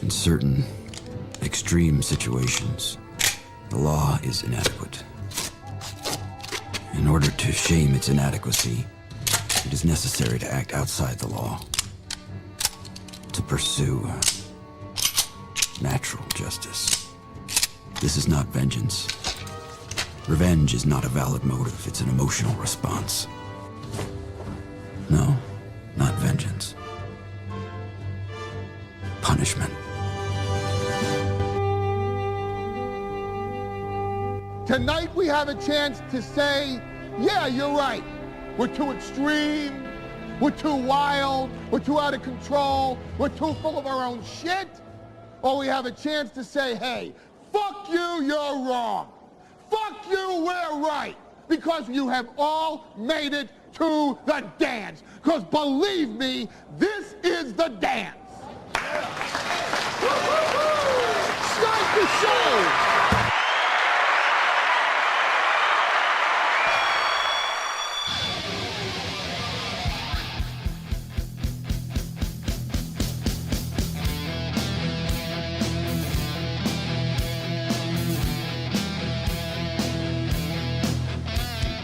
In certain extreme situations, the law is inadequate. In order to shame its inadequacy, it is necessary to act outside the law, to pursue natural justice. This is not vengeance. Revenge is not a valid motive, it's an emotional response. No, not vengeance. Punishment. Tonight we have a chance to say, yeah, you're right. We're too extreme, we're too wild, we're too out of control, we're too full of our own shit. Or we have a chance to say, hey, fuck you, you're wrong. Fuck you, we're right. Because you have all made it to the dance. Because believe me, this is the dance. Start the show.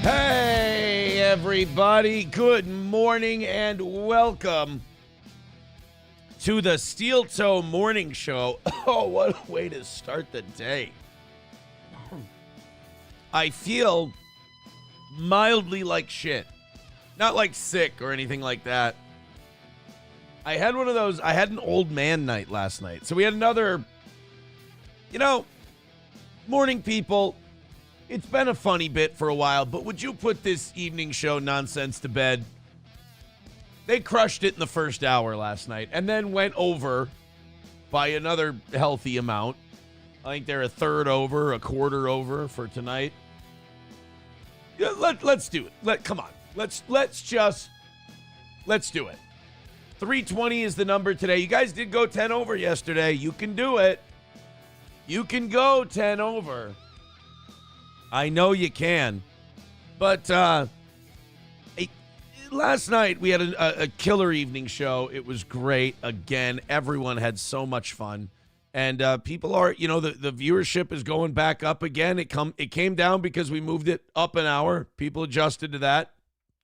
Hey, everybody. Good morning and welcome to the Steel Toe Morning Show. Oh, what a way to start the day. I feel mildly like shit. Not like sick or anything like that. I had one of those, I had an old man night last night. So we had another, morning people. It's been a funny bit for a while, but would you put this evening show nonsense to bed? They crushed it in the first hour last night and then went over by another healthy amount. I think they're a third over, a quarter over for tonight. Yeah, let's do it. Come on. Let's do it. 320 is the number today. You guys did go 10 over yesterday. You can do it. You can go 10 over. I know you can. But last night we had a killer evening show. It was great. Again, everyone had so much fun. And people are, the viewership is going back up again. It came down because we moved it up an hour. People adjusted to that.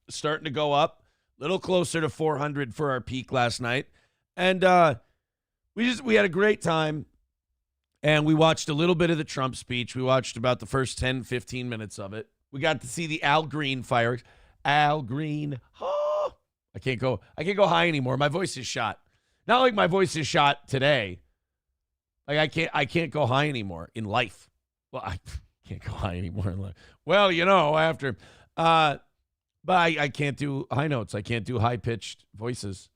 Starting to go up. A little closer to 400 for our peak last night. And we had a great time. And we watched a little bit of the Trump speech. We watched about the first 10, 15 minutes of it. We got to see the Al Green fireworks. Al Green. Oh, I can't go high anymore. My voice is shot. Not like my voice is shot today. Like I can't go high anymore in life. Well, I can't go high anymore in life. Well, after but I can't do high notes. I can't do high-pitched voices.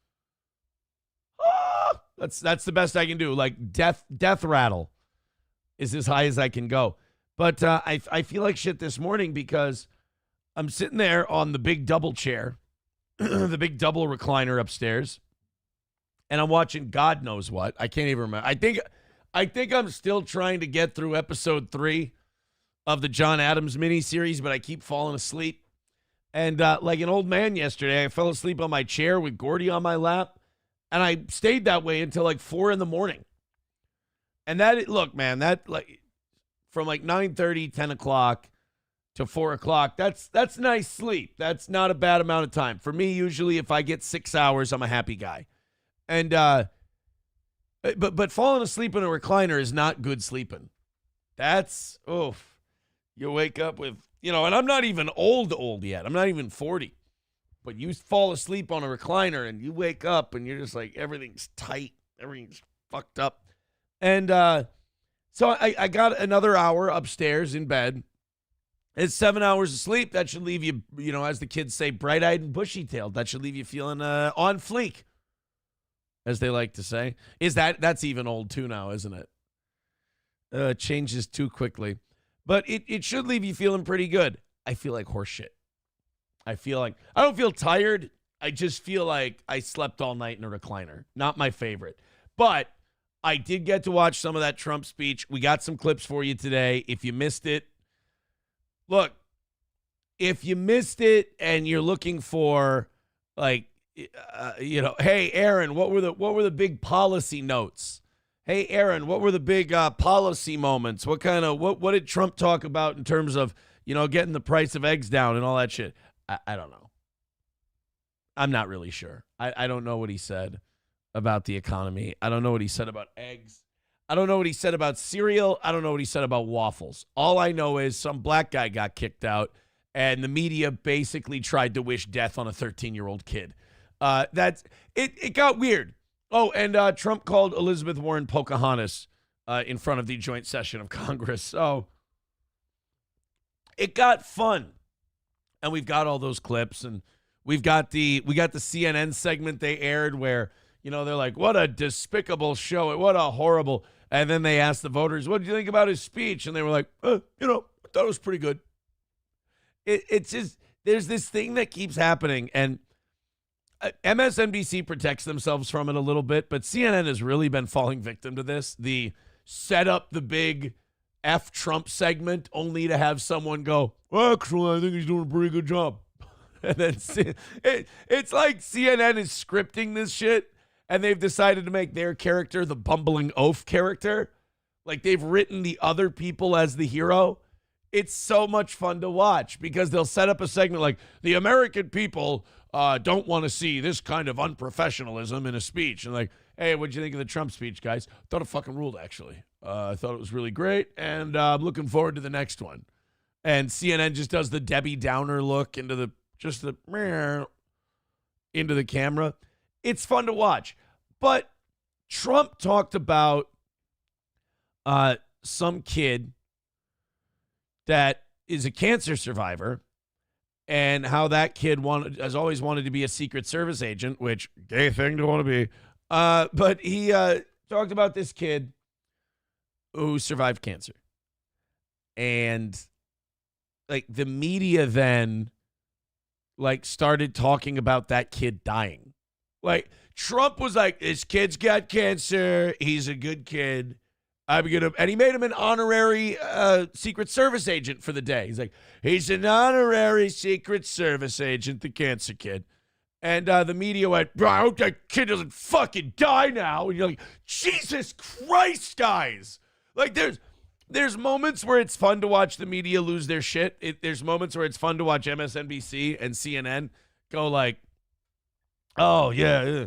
That's the best I can do. Like death rattle is as high as I can go. But I feel like shit this morning because I'm sitting there on the big double chair, the big double recliner upstairs, and I'm watching God knows what. I can't even remember. I think I'm still trying to get through episode 3 of the John Adams miniseries, but I keep falling asleep. And like an old man yesterday, I fell asleep on my chair with Gordy on my lap. And I stayed that way until like 4 a.m. And from like 9:30, 10 o'clock to 4 o'clock, that's nice sleep. That's not a bad amount of time. For me, usually if I get 6 hours, I'm a happy guy. And but falling asleep in a recliner is not good sleeping. That's, you wake up with, and I'm not even old yet. I'm not even 40. But you fall asleep on a recliner and you wake up and you're just like, everything's tight. Everything's fucked up. And so I got another hour upstairs in bed. It's 7 hours of sleep. That should leave you, as the kids say, bright-eyed and bushy-tailed. That should leave you feeling on fleek, as they like to say. That's even old too now, isn't it? It changes too quickly. But it should leave you feeling pretty good. I feel like horse shit. I don't feel tired. I just feel like I slept all night in a recliner. Not my favorite. But I did get to watch some of that Trump speech. We got some clips for you today. If you missed it, look, if you missed it and you're looking for hey, Aaron, what were the big policy notes? Hey, Aaron, what were the big policy moments? What did Trump talk about in terms of, getting the price of eggs down and all that shit? I don't know. I'm not really sure. I don't know what he said about the economy. I don't know what he said about eggs. I don't know what he said about cereal. I don't know what he said about waffles. All I know is some black guy got kicked out, and the media basically tried to wish death on a 13-year-old kid. It got weird. Oh, and Trump called Elizabeth Warren Pocahontas in front of the joint session of Congress. So it got fun. And we've got all those clips, and we got the CNN segment they aired where, they're like, what a despicable show. What a horrible. And then they asked the voters, what did you think about his speech? And they were like, I thought it was pretty good. It's just, there's this thing that keeps happening, and MSNBC protects themselves from it a little bit, but CNN has really been falling victim to this. The set up the big F Trump segment only to have someone go, well, actually, I think he's doing a pretty good job. And then it's like CNN is scripting this shit, and they've decided to make their character the bumbling oaf character. Like they've written the other people as the hero. It's so much fun to watch because they'll set up a segment like the American people don't want to see this kind of unprofessionalism in a speech. And like, hey, what'd you think of the Trump speech, guys? Thought it fucking ruled, actually. I thought it was really great, and I'm looking forward to the next one. And CNN just does the Debbie Downer look into the camera. It's fun to watch. But Trump talked about some kid that is a cancer survivor, and how that kid has always wanted to be a Secret Service agent, which gay thing to want to be. But he talked about this kid who survived cancer. And like the media then like started talking about that kid dying. Like Trump was like, this kid's got cancer. He's a good kid. And he made him an honorary Secret Service agent for the day. He's like, he's an honorary Secret Service agent, the cancer kid. And the media went, bro, I hope that kid doesn't fucking die now. And you're like, Jesus Christ, guys. Like, there's moments where it's fun to watch the media lose their shit. There's moments where it's fun to watch MSNBC and CNN go like, oh, yeah,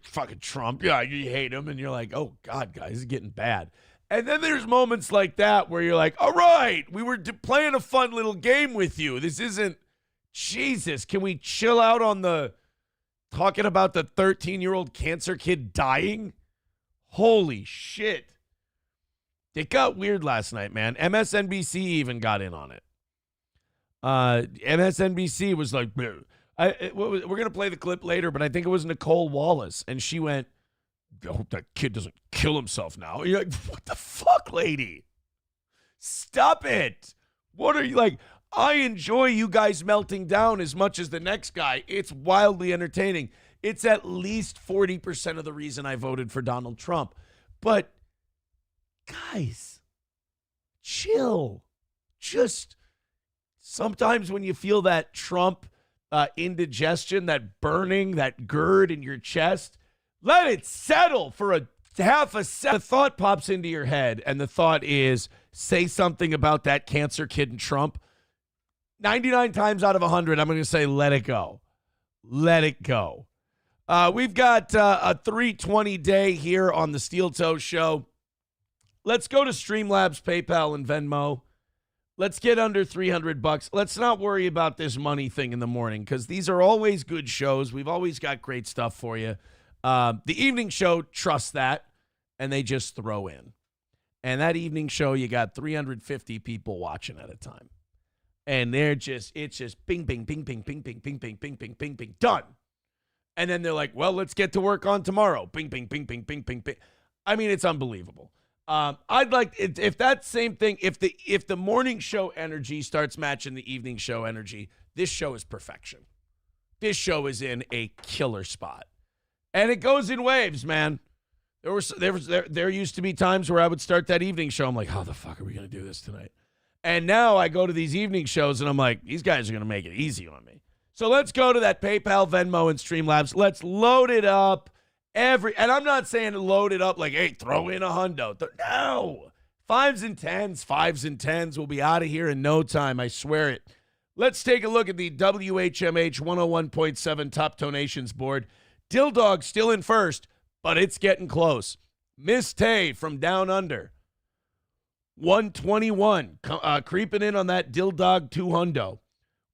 fucking Trump. Yeah, you hate him. And you're like, oh, God, guys, this is getting bad. And then there's moments like that where you're like, all right, we were playing a fun little game with you. This isn't, Jesus, can we chill out on the talking about the 13-year-old cancer kid dying? Holy shit. It got weird last night, man. MSNBC even got in on it. MSNBC was like, we're going to play the clip later, but I think it was Nicole Wallace. And she went, I hope that kid doesn't kill himself now. And you're like, what the fuck, lady? Stop it. What are you like? I enjoy you guys melting down as much as the next guy. It's wildly entertaining. It's at least 40% of the reason I voted for Donald Trump. But guys, chill. Just sometimes when you feel that Trump indigestion, that burning, that GERD in your chest, let it settle for a half a second. The thought pops into your head, and the thought is, say something about that cancer kid and Trump. 99 times out of 100, I'm going to say, let it go. Let it go. We've got a 320 day here on the Steel Toe Show. Let's go to Streamlabs, PayPal, and Venmo. Let's get under $300. Let's not worry about this money thing in the morning because these are always good shows. We've always got great stuff for you. The evening show, trust that, and they just throw in. And that evening show, you got 350 people watching at a time. And it's just bing, bing, bing, bing, bing, bing, bing, bing, bing, bing, bing, bing, done. And then they're like, well, let's get to work on tomorrow. Bing, bing, bing, bing, bing, bing, bing. I mean, it's unbelievable. I'd like if that same thing, if the morning show energy starts matching the evening show energy, this show is perfection. This show is in a killer spot, and it goes in waves, man. There used to be times where I would start that evening show. I'm like, how the fuck are we gonna do this tonight? And now I go to these evening shows, and I'm like, these guys are gonna make it easy on me. So let's go to that PayPal, Venmo, and Streamlabs. Let's load it up And I'm not saying load it up like, hey, throw in a hundo. No. 5s and 10s will be out of here in no time. I swear it. Let's take a look at the WHMH 101.7 Top Donations board. Dill Dog still in first, but it's getting close. Miss Tate from Down Under, 121, creeping in on that Dill Dog 2 hundo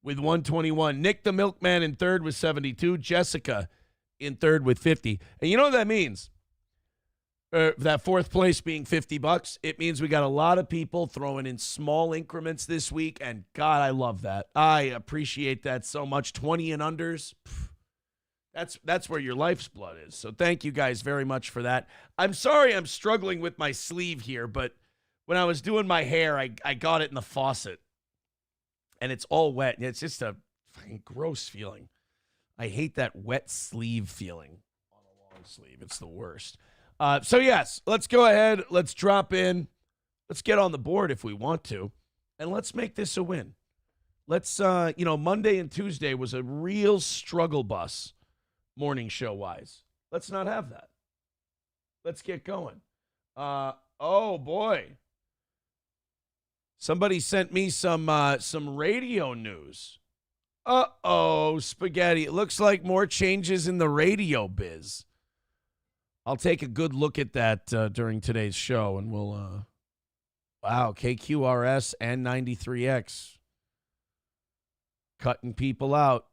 with 121. Nick the Milkman in third with 72. Jessica in third with 50. And you know what that means? That fourth place being $50. It means we got a lot of people throwing in small increments this week, and God, I love that. I appreciate that so much. 20 and unders. That's where your life's blood is. So thank you guys very much for that. I'm sorry I'm struggling with my sleeve here, but when I was doing my hair, I got it in the faucet, and it's all wet. It's just a fucking gross feeling. I hate that wet sleeve feeling on a long sleeve. It's the worst. So, yes, let's go ahead. Let's drop in. Let's get on the board if we want to, and let's make this a win. Let's, Monday and Tuesday was a real struggle bus morning show-wise. Let's not have that. Let's get going. Oh, boy. Somebody sent me some radio news. Uh-oh, spaghetti. It looks like more changes in the radio biz. I'll take a good look at that during today's show, and we'll, KQRS and 93X cutting people out.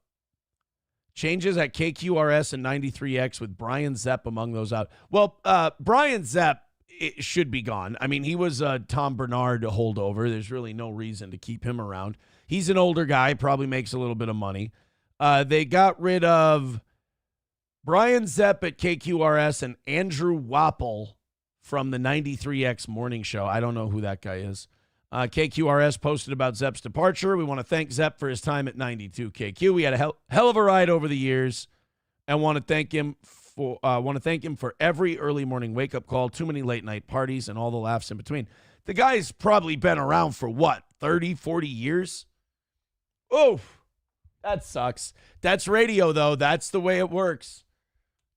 Changes at KQRS and 93X with Brian Zepp among those out. Well, Brian Zepp should be gone. I mean, he was a Tom Bernard holdover. There's really no reason to keep him around. He's an older guy, probably makes a little bit of money. They got rid of Brian Zepp at KQRS and Andrew Wapple from the 93X morning show. I don't know who that guy is. KQRS posted about Zepp's departure. We want to thank Zepp for his time at 92 KQ. We had a hell of a ride over the years, and want to thank him for every early morning wake up call, too many late night parties, and all the laughs in between. The guy's probably been around for what, 30, 40 years? Oof, that sucks. That's radio, though. That's the way it works.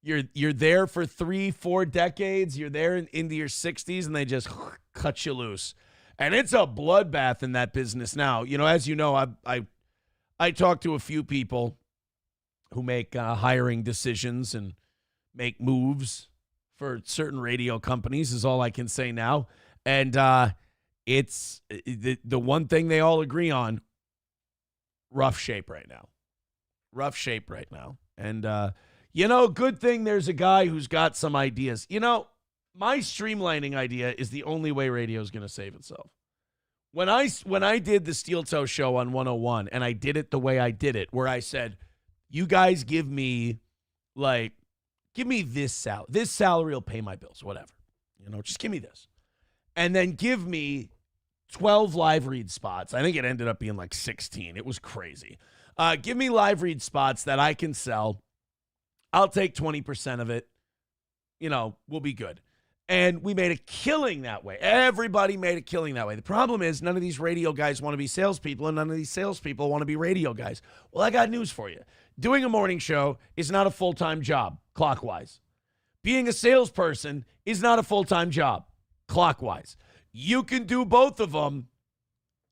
You're there for 3-4 decades. You're there into your 60s, and they just cut you loose. And it's a bloodbath in that business now. You know, as you know, I talked to a few people who make hiring decisions and make moves for certain radio companies is all I can say now. And it's the one thing they all agree on, rough shape right now. Rough shape right now. And, good thing there's a guy who's got some ideas. You know, my streamlining idea is the only way radio is going to save itself. When I did the Steel Toe show on 101, and I did it the way I did it, where I said, you guys give me this salary. This salary will pay my bills, whatever. Just give me this. And then give me 12 live read spots. I think it ended up being like 16. It was crazy. Give me live read spots that I can sell. I'll take 20% of it. We'll be good. And we made a killing that way. Everybody made a killing that way. The problem is none of these radio guys want to be salespeople, and none of these salespeople want to be radio guys. Well, I got news for you. Doing a morning show is not a full-time job, clockwise. Being a salesperson is not a full-time job, clockwise. You can do both of them,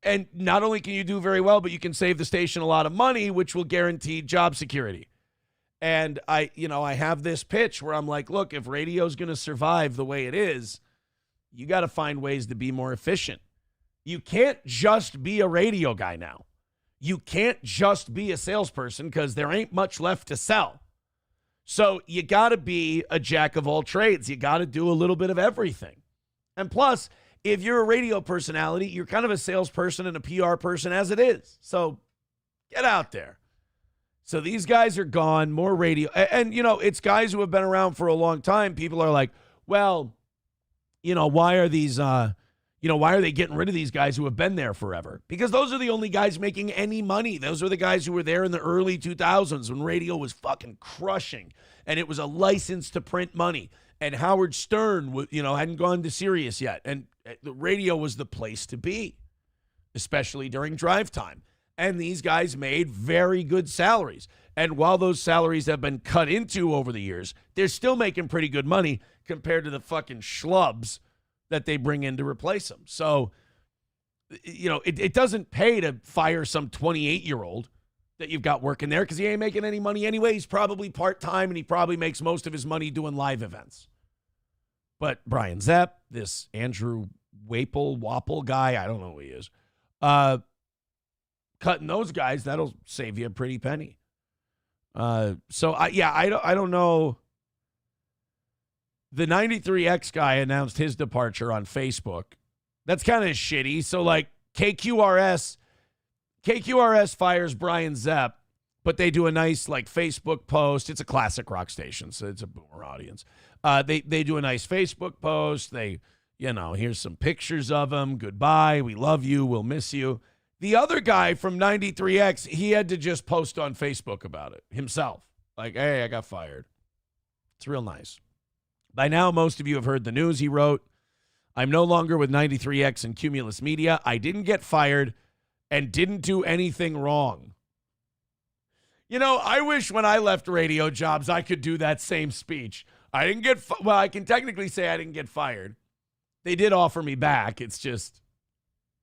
and not only can you do very well, but you can save the station a lot of money, which will guarantee job security. And I have this pitch where I'm like, look, if radio's going to survive the way it is, you got to find ways to be more efficient. You can't just be a radio guy now. You can't just be a salesperson because there ain't much left to sell. So you got to be a jack of all trades. You got to do a little bit of everything. And plus, if you're a radio personality, you're kind of a salesperson and a PR person as it is. So get out there. So these guys are gone, more radio. And, it's guys who have been around for a long time. People are like, well, why are these, why are they getting rid of these guys who have been there forever? Because those are the only guys making any money. Those are the guys who were there in the early 2000s when radio was fucking crushing. And it was a license to print money. And Howard Stern, hadn't gone to Sirius yet. And the radio was the place to be, especially during drive time. And these guys made very good salaries. And while those salaries have been cut into over the years, they're still making pretty good money compared to the fucking schlubs that they bring in to replace them. So, it doesn't pay to fire some 28-year-old that you've got working there because he ain't making any money anyway. He's probably part-time, and he probably makes most of his money doing live events. But Brian Zepp, this Andrew Wapple guy, I don't know who he is, cutting those guys, that'll save you a pretty penny. I don't know. The 93X guy announced his departure on Facebook. That's kind of shitty. So, like, KQRS fires Brian Zepp, but they do a nice, like, Facebook post. It's a classic rock station, so it's a boomer audience. They do a nice Facebook post. They, here's some pictures of him. Goodbye. We love you. We'll miss you. The other guy from 93X, he had to just post on Facebook about it himself. Like, hey, I got fired. It's real nice. By now, most of you have heard the news. He wrote, I'm no longer with 93X and Cumulus Media. I didn't get fired and didn't do anything wrong. I wish when I left radio jobs, I could do that same speech. I didn't get, I can technically say I didn't get fired. They did offer me back. It's just,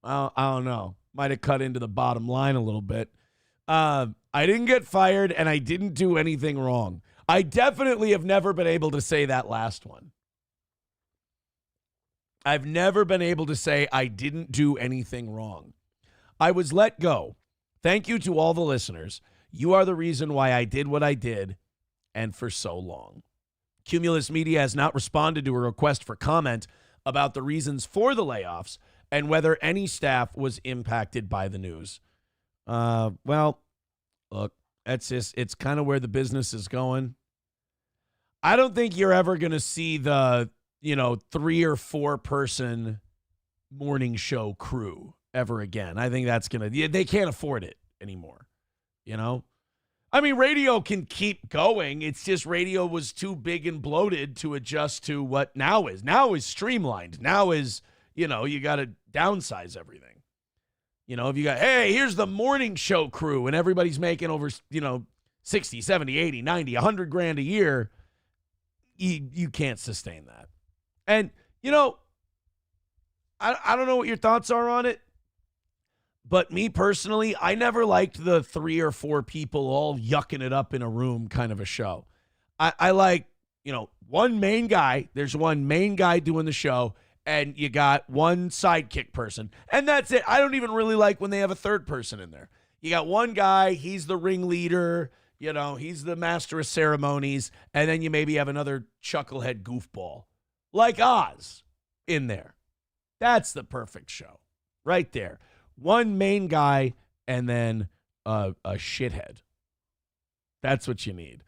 I don't know. Might have cut into the bottom line a little bit. I didn't get fired and I didn't do anything wrong. I definitely have never been able to say that last one. I've never been able to say I didn't do anything wrong. I was let go. Thank you to all the listeners. You are the reason why I did what I did and for so long. Cumulus Media has not responded to a request for comment about the reasons for the layoffs and whether any staff was impacted by the news. Well, look, it's kind of where the business is going. I don't think you're ever going to see the, 3 or 4 person morning show crew ever again. I think that's they can't afford it anymore. I mean, radio can keep going. It's just radio was too big and bloated to adjust to what now is. Now is streamlined. Now is, you got to downsize everything. If you got, hey, here's the morning show crew and everybody's making over, 60, 70, 80, 90, 100 grand a year, you can't sustain that. And, I don't know what your thoughts are on it, but me personally, I never liked the 3 or 4 people all yucking it up in a room kind of a show. I like, one main guy. There's one main guy doing the show, and you got one sidekick person, and that's it. I don't even really like when they have a third person in there. You got one guy, he's the ringleader, he's the master of ceremonies, and then you maybe have another chucklehead goofball like Oz in there. That's the perfect show right there. One main guy and then a shithead. That's what you need.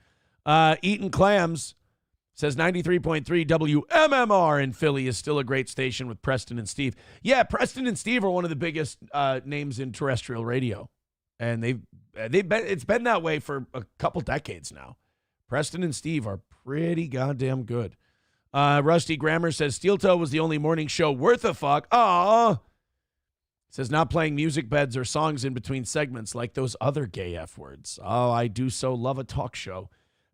Eaton Clams says 93.3 WMMR in Philly is still a great station with Preston and Steve. Yeah, Preston and Steve are one of the biggest names in terrestrial radio. And it's been that way for a couple decades now. Preston and Steve are pretty goddamn good. Rusty Grammer says Steel Toe was the only morning show worth a fuck. Aww. Says not playing music beds or songs in between segments like those other gay F words. Oh, I do so love a talk show.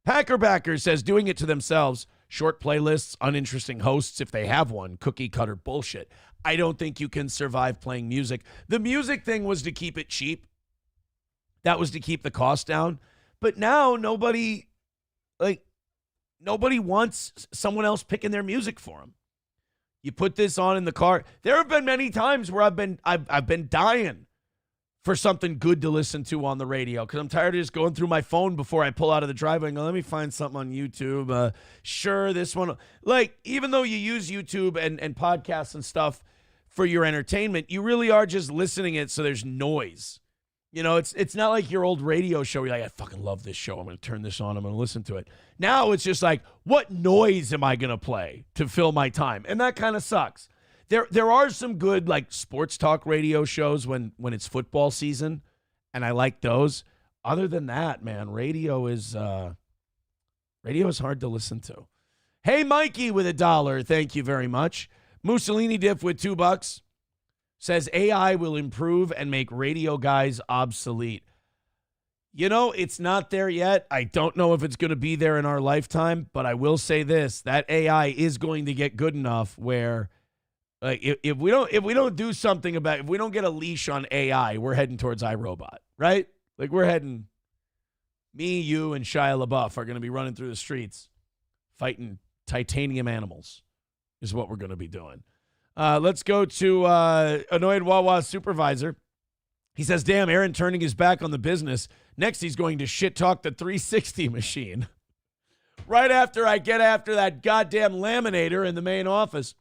Packerbacker says doing it to themselves. Short playlists, uninteresting hosts if they have one, cookie cutter bullshit. I don't think you can survive playing music. The music thing was to keep it cheap. That was to keep the cost down. But now nobody wants someone else picking their music for them. You put this on in the car. There have been many times where I've been dying for something good to listen to on the radio because I'm tired of just going through my phone before I pull out of the driveway and go, let me find something on YouTube. Sure, this one. Like, even though you use YouTube and podcasts and stuff for your entertainment, you really are just listening it so there's noise. It's not like your old radio show where you're like, I fucking love this show. I'm going to turn this on. I'm going to listen to it. Now it's just like, what noise am I going to play to fill my time? And that kind of sucks. There are some good like sports talk radio shows when it's football season, and I like those. Other than that, man, radio is hard to listen to. Hey, Mikey with $1. Thank you very much. Mussolini Diff with $2. says AI will improve and make radio guys obsolete. You know, it's not there yet. I don't know if it's going to be there in our lifetime, but I will say this, that AI is going to get good enough where if we don't do something about it, if we don't get a leash on AI, we're heading towards iRobot, right? Like we're heading, me, you, and Shia LaBeouf are going to be running through the streets fighting titanium animals is what we're going to be doing. Let's go to Annoyed Wawa Supervisor. He says, damn, Aaron turning his back on the business. Next, he's going to shit talk the 360 machine. Right after I get after that goddamn laminator in the main office.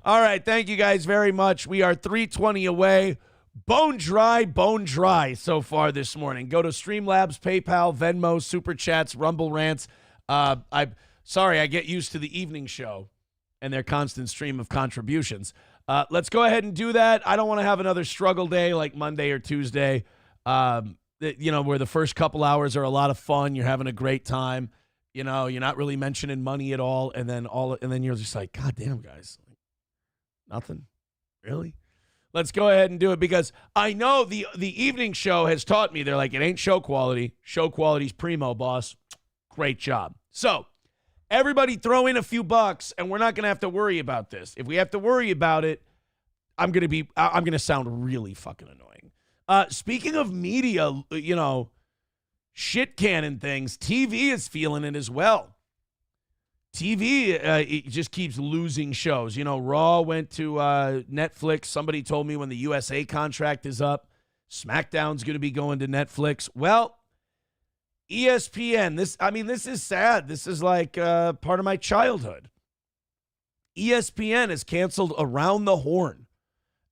All right, thank you guys very much. We are 3:20 away. Bone dry so far this morning. Go to Streamlabs, PayPal, Venmo, Super Chats, Rumble Rants. I'm sorry, I get used to the evening show and their constant stream of contributions. Let's go ahead and do that. I don't want to have another struggle day like Monday or Tuesday, where the first couple hours are a lot of fun. You're having a great time. You know, you're not really mentioning money at all. And then you're just like, God damn, guys. Nothing. Really? Let's go ahead and do it because I know the evening show has taught me. They're like, it ain't show quality. Show quality's primo, boss. Great job. So everybody throw in a few bucks, and we're not going to have to worry about this. If we have to worry about it, I'm going to sound really fucking annoying. Speaking of media, shit cannon things, TV is feeling it as well. TV, it just keeps losing shows. Raw went to Netflix. Somebody told me when the USA contract is up, SmackDown's going to be going to Netflix. Well, ESPN, this is sad. This is like part of my childhood. ESPN has canceled Around the Horn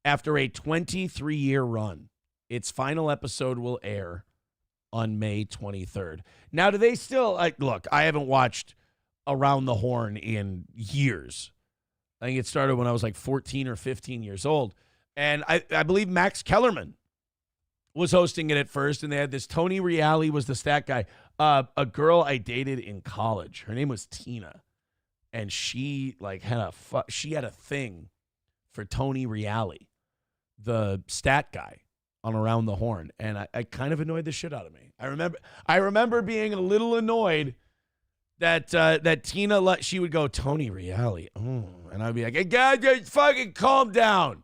after a 23-year run. Its final episode will air on May 23rd. Now, do they still, look, I haven't watched Around the Horn in years. I think it started when I was like 14 or 15 years old. And I believe Max Kellerman was hosting it at first, and they had this Tony Reale was the stat guy. A girl I dated in college, her name was Tina, and she had a thing for Tony Reale, the stat guy on Around the Horn, and I kind of annoyed the shit out of me. I remember being a little annoyed that Tina, she would go, Tony Reale, and I'd be like, hey, God, just fucking calm down.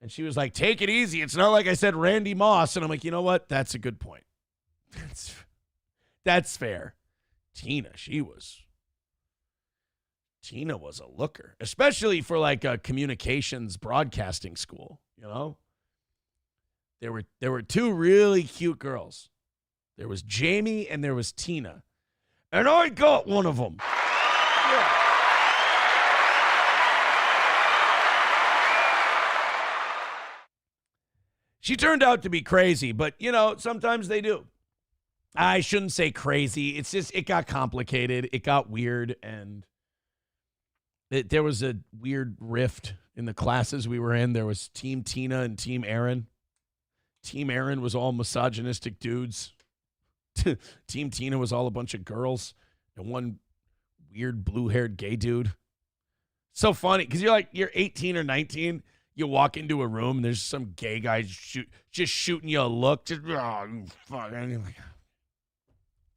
And she was like, take it easy. It's not like I said Randy Moss. And I'm like, you know what? That's a good point. That's fair. Tina was a looker, especially for like a communications broadcasting school, There were two really cute girls. There was Jamie and there was Tina. And I got one of them. Yeah. She turned out to be crazy, but, sometimes they do. I shouldn't say crazy. It's just it got complicated. It got weird, and there was a weird rift in the classes we were in. There was Team Tina and Team Aaron. Team Aaron was all misogynistic dudes. Team Tina was all a bunch of girls and one weird blue-haired gay dude. So funny because you're 18 or 19. You walk into a room and there's some gay guy just shooting you a look. Just fuck. And you're like,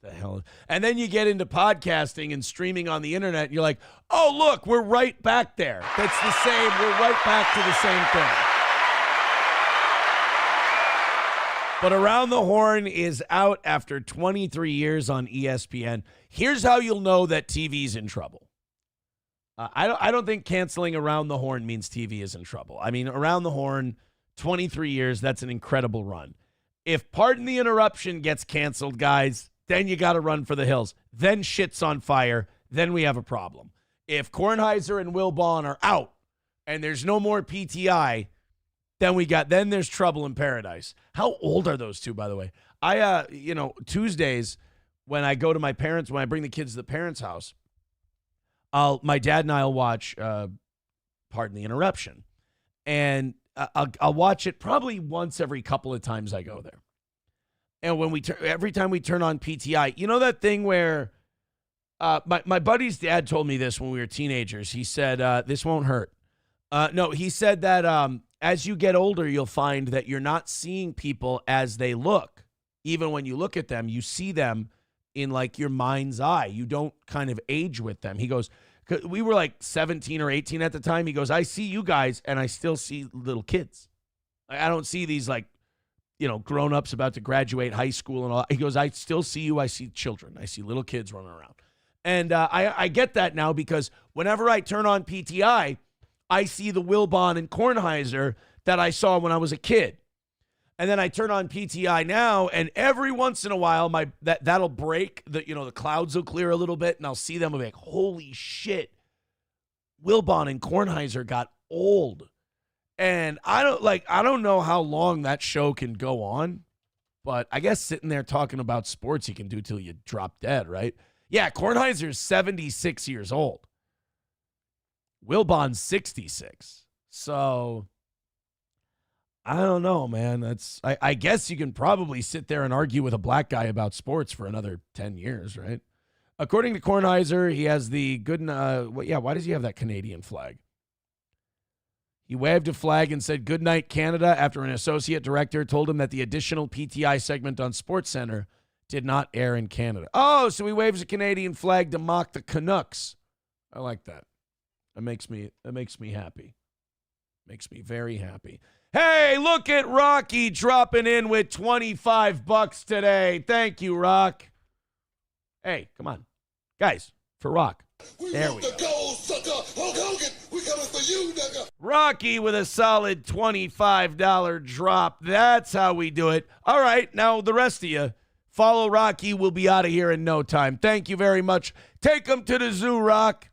the hell? And then you get into podcasting and streaming on the internet. And you're like, oh look, we're right back there. That's the same. We're right back to the same thing. But Around the Horn is out after 23 years on ESPN. Here's how you'll know that TV's in trouble. I don't think canceling Around the Horn means TV is in trouble. I mean, Around the Horn, 23 years, that's an incredible run. If Pardon the Interruption gets canceled, guys, then you got to run for the hills. Then shit's on fire. Then we have a problem. If Kornheiser and Wilbon are out and there's no more PTI, then there's trouble in paradise. How old are those two, by the way? Tuesdays when I go to my parents, when I bring the kids to the parents' house, my dad and I'll watch Pardon the Interruption. And I'll watch it probably once every couple of times I go there. And when every time we turn on PTI, that thing where my buddy's dad told me this when we were teenagers. He said, this won't hurt. No, he said that as you get older, you'll find that you're not seeing people as they look. Even when you look at them, you see them in like your mind's eye. You don't kind of age with them. He goes, 'cause we were like 17 or 18 at the time. He goes, I see you guys and I still see little kids. I don't see these like, grown-ups about to graduate high school and all. He goes, I still see you. I see children. I see little kids running around. And I get that now because whenever I turn on PTI, I see the Wilbon and Kornheiser that I saw when I was a kid. And then I turn on PTI now, and every once in a while, that'll break. The clouds will clear a little bit, and I'll see them and be like, holy shit, Wilbon and Kornheiser got old. And I don't know how long that show can go on, but I guess sitting there talking about sports you can do till you drop dead, right? Yeah, Kornheiser's 76 years old. Wilbon's 66. So I don't know, man. I guess you can probably sit there and argue with a black guy about sports for another 10 years, right? According to Kornheiser, he has the good, why does he have that Canadian flag? He waved a flag and said, "Good night, Canada," after an associate director told him that the additional PTI segment on SportsCenter did not air in Canada. Oh, so he waves a Canadian flag to mock the Canucks. I like that. That makes me happy. Makes me very happy. Hey, look at Rocky dropping in with $25 today. Thank you, Rock. Hey, come on. Guys, for Rock. There we go. Gold, sucker. Hulk Hogan, we coming for you, nigga. Rocky with a solid $25 drop. That's how we do it. All right, now the rest of you, follow Rocky. We'll be out of here in no time. Thank you very much. Take them to the zoo, Rock.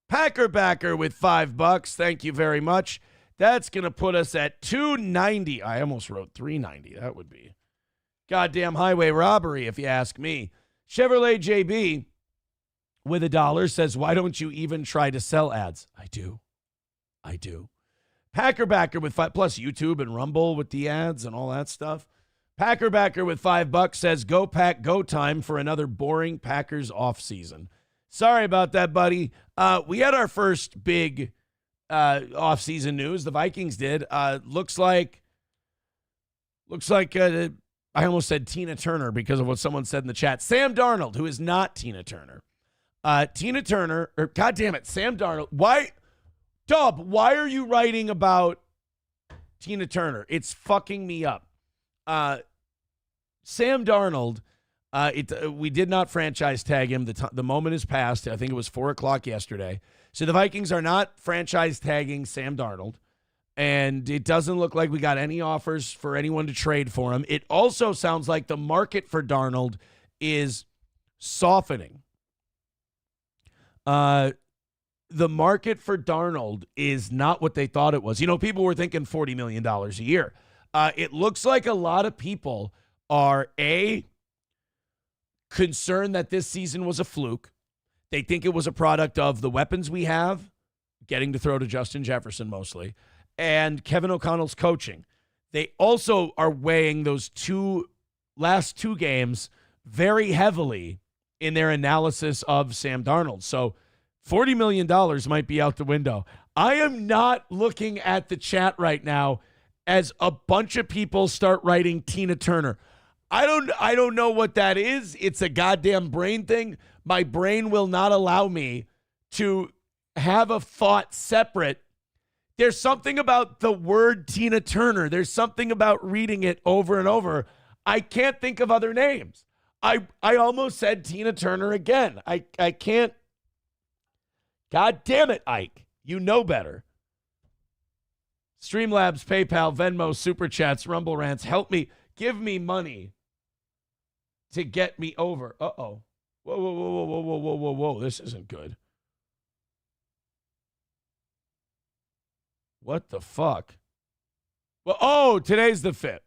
Packer Backer with $5. Thank you very much. That's going to put us at $290. I almost wrote $390. That would be goddamn highway robbery, if you ask me. Chevrolet JB with $1 says, why don't you even try to sell ads? I do. Packer Backer with $5, plus YouTube and Rumble with the ads and all that stuff. Packer Backer with $5 says, go Pack, go time for another boring Packers offseason. Sorry about that, buddy. We had our first big offseason news. The Vikings did. Looks like I almost said Tina Turner because of what someone said in the chat. Sam Darnold, who is not Tina Turner. Tina Turner, or goddammit, Sam Darnold. Why are you writing about Tina Turner? It's fucking me up. Sam Darnold, we did not franchise tag him. The moment has passed. I think it was 4:00 yesterday. So the Vikings are not franchise tagging Sam Darnold. And it doesn't look like we got any offers for anyone to trade for him. It also sounds like the market for Darnold is softening. The market for Darnold is not what they thought it was. People were thinking $40 million a year. It looks like a lot of people are, concerned that this season was a fluke. They think it was a product of the weapons we have, getting to throw to Justin Jefferson mostly, and Kevin O'Connell's coaching. They also are weighing those last two games very heavily in their analysis of Sam Darnold. So $40 million might be out the window. I am not looking at the chat right now as a bunch of people start writing Tina Turner. I don't know what that is. It's a goddamn brain thing. My brain will not allow me to have a thought separate. There's something about the word Tina Turner. There's something about reading it over and over. I can't think of other names. I almost said Tina Turner again. I can't. God damn it, Ike. You know better. Streamlabs, PayPal, Venmo, Super Chats, Rumble Rants. Help me. Give me money to get me over. Uh-oh. Whoa. This isn't good. What the fuck? Well, today's the 5th.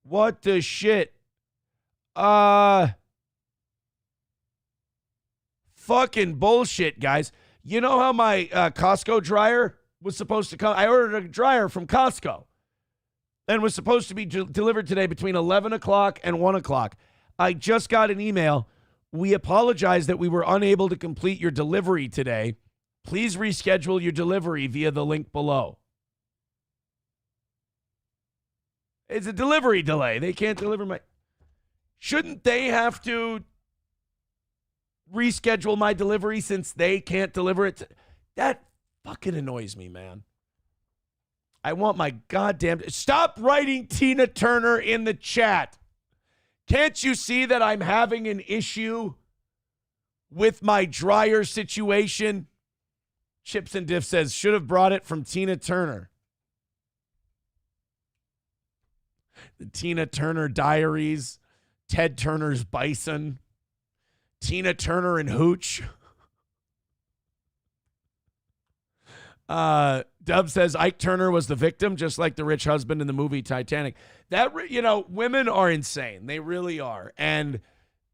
What the shit? Fucking bullshit, guys. You know how my Costco dryer was supposed to come? I ordered a dryer from Costco and was supposed to be delivered today between 11 o'clock and 1 o'clock. I just got an email. We apologize that we were unable to complete your delivery today. Please reschedule your delivery via the link below. It's a delivery delay. They can't deliver my... Shouldn't they have to reschedule my delivery since they can't deliver it? That fucking annoys me, man. I want my goddamn... Stop writing Tina Turner in the chat. Can't you see that I'm having an issue with my dryer situation? Chips and Diff says, should have brought it from Tina Turner. The Tina Turner Diaries, Ted Turner's Bison, Tina Turner and Hooch. Dub says Ike Turner was the victim, just like the rich husband in the movie Titanic. That, women are insane. They really are. And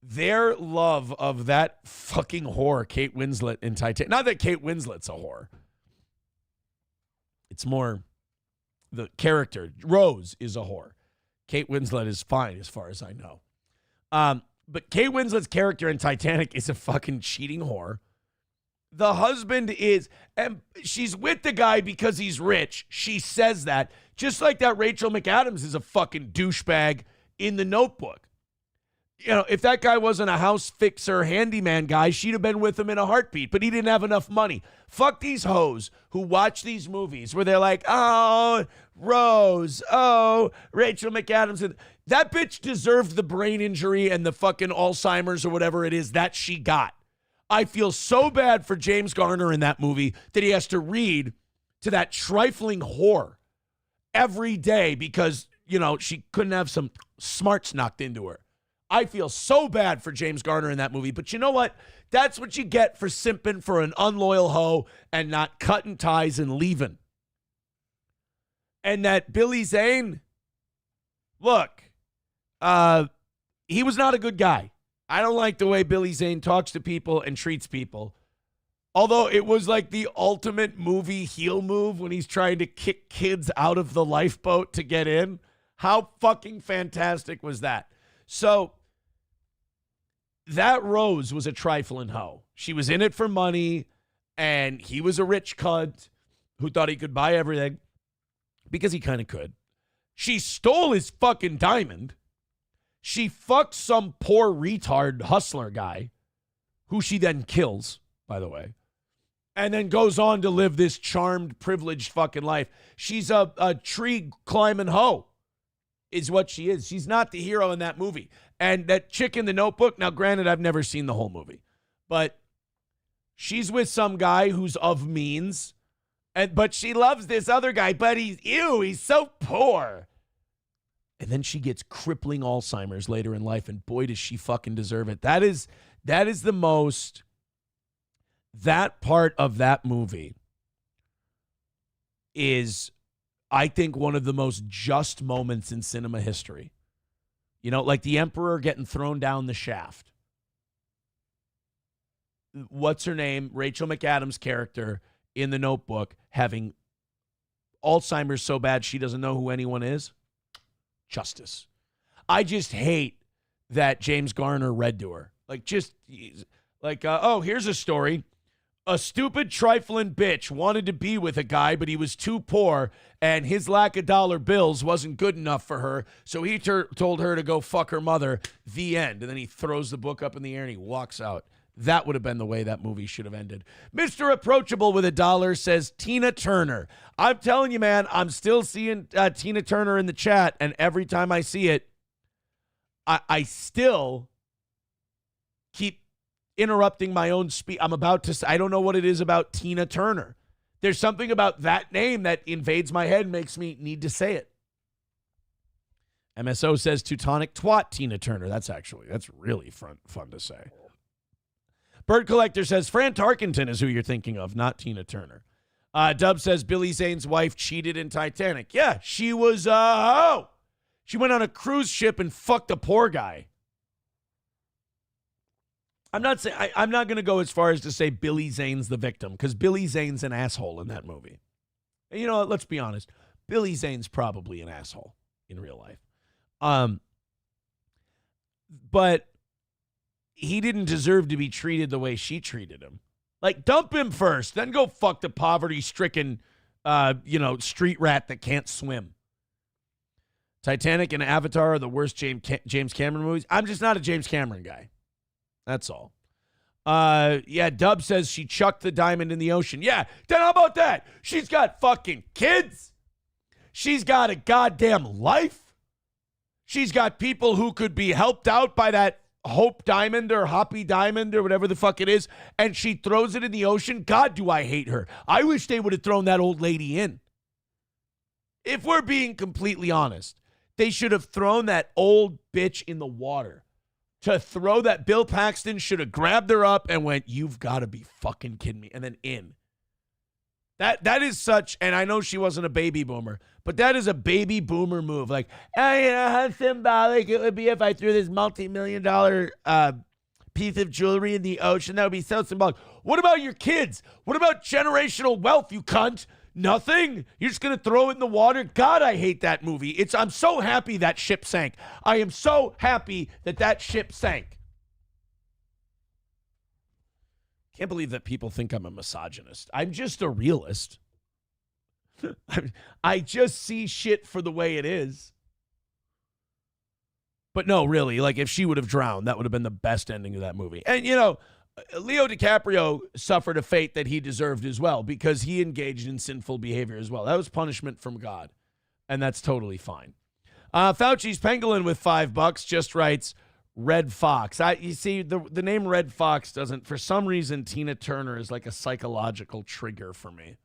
their love of that fucking whore, Kate Winslet in Titanic. Not that Kate Winslet's a whore. It's more the character. Rose is a whore. Kate Winslet is fine as far as I know. But Kate Winslet's character in Titanic is a fucking cheating whore. The husband is, and she's with the guy because he's rich. She says that. Just like that Rachel McAdams is a fucking douchebag in The Notebook. If that guy wasn't a house fixer handyman guy, she'd have been with him in a heartbeat, but he didn't have enough money. Fuck these hoes who watch these movies where they're like, oh, Rose, oh, Rachel McAdams. And that bitch deserved the brain injury and the fucking Alzheimer's or whatever it is that she got. I feel so bad for James Garner in that movie that he has to read to that trifling whore every day because, she couldn't have some smarts knocked into her. I feel so bad for James Garner in that movie, but you know what? That's what you get for simping for an unloyal hoe and not cutting ties and leaving. And that Billy Zane, look, he was not a good guy. I don't like the way Billy Zane talks to people and treats people. Although it was like the ultimate movie heel move when he's trying to kick kids out of the lifeboat to get in. How fucking fantastic was that? So that Rose was a trifling hoe. She was in it for money, and he was a rich cunt who thought he could buy everything because he kind of could. She stole his fucking diamond. She fucked some poor retard hustler guy who she then kills, by the way, and then goes on to live this charmed, privileged fucking life. She's a tree climbing hoe is what she is. She's not the hero in that movie. And that chick in The Notebook, now granted, I've never seen the whole movie, but she's with some guy who's of means, but she loves this other guy, but he's so poor. And then she gets crippling Alzheimer's later in life, and boy, does she fucking deserve it. That is the most, that part of that movie is, I think, one of the most just moments in cinema history. Like the Emperor getting thrown down the shaft. What's her name? Rachel McAdams' character in The Notebook having Alzheimer's so bad she doesn't know who anyone is. Justice. I just hate that James Garner read to her. Here's a story. A stupid, trifling bitch wanted to be with a guy, but he was too poor, and his lack of dollar bills wasn't good enough for her, so he told her to go fuck her mother. The end. And then he throws the book up in the air and he walks out. That would have been the way that movie should have ended. Mr. Approachable with $1 says Tina Turner. I'm telling you, man, I'm still seeing Tina Turner in the chat, and every time I see it, I still keep interrupting my own speech. I'm about to say, I don't know what it is about Tina Turner. There's something about that name that invades my head and makes me need to say it. MSO says Teutonic twat Tina Turner. That's really fun to say. Bird Collector says Fran Tarkenton is who you're thinking of, not Tina Turner. Dub says Billy Zane's wife cheated in Titanic. Yeah, she was a hoe. She went on a cruise ship and fucked a poor guy. I'm not going to go as far as to say Billy Zane's the victim, because Billy Zane's an asshole in that movie. And let's be honest. Billy Zane's probably an asshole in real life. But he didn't deserve to be treated the way she treated him. Like, dump him first, then go fuck the poverty-stricken, street rat that can't swim. Titanic and Avatar are the worst James Cameron movies. I'm just not a James Cameron guy. That's all. Dub says she chucked the diamond in the ocean. Yeah, then how about that? She's got fucking kids. She's got a goddamn life. She's got people who could be helped out by that Hope Diamond or Hoppy Diamond or whatever the fuck it is, and she throws it in the ocean. God, do I hate her. I wish they would have thrown that old lady in. If we're being completely honest, they should have thrown that old bitch in the water. To throw that, Bill Paxton should have grabbed her up and went, you've got to be fucking kidding me, and then in. That is such, and I know she wasn't a baby boomer, but that is a baby boomer move. Like, how symbolic it would be if I threw this multi-million-dollar piece of jewelry in the ocean. That would be so symbolic. What about your kids? What about generational wealth, you cunt? Nothing? You're just going to throw it in the water? God, I hate that movie. I'm so happy that ship sank. I am so happy that ship sank. Can't believe that people think I'm a misogynist. I'm just a realist. I just see shit for the way it is. But no, really, like if she would have drowned, that would have been the best ending of that movie. And, Leo DiCaprio suffered a fate that he deserved as well because he engaged in sinful behavior as well. That was punishment from God, and that's totally fine. Fauci's Pangolin with $5 just writes, Red Fox. You see, the name Red Fox doesn't, for some reason, Tina Turner is like a psychological trigger for me.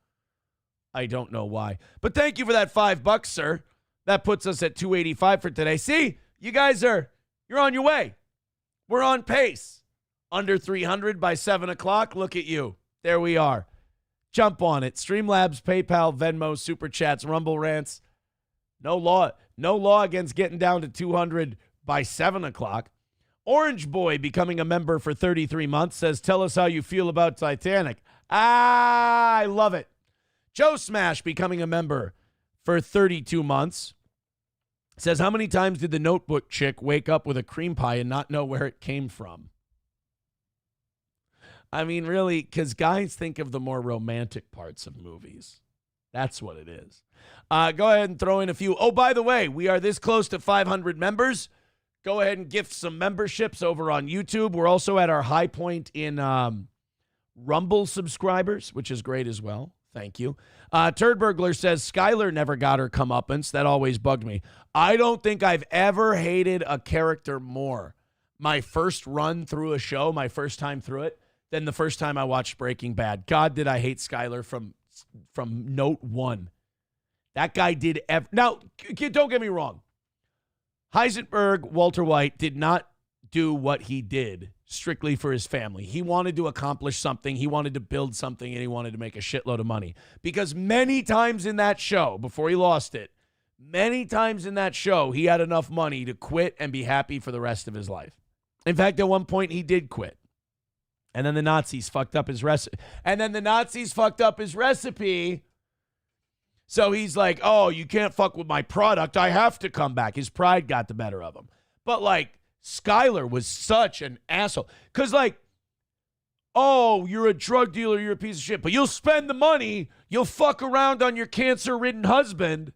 I don't know why. But thank you for that $5, sir. That puts us at 285 for today. See, you guys you're on your way. We're on pace. Under 300 by 7 o'clock. Look at you. There we are. Jump on it. Streamlabs, PayPal, Venmo, Super Chats, Rumble Rants. No law against getting down to 200 by 7 o'clock. Orange Boy becoming a member for 33 months says, tell us how you feel about Titanic. I love it. Joe Smash becoming a member for 32 months says, how many times did the Notebook chick wake up with a cream pie and not know where it came from? I mean, really, because guys think of the more romantic parts of movies. That's what it is. Go ahead and throw in a few. Oh, by the way, we are this close to 500 members. Go ahead and gift some memberships over on YouTube. We're also at our high point in Rumble subscribers, which is great as well. Thank you. Turd Burglar says, Skylar never got her comeuppance. That always bugged me. I don't think I've ever hated a character more. My first run through a show, my first time through it, than the first time I watched Breaking Bad. God, did I hate Skylar from note one. That guy did now, don't get me wrong. Heisenberg, Walter White, did not do what he did strictly for his family. He wanted to accomplish something. He wanted to build something, and he wanted to make a shitload of money. Because many times in that show, before he lost it, many times in that show, he had enough money to quit and be happy for the rest of his life. In fact, at one point, he did quit. And then the Nazis fucked up his recipe. So he's like, oh, you can't fuck with my product. I have to come back. His pride got the better of him. But, like, Skylar was such an asshole. Because, like, oh, you're a drug dealer. You're a piece of shit. But you'll spend the money. You'll fuck around on your cancer-ridden husband.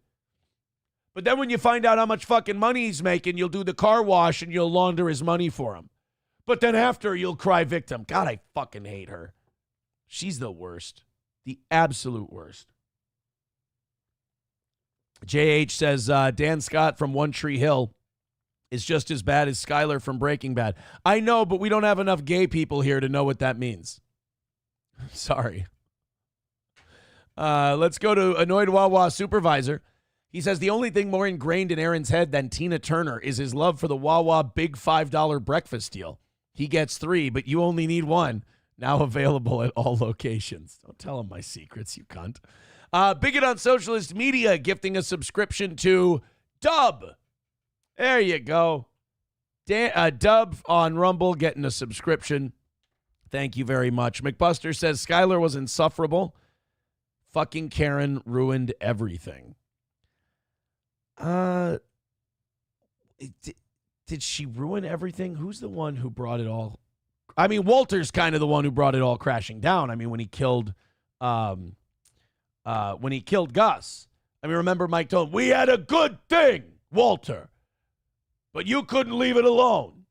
But then when you find out how much fucking money he's making, you'll do the car wash and you'll launder his money for him. But then after, you'll cry victim. God, I fucking hate her. She's the worst. The absolute worst. JH says, Dan Scott from One Tree Hill is just as bad as Skylar from Breaking Bad. I know, but we don't have enough gay people here to know what that means. Sorry. Let's go to Annoyed Wawa Supervisor. He says, the only thing more ingrained in Aaron's head than Tina Turner is his love for the Wawa big $5 breakfast deal. He gets 3, but you only need 1. Now available at all locations. Don't tell him my secrets, you cunt. Bigot on Socialist Media gifting a subscription to Dub. There you go. Dub on Rumble getting a subscription. Thank you very much. McBuster says, Skylar was insufferable. Fucking Karen ruined everything. Did she ruin everything? Who's the one who brought it all I mean, Walter's kind of the one who brought it all crashing down. I mean, when he killed Gus. I mean, remember Mike told him, we had a good thing, Walter, but you couldn't leave it alone.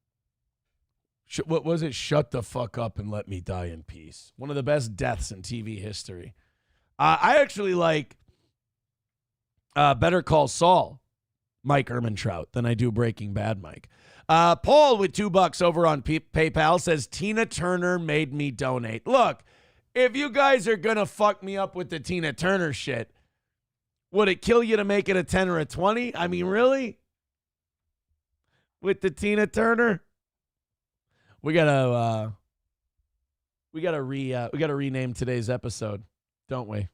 What was it? Shut the fuck up and let me die in peace. One of the best deaths in TV history. I actually like Better Call Saul, Mike Ehrmantraut, than I do Breaking Bad Mike. Paul with $2 over on PayPal says, Tina Turner made me donate. Look, if you guys are going to fuck me up with the Tina Turner shit, would it kill you to make it a 10 or a 20? I mean, really? With the Tina Turner? We gotta rename today's episode, don't we?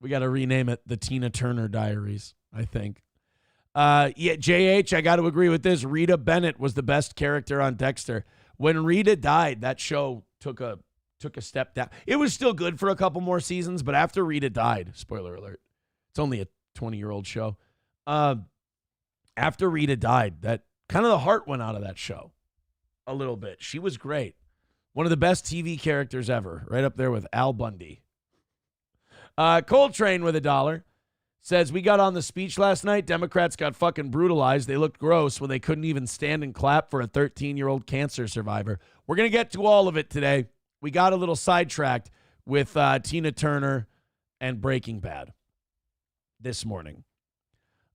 We gotta rename it the Tina Turner Diaries, I think. Yeah, JH, I got to agree with this. Rita Bennett was the best character on Dexter. When Rita died, that show took a step down. It was still good for a couple more seasons, but after Rita died, spoiler alert, it's only a 20-year-old show. After Rita died, that kind of the heart went out of that show a little bit. She was great. One of the best TV characters ever, right up there with Al Bundy. Coltrane with $1 says, we got on the speech last night. Democrats got fucking brutalized. They looked gross when they couldn't even stand and clap for a 13-year-old cancer survivor. We're going to get to all of it today. We got a little sidetracked with Tina Turner and Breaking Bad this morning.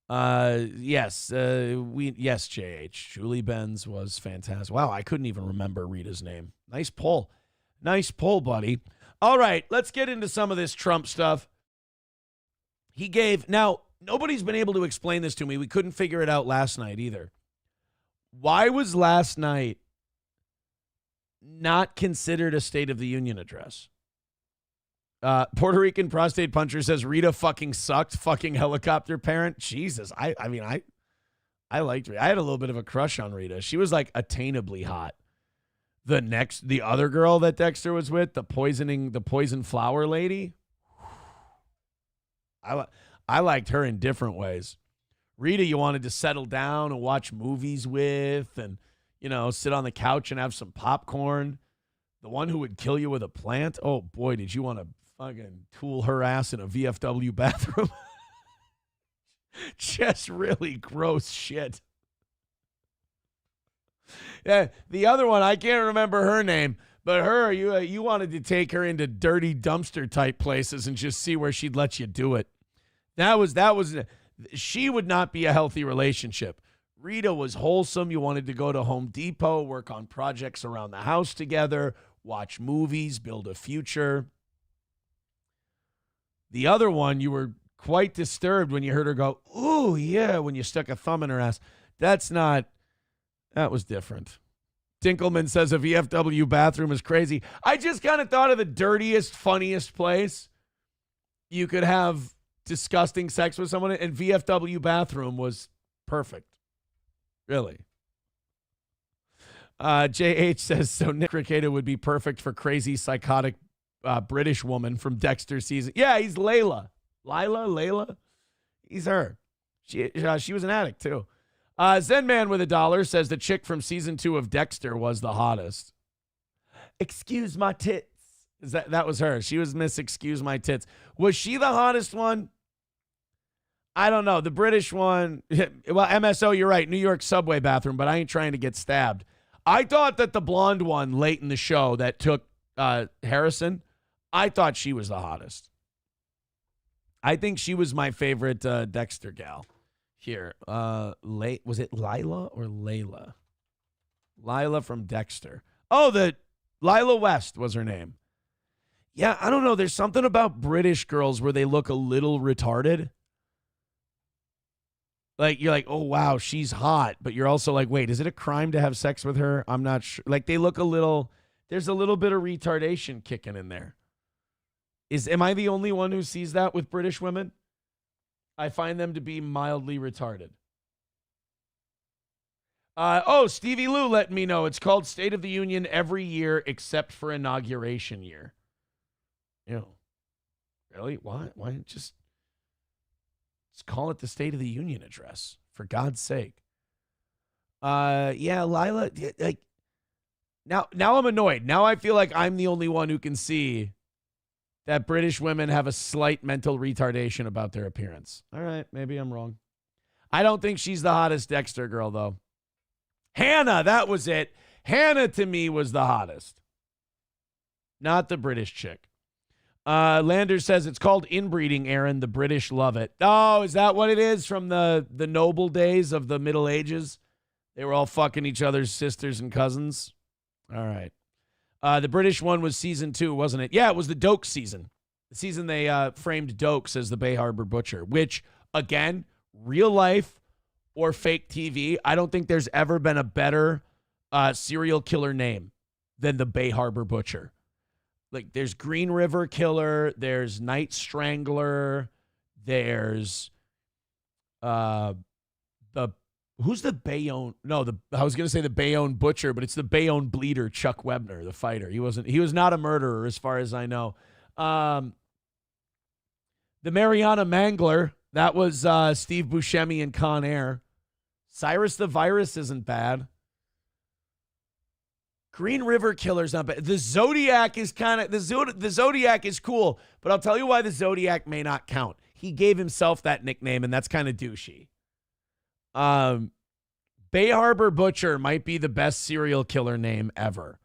Yes, JH. Julie Benz was fantastic. Wow, I couldn't even remember Rita's name. Nice pull. Nice pull, buddy. All right, let's get into some of this Trump stuff. Now, nobody's been able to explain this to me. We couldn't figure it out last night either. Why was last night not considered a State of the Union address? Puerto Rican prostate puncher says Rita fucking sucked. Fucking helicopter parent. Jesus. I mean, I liked Rita. I had a little bit of a crush on Rita. She was like attainably hot. The other girl that Dexter was with, the poison flower lady. I liked her in different ways. Rita, you wanted to settle down and watch movies with and, sit on the couch and have some popcorn. The one who would kill you with a plant. Oh, boy, did you want to fucking tool her ass in a VFW bathroom? Just really gross shit. Yeah, the other one, I can't remember her name, but her, you wanted to take her into dirty dumpster type places and just see where she'd let you do it. She would not be a healthy relationship. Rita was wholesome. You wanted to go to Home Depot, work on projects around the house together, watch movies, build a future. The other one, you were quite disturbed when you heard her go, ooh, yeah, when you stuck a thumb in her ass. That was different. Dinkelman says a VFW bathroom is crazy. I just kind of thought of the dirtiest, funniest place you could have disgusting sex with someone, and VFW bathroom was perfect. Really. JH says, so Nick Ricada would be perfect for crazy, psychotic British woman from Dexter season. Yeah, he's Layla. Layla? He's her. She was an addict, too. Zen Man with $1 says the chick from season 2 of Dexter was the hottest. Excuse my tits. That was her. She was Miss Excuse My Tits. Was she the hottest one? I don't know. The British one, well, MSO, you're right. New York subway bathroom, but I ain't trying to get stabbed. I thought that the blonde one late in the show that took Harrison, I thought she was the hottest. I think she was my favorite Dexter gal. Here, was it Lila or Layla? Lila from Dexter. Oh, Lila West was her name. Yeah, I don't know. There's something about British girls where they look a little retarded. Like, you're like, oh, wow, she's hot. But you're also like, wait, is it a crime to have sex with her? I'm not sure. Like, they look there's a little bit of retardation kicking in there. Am I the only one who sees that with British women? I find them to be mildly retarded. Stevie Lou letting me know. It's called State of the Union every year except for inauguration year. Really? Why just call it the State of the Union address, for God's sake. Yeah, Lila, like, Now I'm annoyed. Now I feel like I'm the only one who can see that British women have a slight mental retardation about their appearance. All right, maybe I'm wrong. I don't think she's the hottest Dexter girl, though. Hannah, that was it. Hannah, to me, was the hottest. Not the British chick. Landers says it's called inbreeding, Aaron. The British love it. Oh, is that what it is from the noble days of the Middle Ages? They were all fucking each other's sisters and cousins. All right. The British one was season 2, wasn't it? Yeah, it was the Dokes season. The season they framed Dokes as the Bay Harbor Butcher, which, again, real life or fake TV, I don't think there's ever been a better serial killer name than the Bay Harbor Butcher. Like, there's Green River Killer, there's Night Strangler, there's who's the Bayonne? No, I was gonna say the Bayonne Butcher, but it's the Bayonne Bleeder, Chuck Webner, the fighter. He was not a murderer as far as I know. The Mariana Mangler, that was Steve Buscemi and Con Air. Cyrus the Virus isn't bad. Green River Killer's not bad. The Zodiac is kind of the Zodiac is cool, but I'll tell you why the Zodiac may not count. He gave himself that nickname, and that's kind of douchey. Bay Harbor Butcher might be the best serial killer name ever.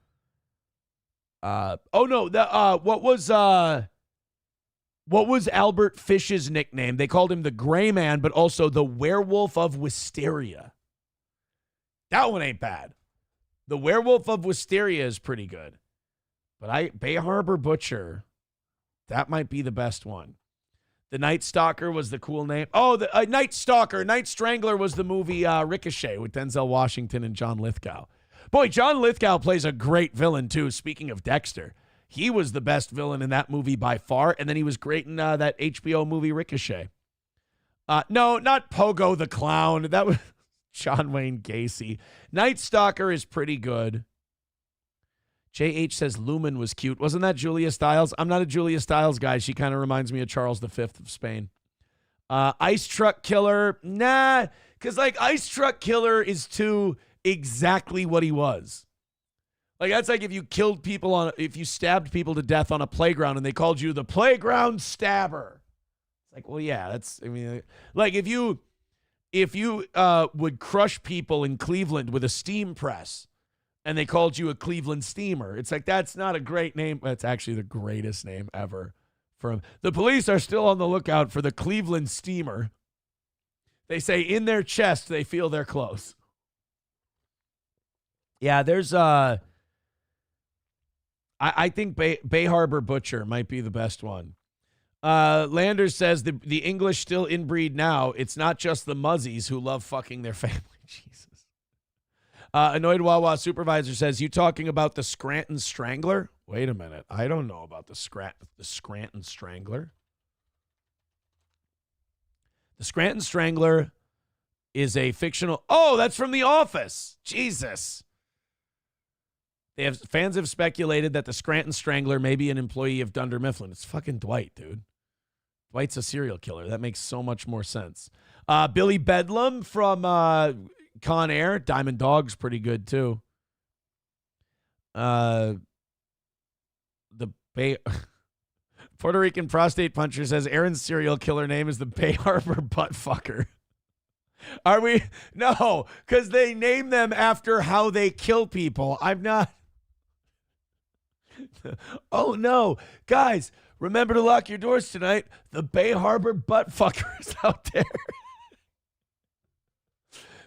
What was Albert Fish's nickname? They called him the Gray Man, but also the Werewolf of Wisteria. That one ain't bad. The Werewolf of Wisteria is pretty good. But Bay Harbor Butcher, that might be the best one. The Night Stalker was the cool name. Oh, the Night Stalker. Night Strangler was the movie Ricochet with Denzel Washington and John Lithgow. Boy, John Lithgow plays a great villain, too. Speaking of Dexter, he was the best villain in that movie by far, and then he was great in that HBO movie Ricochet. No, not Pogo the Clown. That was John Wayne Gacy. Night Stalker is pretty good. JH says Lumen was cute. Wasn't that Julia Stiles? I'm not a Julia Stiles guy. She kind of reminds me of Charles V of Spain. Ice Truck Killer. Nah, because like Ice Truck Killer is too exactly what he was. Like that's like if you killed people if you stabbed people to death on a playground and they called you the playground stabber. It's like, well, yeah, like if you would crush people in Cleveland with a steam press and they called you a Cleveland steamer, it's like, that's not a great name. That's actually the greatest name ever. The police are still on the lookout for the Cleveland steamer. They say in their chest they feel they're close. Yeah, there's I think Bay Harbor Butcher might be the best one. Landers says the English still inbreed now. It's not just the Muzzies who love fucking their family. Jesus. Annoyed Wawa Supervisor says, you talking about the Scranton Strangler? Wait a minute. I don't know about the Scranton Strangler. The Scranton Strangler is a fictional... Oh, that's from The Office. Jesus. Fans have speculated that the Scranton Strangler may be an employee of Dunder Mifflin. It's fucking Dwight, dude. Dwight's a serial killer. That makes so much more sense. Billy Bedlam from Con Air. Diamond Dog's pretty good, too. The Puerto Rican prostate puncher says Aaron's serial killer name is the Bay Harbor Buttfucker. Are we? No, because they name them after how they kill people. I'm not. Oh, no. Guys, remember to lock your doors tonight. The Bay Harbor Buttfucker is out there.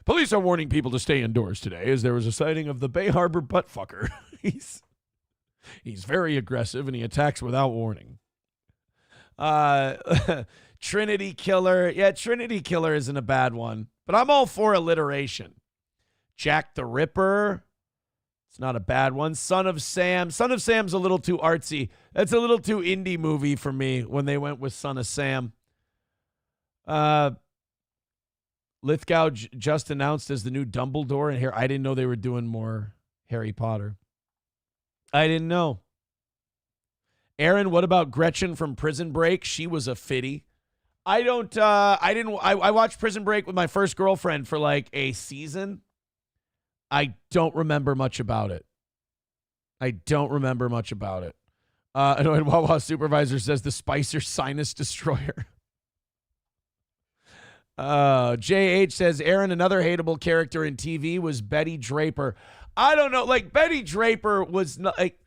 Police are warning people to stay indoors today as there was a sighting of the Bay Harbor Buttfucker. He's very aggressive and he attacks without warning. Trinity Killer. Yeah, Trinity Killer isn't a bad one, but I'm all for alliteration. Jack the Ripper. It's not a bad one. Son of Sam. Son of Sam's a little too artsy. That's a little too indie movie for me when they went with Son of Sam. Lithgow just announced as the new Dumbledore in here. I didn't know they were doing more Harry Potter. I didn't know. Aaron, what about Gretchen from Prison Break? She was a fitty. I watched Prison Break with my first girlfriend for like a season. I don't remember much about it. I don't remember much about it. Annoyed Wawa supervisor says the Spicer sinus destroyer. JH says, Aaron, another hateable character in TV was Betty Draper. I don't know. Like, Betty Draper was not like,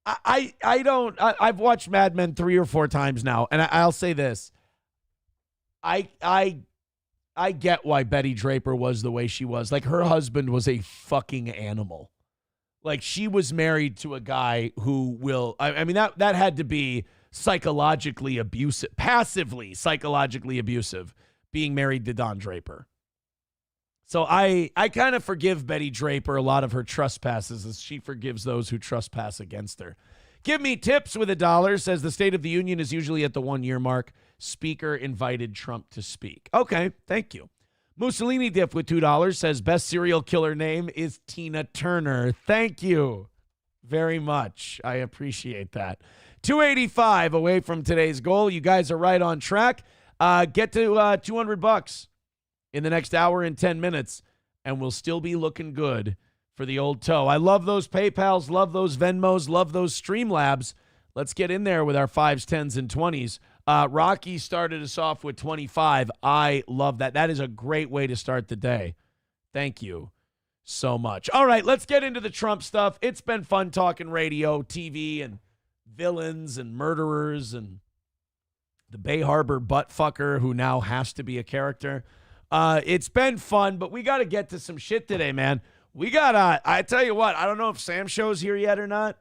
I've watched Mad Men 3 or 4 times now. And I'll say this. I get why Betty Draper was the way she was. Like, her husband was a fucking animal. Like, she was married to a guy who will, I mean, that had to be psychologically abusive, passively psychologically abusive, being married to Don Draper. So I kind of forgive Betty Draper a lot of her trespasses as she forgives those who trespass against her. Give me tips with $1, says the State of the Union is usually at the 1-year mark. Speaker invited Trump to speak. Okay, thank you. Mussolini Diff with $2 says best serial killer name is Tina Turner. Thank you very much. I appreciate that. 285 away from today's goal. You guys are right on track. Get to $200 in the next hour and 10 minutes, and we'll still be looking good for the old toe. I love those PayPals, love those Venmos, love those Streamlabs. Let's get in there with our 5s, 10s, and 20s. Rocky started us off with 25. I love that. That is a great way to start the day. Thank you so much. All right, let's get into the Trump stuff. It's been fun talking radio, TV, and villains and murderers and the Bay Harbor buttfucker who now has to be a character. It's been fun, but we got to get to some shit today, man. We got, I tell you what, I don't know if Sam Show's here yet or not,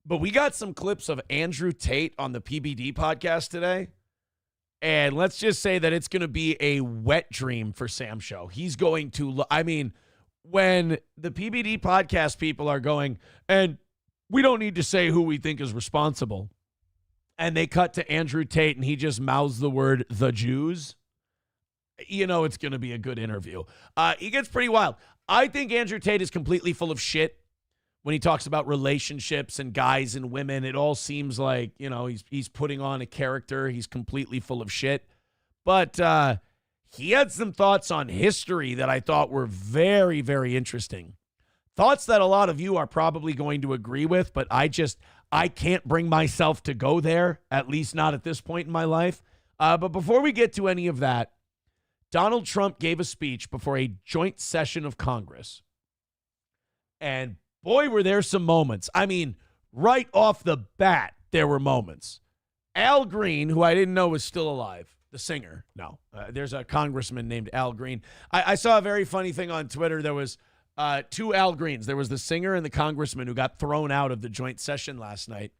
but we got some clips of Andrew Tate on the PBD podcast today. And let's just say that it's going to be a wet dream for Sam Show. He's going to, I mean, when the PBD podcast people are going, and we don't need to say who we think is responsible, and they cut to Andrew Tate and he just mouths the word, the Jews, you know it's going to be a good interview. He gets pretty wild. I think Andrew Tate is completely full of shit when he talks about relationships and guys and women. It all seems like, you know, he's putting on a character. He's completely full of shit. But he had some thoughts on history that I thought were very, very interesting. Thoughts that a lot of you are probably going to agree with, but I can't bring myself to go there, at least not at this point in my life. But before we get to any of that, Donald Trump gave a speech before a joint session of Congress. And boy, were there some moments. I mean, right off the bat, there were moments. Al Green, who I didn't know was still alive, the singer. No, there's a congressman named Al Green. I saw a very funny thing on Twitter. There was 2 Al Greens. There was the singer and the congressman who got thrown out of the joint session last night.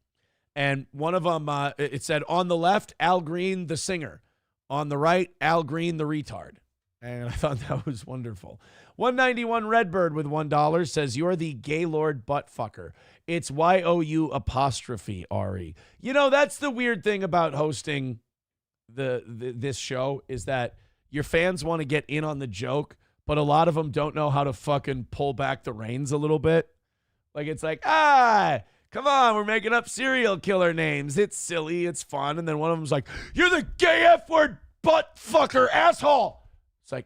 And one of them, it said, on the left, Al Green, the singer. On the right, Al Green, the retard. And I thought that was wonderful. 191 Redbird with $1 says, you're the Gaylord buttfucker. It's YOU apostrophe R-E. You know, that's the weird thing about hosting this show is that your fans want to get in on the joke, but a lot of them don't know how to fucking pull back the reins a little bit. Like, it's like, come on, we're making up serial killer names. It's silly, it's fun. And then one of them's like, you're the gay F-word buttfucker asshole. It's like,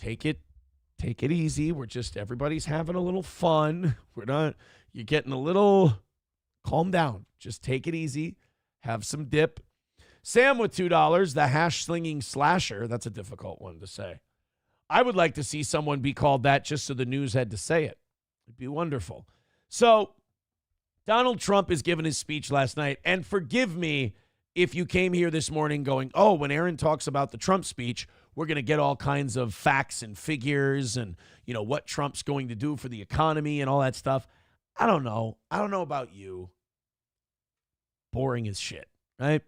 take it easy. Everybody's having a little fun. You're getting a little, calm down. Just take it easy. Have some dip. Sam with $2, the hash-slinging slasher. That's a difficult one to say. I would like to see someone be called that just so the news had to say it. It'd be wonderful. So, Donald Trump is giving his speech last night, and forgive me if you came here this morning going, oh, when Aaron talks about the Trump speech, we're going to get all kinds of facts and figures and, you know, what Trump's going to do for the economy and all that stuff. I don't know. I don't know about you. Boring as shit, right?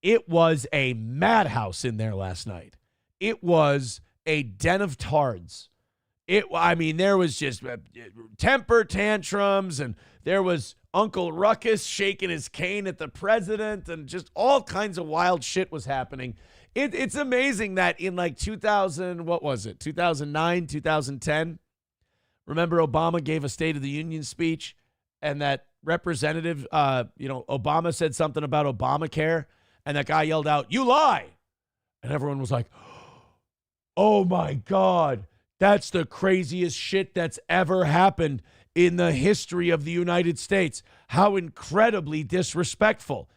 It was a madhouse in there last night. It was a den of tards. There was just temper tantrums, and there was Uncle Ruckus shaking his cane at the president, and just all kinds of wild shit was happening. It's amazing that in like 2009, 2010, remember Obama gave a State of the Union speech, and that representative, Obama said something about Obamacare, and that guy yelled out, "You lie!" And everyone was like, oh my God. That's the craziest shit that's ever happened in the history of the United States. How incredibly disrespectful.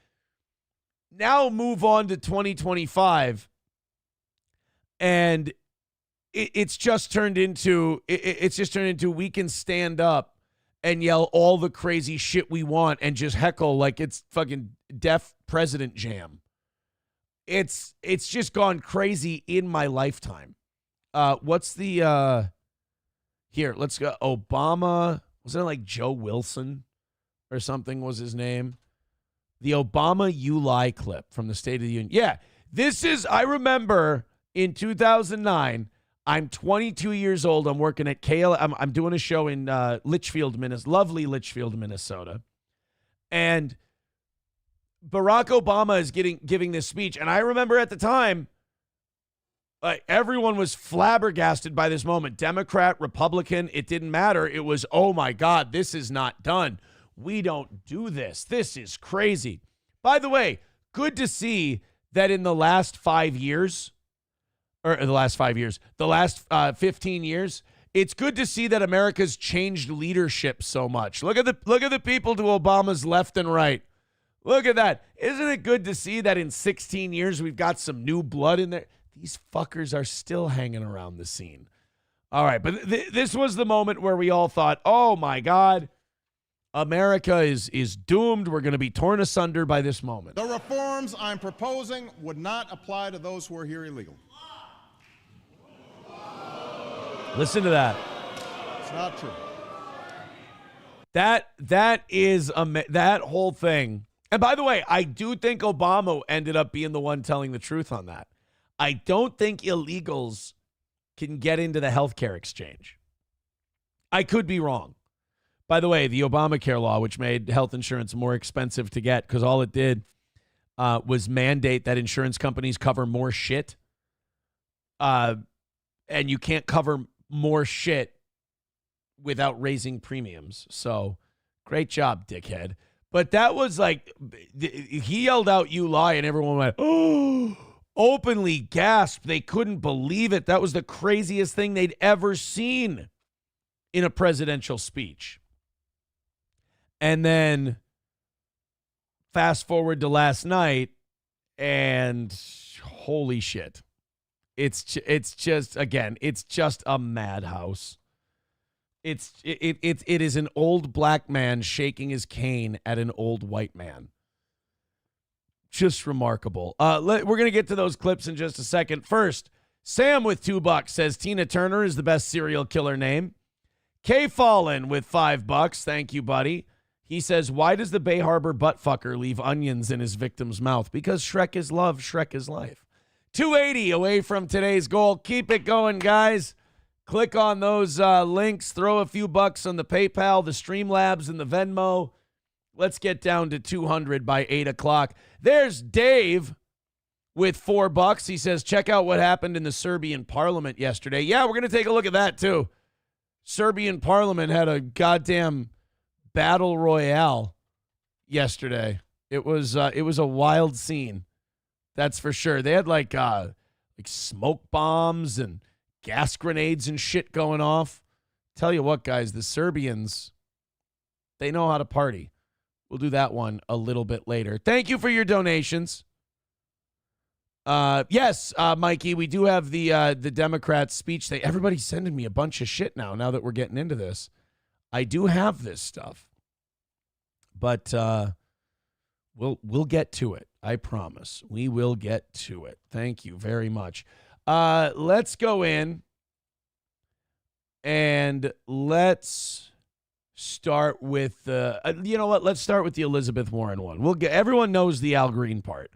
Now move on to 2025, and it's just turned into we can stand up and yell all the crazy shit we want and just heckle like it's fucking deaf president jam. It's just gone crazy in my lifetime. What's the here, let's go. Obama, wasn't it like Joe Wilson or something was his name? The Obama You Lie clip from the State of the Union. Yeah, I remember in 2009, I'm 22 years old. I'm working at I'm doing a show in Litchfield, lovely Litchfield, Minnesota. And Barack Obama is giving this speech. And I remember at the time, everyone was flabbergasted by this moment. Democrat, Republican, it didn't matter. It was, oh my God, this is not done. We don't do this. This is crazy. By the way, good to see that in the last 5 years, the last 15 years, it's good to see that America's changed leadership so much. Look at the people to Obama's left and right. Look at that. Isn't it good to see that in 16 years we've got some new blood in there? These fuckers are still hanging around the scene. All right, but this was the moment where we all thought, oh my God, America is doomed. We're going to be torn asunder by this moment. The reforms I'm proposing would not apply to those who are here illegal. Listen to that. It's not true. That is that whole thing. And by the way, I do think Obama ended up being the one telling the truth on that. I don't think illegals can get into the healthcare exchange. I could be wrong. By the way, the Obamacare law, which made health insurance more expensive to get because all it did was mandate that insurance companies cover more shit. And you can't cover more shit without raising premiums. So great job, dickhead. But that was like, he yelled out, "You lie," and everyone went, oh, openly gasped. They couldn't believe it. That was the craziest thing they'd ever seen in a presidential speech. And then fast forward to last night, and holy shit. It's just, again, it's just a madhouse. It is an old black man shaking his cane at an old white man. Just remarkable. We're going to get to those clips in just a second. First, Sam with $2 says Tina Turner is the best serial killer name. K Fallen with $5. Thank you, buddy. He says, why does the Bay Harbor buttfucker leave onions in his victim's mouth? Because Shrek is love, Shrek is life. 280 away from today's goal. Keep it going, guys. Click on those links. Throw a few bucks on the PayPal, the Streamlabs, and the Venmo. Let's get down to 200 by 8 o'clock. There's Dave with $4. He says, check out what happened in the Serbian parliament yesterday. Yeah, we're going to take a look at that, too. Serbian parliament had a goddamn battle royale yesterday. It was a wild scene. That's for sure. They had like smoke bombs and gas grenades and shit going off. Tell you what, guys, the Serbians, they know how to party. We'll do that one a little bit later. Thank you for your donations. Yes, Mikey, we do have the Democrats speech thing. Everybody's sending me a bunch of shit now that we're getting into this. I do have this stuff. But we'll get to it. I promise. We will get to it. Thank you very much. Let's go in and let's start with you know what? Let's start with the Elizabeth Warren one. Everyone knows the Al Green part.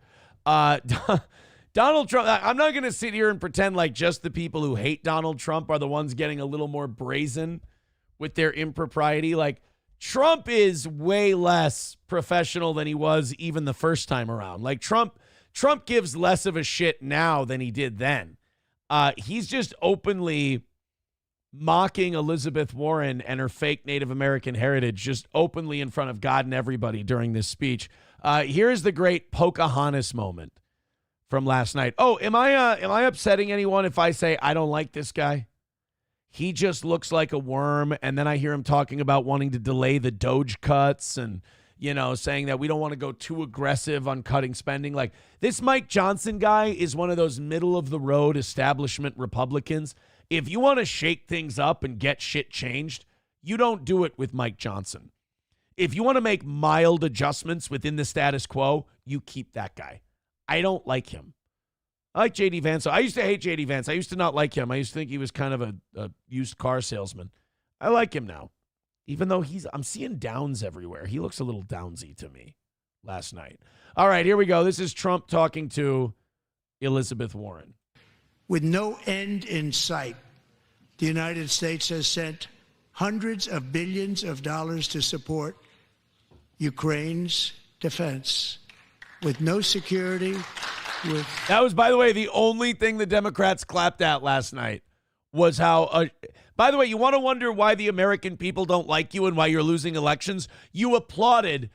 Donald Trump, I'm not going to sit here and pretend like just the people who hate Donald Trump are the ones getting a little more brazen with their impropriety. Like, Trump is way less professional than he was even the first time around. Like, Trump gives less of a shit now than he did then. He's just openly mocking Elizabeth Warren and her fake Native American heritage, just openly in front of God and everybody during this speech. Here's the great Pocahontas moment from last night. Oh, am I upsetting anyone if I say I don't like this guy? he just looks like a worm. And then I hear him talking about wanting to delay the Doge cuts and, saying that we don't want to go too aggressive on cutting spending. Like, this Mike Johnson guy is one of those middle-of-the-road establishment Republicans. If you want to shake things up and get shit changed, you don't do it with Mike Johnson. If you want to make mild adjustments within the status quo, you keep that guy. I don't like him. I like J.D. Vance. I used to hate J.D. Vance. I used to not like him. I used to think he was kind of a used car salesman. I like him now. Even though I'm seeing downs everywhere. He looks a little downsy to me last night. All right, here we go. This is Trump talking to Elizabeth Warren. With no end in sight, the United States has sent hundreds of billions of dollars to support Ukraine's defense. With no security, That was, by the way, the only thing the Democrats clapped at last night was how, by the way, you want to wonder why the American people don't like you and why you're losing elections? You applauded,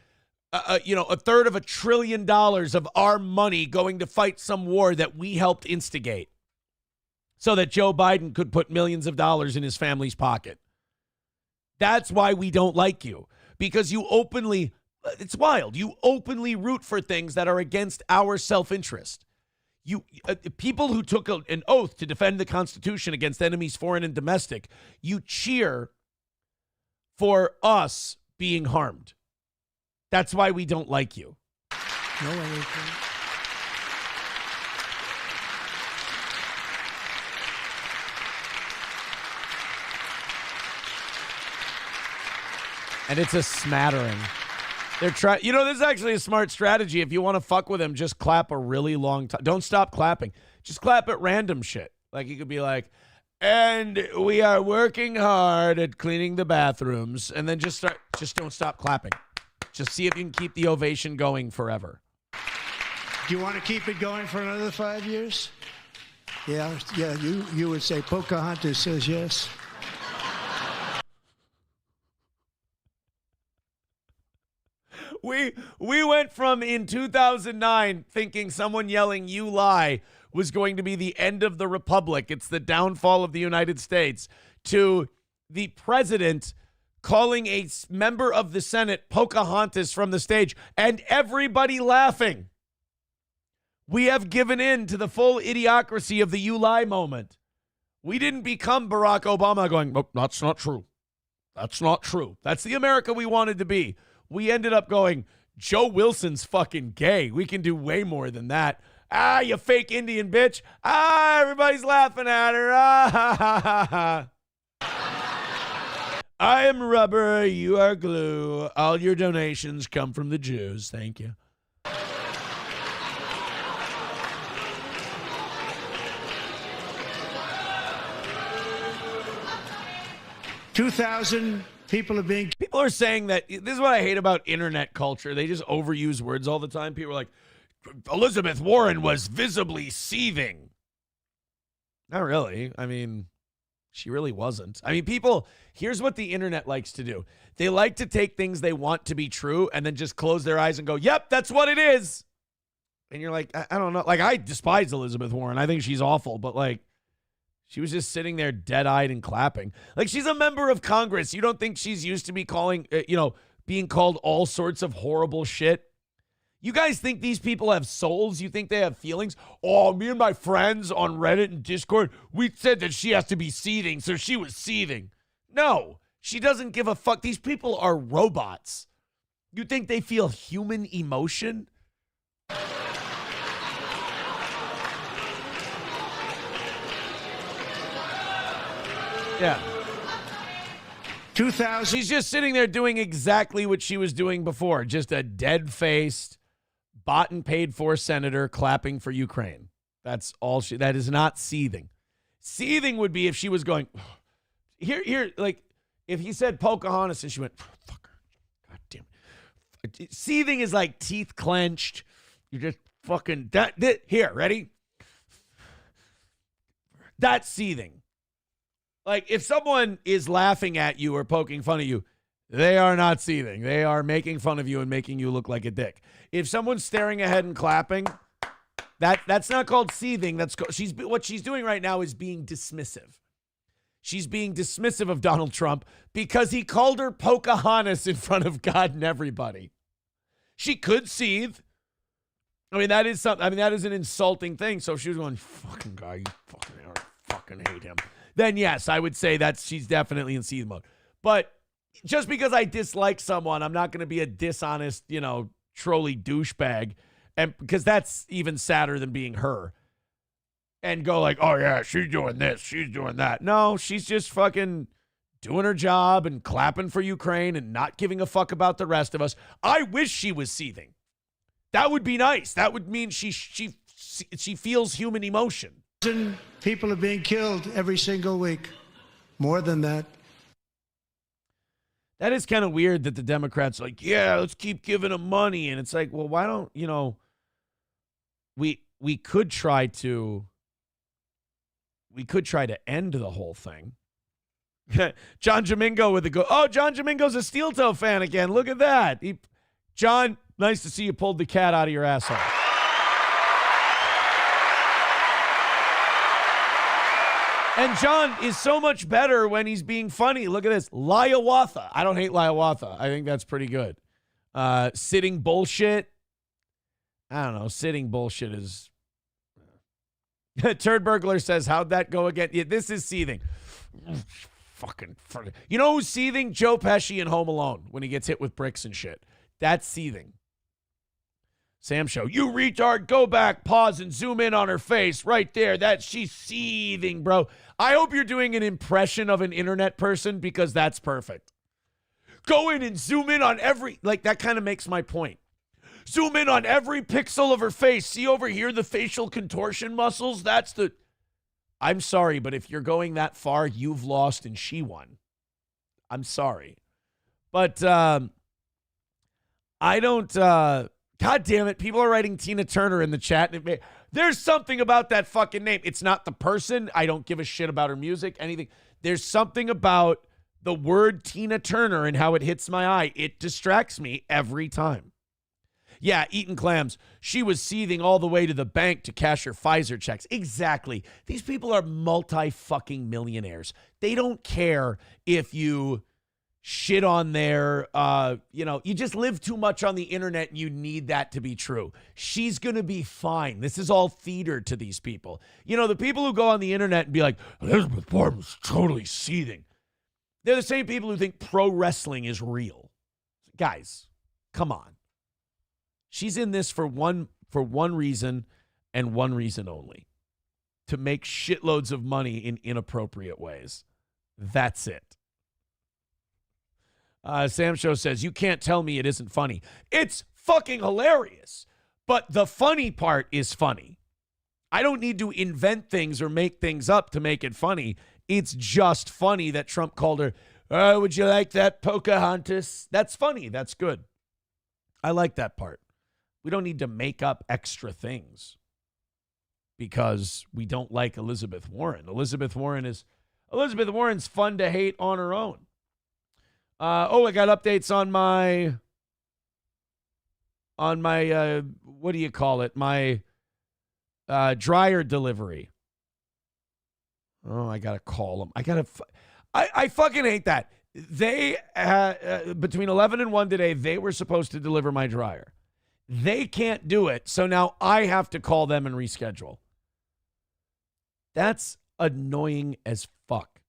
$1/3 of $1 trillion of our money going to fight some war that we helped instigate so that Joe Biden could put millions of dollars in his family's pocket. That's why we don't like you, because you openly, it's wild, you openly root for things that are against our self-interest. You people who took an oath to defend the Constitution against enemies foreign and domestic, you cheer for us being harmed. That's why we don't like you. no anything. And it's a smattering. They're trying, this is actually a smart strategy. If you want to fuck with him, just clap a really long time. Don't stop clapping. Just clap at random shit. Like, you could be like, and we are working hard at cleaning the bathrooms. And then just don't stop clapping. Just see if you can keep the ovation going forever. Do you want to keep it going for another 5 years? Yeah, you would say Pocahontas says yes. We went from in 2009 thinking someone yelling "you lie" was going to be the end of the republic. It's the downfall of the United States, to the president calling a member of the Senate Pocahontas from the stage and everybody laughing. We have given in to the full idiocracy of the "you lie" moment. We didn't become Barack Obama going, "Oh, that's not true. That's not true." That's the America we wanted to be. We ended up going, Joe Wilson's fucking gay. We can do way more than that. Ah, you fake Indian bitch. Ah, everybody's laughing at her. Ah, ha, ha, ha, ha. I am rubber. You are glue. All your donations come from the Jews. Thank you. 2,000 people are being... People are saying that, this is what I hate about internet culture. They just overuse words all the time. People are like, Elizabeth Warren was visibly seething. Not really. I mean, she really wasn't. I mean, people, here's what the internet likes to do. They like to take things they want to be true and then just close their eyes and go, yep, that's what it is. And you're like, I don't know. Like, I despise Elizabeth Warren. I think she's awful, but like, she was just sitting there dead-eyed and clapping. Like, she's a member of Congress. You don't think she's used to be being called all sorts of horrible shit? You guys think these people have souls? You think they have feelings? Oh, me and my friends on Reddit and Discord, we said that she has to be seething, so she was seething. No, she doesn't give a fuck. These people are robots. You think they feel human emotion? Yeah. 2,000. She's just sitting there doing exactly what she was doing before. Just a dead-faced, bought and paid for senator clapping for Ukraine. That's all that is not seething. Seething would be if she was going, here, like, if he said Pocahontas and she went, fuck her. God damn it. Seething is like teeth clenched. You're just fucking, here, ready? That's seething. Like, if someone is laughing at you or poking fun of you, they are not seething. They are making fun of you and making you look like a dick. If someone's staring ahead and clapping, that's not called seething. What she's doing right now is being dismissive. She's being dismissive of Donald Trump because he called her Pocahontas in front of God and everybody. She could seethe. I mean, that is something. I mean, that is an insulting thing. So if she was going, fucking guy, you fucking hate him. Then yes, I would say that she's definitely in seethe mode. But just because I dislike someone, I'm not going to be a dishonest, trolly douchebag, and because that's even sadder than being her. And go like, oh yeah, she's doing this, she's doing that. No, she's just fucking doing her job and clapping for Ukraine and not giving a fuck about the rest of us. I wish she was seething. That would be nice. That would mean she feels human emotion. People are being killed every single week. More than that. That is kind of weird that the Democrats are like, yeah, let's keep giving them money. And it's like, well, why don't, we could try to end the whole thing. John Domingo with the go. Oh, John Domingo's a Steel Toe fan again. Look at that. John, nice to see you pulled the cat out of your asshole. And John is so much better when he's being funny. Look at this. Liawatha. I don't hate Liawatha. I think that's pretty good. Sitting bullshit. I don't know. Sitting bullshit is... Turd Burglar says, how'd that go again? Yeah, this is seething. Fucking. You know who's seething? Joe Pesci in Home Alone when he gets hit with bricks and shit. That's seething. Sam Show, you retard, go back, pause, and zoom in on her face right there. She's seething, bro. I hope you're doing an impression of an internet person because that's perfect. Go in and zoom in on that kind of makes my point. Zoom in on every pixel of her face. See over here the facial contortion muscles? I'm sorry, but if you're going that far, you've lost and she won. I'm sorry. But I don't... God damn it. People are writing Tina Turner in the chat. There's something about that fucking name. It's not the person. I don't give a shit about her music, anything. There's something about the word Tina Turner and how it hits my eye. It distracts me every time. Yeah, Eaton Clams. She was seething all the way to the bank to cash her Pfizer checks. Exactly. These people are multi-fucking millionaires. They don't care if you... shit on their, you just live too much on the internet and you need that to be true. She's going to be fine. This is all theater to these people. The people who go on the internet and be like, Elizabeth Warren was totally seething. They're the same people who think pro wrestling is real. Guys, come on. She's in this for one reason and one reason only. To make shitloads of money in inappropriate ways. That's it. Sam Show says, you can't tell me it isn't funny. It's fucking hilarious. But the funny part is funny. I don't need to invent things or make things up to make it funny. It's just funny that Trump called her, would you like that, Pocahontas? That's funny. That's good. I like that part. We don't need to make up extra things because we don't like Elizabeth Warren. Elizabeth Warren's fun to hate on her own. I got updates on my what do you call it? My dryer delivery. Oh, I got to call them. I fucking hate that. They, between 11 and 1 today, they were supposed to deliver my dryer. They can't do it, so now I have to call them and reschedule. That's annoying as fuck.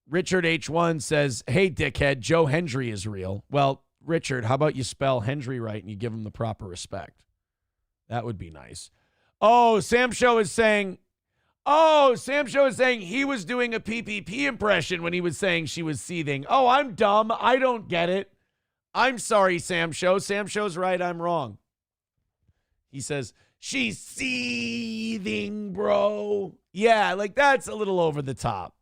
Richard H1 says, hey, dickhead, Joe Hendry is real. Well, Richard, how about you spell Hendry right and you give him the proper respect? That would be nice. Sam Show is saying he was doing a PPP impression when he was saying she was seething. Oh, I'm dumb. I don't get it. I'm sorry, Sam Show. Sam Show's right. I'm wrong. He says, she's seething, bro. Yeah, that's a little over the top.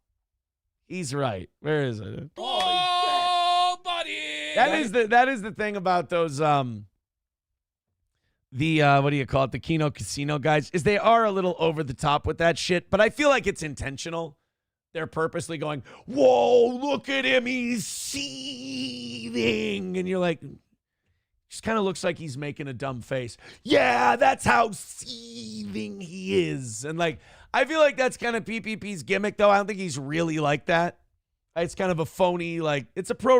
He's right. Where is it? Oh, buddy! That is the thing about those what do you call it? The Keno Casino guys is they are a little over the top with that shit, but I feel like it's intentional. They're purposely going, whoa, look at him, he's seething, and you're like, just kind of looks like he's making a dumb face. Yeah, that's how seething he is, and I feel like that's kind of PPP's gimmick, though. I don't think he's really like that. It's kind of a phony, like, he's a pro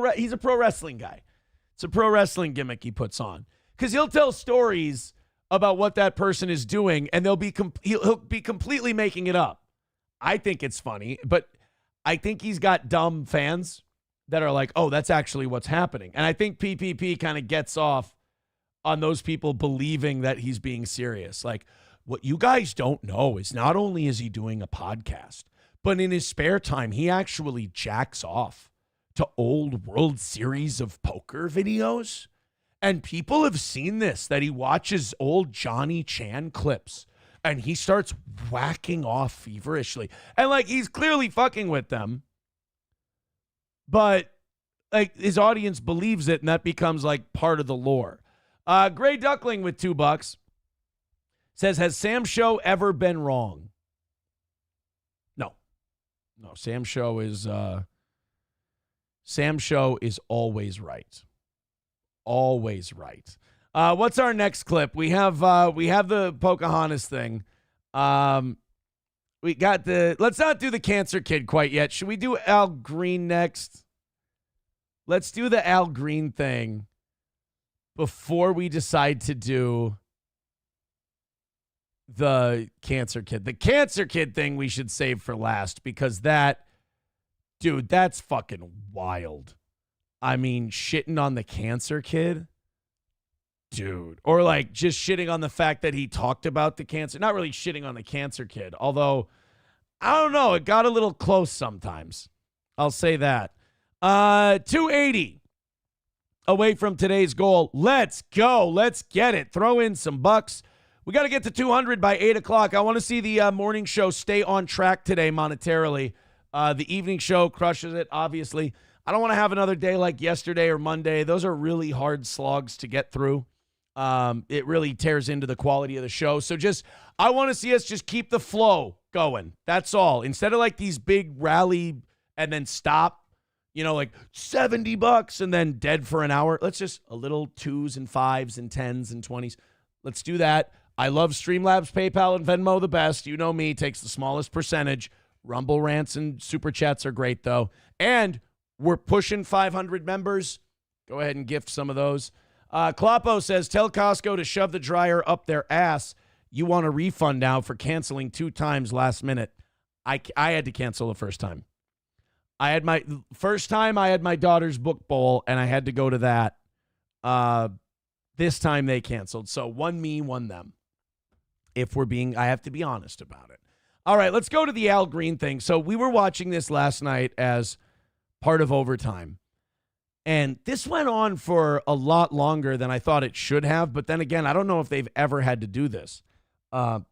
wrestling guy. It's a pro wrestling gimmick he puts on. Because he'll tell stories about what that person is doing, and he'll be completely making it up. I think it's funny, but I think he's got dumb fans that are like, oh, that's actually what's happening. And I think PPP kind of gets off on those people believing that he's being serious. Like, what you guys don't know is not only is he doing a podcast, but in his spare time, he actually jacks off to old World Series of Poker videos. And people have seen this, that he watches old Johnny Chan clips and he starts whacking off feverishly. And like, he's clearly fucking with them, but like his audience believes it, and that becomes like part of the lore. Gray Duckling with $2 says, has Sam Show ever been wrong? No. Sam Show is always right. Always right. What's our next clip? We have the Pocahontas thing. We got let's not do the Cancer Kid quite yet. Should we do Al Green next? Let's do the Al Green thing before we decide to do the Cancer Kid. The Cancer Kid thing we should save for last, because that's fucking wild. I mean, shitting on the Cancer Kid, dude. Or like just shitting on the fact that he talked about the cancer. Not really shitting on the Cancer Kid, although, I don't know, it got a little close sometimes. I'll say that. 280 away from today's goal. Let's go. Let's get it. Throw in some bucks. We got to get to 200 by 8 o'clock. I want to see the morning show stay on track today monetarily. The evening show crushes it, obviously. I don't want to have another day like yesterday or Monday. Those are really hard slogs to get through. It really tears into the quality of the show. So I want to see us just keep the flow going. That's all. Instead of like these big rally and then stop, like $70 and then dead for an hour. Let's just a little 2s and 5s and 10s and 20s. Let's do that. I love Streamlabs, PayPal, and Venmo the best. You know me, takes the smallest percentage. Rumble rants and super chats are great, though. And we're pushing 500 members. Go ahead and gift some of those. Kloppo says, tell Costco to shove the dryer up their ass. You want a refund now for canceling 2 times last minute. I had to cancel the first time. I had my daughter's book bowl, and I had to go to that. This time they canceled. So one me, one them. I have to be honest about it. All right, let's go to the Al Green thing. So we were watching this last night as part of Overtime. And this went on for a lot longer than I thought it should have. But then again, I don't know if they've ever had to do this. I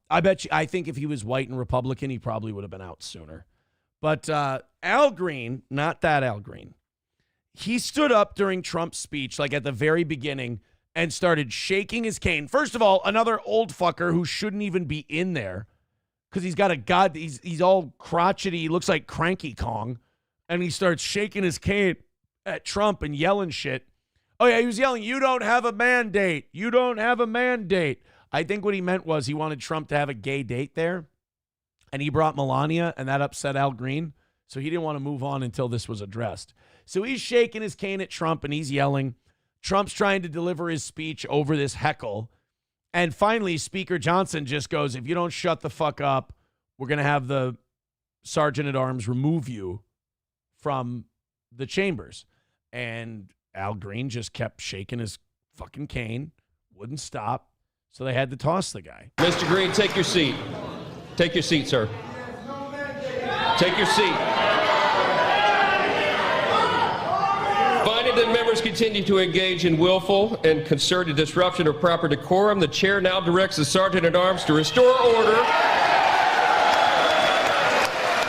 think if he was white and Republican, he probably would have been out sooner. But Al Green, not that Al Green, he stood up during Trump's speech, like at the very beginning, and started shaking his cane. First of all, another old fucker who shouldn't even be in there because he's all crotchety. He looks like Cranky Kong. And he starts shaking his cane at Trump and yelling shit. Oh, yeah, he was yelling, you don't have a mandate. You don't have a mandate. I think what he meant was he wanted Trump to have a gay date there. And he brought Melania, and that upset Al Green. So he didn't want to move on until this was addressed. So he's shaking his cane at Trump, and he's yelling. Trump's trying to deliver his speech over this heckle. And finally, Speaker Johnson just goes, if you don't shut the fuck up, we're going to have the Sergeant-at-Arms remove you from the chambers. And Al Green just kept shaking his fucking cane, wouldn't stop. So they had to toss the guy. Mr. Green, take your seat. Take your seat, sir. Take your seat. Finding that members continue to engage in willful and concerted disruption of proper decorum, the chair now directs the Sergeant-at-Arms to restore order.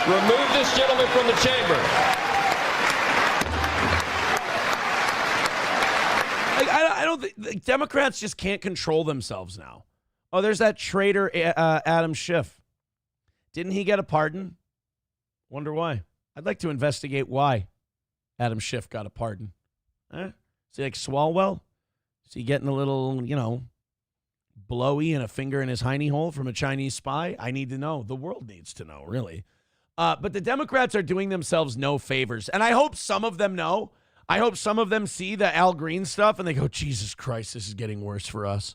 Remove this gentleman from the chamber. I don't think Democrats just can't control themselves now. Oh, there's that traitor Adam Schiff. Didn't he get a pardon? Wonder why. I'd like to investigate why Adam Schiff got a pardon. Is he like Swalwell? Is he getting a little, blowy and a finger in his hiney hole from a Chinese spy? I need to know. The world needs to know, really. But the Democrats are doing themselves no favors. And I hope some of them know. I hope some of them see the Al Green stuff and they go, Jesus Christ, this is getting worse for us.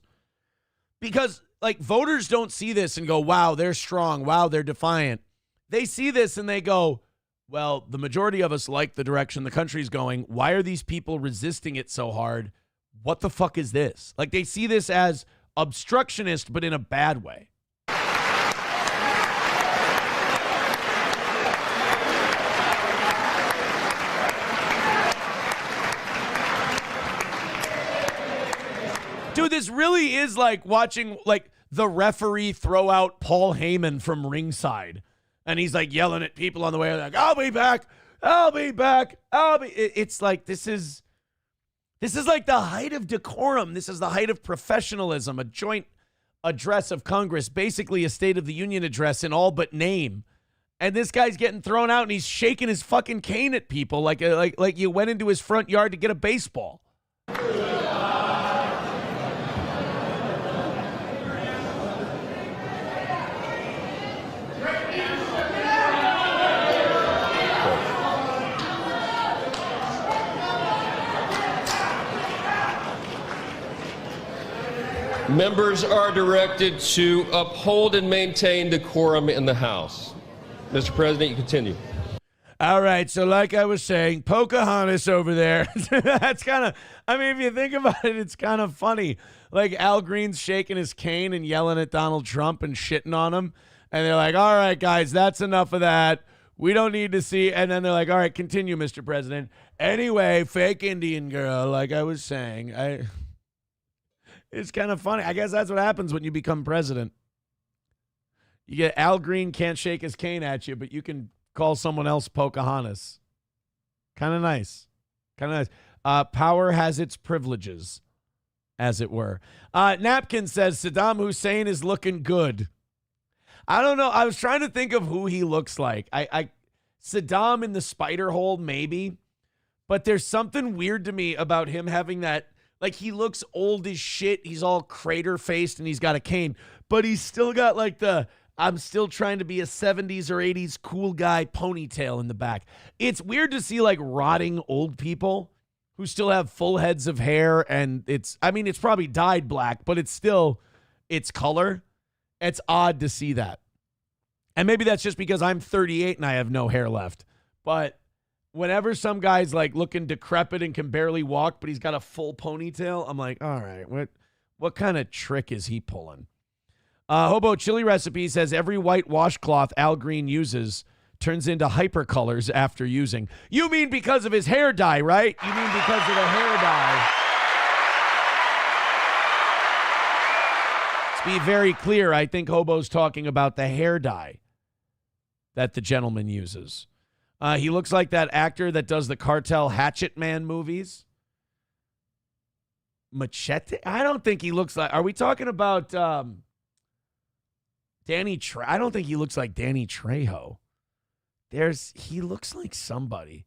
Because, like, voters don't see this and go, wow, they're strong. Wow, they're defiant. They see this and they go, well, the majority of us like the direction the country's going. Why are these people resisting it so hard? What the fuck is this? Like, they see this as obstructionist, but in a bad way. Dude, this really is like watching like the referee throw out Paul Heyman from ringside. And he's like yelling at people on the way, like, I'll be back. I'll be back. It's like this is like the height of decorum. This is the height of professionalism, a joint address of Congress, basically a State of the Union address in all but name. And this guy's getting thrown out and he's shaking his fucking cane at people like you went into his front yard to get a baseball. Members are directed to uphold and maintain decorum in the House. Mr. President, you continue. All right, so like I was saying, Pocahontas over there, that's kind of, I mean, if you think about it, it's kind of funny. Like Al Green's shaking his cane and yelling at Donald Trump and shitting on him. And they're like, all right, guys, that's enough of that. We don't need to see. And then they're like, all right, continue, Mr. President. Anyway, fake Indian girl, like I was saying, it's kind of funny. I guess that's what happens when you become president. You get Al Green can't shake his cane at you, but you can call someone else Pocahontas. Kind of nice. Kind of nice. Power has its privileges, as it were. Napkin says Saddam Hussein is looking good. I don't know. I was trying to think of who he looks like. Saddam in the spider hole, maybe. But there's something weird to me about him having that. Like, he looks old as shit. He's all crater-faced, and he's got a cane. But he's still got, like, the I'm still trying to be a 70s or 80s cool guy ponytail in the back. It's weird to see, like, rotting old people who still have full heads of hair, and it's probably dyed black, but it's color. It's odd to see that. And maybe that's just because I'm 38 and I have no hair left. But whenever some guy's like looking decrepit and can barely walk, but he's got a full ponytail, I'm like, all right, what kind of trick is he pulling? Hobo Chili Recipe says every white washcloth Al Green uses turns into hypercolors after using. You mean because of his hair dye, right? You mean because of the hair dye. To be very clear, I think Hobo's talking about the hair dye that the gentleman uses. He looks like that actor that does the Cartel Hatchet Man movies. Machete? I don't think he looks like... Are we talking about Danny Trejo? I don't think he looks like Danny Trejo. He looks like somebody.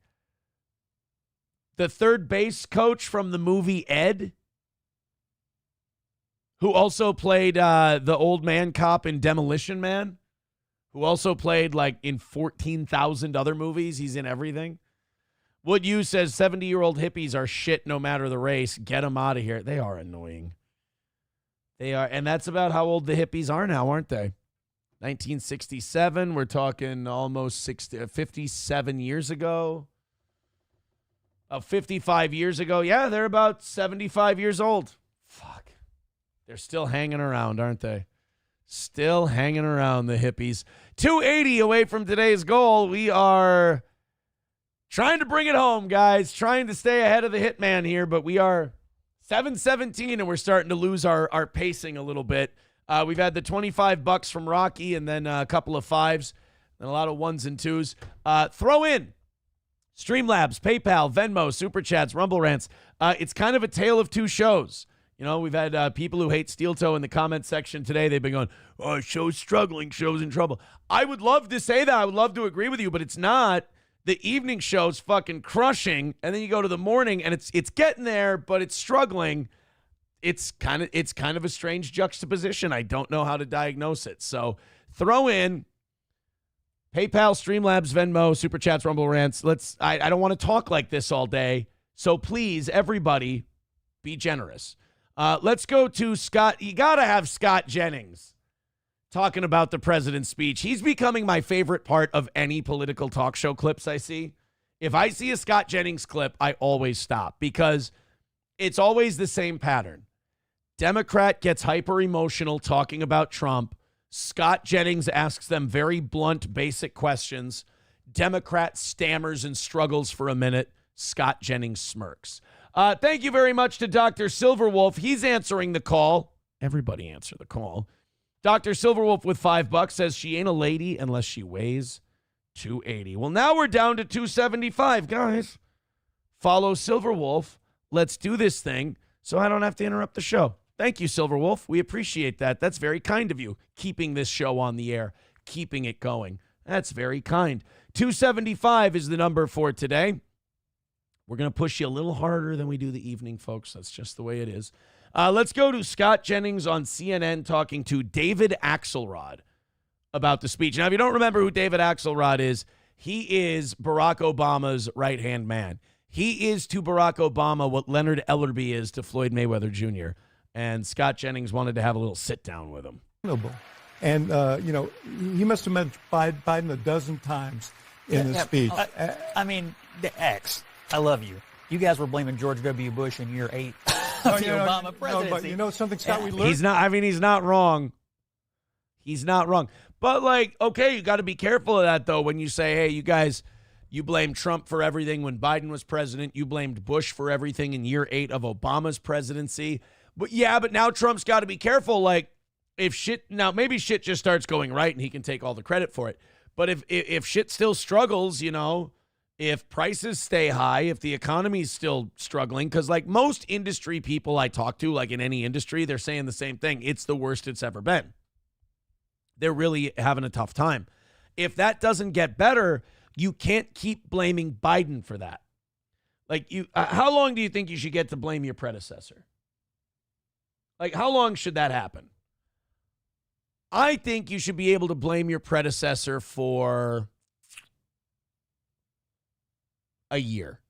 The third base coach from the movie Ed, who also played the old man cop in Demolition Man, who also played like in 14,000 other movies. He's in everything. Wood U says 70-year-old hippies are shit no matter the race. Get them out of here. They are annoying. They are. And that's about how old the hippies are now, aren't they? 1967. We're talking almost 57 years ago. 55 years ago. Yeah, they're about 75 years old. Fuck. They're still hanging around, aren't they? Still hanging around, the hippies. 280 away from today's goal. We are trying to bring it home, guys. Trying to stay ahead of the hitman here, but we are 7:17 and we're starting to lose our pacing a little bit. We've had the $25 from Rocky and then a couple of fives and a lot of ones and twos. Throw in Streamlabs, PayPal, Venmo, Super Chats, Rumble Rants. It's kind of a tale of two shows. You know, we've had people who hate Steel Toe in the comment section today. They've been going, oh, show's struggling, show's in trouble. I would love to say that. I would love to agree with you, but it's not. The evening show's fucking crushing, and then you go to the morning, and it's getting there, but it's struggling. it's kind of a strange juxtaposition. I don't know how to diagnose it. So throw in PayPal, Streamlabs, Venmo, Super Chats, Rumble Rants. I don't want to talk like this all day. So please, everybody, be generous. Let's go to Scott. You got to have Scott Jennings talking about the president's speech. He's becoming my favorite part of any political talk show clips I see. If I see a Scott Jennings clip, I always stop because it's always the same pattern. Democrat gets hyper emotional talking about Trump. Scott Jennings asks them very blunt, basic questions. Democrat stammers and struggles for a minute. Scott Jennings smirks. Thank you very much to Dr. Silverwolf. He's answering the call. Everybody answer the call. Dr. Silverwolf with $5 says she ain't a lady unless she weighs 280. Well, now we're down to 275, guys. Follow Silverwolf. Let's do this thing so I don't have to interrupt the show. Thank you, Silverwolf. We appreciate that. That's very kind of you, keeping this show on the air, keeping it going. That's very kind. 275 is the number for today. We're going to push you a little harder than we do the evening, folks. That's just the way it is. Let's go to Scott Jennings on CNN talking to David Axelrod about the speech. Now, if you don't remember who David Axelrod is, he is Barack Obama's right-hand man. He is to Barack Obama what Leonard Ellerby is to Floyd Mayweather Jr., and Scott Jennings wanted to have a little sit-down with him. And, he must have met Biden a dozen times in the speech. I mean, the X, I love you. You guys were blaming George W. Bush in year 8 of the Obama presidency. No, but you know something, Scott, we learned? He's not wrong. He's not wrong. But, okay, you got to be careful of that, though, when you say, hey, you guys, you blamed Trump for everything when Biden was president. You blamed Bush for everything in year 8 of Obama's presidency. But now Trump's got to be careful. Maybe shit just starts going right and he can take all the credit for it. But if shit still struggles, if prices stay high, if the economy's still struggling, because most industry people I talk to, in any industry, they're saying the same thing. It's the worst it's ever been. They're really having a tough time. If that doesn't get better, you can't keep blaming Biden for that. How long do you think you should get to blame your predecessor? How long should that happen? I think you should be able to blame your predecessor for a year.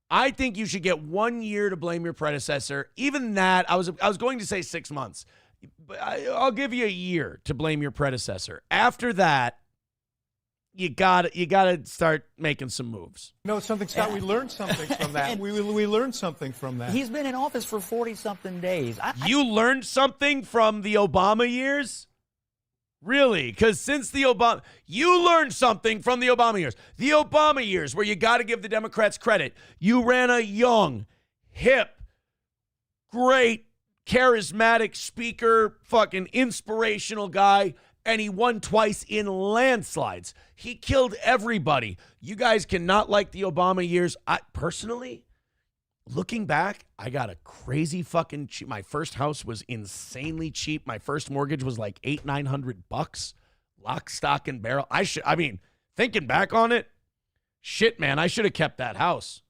I think you should get 1 year to blame your predecessor. Even that, I was going to say 6 months. But I'll give you a year to blame your predecessor. After that, you got to start making some moves. Something, Scott, we learned something from that. we learned something from that. He's been in office for 40-something days. You learned something from the Obama years? Really? Because you learned something from the Obama years. The Obama years, where you got to give the Democrats credit. You ran a young, hip, great, charismatic speaker, fucking inspirational guy, and he won twice in landslides. He killed everybody. You guys cannot like the Obama years. Personally, looking back, I got a crazy fucking cheap. My first house was insanely cheap. My first mortgage was like $800-900, lock, stock, and barrel. Thinking back on it, shit, man, I should have kept that house.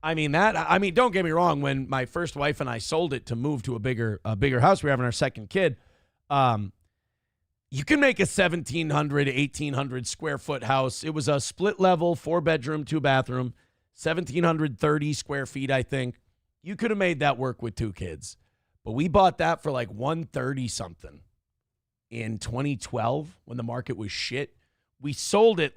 Don't get me wrong. When my first wife and I sold it to move to a bigger house, we were having our second kid. You can make a 1,700, 1,800 square foot house. It was a split level, 4-bedroom, 2-bathroom, 1,730 square feet, I think. You could have made that work with 2 kids. But we bought that for $130 something in 2012 when the market was shit. We sold it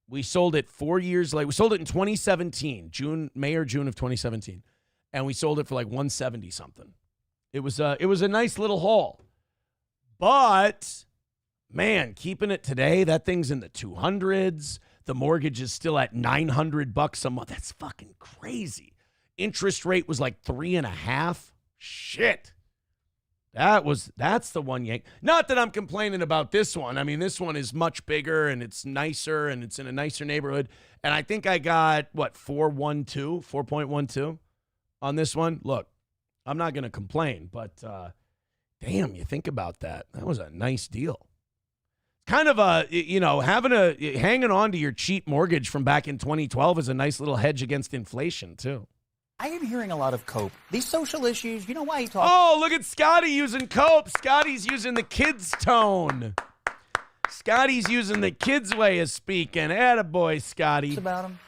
we sold it 4 years later. We sold it in 2017, May or June of 2017. And we sold it for $170 something. It was a nice little haul. But man, keeping it today, that thing's in the 200s. The mortgage is still at $900 a month. That's fucking crazy. Interest rate was 3.5%. Shit. That's the one yank. Not that I'm complaining about this one. This one is much bigger and it's nicer and it's in a nicer neighborhood. And I think I got 4.12 on this one. Look, I'm not going to complain, but damn, you think about that. That was a nice deal. kind of a, hanging on to your cheap mortgage from back in 2012 is a nice little hedge against inflation, too. I am hearing a lot of cope. These social issues, you know why he talks? Oh, look at Scotty using cope. Scotty's using the kids' tone. Scotty's using the kids' way of speaking. Attaboy, Scotty. About them?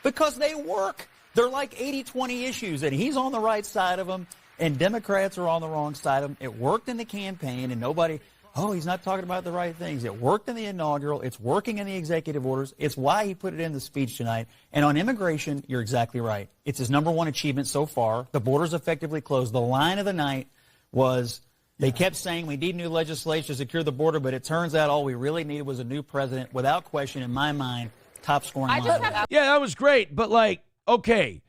Because they work. They're like 80-20 issues, and he's on the right side of them, and Democrats are on the wrong side of them. It worked in the campaign, and nobody, he's not talking about the right things. It worked in the inaugural. It's working in the executive orders. It's why he put it in the speech tonight. And on immigration, you're exactly right. It's his number one achievement so far. The border's effectively closed. The line of the night was they kept saying we need new legislation to secure the border, but it turns out all we really needed was a new president. Without question, in my mind, top scoring line. Yeah, that was great. But, okay,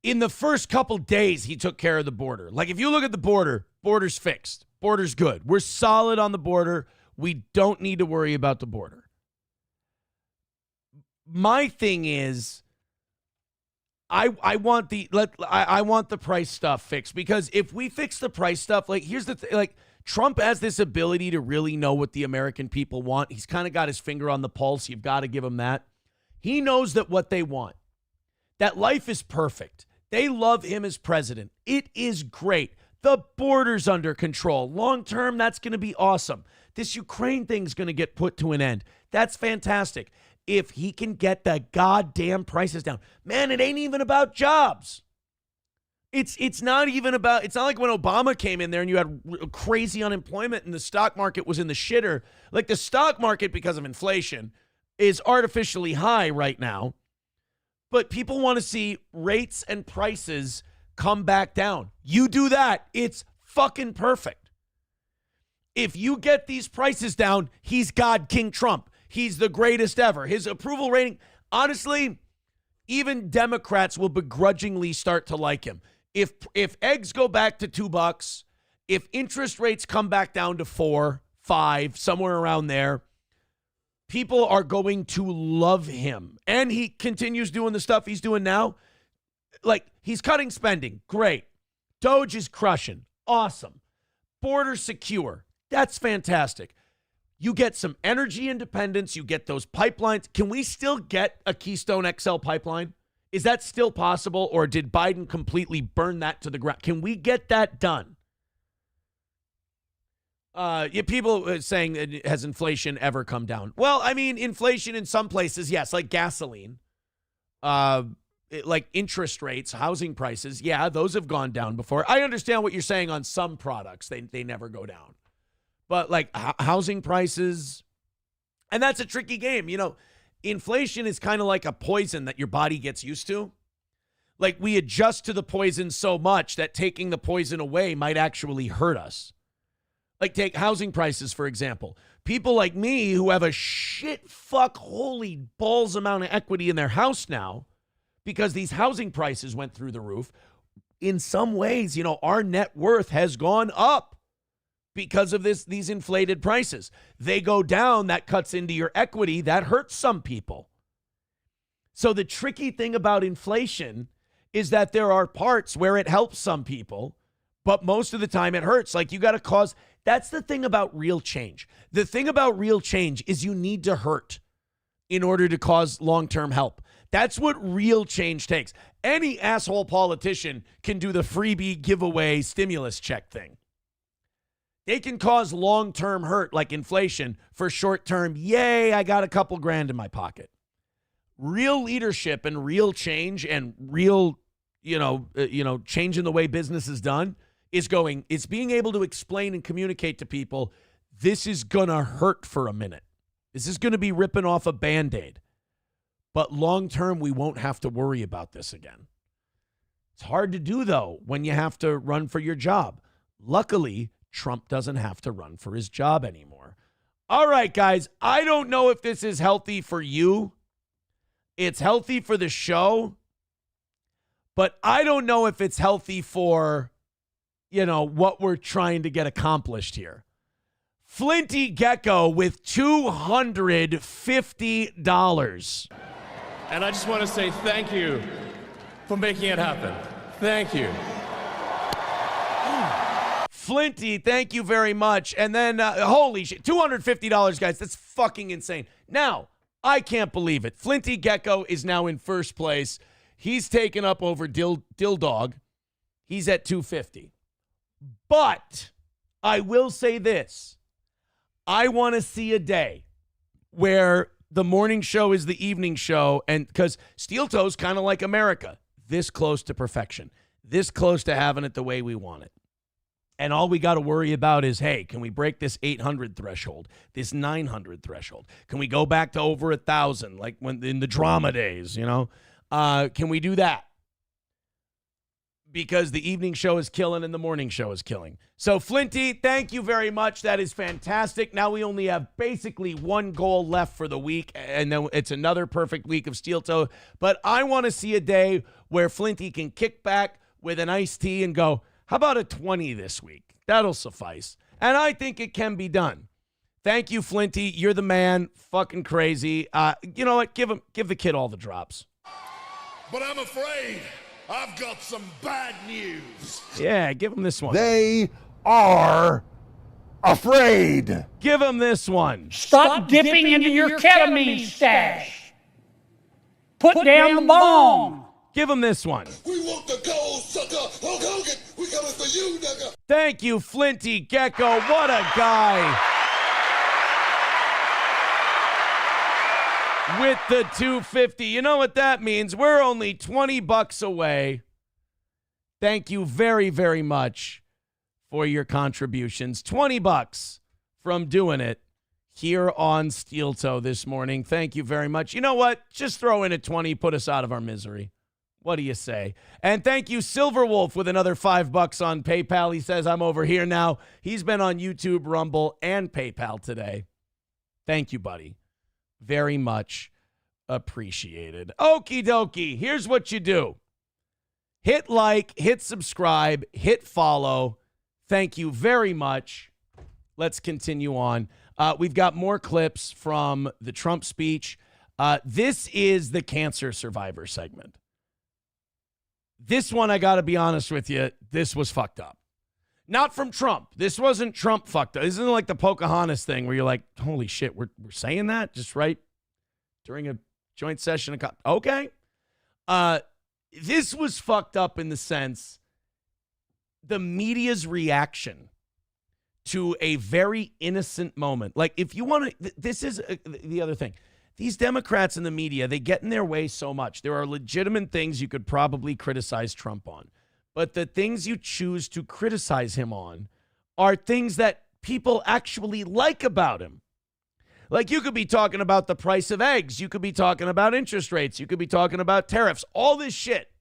in the first couple days, he took care of the border. Like, if you look at the border's fixed. Border's good. We're solid on the border. We don't need to worry about the border. My thing is, I want the price stuff fixed, because if we fix the price stuff, here's the thing, Trump has this ability to really know what the American people want. He's kind of got his finger on the pulse. You've got to give him that. He knows that what they want, that life is perfect. They love him as president. It is great. The border's under control. Long term, that's going to be awesome. This Ukraine thing's going to get put to an end. That's fantastic. If he can get the goddamn prices down. Man, it ain't even about jobs. It's not even about, it's not like when Obama came in there and you had crazy unemployment and the stock market was in the shitter. Like, the stock market, because of inflation, is artificially high right now. But people want to see rates and prices come back down. You do that, it's fucking perfect. If you get these prices down, he's God King Trump. He's the greatest ever. His approval rating, honestly, even Democrats will begrudgingly start to like him. If eggs go back to $2, if interest rates come back down to 4, 5, somewhere around there, people are going to love him. And he continues doing the stuff he's doing now. He's cutting spending. Great. Doge is crushing. Awesome. Border secure. That's fantastic. You get some energy independence. You get those pipelines. Can we still get a Keystone XL pipeline? Is that still possible, or did Biden completely burn that to the ground? Can we get that done? People saying, has inflation ever come down? Well, I mean, inflation in some places, yes, like gasoline. Like interest rates, housing prices, yeah, those have gone down before. I understand what you're saying on some products. They never go down. But housing prices, and that's a tricky game. Inflation is kind of like a poison that your body gets used to. We adjust to the poison so much that taking the poison away might actually hurt us. Take housing prices, for example. People like me who have a holy balls amount of equity in their house now, because these housing prices went through the roof. In some ways, our net worth has gone up because of these inflated prices. They go down, that cuts into your equity, that hurts some people. So the tricky thing about inflation is that there are parts where it helps some people, but most of the time it hurts. You got to cause, that's the thing about real change. The thing about real change is you need to hurt in order to cause long-term help. That's what real change takes. Any asshole politician can do the freebie giveaway stimulus check thing. They can cause long-term hurt like inflation for short-term, yay, I got a couple grand in my pocket. Real leadership and real change and real, changing the way business is done it's being able to explain and communicate to people, this is going to hurt for a minute. This is going to be ripping off a Band-Aid. But long-term, we won't have to worry about this again. It's hard to do, though, when you have to run for your job. Luckily, Trump doesn't have to run for his job anymore. All right, guys, I don't know if this is healthy for you. It's healthy for the show. But I don't know if it's healthy for, what we're trying to get accomplished here. Flinty Gecko with $250. And I just want to say thank you for making it happen. Thank you. Flinty, thank you very much. And then, holy shit, $250, guys. That's fucking insane. Now, I can't believe it. Flinty Gecko is now in first place. He's taken up over Dill Dog. He's at $250. But I will say this. I want to see a day where the morning show is the evening show, and because Steel Toe's kind of like America, this close to perfection, this close to having it the way we want it. And all we got to worry about is, hey, can we break this 800 threshold, this 900 threshold? Can we go back to over 1,000, like when in the drama days, you know? Can we do that? Because the evening show is killing and the morning show is killing. So, Flinty, thank you very much. That is fantastic. Now we only have basically one goal left for the week, and then it's another perfect week of Steel Toe. But I want to see a day where Flinty can kick back with an iced tea and go, how about a 20 this week? That'll suffice. And I think it can be done. Thank you, Flinty. You're the man. Fucking crazy. You know what? Give the kid all the drops. But I'm afraid I've got some bad news. Yeah, give him this one. They are afraid. Give him this one. Stop dipping into your ketamine stash. Put down the bomb. Give him this one. We want the gold, sucker. Hulk Hogan, we coming for you, nigga. Thank you, Flinty Gecko. What a guy. With the $250. You know what that means? We're only $20 away. Thank you very, very much for your contributions. $20 from doing it here on Steel Toe this morning. Thank you very much. You know what? Just throw in a 20, put us out of our misery. What do you say? And thank you, Silverwolf, with another $5 on PayPal. He says, I'm over here now. He's been on YouTube, Rumble, and PayPal today. Thank you, buddy. Very much appreciated. Okie dokie. Here's what you do. Hit like, hit subscribe, hit follow. Thank you very much. Let's continue on. We've got more clips from the Trump speech. This is the cancer survivor segment. This one, I got to be honest with you, this was fucked up. Not from Trump. This wasn't Trump fucked up. This isn't like the Pocahontas thing where you're like, holy shit, we're saying that just right during a joint session. Okay. This was fucked up in the sense the media's reaction to a very innocent moment. Like, if you want to, this is the other thing. These Democrats in the media, they get in their way so much. There are legitimate things you could probably criticize Trump on. But the things you choose to criticize him on are things that people actually like about him. Like, you could be talking about the price of eggs. You could be talking about interest rates. You could be talking about tariffs. All this shit.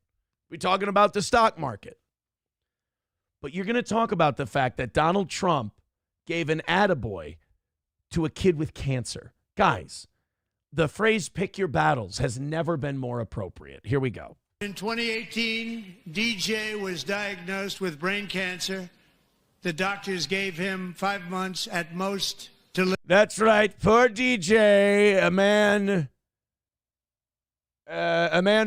We're talking about the stock market. But you're going to talk about the fact that Donald Trump gave an attaboy to a kid with cancer. Guys, the phrase pick your battles has never been more appropriate. Here we go. In 2018, DJ was diagnosed with brain cancer. The doctors gave him 5 months at most to live. That's right. Poor DJ. A man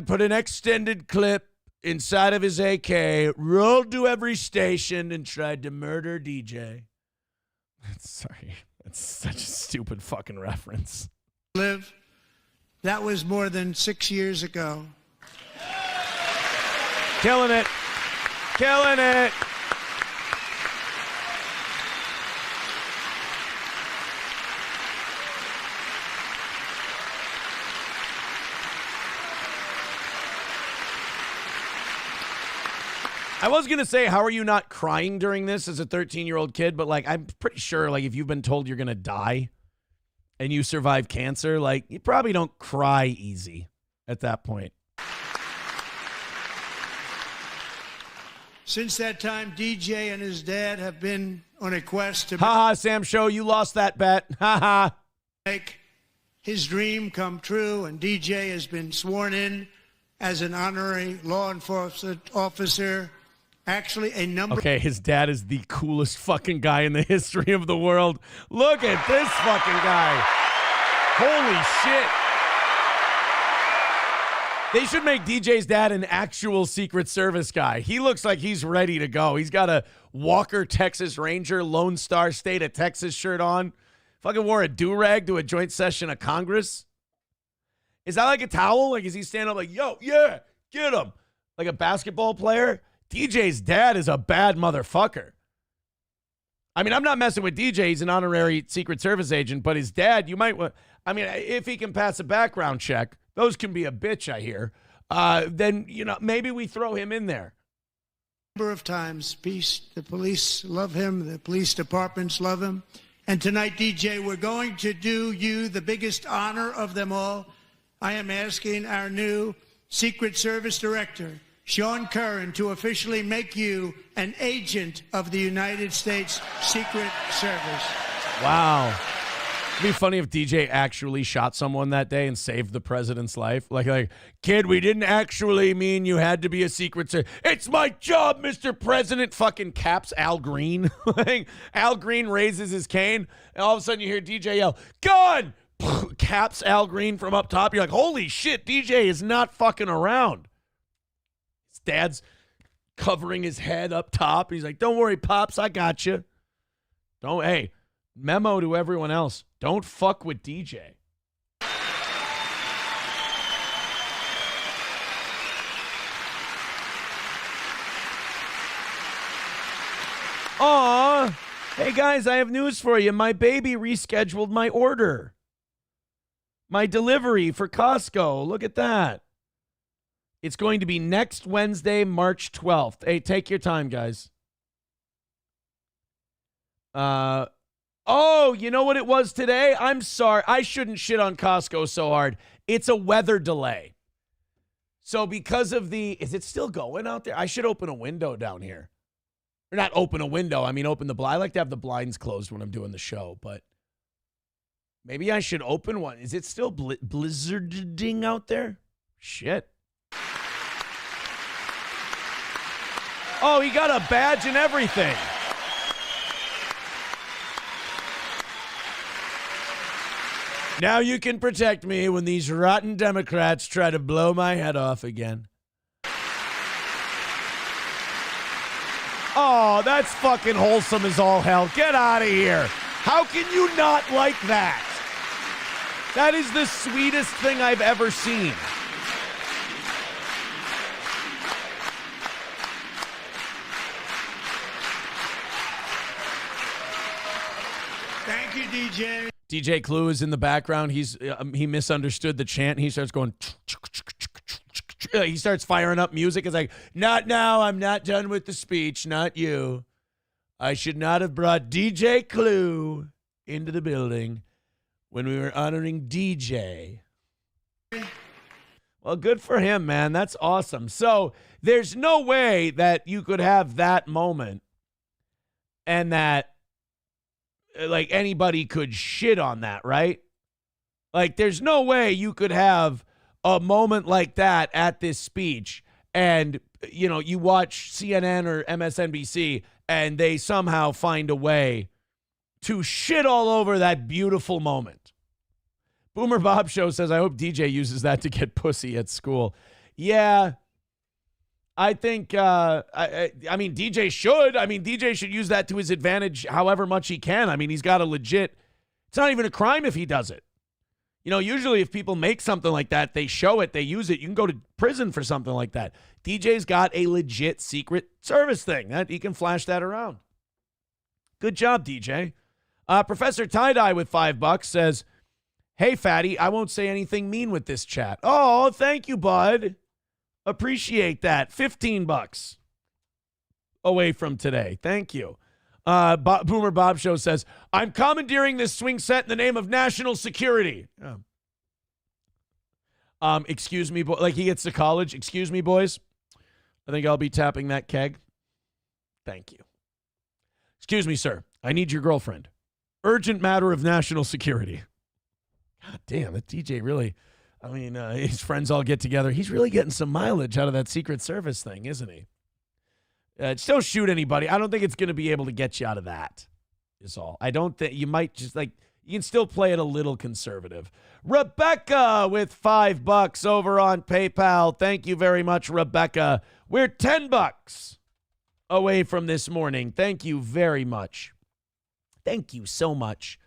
put an extended clip inside of his AK, rolled to every station, and tried to murder DJ. Sorry. That's such a stupid fucking reference. Live. That was more than 6 years ago. Killing it. Killing it. I was going to say, how are you not crying during this as a 13-year-old kid? But, like, I'm pretty sure, like, if you've been told you're going to die and you survive cancer, like, you probably don't cry easy at that point. Since that time, DJ and his dad have been on a quest to Sam Show, you lost that bet. make his dream come true, and DJ has been sworn in as an honorary law enforcement officer. Actually, a number... Okay, his dad is the coolest fucking guy in the history of the world. Look at this fucking guy. Holy shit. They should make DJ's dad an actual Secret Service guy. He looks like he's ready to go. He's got a Walker Texas Ranger Lone Star State of Texas shirt on. Fucking wore a do-rag to a joint session of Congress. Is that like a towel? Like, is he standing up like, yo, yeah, get him? Like a basketball player? DJ's dad is a bad motherfucker. I mean, I'm not messing with DJ. He's an honorary Secret Service agent, but his dad, you might want, I mean, if he can pass a background check, those can be a bitch, I hear. Then, you know, maybe we throw him in there. Number of times, the police love him, the police departments love him. And tonight, DJ, we're going to do you the biggest honor of them all. I am asking our new Secret Service Director, Sean Curran, to officially make you an agent of the United States Secret Service. Wow. It'd be funny if DJ actually shot someone that day and saved the president's life. Like, kid, we didn't actually mean you had to be a Secret Service. It's my job, Mr. President. Fucking caps Al Green. Al Green raises his cane, and all of a sudden you hear DJ yell, gun! Caps Al Green from up top. You're like, holy shit, DJ is not fucking around. His dad's covering his head up top. He's like, don't worry, Pops, I got you. Hey, memo to everyone else. Don't fuck with DJ. Aw. Hey, guys, I have news for you. My baby rescheduled my order. My delivery for Costco. Look at that. It's going to be next Wednesday, March 12th. Hey, take your time, guys. Oh, you know what it was today? I'm sorry. I shouldn't shit on Costco so hard. It's a weather delay. So because of is it still going out there? I should open a window down here. Or not open a window. I mean, open the blind. I like to have the blinds closed when I'm doing the show, but maybe I should open one. Is it still blizzarding out there? Shit. Oh, he got a badge and everything. Now you can protect me when these rotten Democrats try to blow my head off again. Oh, that's fucking wholesome as all hell. Get out of here. How can you not like that? That is the sweetest thing I've ever seen. Thank you, DJ. DJ Clue is in the background. He misunderstood the chant. He starts going. He starts firing up music. It's like, not now. I'm not done with the speech. Not you. I should not have brought DJ Clue into the building when we were honoring DJ. Well, good for him, man. That's awesome. So there's no way that you could have that moment and that like anybody could shit on that, right? Like there's no way you could have a moment like that at this speech and, you know, you watch CNN or MSNBC and they somehow find a way to shit all over that beautiful moment. Boomer Bob Show says, I hope DJ uses that to get pussy at school. Yeah, I think, I mean, DJ should. I mean, DJ should use that to his advantage however much he can. I mean, he's got a legit, it's not even a crime if he does it. You know, usually if people make something like that, they show it, they use it. You can go to prison for something like that. DJ's got a legit Secret Service thing. That he can flash that around. Good job, DJ. Professor Tie-Dye with $5 says, hey, fatty, I won't say anything mean with this chat. Oh, thank you, bud. Appreciate that. $15 away from today. Thank you. Boomer Bob Show says, I'm commandeering this swing set in the name of national security. Excuse me, like he gets to college. Excuse me, boys. I think I'll be tapping that keg. Thank you. Excuse me, sir. I need your girlfriend. Urgent matter of national security. God damn, that DJ really, I mean, his friends all get together. He's really getting some mileage out of that Secret Service thing, isn't he? Just don't shoot anybody. I don't think it's going to be able to get you out of that, is all. I don't think, you might just, like, You can still play it a little conservative. Rebecca with $5 over on PayPal. Thank you very much, Rebecca. We're $10 away from this morning. Thank you very much. Thank you so much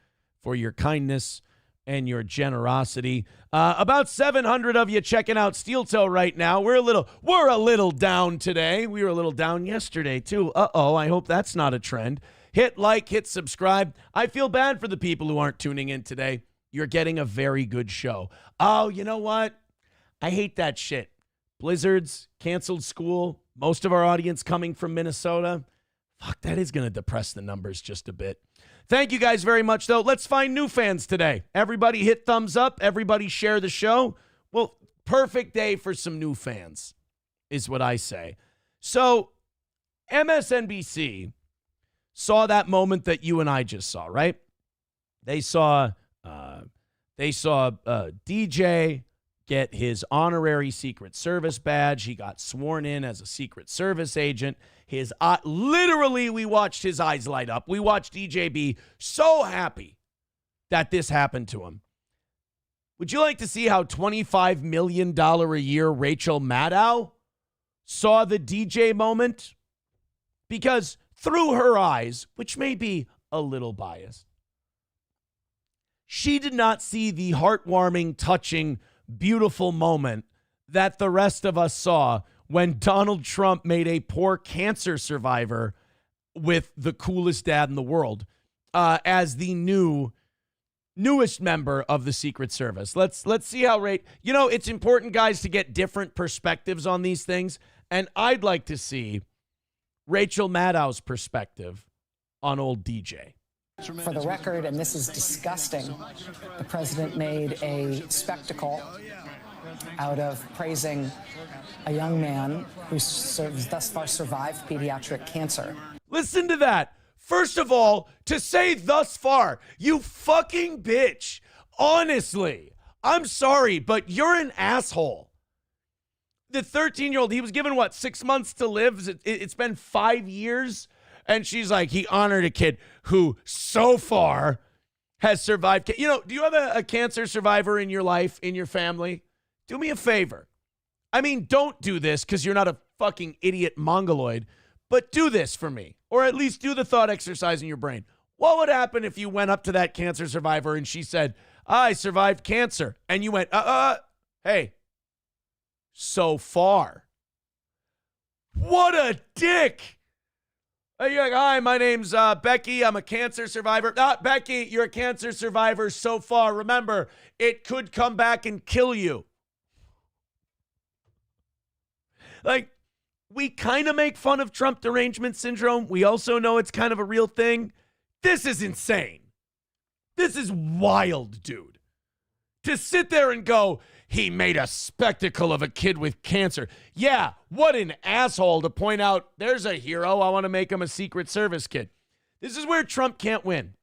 for your kindness and your generosity. About 700 of you checking out Steel Toe right now. We're a little down today. We were a little down yesterday too. I hope that's not a trend. Hit like, hit subscribe. I feel bad for the people who aren't tuning in today. You're getting a very good show. Oh, you know what? I hate that shit. Blizzards, canceled school, most of our audience coming from Minnesota. Fuck, that is going to depress the numbers just a bit. Thank you guys very much, though. Let's find new fans today. Everybody hit thumbs up. Everybody share the show. Well, perfect day for some new fans is what I say. So, MSNBC saw that moment that you and I just saw, right? They saw DJ get his honorary Secret Service badge. He got sworn in as a Secret Service agent. Literally, we watched his eyes light up. We watched DJ be so happy that this happened to him. Would you like to see how $25 million a year Rachel Maddow saw the DJ moment? Because through her eyes, which may be a little biased, she did not see the heartwarming, touching, beautiful moment that the rest of us saw when Donald Trump made a poor cancer survivor with the coolest dad in the world as the newest member of the Secret Service. Let's see how it's important, guys, to get different perspectives on these things. And I'd like to see Rachel Maddow's perspective on old DJ. For the record, and this is disgusting, the president made a spectacle out of praising a young man who's thus far survived pediatric cancer. Listen to that. First of all, to say thus far, you fucking bitch. Honestly, I'm sorry, but you're an asshole. The 13-year-old, he was given, 6 months to live? It's been 5 years. And she's like, he honored a kid who so far has survived. Do you have a cancer survivor in your life, in your family? Do me a favor. I mean, don't do this because you're not a fucking idiot mongoloid, but do this for me. Or at least do the thought exercise in your brain. What would happen if you went up to that cancer survivor and she said, I survived cancer. And you went, hey, so far. What a dick. You're like, hi, my name's Becky. I'm a cancer survivor. Becky, you're a cancer survivor so far. Remember, it could come back and kill you. Like, we kind of make fun of Trump derangement syndrome. We also know it's kind of a real thing. This is insane. This is wild, dude. To sit there and go, he made a spectacle of a kid with cancer. Yeah, what an asshole to point out, there's a hero. I want to make him a Secret Service kid. This is where Trump can't win.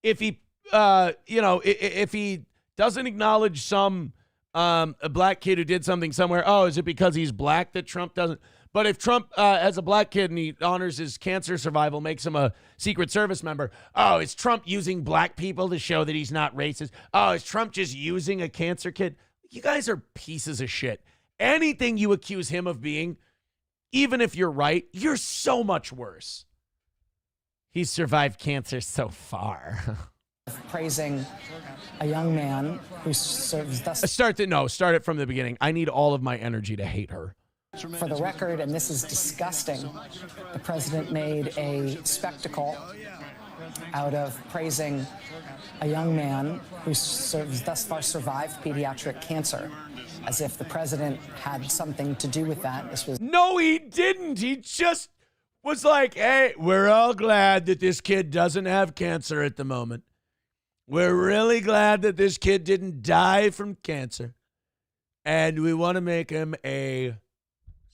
If he, if he doesn't acknowledge some a black kid who did something somewhere, is it because he's black that Trump doesn't? But if Trump as a black kid and he honors his cancer survival, makes him a Secret Service member, is Trump using black people to show that he's not racist? Is Trump just using a cancer kid? You guys are pieces of shit. Anything you accuse him of being, even if you're right, you're so much worse. He's survived cancer so far. Praising a young man who serves thus. Start it from the beginning. I need all of my energy to hate her. For the record, and this is disgusting, the president made a spectacle out of praising a young man who thus far survived pediatric cancer, as if the president had something to do with that. No, he didn't. He just was like, hey, we're all glad that this kid doesn't have cancer at the moment. We're really glad that this kid didn't die from cancer. And we want to make him a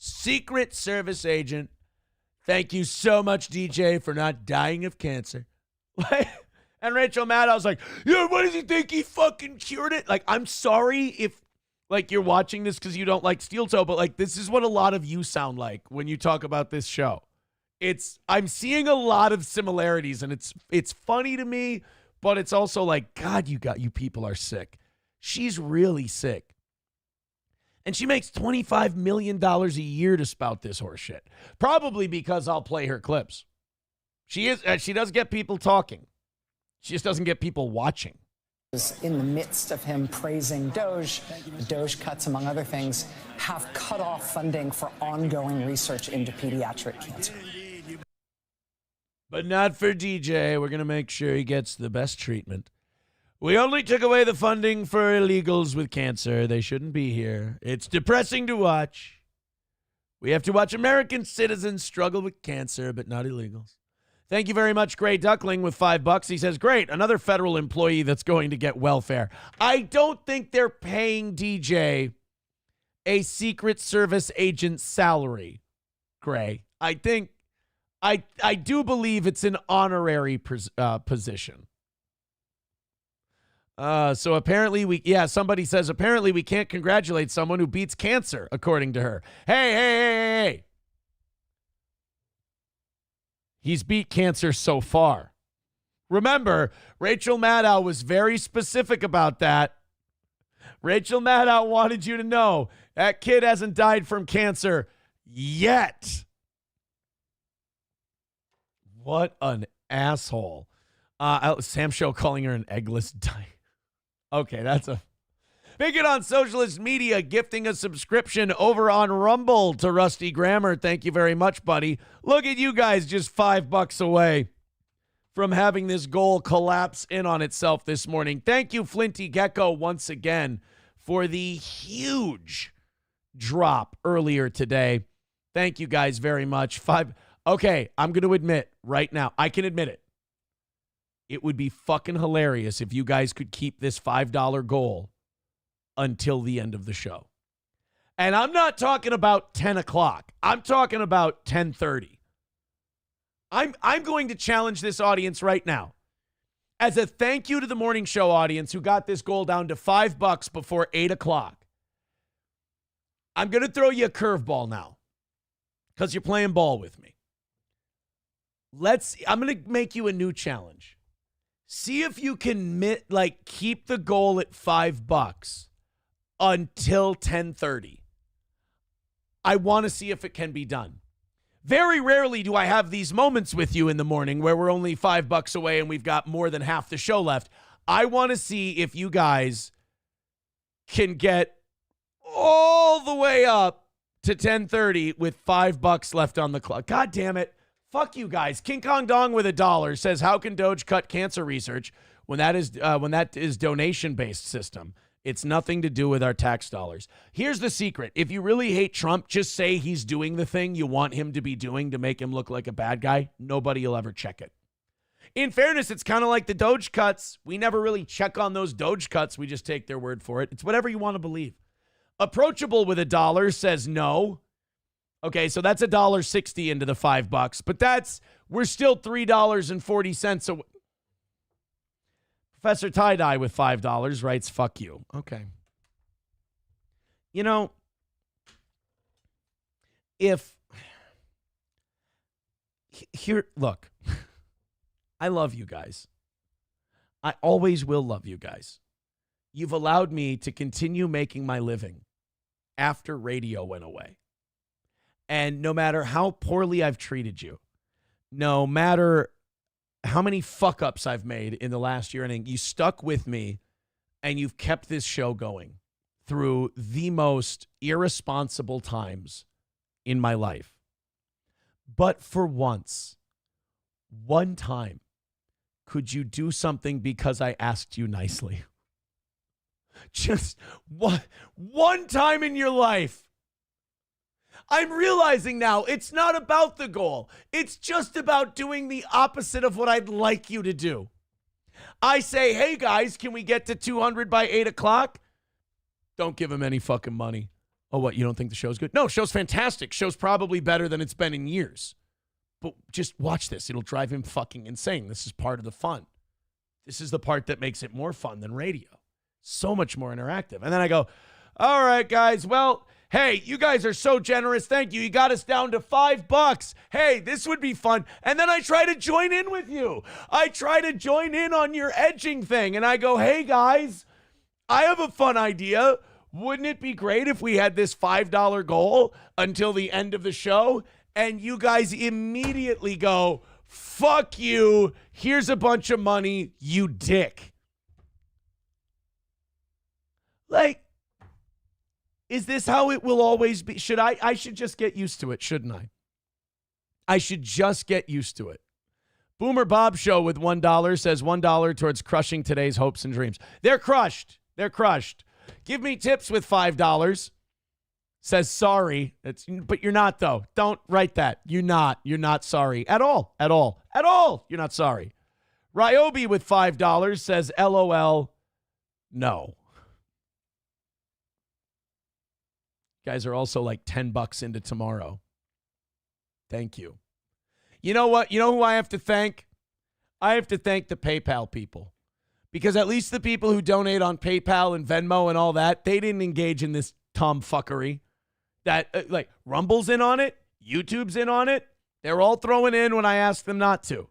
Secret Service agent. Thank you so much, DJ, for not dying of cancer. And Rachel Maddow was like, yeah, what does he think? He fucking cured it? Like, I'm sorry if, you're watching this because you don't like Steel Toe, but, this is what a lot of you sound like when you talk about this show. I'm seeing a lot of similarities, and it's funny to me, But it's also like, God, you people are sick. She's really sick. And she makes $25 million a year to spout this horse shit. Probably because I'll play her clips. She does get people talking. She just doesn't get people watching. In the midst of him praising Doge, the Doge cuts, among other things, have cut off funding for ongoing research into pediatric cancer. But not for DJ. We're going to make sure he gets the best treatment. We only took away the funding for illegals with cancer. They shouldn't be here. It's depressing to watch. We have to watch American citizens struggle with cancer, but not illegals. Thank you very much, Gray Duckling, with $5. He says, great, another federal employee that's going to get welfare. I don't think they're paying DJ a Secret Service agent salary, Gray. I do believe it's an honorary position. So apparently somebody says apparently we can't congratulate someone who beats cancer, according to her. Hey. He's beat cancer so far. Remember, Rachel Maddow was very specific about that. Rachel Maddow wanted you to know that kid hasn't died from cancer yet. What an asshole. Sam Show calling her an eggless dyke. Okay, that's a... Bigot on Socialist Media gifting a subscription over on Rumble to Rusty Grammar. Thank you very much, buddy. Look at you guys just $5 away from having this goal collapse in on itself this morning. Thank you, Flinty Gecko, once again for the huge drop earlier today. Thank you guys very much. Okay, I'm going to admit right now, I can admit it. It would be fucking hilarious if you guys could keep this $5 goal until the end of the show. And I'm not talking about 10 o'clock. I'm talking about 10:30. I'm going to challenge this audience right now. As a thank you to the morning show audience who got this goal down to $5 before 8 o'clock. I'm going to throw you a curveball now because you're playing ball with me. I'm going to make you a new challenge. See if you can keep the goal at $5 until 10:30. I want to see if it can be done. Very rarely do I have these moments with you in the morning where we're only $5 away and we've got more than half the show left. I want to see if you guys can get all the way up to 10:30 with $5 left on the clock. God damn it. Fuck you guys. King Kong Dong with $1 says, how can Doge cut cancer research when that is donation-based system? It's nothing to do with our tax dollars. Here's the secret. If you really hate Trump, just say he's doing the thing you want him to be doing to make him look like a bad guy. Nobody will ever check it. In fairness, it's kind of like the Doge cuts. We never really check on those Doge cuts. We just take their word for it. It's whatever you want to believe. Approachable with $1 says no. Okay, so that's $1.60 into the $5, but we're still $3.40 away. Professor Tie-Dye with $5 writes, fuck you. Okay. You know, look, I love you guys. I always will love you guys. You've allowed me to continue making my living after radio went away. And no matter how poorly I've treated you, no matter how many fuck-ups I've made in the last year, and you stuck with me and you've kept this show going through the most irresponsible times in my life. But for once, one time, could you do something because I asked you nicely? Just one time in your life. I'm realizing now it's not about the goal. It's just about doing the opposite of what I'd like you to do. I say, hey guys, can we get to 200 by 8 o'clock? Don't give him any fucking money. Oh, what, you don't think the show's good? No, show's fantastic. Show's probably better than it's been in years. But just watch this. It'll drive him fucking insane. This is part of the fun. This is the part that makes it more fun than radio. So much more interactive. And then I go, all right, guys, well, Hey, you guys are so generous. Thank you. You got us down to $5. Hey, this would be fun. And then I try to join in with you. I try to join in on your edging thing. And I go, hey, guys, I have a fun idea. Wouldn't it be great if we had this $5 goal until the end of the show? And you guys immediately go, fuck you. Here's a bunch of money, you dick. Like, is this how it will always be? I should just get used to it, shouldn't I? I should just get used to it. Boomer Bob Show with $1 says $1 towards crushing today's hopes and dreams. They're crushed. They're crushed. Give me tips with $5. Says sorry. But you're not, though. Don't write that. You're not sorry at all. At all. At all. You're not sorry. Ryobi with $5 says LOL. No. Guys are also like $10 into tomorrow. Thank you. You know what? You know who I have to thank? I have to thank the PayPal people. Because at least the people who donate on PayPal and Venmo and all that, they didn't engage in this tomfuckery. That, like, Rumble's in on it. YouTube's in on it. They're all throwing in when I asked them not to.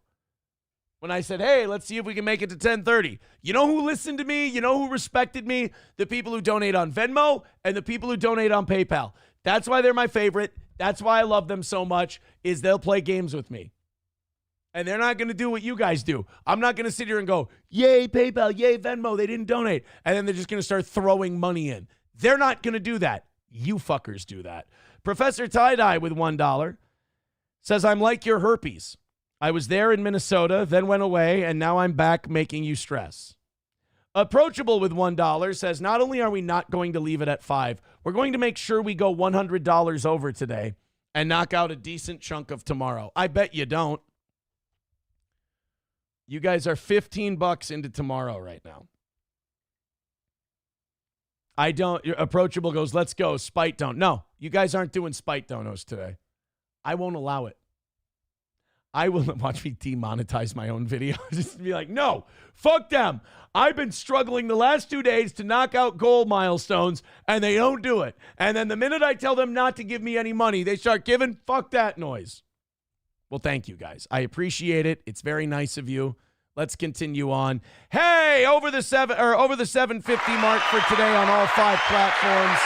When I said, hey, let's see if we can make it to 10:30. You know who listened to me? You know who respected me? The people who donate on Venmo and the people who donate on PayPal. That's why they're my favorite. That's why I love them so much, is they'll play games with me. And they're not going to do what you guys do. I'm not going to sit here and go, yay, PayPal, yay, Venmo, they didn't donate. And then they're just going to start throwing money in. They're not going to do that. You fuckers do that. Professor Tie-Dye with $1 says, I'm like your herpes. I was there in Minnesota, then went away, and now I'm back making you stress. Approachable with $1 says, not only are we not going to leave it at 5, we're going to make sure we go $100 over today and knock out a decent chunk of tomorrow. I bet you don't. You guys are $15 into tomorrow right now. I don't. Approachable goes, let's go. Spite don't. No, you guys aren't doing spite donos today. I won't allow it. I will watch me demonetize my own video. Just be like, no, fuck them. I've been struggling the last 2 days to knock out goal milestones, and they don't do it. And then the minute I tell them not to give me any money, they start giving. Fuck that noise. Well, thank you, guys. I appreciate it. It's very nice of you. Let's continue on. Hey, over the 750 mark for today on all 5 platforms.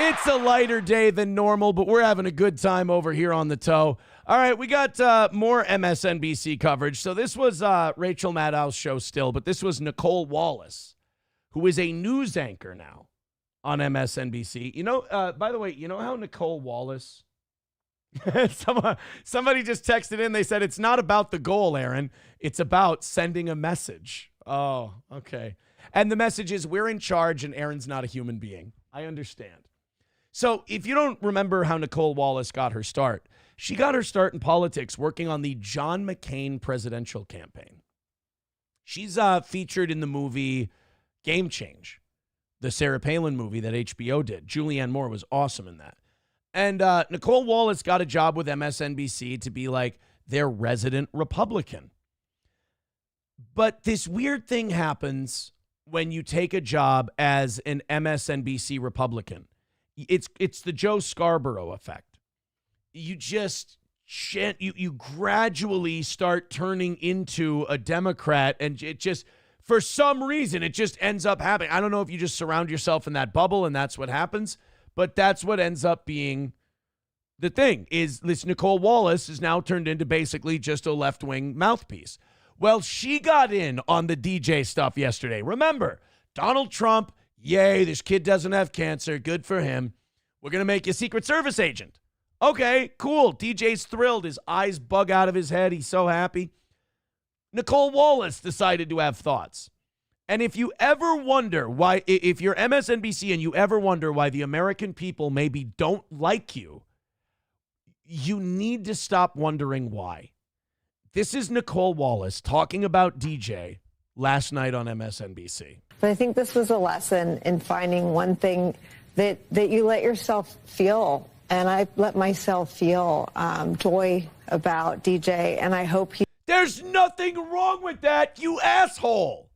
It's a lighter day than normal, but we're having a good time over here on the toe. All right, we got more MSNBC coverage. So this was Rachel Maddow's show still, but this was Nicole Wallace, who is a news anchor now on MSNBC. You know, by the way, you know how Nicole Wallace... Somebody just texted in. They said, it's not about the goal, Aaron. It's about sending a message. Oh, okay. And the message is, we're in charge and Aaron's not a human being. I understand. So if you don't remember how Nicole Wallace got her start, she got her start in politics working on the John McCain presidential campaign. She's featured in the movie Game Change, the Sarah Palin movie that HBO did. Julianne Moore was awesome in that. And Nicole Wallace got a job with MSNBC to be like their resident Republican. But this weird thing happens when you take a job as an MSNBC Republican. It's the Joe Scarborough effect. You just you gradually start turning into a Democrat, and it just, for some reason, it just ends up happening. I don't know if you just surround yourself in that bubble and that's what happens. But that's what ends up being the thing, is this Nicole Wallace is now turned into basically just a left-wing mouthpiece. Well, she got in on the DJ stuff yesterday. Remember, Donald Trump, yay, this kid doesn't have cancer. Good for him. We're going to make you a Secret Service agent. Okay, cool. DJ's thrilled. His eyes bug out of his head. He's so happy. Nicole Wallace decided to have thoughts. And if you ever wonder why, if you're MSNBC and you ever wonder why the American people maybe don't like you, you need to stop wondering why. This is Nicole Wallace talking about DJ last night on MSNBC. But I think this was a lesson in finding one thing that you let yourself feel. And I let myself feel joy about DJ. And I hope he... There's nothing wrong with that, you asshole.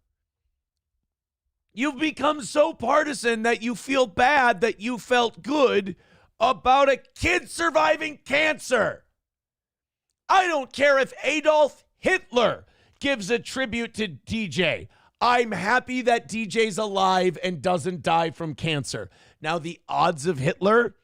You've become so partisan that you feel bad that you felt good about a kid surviving cancer. I don't care if Adolf Hitler gives a tribute to DJ. I'm happy that DJ's alive and doesn't die from cancer. Now, the odds of Hitler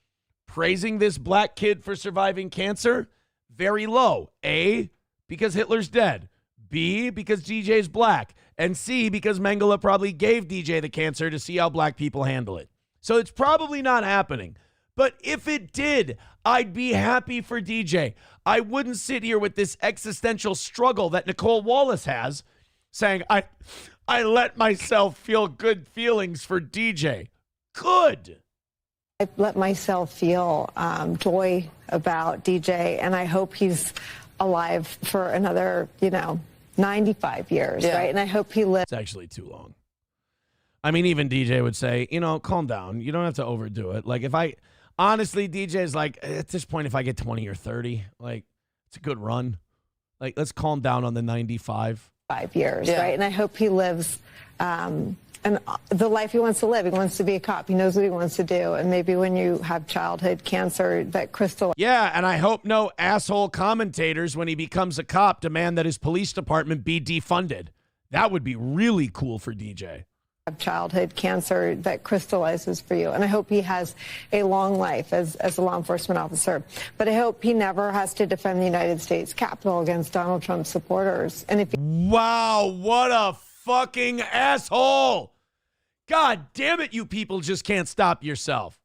praising this black kid for surviving cancer, very low. A, because Hitler's dead. B, because DJ's black. And C, because Mengele probably gave DJ the cancer to see how black people handle it. So it's probably not happening. But if it did, I'd be happy for DJ. I wouldn't sit here with this existential struggle that Nicole Wallace has, saying, I let myself feel good feelings for DJ. Good. I let myself feel joy about DJ, and I hope he's alive for another, 95 years, right? And I hope he lives. It's actually too long. I mean, even DJ would say, calm down. You don't have to overdo it. Like, honestly, DJ's like, at this point, if I get 20 or 30, like, it's a good run. Like, let's calm down on the 95. 5 years, right? And I hope he lives and the life he wants to live. He wants to be a cop. He knows what he wants to do. And maybe when you have childhood cancer, that crystallizes. Yeah, and I hope no asshole commentators, when he becomes a cop, demand that his police department be defunded. That would be really cool for DJ. Childhood cancer that crystallizes for you. And I hope he has a long life as a law enforcement officer. But I hope he never has to defend the United States Capitol against Donald Trump supporters. And if wow, what a fucking asshole. God damn it, you people just can't stop yourself.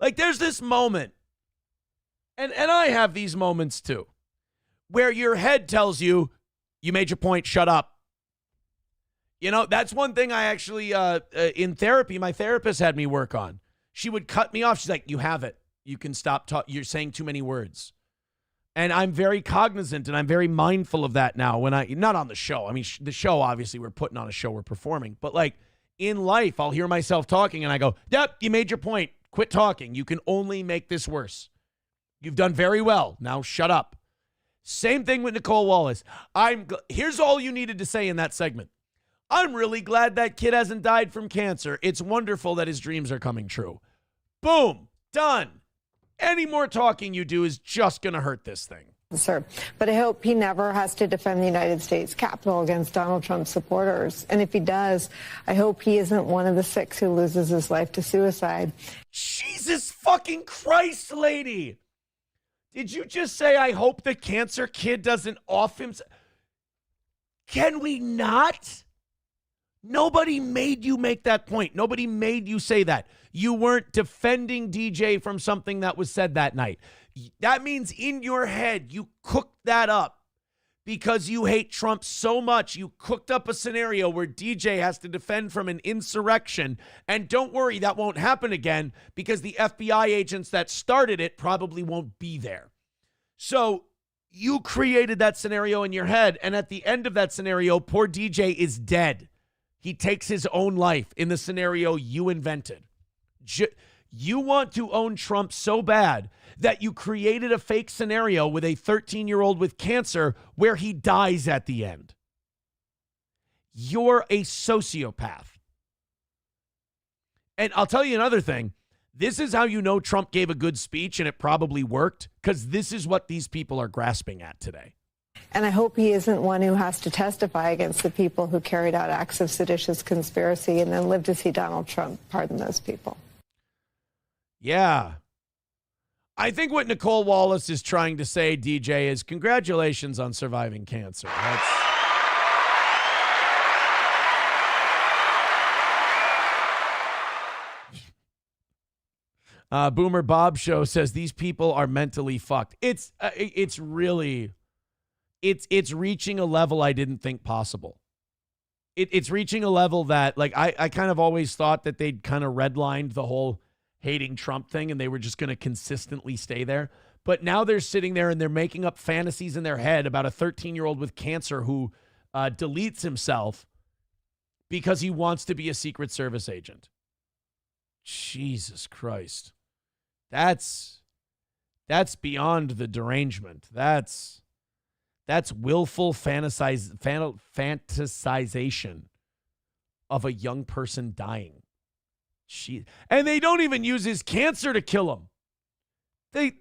Like, there's this moment, and I have these moments too, where your head tells you, you made your point, shut up. That's one thing I actually, in therapy, my therapist had me work on. She would cut me off. She's like, you have it. You can stop talking. You're saying too many words. And I'm very cognizant and I'm very mindful of that now when not on the show. I mean, the show, obviously, we're putting on a show, we're performing. But like in life, I'll hear myself talking and I go, yep, you made your point. Quit talking. You can only make this worse. You've done very well. Now shut up. Same thing with Nicole Wallace. Here's all you needed to say in that segment. I'm really glad that kid hasn't died from cancer. It's wonderful that his dreams are coming true. Boom. Done. Any more talking you do is just going to hurt this thing. Sir, but I hope he never has to defend the United States Capitol against Donald Trump supporters. And if he does, I hope he isn't one of the 6 who loses his life to suicide. Jesus fucking Christ, lady. Did you just say, I hope the cancer kid doesn't off himself? Can we not? Nobody made you make that point. Nobody made you say that. You weren't defending DJ from something that was said that night. That means in your head, you cooked that up because you hate Trump so much. You cooked up a scenario where DJ has to defend from an insurrection. And don't worry, that won't happen again because the FBI agents that started it probably won't be there. So you created that scenario in your head. And at the end of that scenario, poor DJ is dead. He takes his own life in the scenario you invented. You want to own Trump so bad that you created a fake scenario with a 13-year-old with cancer where he dies at the end. You're a sociopath. And I'll tell you another thing. This is how you know Trump gave a good speech and it probably worked, because this is what these people are grasping at today. And I hope he isn't one who has to testify against the people who carried out acts of seditious conspiracy and then lived to see Donald Trump pardon those people. Yeah. I think what Nicole Wallace is trying to say, DJ, is congratulations on surviving cancer. Boomer Bob Show says these people are mentally fucked. It's really... It's reaching a level I didn't think possible. It's reaching a level that, like, I kind of always thought that they'd kind of redlined the whole hating Trump thing and they were just going to consistently stay there. But now they're sitting there and they're making up fantasies in their head about a 13-year-old with cancer who deletes himself because he wants to be a Secret Service agent. Jesus Christ. That's beyond the derangement. That's willful fantasization of a young person dying. And they don't even use his cancer to kill him.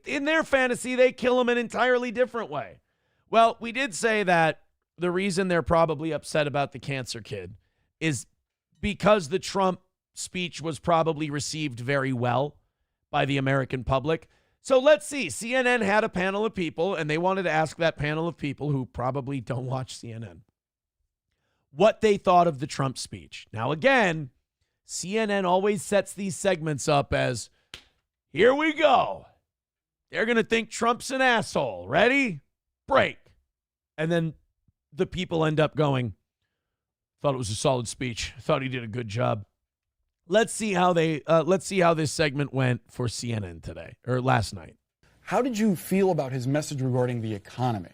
In their fantasy, they kill him an entirely different way. Well, we did say that the reason they're probably upset about the cancer kid is because the Trump speech was probably received very well by the American public. So let's see. CNN had a panel of people, and they wanted to ask that panel of people who probably don't watch CNN what they thought of the Trump speech. Now, again, CNN always sets these segments up as, here we go. They're going to think Trump's an asshole. Ready? Break. And then the people end up going, thought it was a solid speech. Thought he did a good job. Let's see how this segment went for CNN today or last night. How did you feel about his message regarding the economy?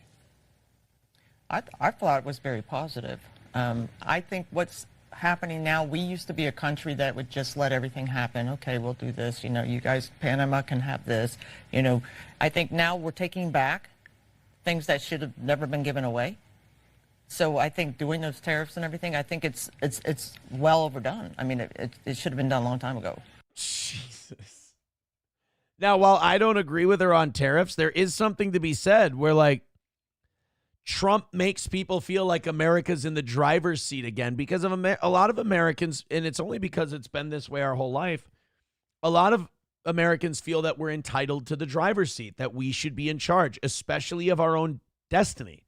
I thought it was very positive. I think what's happening now, we used to be a country that would just let everything happen. Okay, we'll do this. You know, you guys, Panama can have this. You know, I think now we're taking back things that should have never been given away. So I think doing those tariffs and everything, I think it's well overdone. I mean, it should have been done a long time ago. Jesus. Now, while I don't agree with her on tariffs, there is something to be said where, like, Trump makes people feel like America's in the driver's seat again because of a lot of Americans, and it's only because it's been this way our whole life, a lot of Americans feel that we're entitled to the driver's seat, that we should be in charge, especially of our own destiny.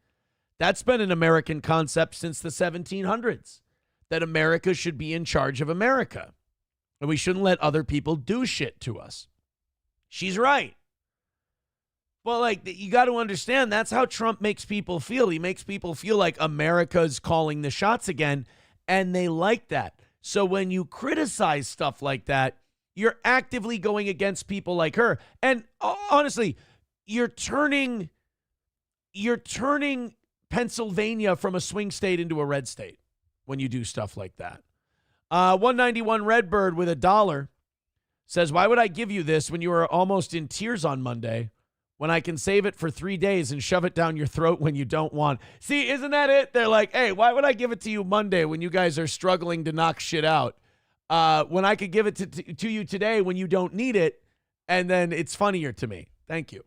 That's been an American concept since the 1700s, that America should be in charge of America, and we shouldn't let other people do shit to us. She's right. Well, like, you got to understand, that's how Trump makes people feel. He makes people feel like America's calling the shots again, and they like that. So when you criticize stuff like that, you're actively going against people like her. And honestly, you're turning Pennsylvania from a swing state into a red state when you do stuff like that. 191 Redbird with $1 says, why would I give you this when you were almost in tears on Monday? When I can save it for 3 days and shove it down your throat when you don't want. See, isn't that it? They're like, hey, why would I give it to you Monday when you guys are struggling to knock shit out? When I could give it to you today when you don't need it, and then it's funnier to me. Thank you.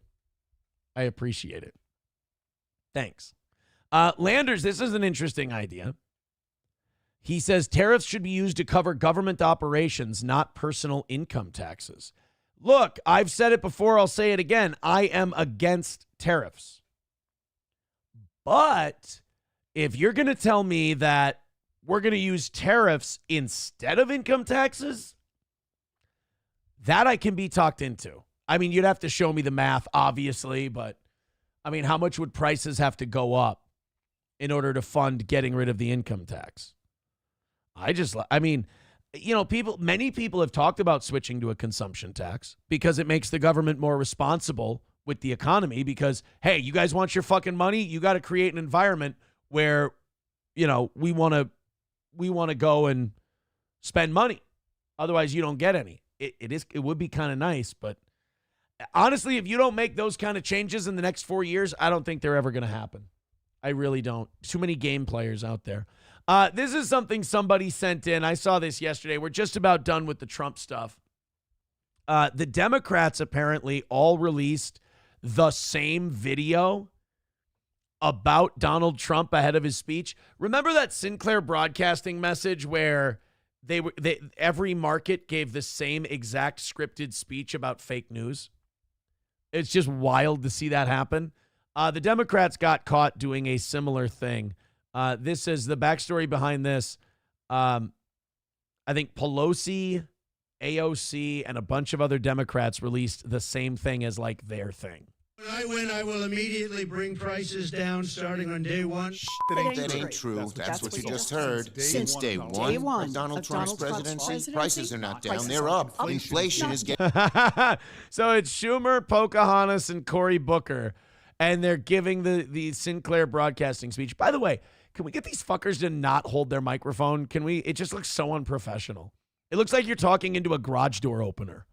I appreciate it. Thanks. Landers, this is an interesting idea. He says tariffs should be used to cover government operations, not personal income taxes. Look, I've said it before, I'll say it again. I am against tariffs. But if you're going to tell me that we're going to use tariffs instead of income taxes, that I can be talked into. I mean, you'd have to show me the math, obviously, but I mean, how much would prices have to go up in order to fund getting rid of the income tax? You know, many people have talked about switching to a consumption tax because it makes the government more responsible with the economy because, hey, you guys want your fucking money? You got to create an environment where, you know, we want to go and spend money. Otherwise, you don't get any. It would be kind of nice, but honestly, if you don't make those kind of changes in the next 4 years, I don't think they're ever going to happen. I really don't. Too many game players out there. This is something somebody sent in. I saw this yesterday. We're just about done with the Trump stuff. The Democrats apparently all released the same video about Donald Trump ahead of his speech. Remember that Sinclair Broadcasting message where every market gave the same exact scripted speech about fake news? It's just wild to see that happen. The Democrats got caught doing a similar thing. This is the backstory behind this. I think Pelosi, AOC, and a bunch of other Democrats released the same thing as like their thing. When I win, I will immediately bring prices down starting on day one. That ain't true. That's what you just heard. Since day one of Donald Trump's presidency, prices are not down, they're up. Inflation is getting... So it's Schumer, Pocahontas, and Cory Booker, and they're giving the Sinclair Broadcasting speech. By the way, can we get these fuckers to not hold their microphone? Can we? It just looks so unprofessional. It looks like you're talking into a garage door opener.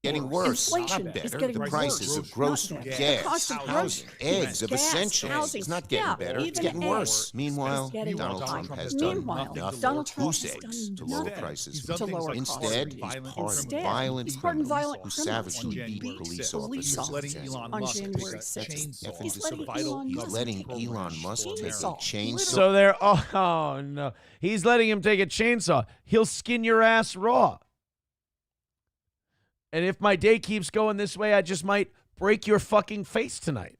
getting worse, Inflation not is better. getting The prices worse, of groceries, not better. gas, The cost of housing, groceries, eggs, of gas, essentials. housing, It's not getting yeah, better. It's even getting eggs. worse. Meanwhile, It's getting Donald worse. Trump has Meanwhile, done nothing. Donald Trump Goose has eggs done to lower nothing prices. to lower Instead, costs. he's pardoned Instead, violent he's pardoned criminals violent who criminals savagely who beat beat police police officers. officers on January 6th. He's letting Elon He's Musk letting take a Elon Musk take a chainsaw. chainsaw. So they're, oh no. He's letting him take a chainsaw. He'll skin your ass raw. And if my day keeps going this way, I just might break your fucking face tonight.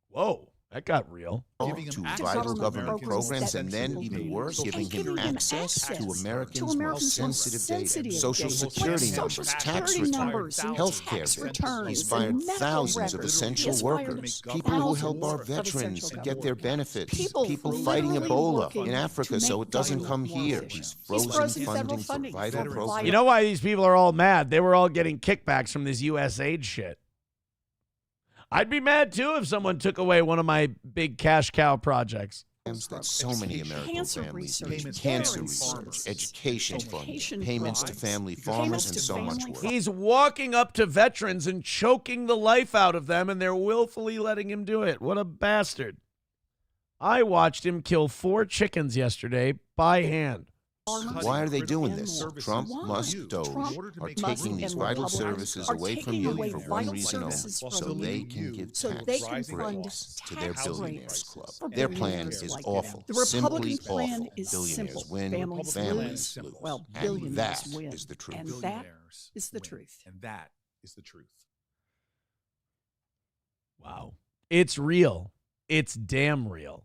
Whoa, that got real. To vital government programs, and then, even worse, giving him access to Americans' most sensitive data. Social security numbers, tax returns, health care bills. He's fired thousands of essential workers, people who help our veterans get their benefits, people fighting Ebola in Africa so it doesn't come here. He's frozen funding for vital programs. You know why these people are all mad? They were all getting kickbacks from this USAID shit. I'd be mad, too, if someone took away one of my big cash cow projects. That so many American families need: cancer research, education funding, payments to family farmers, and so much more. He's walking up to veterans and choking the life out of them, and they're willfully letting him do it. What a bastard. I watched him kill 4 chickens yesterday by hand. Why are they doing this? Trump, Musk, Doge are taking these vital services away from you for one reason only, so they can give tax breaks to their billionaires club. Their plan is awful, simply awful. Billionaires win, families lose. Well, And billionaires that win. is the truth. And that is the truth. And that is the truth. Wow. It's real. It's damn real.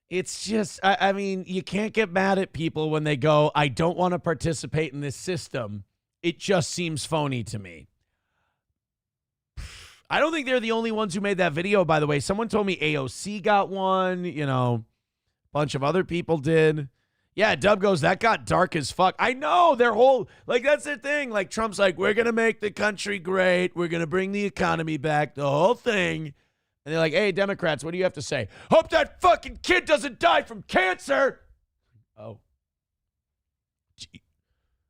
It's just, I mean, you can't get mad at people when they go, I don't want to participate in this system. It just seems phony to me. I don't think they're the only ones who made that video, by the way. Someone told me AOC got one, you know, a bunch of other people did. Yeah, Dub goes, that got dark as fuck. I know, their whole, like, that's their thing. Like, Trump's like, we're going to make the country great. We're going to bring the economy back, the whole thing. And they're like, hey, Democrats, what do you have to say? Hope that fucking kid doesn't die from cancer. Oh. Gee.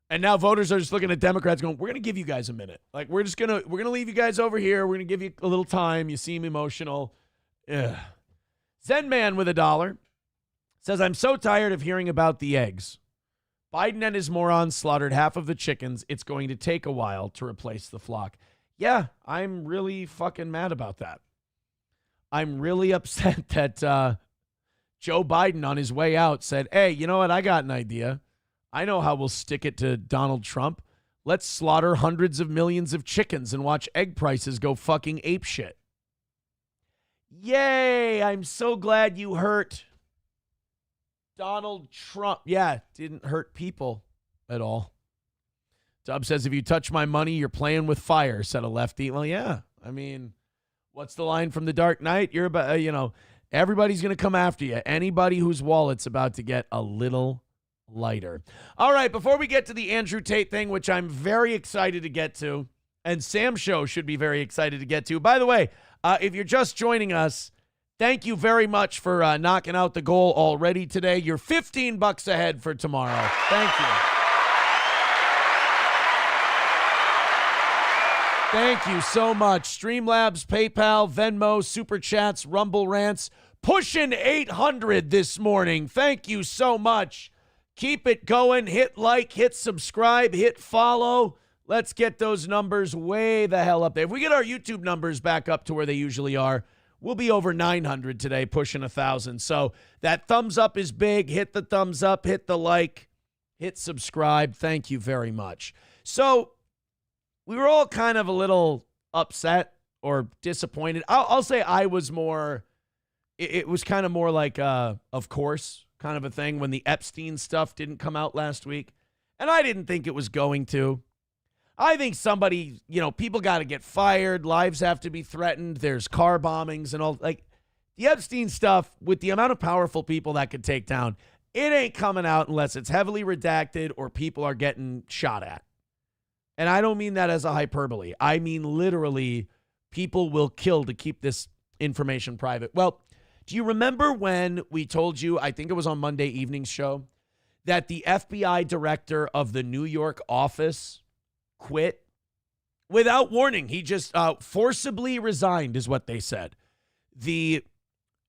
And now voters are just looking at Democrats going, we're going to give you guys a minute. Like, we're going to leave you guys over here. We're going to give you a little time. You seem emotional. Ugh. Zen Man with $1 says, I'm so tired of hearing about the eggs. Biden and his morons slaughtered half of the chickens. It's going to take a while to replace the flock. Yeah, I'm really fucking mad about that. I'm really upset that Joe Biden on his way out said, hey, you know what? I got an idea. I know how we'll stick it to Donald Trump. Let's slaughter hundreds of millions of chickens and watch egg prices go fucking apeshit. Yay! I'm so glad you hurt Donald Trump. Yeah, didn't hurt people at all. Dub says, if you touch my money, you're playing with fire, said a lefty. Well, yeah, I mean... What's the line from The Dark Knight? You're about, everybody's going to come after you. Anybody whose wallet's about to get a little lighter. All right, before we get to the Andrew Tate thing, which I'm very excited to get to, and Sam's show should be very excited to get to. By the way, if you're just joining us, thank you very much for knocking out the goal already today. You're $15 ahead for tomorrow. Thank you. Thank you so much. Streamlabs, PayPal, Venmo, Super Chats, Rumble Rants. Pushing 800 this morning. Thank you so much. Keep it going. Hit like, hit subscribe, hit follow. Let's get those numbers way the hell up there. If we get our YouTube numbers back up to where they usually are, we'll be over 900 today, pushing 1,000. So that thumbs up is big. Hit the thumbs up, hit the like, hit subscribe. Thank you very much. So we were all kind of a little upset or disappointed. I'll say I was more, it was kind of more like, of course, kind of a thing when the Epstein stuff didn't come out last week. And I didn't think it was going to. I think somebody, people got to get fired. Lives have to be threatened. There's car bombings and all. Like, the Epstein stuff, with the amount of powerful people that could take down, it ain't coming out unless it's heavily redacted or people are getting shot at. And I don't mean that as a hyperbole. I mean literally people will kill to keep this information private. Well, do you remember when we told you, I think it was on Monday evening's show, that the FBI director of the New York office quit Without warning. He just forcibly resigned is what they said. The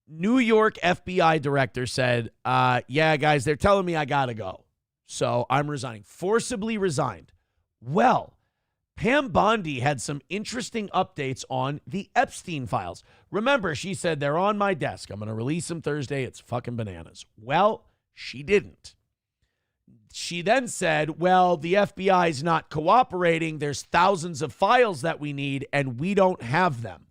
New York FBI director said, yeah, guys, they're telling me I got to go. So I'm resigning. Forcibly resigned. Well, Pam Bondi had some interesting updates on the Epstein files. Remember, she said they're on my desk. I'm going to release them Thursday. It's fucking bananas. Well, she didn't. She then said, well, the FBI is not cooperating. There's thousands of files that we need, and we don't have them.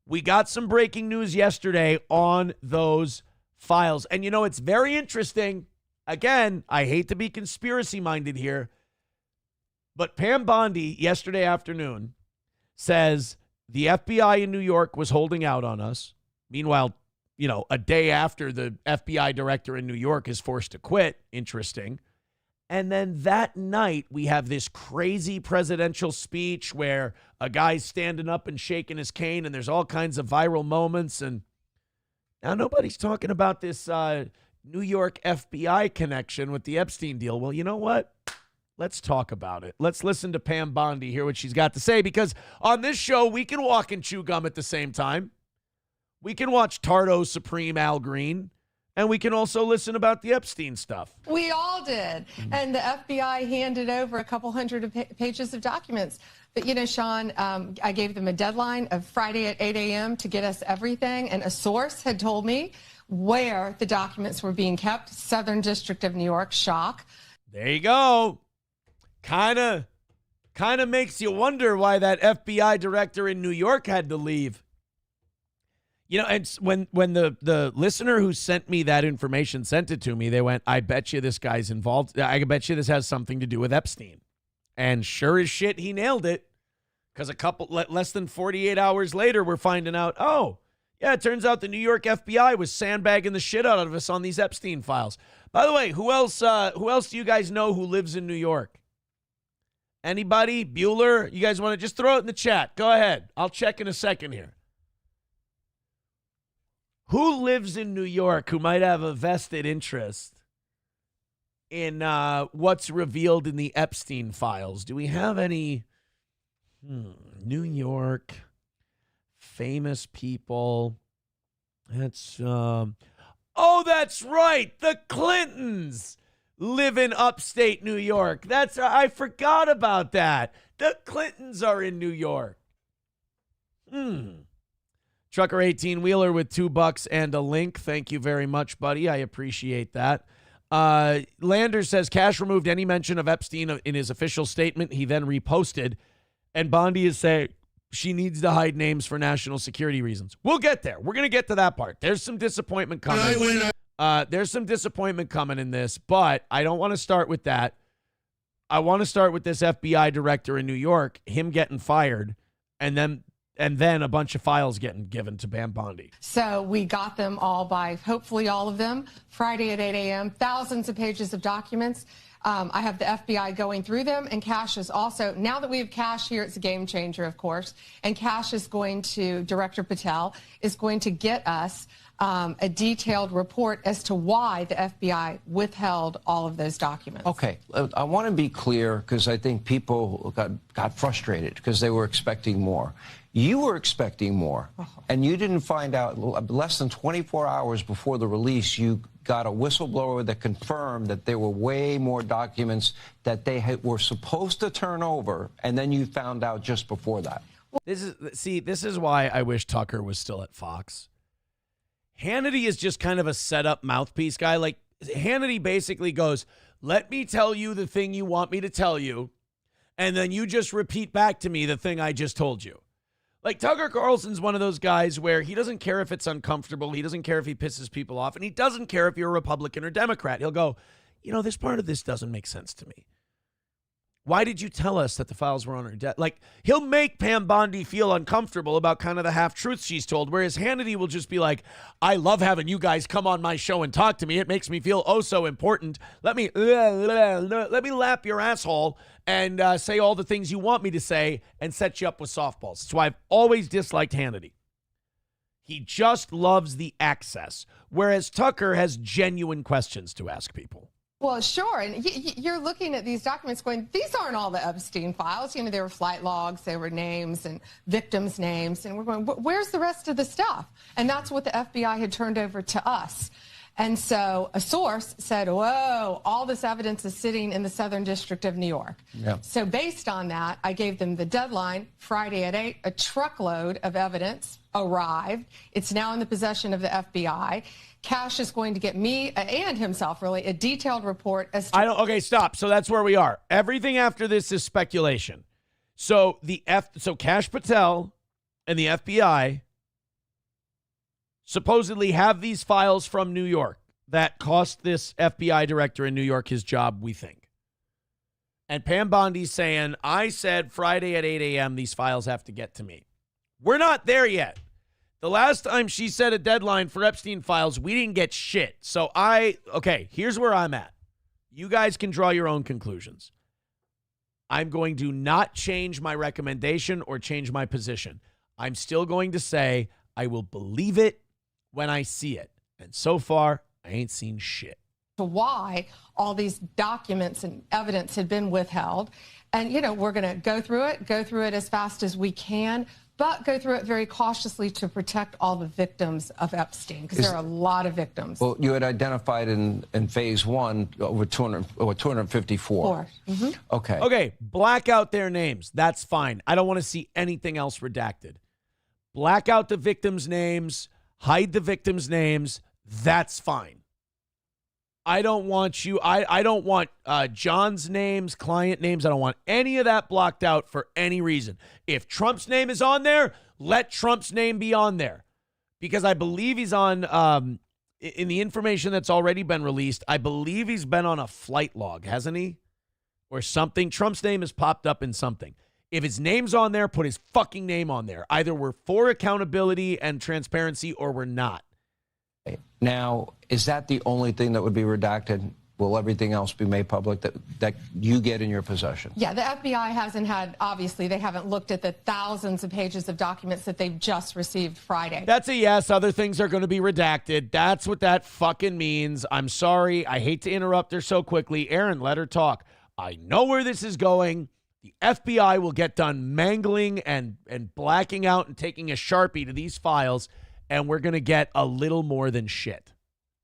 We got some breaking news yesterday on those files. And, you know, it's very interesting. Again, I hate to be conspiracy-minded here, but Pam Bondi yesterday afternoon says the FBI in New York was holding out on us. Meanwhile, you know, a day after the FBI director in New York is forced to quit. Interesting. And then that night, we have this crazy presidential speech where a guy's standing up and shaking his cane, and there's all kinds of viral moments. And now nobody's talking about this New York FBI connection with the Epstein deal. Well, you know what? Let's talk about it. Let's listen to Pam Bondi, hear what she's got to say, because on this show, we can walk and chew gum at the same time. We can watch Tardo Supreme Al Green, and we can also listen about the Epstein stuff. We all did. And the FBI handed over a couple hundred pages of documents. But, you know, Sean, I gave them a deadline of Friday at 8 a.m. to get us everything. And a source had told me where the documents were being kept. Southern District of New York, shock. There you go. Kind of makes you wonder why that FBI director in New York had to leave. You know, and when the listener who sent me that information sent it to me, they went, I bet you this guy's involved. I bet you this has something to do with Epstein. And sure as shit, he nailed it. Because less than 48 hours later, we're finding out, oh, yeah, it turns out the New York FBI was sandbagging the shit out of us on these Epstein files. By the way, who else do you guys know who lives in New York? Anybody? Bueller? You guys want to just throw it in the chat? Go ahead. I'll check in a second here. Who lives in New York who might have a vested interest in what's revealed in the Epstein files? Do we have any New York famous people? That's that's right. The Clintons live in upstate New York. I forgot about that. The Clintons are in New York. Trucker 18-wheeler with $2 and a link. Thank you very much, buddy. I appreciate that. Lander says Cash removed any mention of Epstein in his official statement. He then reposted. And Bondi is saying she needs to hide names for national security reasons. We'll get there. We're going to get to that part. There's some disappointment coming. There's some disappointment coming in this, but I don't want to start with that. I want to start with this FBI director in New York, him getting fired, and then a bunch of files getting given to Pam Bondi. So we got them all by, hopefully all of them, Friday at 8 a.m., thousands of pages of documents. I have the FBI going through them, and Cash is also, now that we have Cash here, it's a game changer, of course, and Cash is going to, Director Patel, is going to get us a detailed report as to why the FBI withheld all of those documents. Okay, I want to be clear because I think people got frustrated because they were expecting more. You were expecting more, and you didn't find out less than 24 hours before the release. You got a whistleblower that confirmed that there were way more documents that they were supposed to turn over, and then you found out just before that. This is why I wish Tucker was still at Fox. Hannity is just kind of a set-up mouthpiece guy. Like, Hannity basically goes, let me tell you the thing you want me to tell you, and then you just repeat back to me the thing I just told you. Like, Tucker Carlson's one of those guys where he doesn't care if it's uncomfortable. He doesn't care if he pisses people off. And he doesn't care if you're a Republican or Democrat. He'll go, you know, this part of this doesn't make sense to me. Why did you tell us that the files were on her desk? Like, he'll make Pam Bondi feel uncomfortable about kind of the half-truths she's told, whereas Hannity will just be like, I love having you guys come on my show and talk to me. It makes me feel oh so important. Let me lap your asshole and say all the things you want me to say and set you up with softballs. That's why I've always disliked Hannity. He just loves the access, whereas Tucker has genuine questions to ask people. Well, sure. And you're looking at these documents going, these aren't all the Epstein files. You know, there were flight logs, there were names and victims' names. And we're going, where's the rest of the stuff? And that's what the FBI had turned over to us. And so a source said, whoa, all this evidence is sitting in the Southern District of New York. Yeah. So based on that, I gave them the deadline, Friday at 8, a truckload of evidence arrived. It's now in the possession of the FBI. Cash is going to get me and himself, really, a detailed report as to... Okay, stop. So that's where we are. Everything after this is speculation. So so Kash Patel and the FBI supposedly have these files from New York that cost this FBI director in New York his job, we think. And Pam Bondi's saying, I said Friday at 8 a.m. these files have to get to me. We're not there yet. The last time she set a deadline for Epstein files, we didn't get shit. So okay, here's where I'm at. You guys can draw your own conclusions. I'm going to not change my recommendation or change my position. I'm still going to say I will believe it when I see it. And so far, I ain't seen shit. To why all these documents and evidence had been withheld. And, you know, we're going to go through it as fast as we can, but go through it very cautiously to protect all the victims of Epstein, because there are a lot of victims. Well, you had identified in phase one over 254. Mm-hmm. Okay. Okay, black out their names. That's fine. I don't want to see anything else redacted. Black out the victims' names, hide the victims' names. That's fine. I don't want I don't want John's names, client names. I don't want any of that blocked out for any reason. If Trump's name is on there, let Trump's name be on there. Because I believe he's on, in the information that's already been released, I believe he's been on a flight log, hasn't he? Or something. Trump's name has popped up in something. If his name's on there, put his fucking name on there. Either we're for accountability and transparency or we're not. Now, is that the only thing that would be redacted? Will everything else be made public that you get in your possession? Yeah, the FBI hasn't had, obviously, they haven't looked at the thousands of pages of documents that they've just received Friday. That's a yes. Other things are going to be redacted. That's what that fucking means. I'm sorry. I hate to interrupt her so quickly. Aaron, let her talk. I know where this is going. The FBI will get done mangling and blacking out and taking a Sharpie to these files, and we're going to get a little more than shit.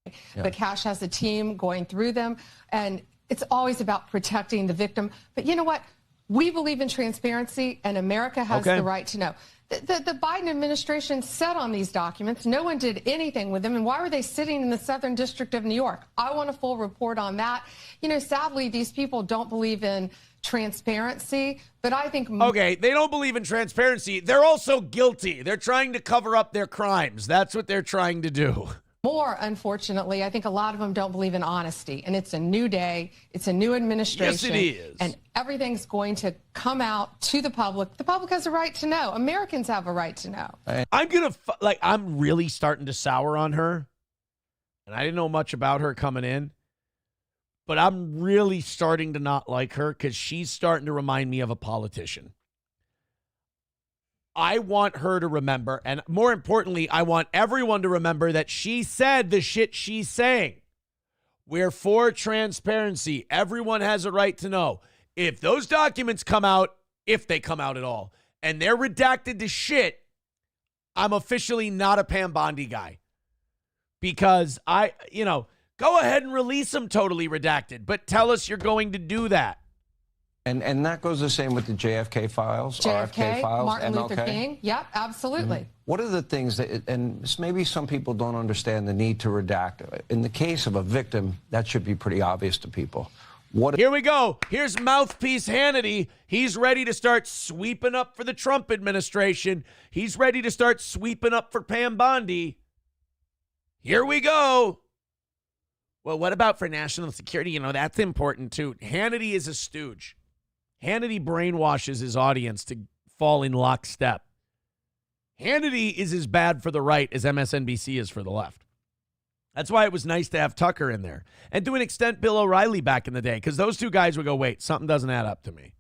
Yeah. But Cash has a team going through them, and it's always about protecting the victim. But you know what? We believe in transparency, and America has the right to know. The Biden administration sat on these documents. No one did anything with them. And why were they sitting in the Southern District of New York? I want a full report on that. You know, sadly, these people don't believe in transparency, but I think... Okay, they don't believe in transparency. They're also guilty. They're trying to cover up their crimes. That's what they're trying to do. More, unfortunately, I think a lot of them don't believe in honesty. And it's a new day. It's a new administration. Yes, it is. And everything's going to come out to the public. The public has a right to know. Americans have a right to know. I'm really starting to sour on her. And I didn't know much about her coming in. But I'm really starting to not like her because she's starting to remind me of a politician. I want her to remember, and more importantly, I want everyone to remember that she said the shit she's saying. We're for transparency. Everyone has a right to know. If those documents come out, if they come out at all, and they're redacted to shit, I'm officially not a Pam Bondi guy. Because go ahead and release them totally redacted, but tell us you're going to do that. And that goes the same with the JFK files, RFK files, Martin MLK? Luther King. Yep, absolutely. Mm-hmm. What are the things that, and maybe some people don't understand the need to redact. In the case of a victim, that should be pretty obvious to people. Here we go. Here's mouthpiece Hannity. He's ready to start sweeping up for the Trump administration. He's ready to start sweeping up for Pam Bondi. Here we go. Well, what about for national security? That's important too. Hannity is a stooge. Hannity brainwashes his audience to fall in lockstep. Hannity is as bad for the right as MSNBC is for the left. That's why it was nice to have Tucker in there. And to an extent, Bill O'Reilly back in the day, because those two guys would go, wait, something doesn't add up to me.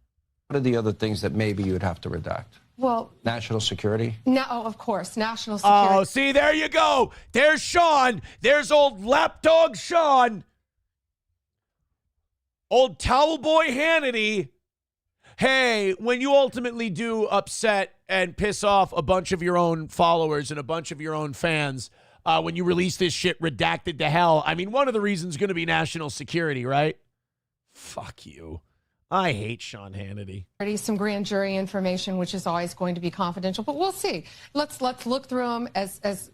What are the other things that maybe you would have to redact? Well, national security? No, of course, national security. Oh, see, there you go. There's Sean. There's old lapdog Sean. Old towel boy Hannity. Hey, when you ultimately do upset and piss off a bunch of your own followers and a bunch of your own fans, when you release this shit redacted to hell, I mean, one of the reasons is going to be national security, right? Fuck you. I hate Sean Hannity. Already some grand jury information, which is always going to be confidential, but we'll see. Let's look through them as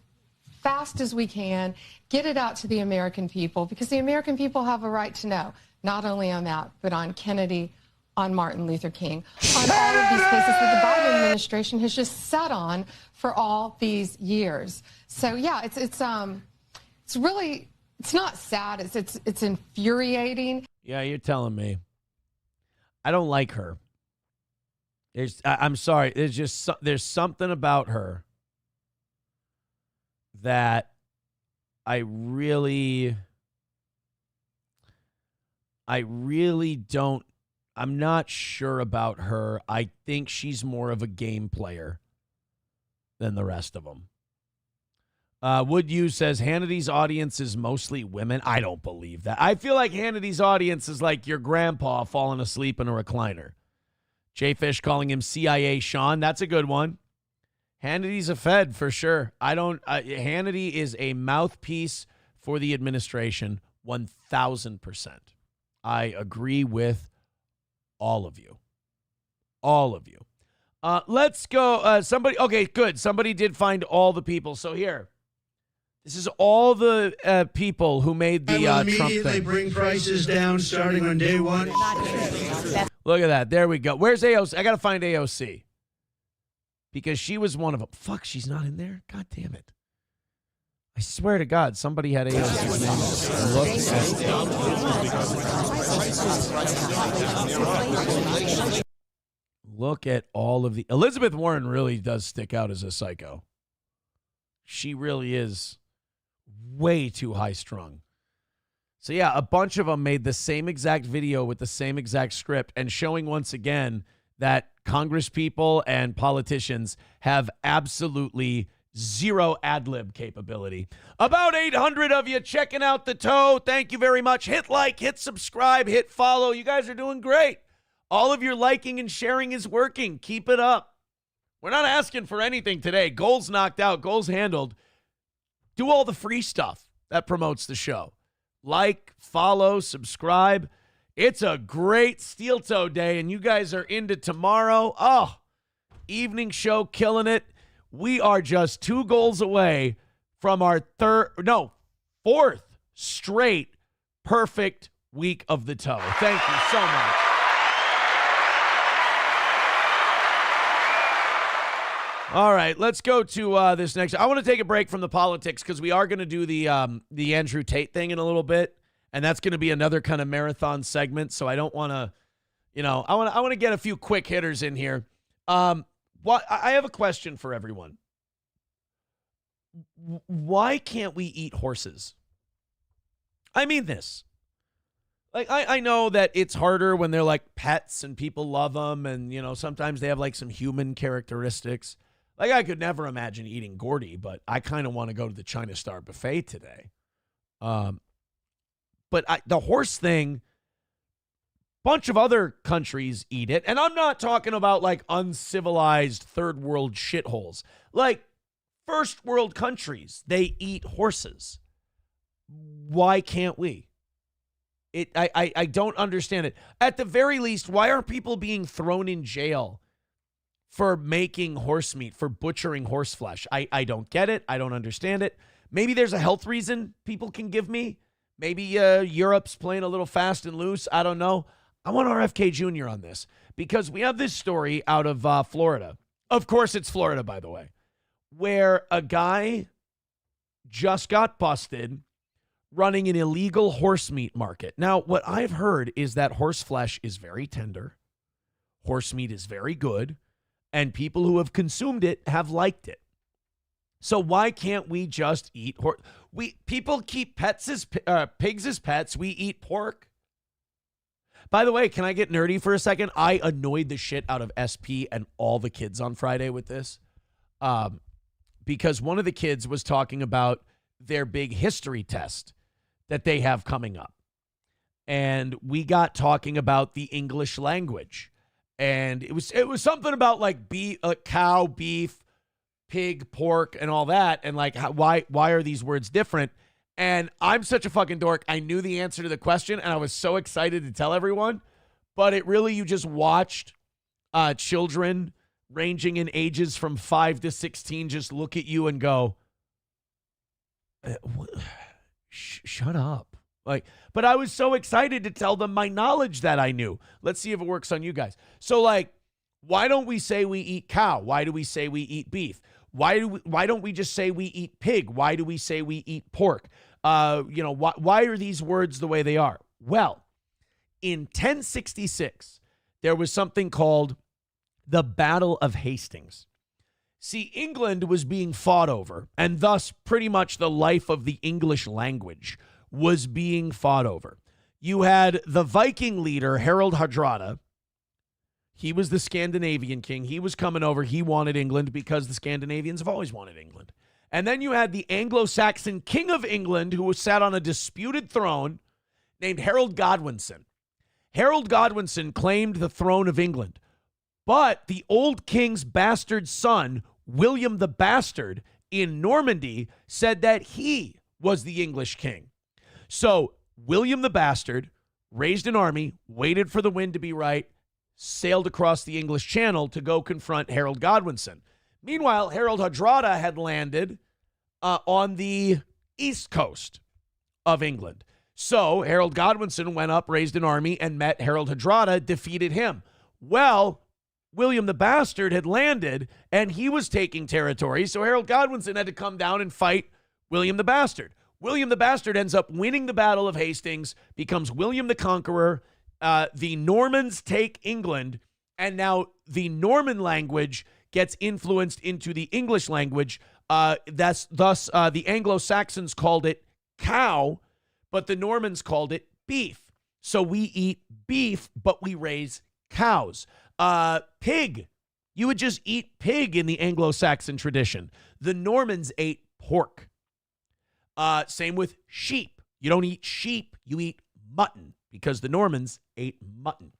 fast as we can, get it out to the American people, because the American people have a right to know, not only on that, but on Kennedy, on Martin Luther King, on all of these cases that the Biden administration has just sat on for all these years. So yeah, it's really, it's not sad, it's infuriating. Yeah, you're telling me. I don't like her. I'm sorry. There's something about her that I really don't. I'm not sure about her. I think she's more of a game player than the rest of them. Wood U says Hannity's audience is mostly women. I don't believe that. I feel like Hannity's audience is like your grandpa falling asleep in a recliner. Jay Fish calling him CIA Sean. That's a good one. Hannity's a Fed for sure. Hannity is a mouthpiece for the administration 1,000%. I agree with all of you. All of you. Let's go. Okay, good. Somebody did find all the people. So here. This is all the people who made the Trump thing. Immediately bring prices down starting on day one. Look at that. There we go. Where's AOC? I got to find AOC. Because she was one of them. Fuck, she's not in there? God damn it. I swear to God, somebody had AOC's name. Look at all of the... Elizabeth Warren really does stick out as a psycho. She really is way too high-strung. So yeah, a bunch of them made the same exact video with the same exact script and showing once again that Congress people and politicians have absolutely zero ad-lib capability. About 800 of you checking out the toe. Thank you very much. Hit like, hit subscribe, hit follow. You guys are doing great. All of your liking and sharing is working. Keep it up. We're not asking for anything today. Goals knocked out, goals handled. Do all the free stuff that promotes the show. Like, follow, subscribe. It's a great Steel Toe Day, and you guys are into tomorrow. Oh, evening show, killing it. We are just 2 goals away from our fourth straight perfect week of the toe. Thank you so much. All right, let's go to this next. I want to take a break from the politics because we are going to do the Andrew Tate thing in a little bit, and that's going to be another kind of marathon segment. So I don't want to, I want to get a few quick hitters in here. I have a question for everyone. Why can't we eat horses? I mean this. Like I know that it's harder when they're like pets and people love them, and sometimes they have like some human characteristics. Like, I could never imagine eating Gordy, but I kind of want to go to the China Star buffet today. But the horse thing, bunch of other countries eat it. And I'm not talking about, like, uncivilized third world shitholes. Like, first world countries, they eat horses. Why can't we? I don't understand it. At the very least, why are people being thrown in jail for making horse meat, for butchering horse flesh? I don't get it. I don't understand it. Maybe there's a health reason people can give me. Maybe Europe's playing a little fast and loose. I don't know. I want RFK Jr. on this because we have this story out of Florida. Of course, it's Florida, by the way, where a guy just got busted running an illegal horse meat market. Now, what I've heard is that horse flesh is very tender. Horse meat is very good. And people who have consumed it have liked it. So why can't we just eat horse? People keep pigs as pets. We eat pork. By the way, can I get nerdy for a second? I annoyed the shit out of SP and all the kids on Friday with this. Because one of the kids was talking about their big history test that they have coming up. and we got talking about the English language. And it was something about like cow, beef, pig, pork, and all that. And like, why are these words different? And I'm such a fucking dork. I knew the answer to the question, and I was so excited to tell everyone. But you just watched children ranging in ages from 5 to 16 just look at you and go, shut up. But I was so excited to tell them my knowledge that I knew. Let's see if it works on you guys. So why don't we say we eat cow? Why do we say we eat beef? Why don't we just say we eat pig? Why do we say we eat pork? Why are these words the way they are? Well, in 1066, there was something called the Battle of Hastings. See, England was being fought over, and thus pretty much the life of the English language was being fought over. You had the Viking leader, Harold Hardrada. He was the Scandinavian king. He was coming over. He wanted England because the Scandinavians have always wanted England. And then you had the Anglo-Saxon king of England who sat on a disputed throne named Harold Godwinson. Harold Godwinson claimed the throne of England, but the old king's bastard son, William the Bastard, in Normandy, said that he was the English king. So William the Bastard raised an army, waited for the wind to be right, sailed across the English Channel to go confront Harold Godwinson. Meanwhile, Harold Hardrada had landed on the east coast of England. So Harold Godwinson went up, raised an army, and met Harold Hardrada, defeated him. Well, William the Bastard had landed, and he was taking territory, so Harold Godwinson had to come down and fight William the Bastard. William the Bastard ends up winning the Battle of Hastings, becomes William the Conqueror. The Normans take England, and now the Norman language gets influenced into the English language. Thus, the Anglo-Saxons called it cow, but the Normans called it beef. So we eat beef, but we raise cows. Pig. You would just eat pig in the Anglo-Saxon tradition. The Normans ate pork. Same with sheep. You don't eat sheep, you eat mutton because the Normans ate mutton.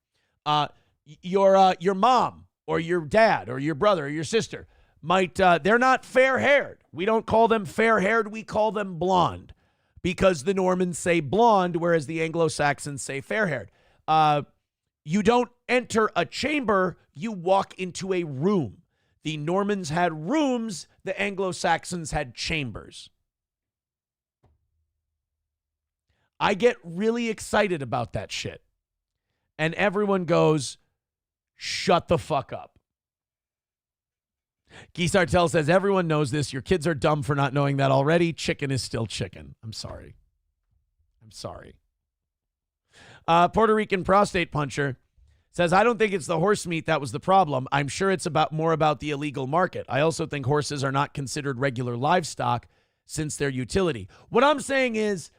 Your mom or your dad or your brother or your sister might, they're not fair-haired. We don't call them fair-haired, we call them blonde because the Normans say blonde, whereas the Anglo-Saxons say fair-haired. You don't enter a chamber, you walk into a room. The Normans had rooms, the Anglo-Saxons had chambers. I get really excited about that shit. And everyone goes, shut the fuck up. Guy Sartell says, everyone knows this. Your kids are dumb for not knowing that already. Chicken is still chicken. I'm sorry. Puerto Rican prostate puncher says, I don't think it's the horse meat that was the problem. I'm sure it's more about the illegal market. I also think horses are not considered regular livestock since their utility. What I'm saying is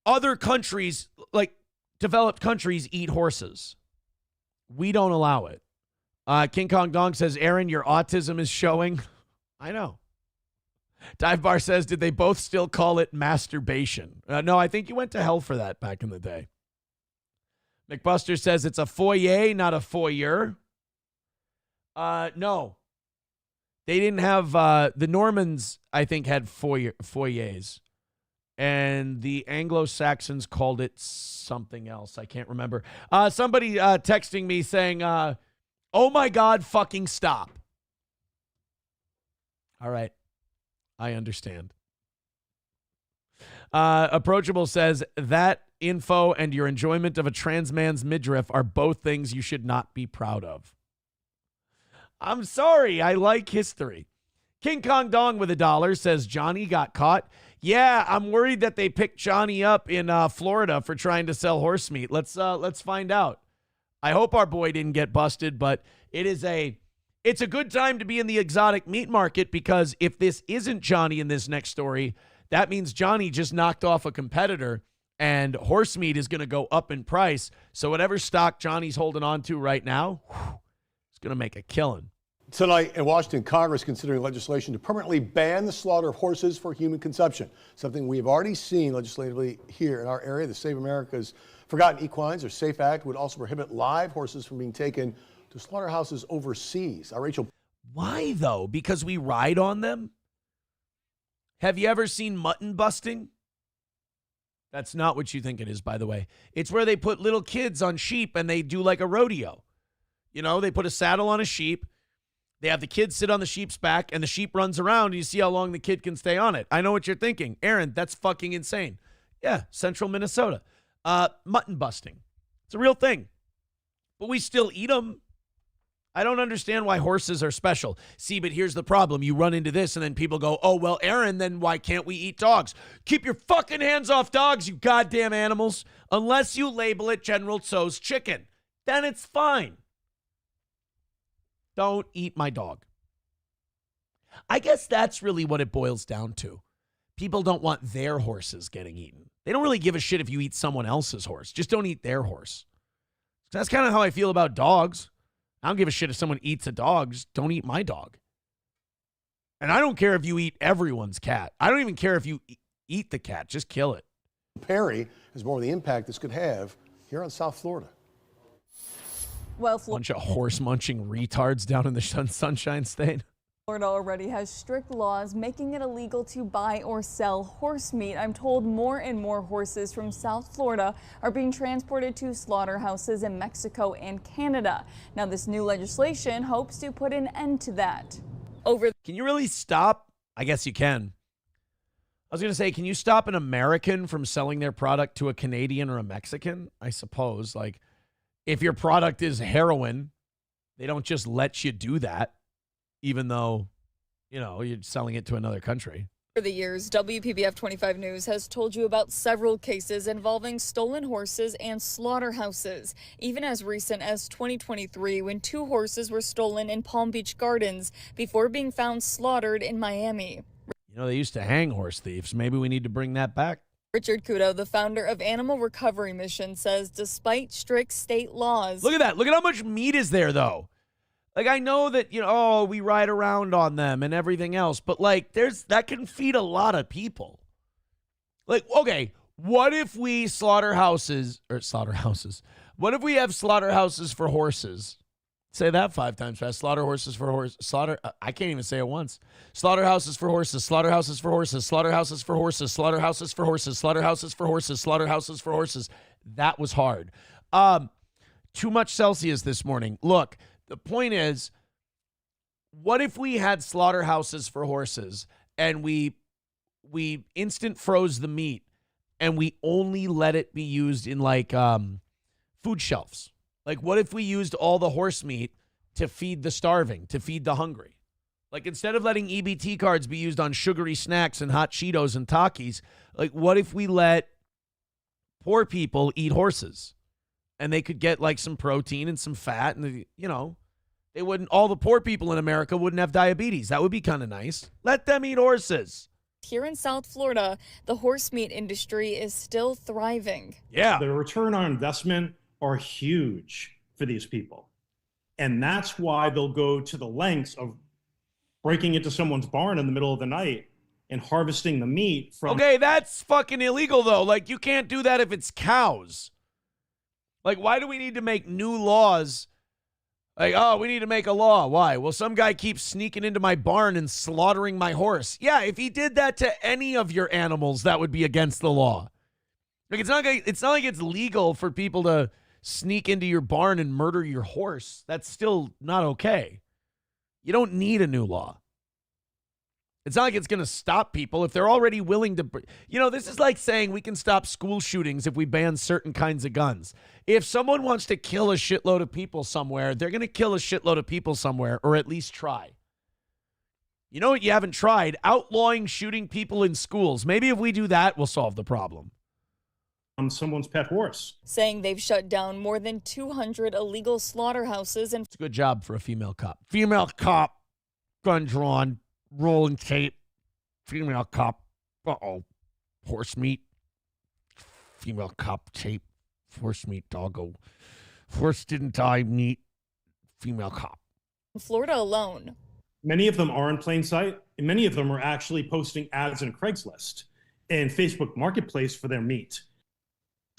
other countries, like developed countries, eat horses. We don't allow it. King Kong Dong says, Aaron, your autism is showing. I know. Dive Bar says, did they both still call it masturbation? No, I think you went to hell for that back in the day. McBuster says it's a foyer, not a foyer. No. They didn't have, the Normans, I think, had foyers. And the Anglo-Saxons called it something else. I can't remember. Somebody texting me saying, oh my God, fucking stop. All right. I understand. Approachable says, that info and your enjoyment of a trans man's midriff are both things you should not be proud of. I'm sorry. I like history. King Kong Dong with $1 says, Johnny got caught. Yeah, I'm worried that they picked Johnny up in Florida for trying to sell horse meat. Let's find out. I hope our boy didn't get busted, but it's a good time to be in the exotic meat market because if this isn't Johnny in this next story, that means Johnny just knocked off a competitor and horse meat is going to go up in price. So whatever stock Johnny's holding on to right now, it's going to make a killing. Tonight in Washington, Congress considering legislation to permanently ban the slaughter of horses for human consumption, something we have already seen legislatively here in our area. The Save America's Forgotten Equines or SAFE Act would also prohibit live horses from being taken to slaughterhouses overseas. Rachel. Why, though? Because we ride on them? Have you ever seen mutton busting? That's not what you think it is, by the way. It's where they put little kids on sheep and they do like a rodeo. You know, they put a saddle on a sheep. They have the kid sit on the sheep's back, and the sheep runs around, and you see how long the kid can stay on it. I know what you're thinking. Aaron, that's fucking insane. Yeah, central Minnesota. Mutton busting. It's a real thing. But we still eat them. I don't understand why horses are special. See, but here's the problem. You run into this, and then people go, oh, well, Aaron, then why can't we eat dogs? Keep your fucking hands off dogs, you goddamn animals. Unless you label it General Tso's chicken. Then it's fine. Don't eat my dog. I guess that's really what it boils down to. People don't want their horses getting eaten. They don't really give a shit if you eat someone else's horse. Just don't eat their horse. That's kind of how I feel about dogs. I don't give a shit if someone eats a dog. Just don't eat my dog. And I don't care if you eat everyone's cat. I don't even care if you eat the cat. Just kill it. Perry has more of the impact this could have here on South Florida. Well, bunch of horse-munching retards down in the Sunshine State. Florida already has strict laws making it illegal to buy or sell horse meat. I'm told more and more horses from South Florida are being transported to slaughterhouses in Mexico and Canada. Now, this new legislation hopes to put an end to that. Can you really stop? I guess you can. I was going to say, can you stop an American from selling their product to a Canadian or a Mexican? I suppose. Like, if your product is heroin, they don't just let you do that, even though, you know, you're selling it to another country. For the years, WPBF 25 News has told you about several cases involving stolen horses and slaughterhouses, even as recent as 2023 when 2 horses were stolen in Palm Beach Gardens before being found slaughtered in Miami. You know, they used to hang horse thieves. Maybe we need to bring that back. Richard Kudo, the founder of Animal Recovery Mission, says despite strict state laws. Look at that. Look at how much meat is there, though. Like, I know that, you know, oh, we ride around on them and everything else, but, like, that can feed a lot of people. Like, okay, what if we what if we have slaughterhouses for horses? Say that 5 times fast. Slaughterhouses for horses. I can't even say it once. Slaughterhouses for horses. Slaughterhouses for horses. Slaughterhouses for horses. Slaughterhouses for horses. Slaughterhouses for horses. Slaughterhouses for horses. That was hard. Too much Celsius this morning. Look, the point is, what if we had slaughterhouses for horses and we instant froze the meat and we only let it be used in like food shelves? Like, what if we used all the horse meat to feed the starving, to feed the hungry? Like, instead of letting EBT cards be used on sugary snacks and hot Cheetos and Takis, like, what if we let poor people eat horses? And they could get, like, some protein and some fat, and, you know, all the poor people in America wouldn't have diabetes. That would be kind of nice. Let them eat horses. Here in South Florida, the horse meat industry is still thriving. Yeah. The return on investment are huge for these people. And that's why they'll go to the lengths of breaking into someone's barn in the middle of the night and harvesting the meat from... Okay, that's fucking illegal, though. Like, you can't do that if it's cows. Like, why do we need to make new laws? Like, oh, we need to make a law. Why? Well, some guy keeps sneaking into my barn and slaughtering my horse. Yeah, if he did that to any of your animals, that would be against the law. Like, it's not like it's legal for people to sneak into your barn and murder your horse. That's still not okay. You don't need a new law. It's not like it's going to stop people if they're already willing to. You know, this is like saying we can stop school shootings if we ban certain kinds of guns. If someone wants to kill a shitload of people somewhere, they're going to kill a shitload of people somewhere, or at least try. You know what you haven't tried? Outlawing shooting people in schools. Maybe if we do that, we'll solve the problem. On someone's pet horse. Saying they've shut down more than 200 illegal slaughterhouses. And it's a good job for a female cop. Female cop, gun drawn, rolling tape. Female cop, uh-oh, horse meat. Female cop tape, horse meat, doggo. Horse didn't die, meat. Female cop. Florida alone. Many of them are in plain sight, and many of them are actually posting ads in Craigslist and Facebook Marketplace for their meat.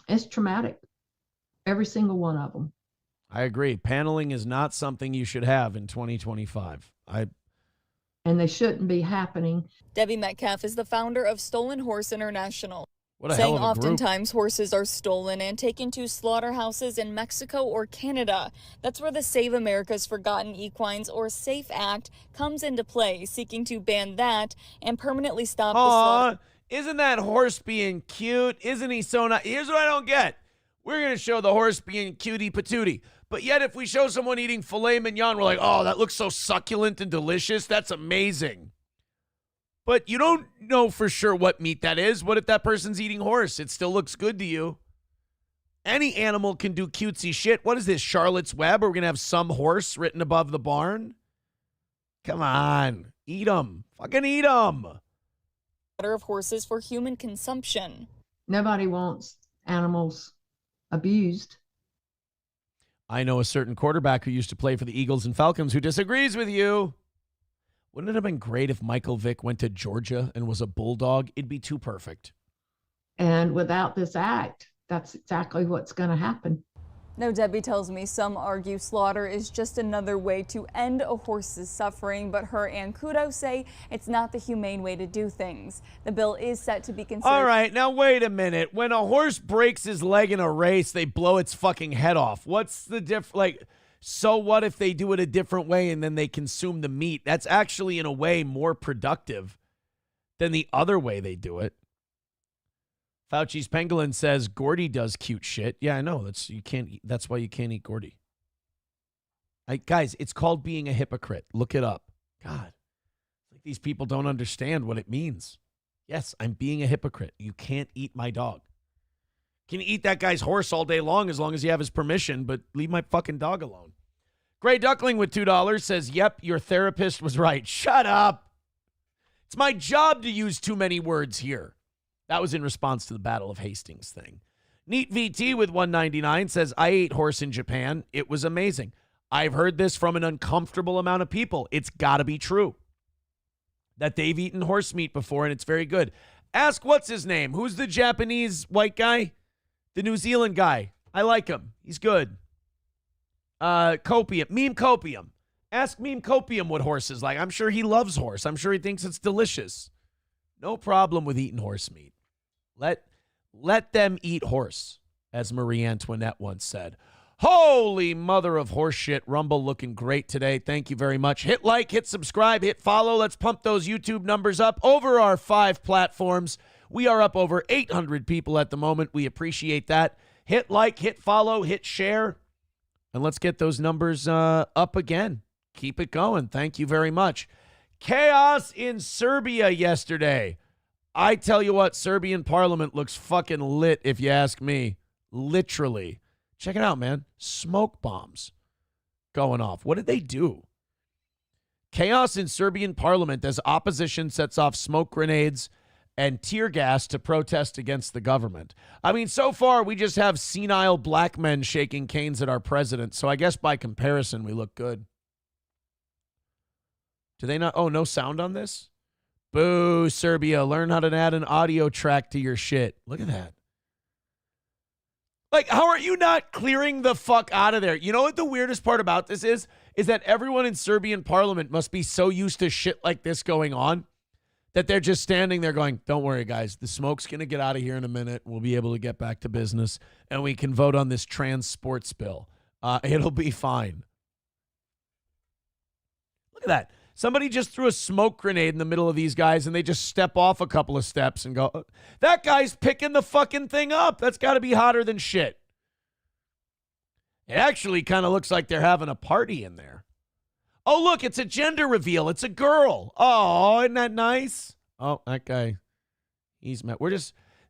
It's traumatic. Every single one of them. I agree. Paneling is not something you should have in 2025. And they shouldn't be happening. Debbie Metcalf is the founder of Stolen Horse International. What a saying hell of a group. oftentimes horses are stolen and taken to slaughterhouses in Mexico or Canada. That's where the Save America's Forgotten Equines or SAFE Act comes into play, seeking to ban that and permanently stop the slaughter. Isn't that horse being cute? Isn't he so nice? Here's what I don't get. We're going to show the horse being cutie patootie. But yet if we show someone eating filet mignon, we're like, oh, that looks so succulent and delicious. That's amazing. But you don't know for sure what meat that is. What if that person's eating horse? It still looks good to you. Any animal can do cutesy shit. What is this, Charlotte's Web? Are we going to have some horse written above the barn? Come on. Eat them. Fucking eat them. Of horses for human consumption. Nobody wants animals abused. I know a certain quarterback who used to play for the Eagles and Falcons who disagrees with you. Wouldn't it have been great if Michael Vick went to Georgia and was a bulldog? It'd be too perfect. And without this act, that's exactly what's going to happen. No, Debbie tells me some argue slaughter is just another way to end a horse's suffering, but her and Kudo say it's not the humane way to do things. The bill is set to be considered. All right, now wait a minute. When a horse breaks his leg in a race, they blow its fucking head off. What's the difference? Like, so what if they do it a different way and then they consume the meat? That's actually, in a way, more productive than the other way they do it. Fauci's Pangolin says Gordy does cute shit. Yeah, I know. That's why you can't eat Gordy. Guys, it's called being a hypocrite. Look it up. God, like these people don't understand what it means. Yes, I'm being a hypocrite. You can't eat my dog. You can eat that guy's horse all day long as you have his permission, but leave my fucking dog alone. Gray Duckling with $2 says, yep, your therapist was right. Shut up. It's my job to use too many words here. That was in response to the Battle of Hastings thing. Neat VT with $1.99 says, I ate horse in Japan. It was amazing. I've heard this from an uncomfortable amount of people. It's got to be true that they've eaten horse meat before, and it's very good. Ask what's his name? Who's the Japanese white guy? The New Zealand guy. I like him. He's good. Copium. Meme Copium. Ask Meme Copium what horse is like. I'm sure he loves horse. I'm sure he thinks it's delicious. No problem with eating horse meat. Let them eat horse, as Marie Antoinette once said. Holy mother of horse shit. Rumble looking great today. Thank you very much. Hit like, hit subscribe, hit follow. Let's pump those YouTube numbers up over our 5 platforms. We are up over 800 people at the moment. We appreciate that. Hit like, hit follow, hit share. And let's get those numbers up again. Keep it going. Thank you very much. Chaos in Serbia yesterday. I tell you what, Serbian parliament looks fucking lit if you ask me. Literally. Check it out, man. Smoke bombs going off. What did they do? Chaos in Serbian parliament as opposition sets off smoke grenades and tear gas to protest against the government. I mean, so far we just have senile black men shaking canes at our president, so I guess by comparison we look good. Do they not? Oh, no sound on this? Boo, Serbia. Learn how to add an audio track to your shit. Look at that. Like, how are you not clearing the fuck out of there? You know what the weirdest part about this is? Is that everyone in Serbian parliament must be so used to shit like this going on that they're just standing there going, don't worry, guys. The smoke's going to get out of here in a minute. We'll be able to get back to business, and we can vote on this trans sports bill. It'll be fine. Look at that. Somebody just threw a smoke grenade in the middle of these guys, and they just step off a couple of steps and go, that guy's picking the fucking thing up. That's got to be hotter than shit. It actually kind of looks like they're having a party in there. Oh, look, it's a gender reveal. It's a girl. Oh, isn't that nice? Oh, that guy, he's met.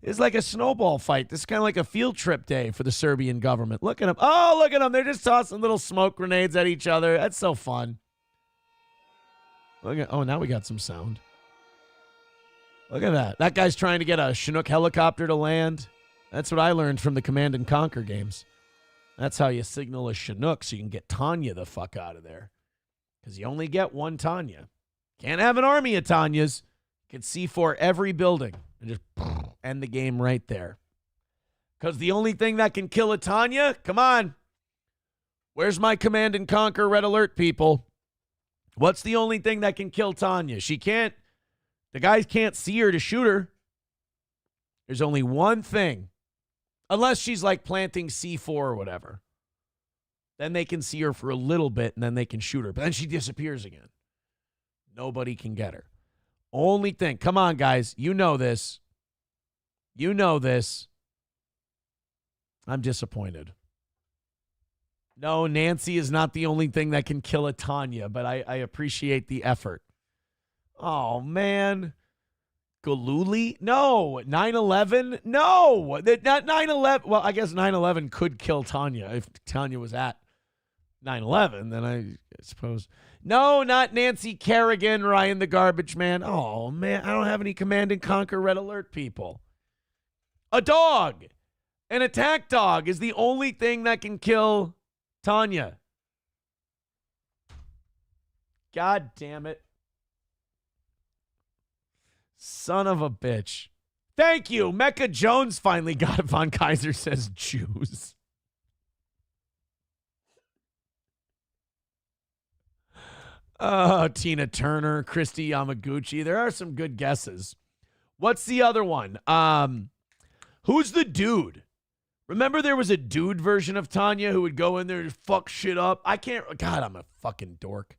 It's like a snowball fight. This is kind of like a field trip day for the Serbian government. Look at them. Oh, look at them. They're just tossing little smoke grenades at each other. That's so fun. Look at, oh, now we got some sound. Look at that. That guy's trying to get a Chinook helicopter to land. That's what I learned from the Command and Conquer games. That's how you signal a Chinook so you can get Tanya the fuck out of there. because you only get one Tanya. Can't have an army of Tanyas. You can C4 every building and just end the game right there. Because the only thing that can kill a Tanya, come on. Where's my Command and Conquer Red Alert, people? What's the only thing that can kill Tanya? She can't, the guys can't see her to shoot her. There's only one thing. Unless she's like planting C4 or whatever. Then they can see her for a little bit and then they can shoot her. But then she disappears again. Nobody can get her. Only thing. Come on, guys. You know this. You know this. I'm disappointed. No, Nancy is not the only thing that can kill a Tanya, but I appreciate the effort. Oh, man. Galuli? No. 9/11? No. Not 9/11. Well, I guess 9/11 could kill Tanya if Tanya was at 9/11, then I suppose. No, not Nancy Kerrigan, Ryan the Garbage Man. Oh, man, I don't have any Command and Conquer Red Alert people. A dog. An attack dog is the only thing that can kill Tanya. God damn it. Son of a bitch. Thank you. Mecca Jones finally got it. Von Kaiser says Jews. Tina Turner, Christy Yamaguchi. There are some good guesses. What's the other one? Who's the dude? Remember there was a dude version of Tanya who would go in there and fuck shit up? God, I'm a fucking dork.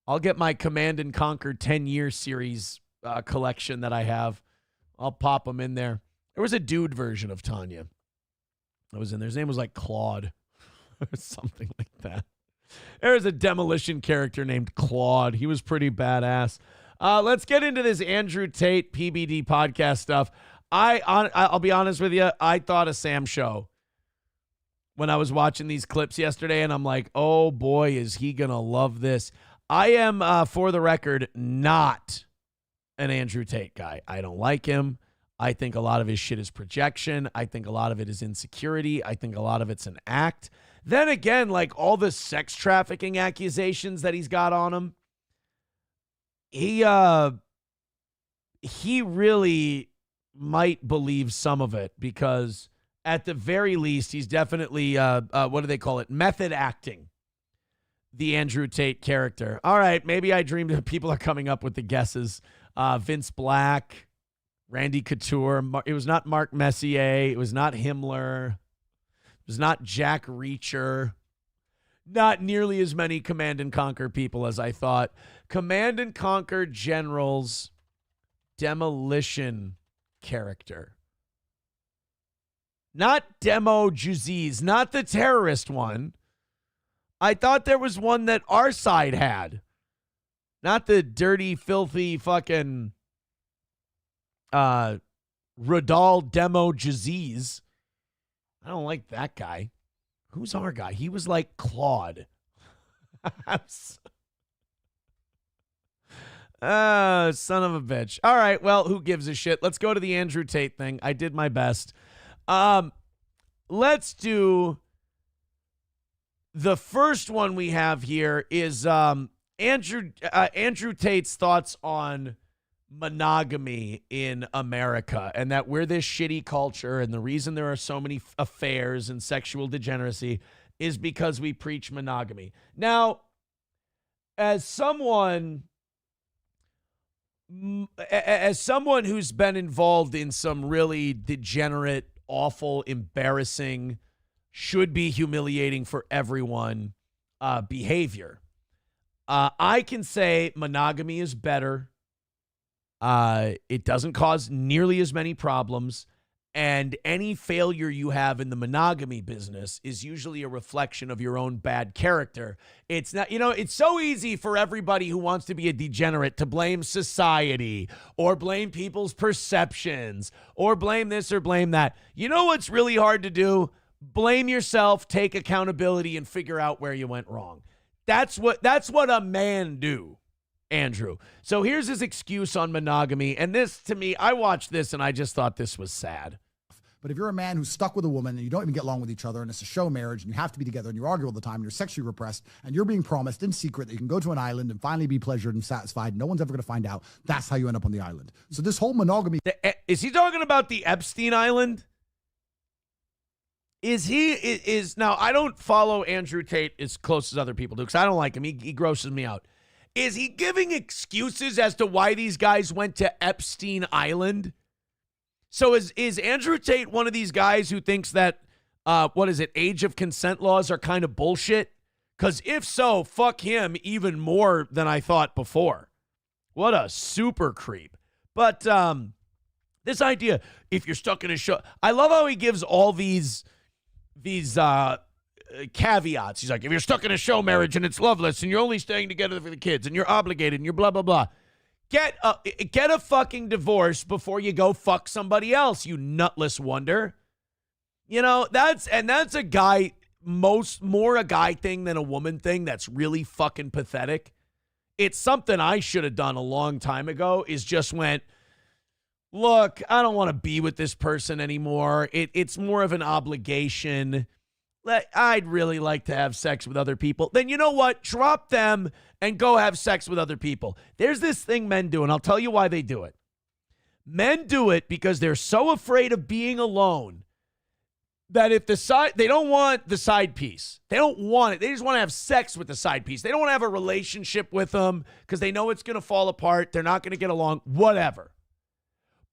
I'll get my Command and Conquer 10-year series collection that I have. I'll pop them in there. There was a dude version of Tanya that was in there. His name was like Claude or something like that. There's a demolition character named Claude. He was pretty badass. Let's get into this Andrew Tate PBD podcast stuff. I'll be honest with you. I thought of Sam Show when I was watching these clips yesterday, and I'm like, oh boy, is he going to love this. I am, for the record, not an Andrew Tate guy. I don't like him. I think a lot of his shit is projection. I think a lot of it is insecurity. I think a lot of it's an act. Then again, like all the sex trafficking accusations that he's got on him, he really might believe some of it because at the very least, he's definitely, what do they call it? Method acting the Andrew Tate character. All right, maybe I dreamed of people are coming up with the guesses. Vince Black, Randy Couture. It was not Mark Messier. It was not Himmler. It was not Jack Reacher. Not nearly as many Command and Conquer people as I thought. Command and Conquer General's demolition character. Not Demo Juziz, not the terrorist one. I thought there was one that our side had. Not the dirty, filthy fucking Radal Demo Juziz. I don't like that guy. Who's our guy? He was like Claude. Son of a bitch. All right, well, who gives a shit? Let's go to the Andrew Tate thing. I did my best. Let's do the first one we have here is Andrew Tate's thoughts on monogamy in America and that we're this shitty culture and the reason there are so many affairs and sexual degeneracy is because we preach monogamy. Now, as someone who's been involved in some really degenerate, awful, embarrassing, should be humiliating for everyone behavior, I can say monogamy is better. It doesn't cause nearly as many problems. And any failure you have in the monogamy business is usually a reflection of your own bad character. It's not, it's so easy for everybody who wants to be a degenerate to blame society or blame people's perceptions or blame this or blame that. You know what's really hard to do? Blame yourself, take accountability, and figure out where you went wrong. That's what a man do, Andrew. So here's his excuse on monogamy. And this, to me, I watched this and I just thought this was sad. But if you're a man who's stuck with a woman and you don't even get along with each other and it's a show marriage and you have to be together and you argue all the time and you're sexually repressed and you're being promised in secret that you can go to an island and finally be pleasured and satisfied, no one's ever going to find out, that's how you end up on the island. So this whole monogamy... Is he talking about the Epstein Island? Now, I don't follow Andrew Tate as close as other people do because I don't like him. He grosses me out. Is he giving excuses as to why these guys went to Epstein Island? So is Andrew Tate one of these guys who thinks that, age of consent laws are kind of bullshit? Because if so, fuck him even more than I thought before. What a super creep. But this idea, if you're stuck in a show, I love how he gives all these caveats. He's like, if you're stuck in a show marriage and it's loveless and you're only staying together for the kids and you're obligated and you're blah, blah, blah. Get a fucking divorce before you go fuck somebody else, you nutless wonder. You know, that's a guy, more a guy thing than a woman thing that's really fucking pathetic. It's something I should have done a long time ago, is just went, look, I don't want to be with this person anymore. It's more of an obligation. I'd really like to have sex with other people. Then you know what? Drop them and go have sex with other people. There's this thing men do, and I'll tell you why they do it. Men do it because they're so afraid of being alone that if they don't want the side piece. They don't want it. They just want to have sex with the side piece. They don't want to have a relationship with them because they know it's going to fall apart. They're not going to get along, whatever.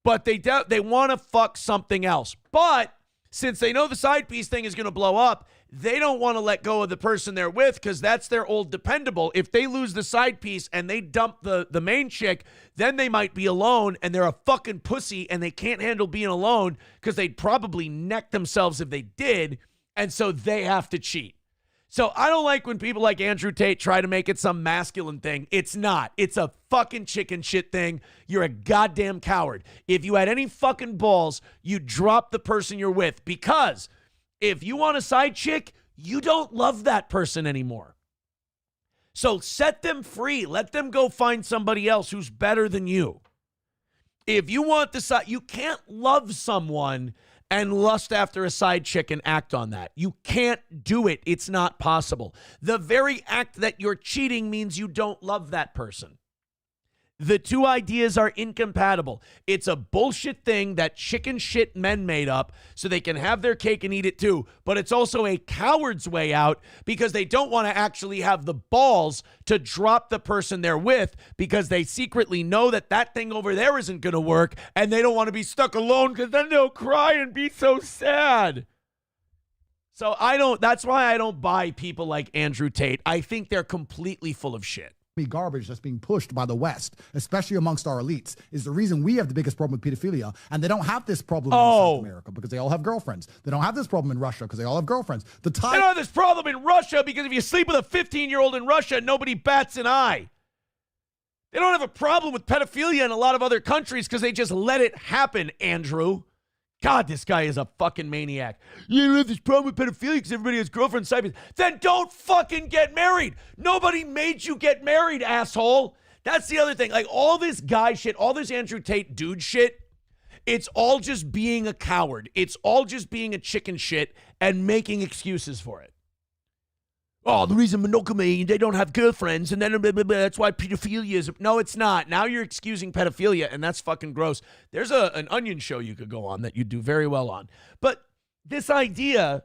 But they want to fuck something else. But since they know the side piece thing is going to blow up, they don't want to let go of the person they're with because that's their old dependable. If they lose the side piece and they dump the main chick, then they might be alone and they're a fucking pussy and they can't handle being alone because they'd probably neck themselves if they did, and so they have to cheat. So I don't like when people like Andrew Tate try to make it some masculine thing. It's not. It's a fucking chicken shit thing. You're a goddamn coward. If you had any fucking balls, you'd drop the person you're with, because if you want a side chick, you don't love that person anymore. So set them free. Let them go find somebody else who's better than you. If you want the side, you can't love someone and lust after a side chick and act on that. You can't do it. It's not possible. The very act that you're cheating means you don't love that person. The two ideas are incompatible. It's a bullshit thing that chicken shit men made up so they can have their cake and eat it too. But it's also a coward's way out because they don't want to actually have the balls to drop the person they're with because they secretly know that that thing over there isn't going to work and they don't want to be stuck alone because then they'll cry and be so sad. So that's why I don't buy people like Andrew Tate. I think they're completely full of shit. Garbage that's being pushed by the West, especially amongst our elites, is the reason we have the biggest problem with pedophilia. And they don't have this problem in South America because they all have girlfriends. They don't have this problem in Russia because they all have girlfriends. They don't have this problem in Russia because if you sleep with a 15-year-old in Russia, nobody bats an eye. They don't have a problem with pedophilia in a lot of other countries because they just let it happen, Andrew. God, this guy is a fucking maniac. You don't have this problem with pedophilia because everybody has girlfriends, side pieces. Then don't fucking get married. Nobody made you get married, asshole. That's the other thing. Like, all this guy shit, all this Andrew Tate dude shit, it's all just being a coward. It's all just being a chicken shit and making excuses for it. Oh, the reason monogamy, they don't have girlfriends, and then blah, blah, blah, that's why pedophilia is... No, it's not. Now you're excusing pedophilia, and that's fucking gross. There's an Onion show you could go on that you do very well on. But this idea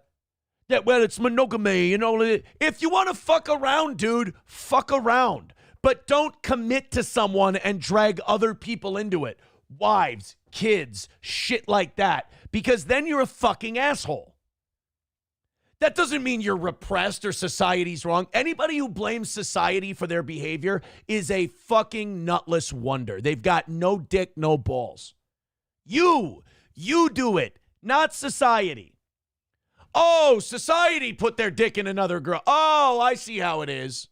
that, well, it's monogamy, you know, if you want to fuck around, dude, fuck around. But don't commit to someone and drag other people into it. Wives, kids, shit like that. Because then you're a fucking asshole. That doesn't mean you're repressed or society's wrong. Anybody who blames society for their behavior is a fucking nutless wonder. They've got no dick, no balls. You do it, not society. Oh, society put their dick in another girl. Oh, I see how it is.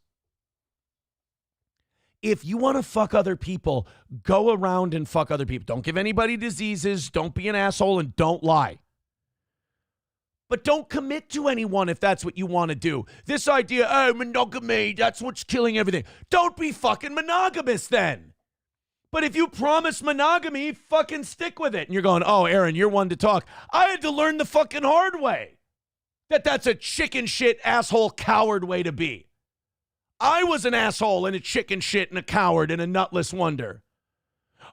If you want to fuck other people, go around and fuck other people. Don't give anybody diseases. Don't be an asshole and don't lie. But don't commit to anyone if that's what you want to do. This idea, oh, monogamy, that's what's killing everything. Don't be fucking monogamous then. But if you promise monogamy, fucking stick with it. And you're going, oh, Aaron, you're one to talk. I had to learn the fucking hard way that that's a chicken shit, asshole, coward way to be. I was an asshole and a chicken shit and a coward and a nutless wonder.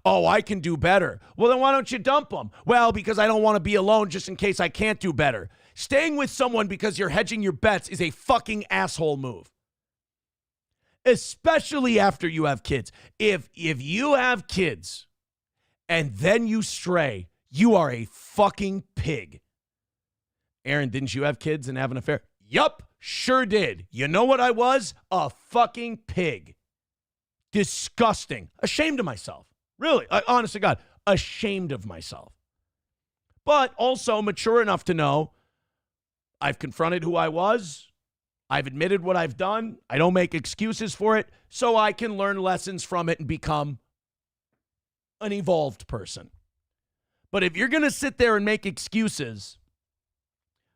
Oh, I can do better. Well, then why don't you dump them? Well, because I don't want to be alone just in case I can't do better. Staying with someone because you're hedging your bets is a fucking asshole move. Especially after you have kids. If you have kids and then you stray, you are a fucking pig. Aaron, didn't you have kids and have an affair? Yup, sure did. You know what I was? A fucking pig. Disgusting. Ashamed of myself. Really, honest to God, ashamed of myself. But also mature enough to know I've confronted who I was. I've admitted what I've done. I don't make excuses for it, so I can learn lessons from it and become an evolved person. But if you're going to sit there and make excuses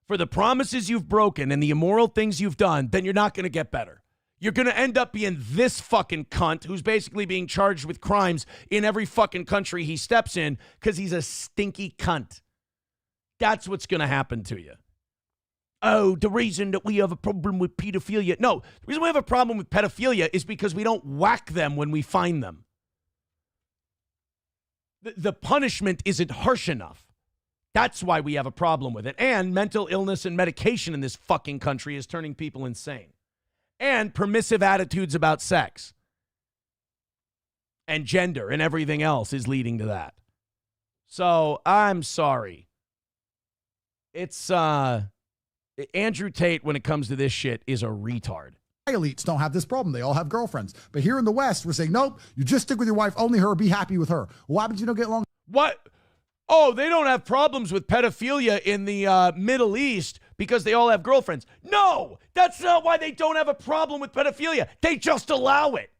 for the promises you've broken and the immoral things you've done, then you're not going to get better. You're going to end up being this fucking cunt who's basically being charged with crimes in every fucking country he steps in because he's a stinky cunt. That's what's going to happen to you. Oh, the reason that we have a problem with pedophilia. No, the reason we have a problem with pedophilia is because we don't whack them when we find them. The punishment isn't harsh enough. That's why we have a problem with it. And mental illness and medication in this fucking country is turning people insane. And permissive attitudes about sex and gender and everything else is leading to that. So I'm sorry. It's Andrew Tate, when it comes to this shit, is a retard. Elites don't have this problem. They all have girlfriends. But here in the West, we're saying, nope, you just stick with your wife, only her, be happy with her. What happens if you don't get along? What? Oh, they don't have problems with pedophilia in the Middle East because they all have girlfriends. No, that's not why they don't have a problem with pedophilia. They just allow it.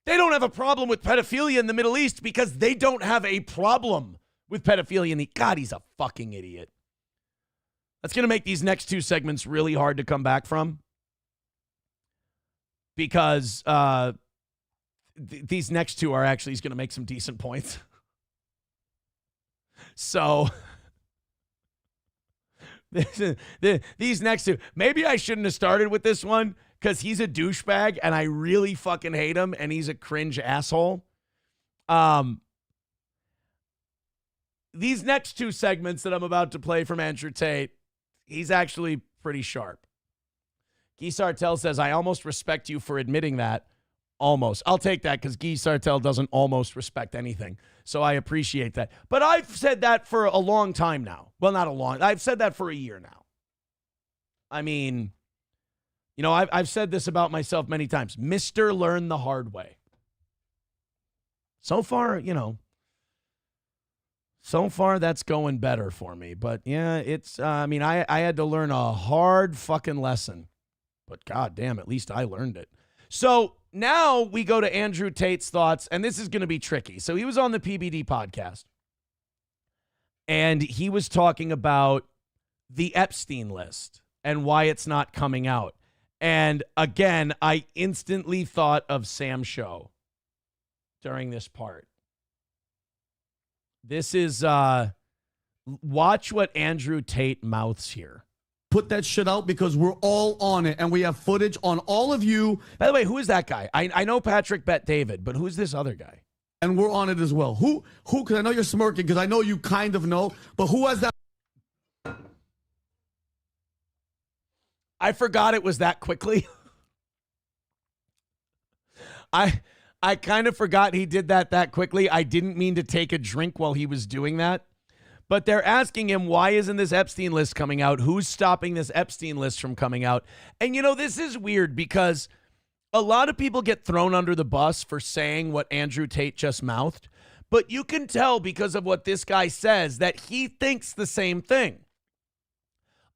They don't have a problem with pedophilia in the Middle East because they don't have a problem with pedophilia in the... God, he's a fucking idiot. That's going to make these next two segments really hard to come back from because these next two are actually, he's going to make some decent points. So these next two, maybe I shouldn't have started with this one because he's a douchebag and I really fucking hate him and he's a cringe asshole. These next two segments that I'm about to play from Andrew Tate, he's actually pretty sharp. Guy Sartell says, I almost respect you for admitting that. Almost. I'll take that because Guy Sartell doesn't almost respect anything. So I appreciate that. But I've said that for a long time now. Well, not a long. I've said that for a year now. I mean, you know, I've said this about myself many times. Mr. Learn the hard way. So far, you know, so far that's going better for me. But yeah, it's, I mean, I had to learn a hard fucking lesson. But God damn, at least I learned it. So now we go to Andrew Tate's thoughts, and this is going to be tricky. So he was on the PBD podcast, and he was talking about the Epstein list and why it's not coming out. And again, I instantly thought of Sam's show during this part. This is, watch what Andrew Tate mouths here. Put that shit out because we're all on it and we have footage on all of you. By the way, who is that guy? I know Patrick Bet David, but who's this other guy? And we're on it as well. Who, because I know you're smirking because I know you kind of know, but who has that? I forgot it was that quickly. I kind of forgot he did that quickly. I didn't mean to take a drink while he was doing that. But they're asking him, why isn't this Epstein list coming out? Who's stopping this Epstein list from coming out? And, you know, this is weird because a lot of people get thrown under the bus for saying what Andrew Tate just mouthed. But you can tell because of what this guy says that he thinks the same thing.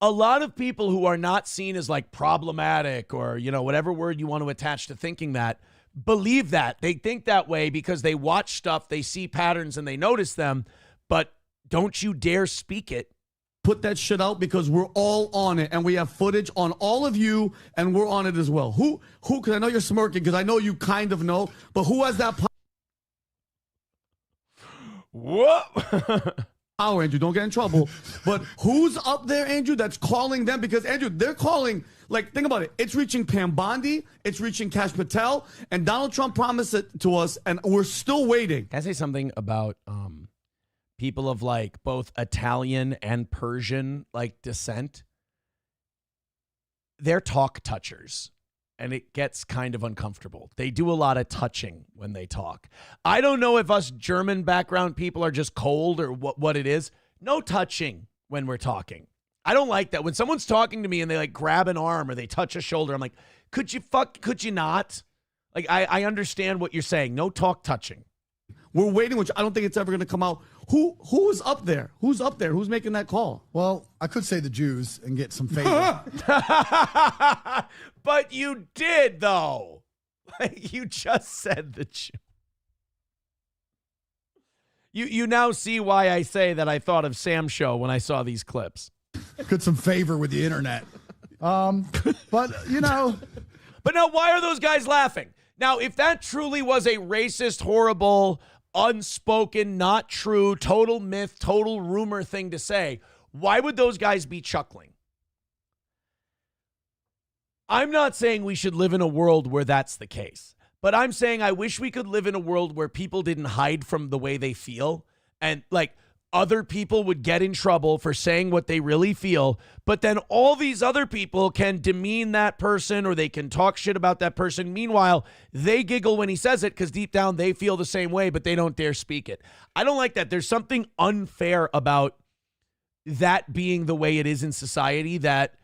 A lot of people who are not seen as like problematic or, you know, whatever word you want to attach to thinking that, believe that. They think that way because they watch stuff, they see patterns and they notice them. But don't you dare speak it. Put that shit out because we're all on it and we have footage on all of you and we're on it as well. Who, because I know you're smirking because I know you kind of know, but who has that? Whoa. Oh, Andrew, don't get in trouble. But who's up there, Andrew, that's calling them? Because, Andrew, they're calling, like, think about it. It's reaching Pam Bondi, it's reaching Kash Patel, and Donald Trump promised it to us, and we're still waiting. Can I say something about people of, like, both Italian and Persian, like, descent? They're talk touchers, and it gets kind of uncomfortable. They do a lot of touching when they talk. I don't know if us German background people are just cold or what it is. No touching when we're talking. I don't like that. When someone's talking to me and they like grab an arm or they touch a shoulder, I'm like, could you not? Like, I understand what you're saying. No talk touching. We're waiting, which I don't think it's ever going to come out. Who is up there? Who's up there? Who's making that call? Well, I could say the Jews and get some favor. But you did, though. Like, you just said the Jews. You now see why I say that I thought of Sam's show when I saw these clips. Get some favor with the internet. But, you know. But now, why are those guys laughing? Now, if that truly was a racist, horrible, unspoken, not true, total myth, total rumor thing to say, why would those guys be chuckling? I'm not saying we should live in a world where that's the case, but I'm saying I wish we could live in a world where people didn't hide from the way they feel, and like other people would get in trouble for saying what they really feel, but then all these other people can demean that person or they can talk shit about that person. Meanwhile, they giggle when he says it because deep down they feel the same way, but they don't dare speak it. I don't like that. There's something unfair about that being the way it is in society, that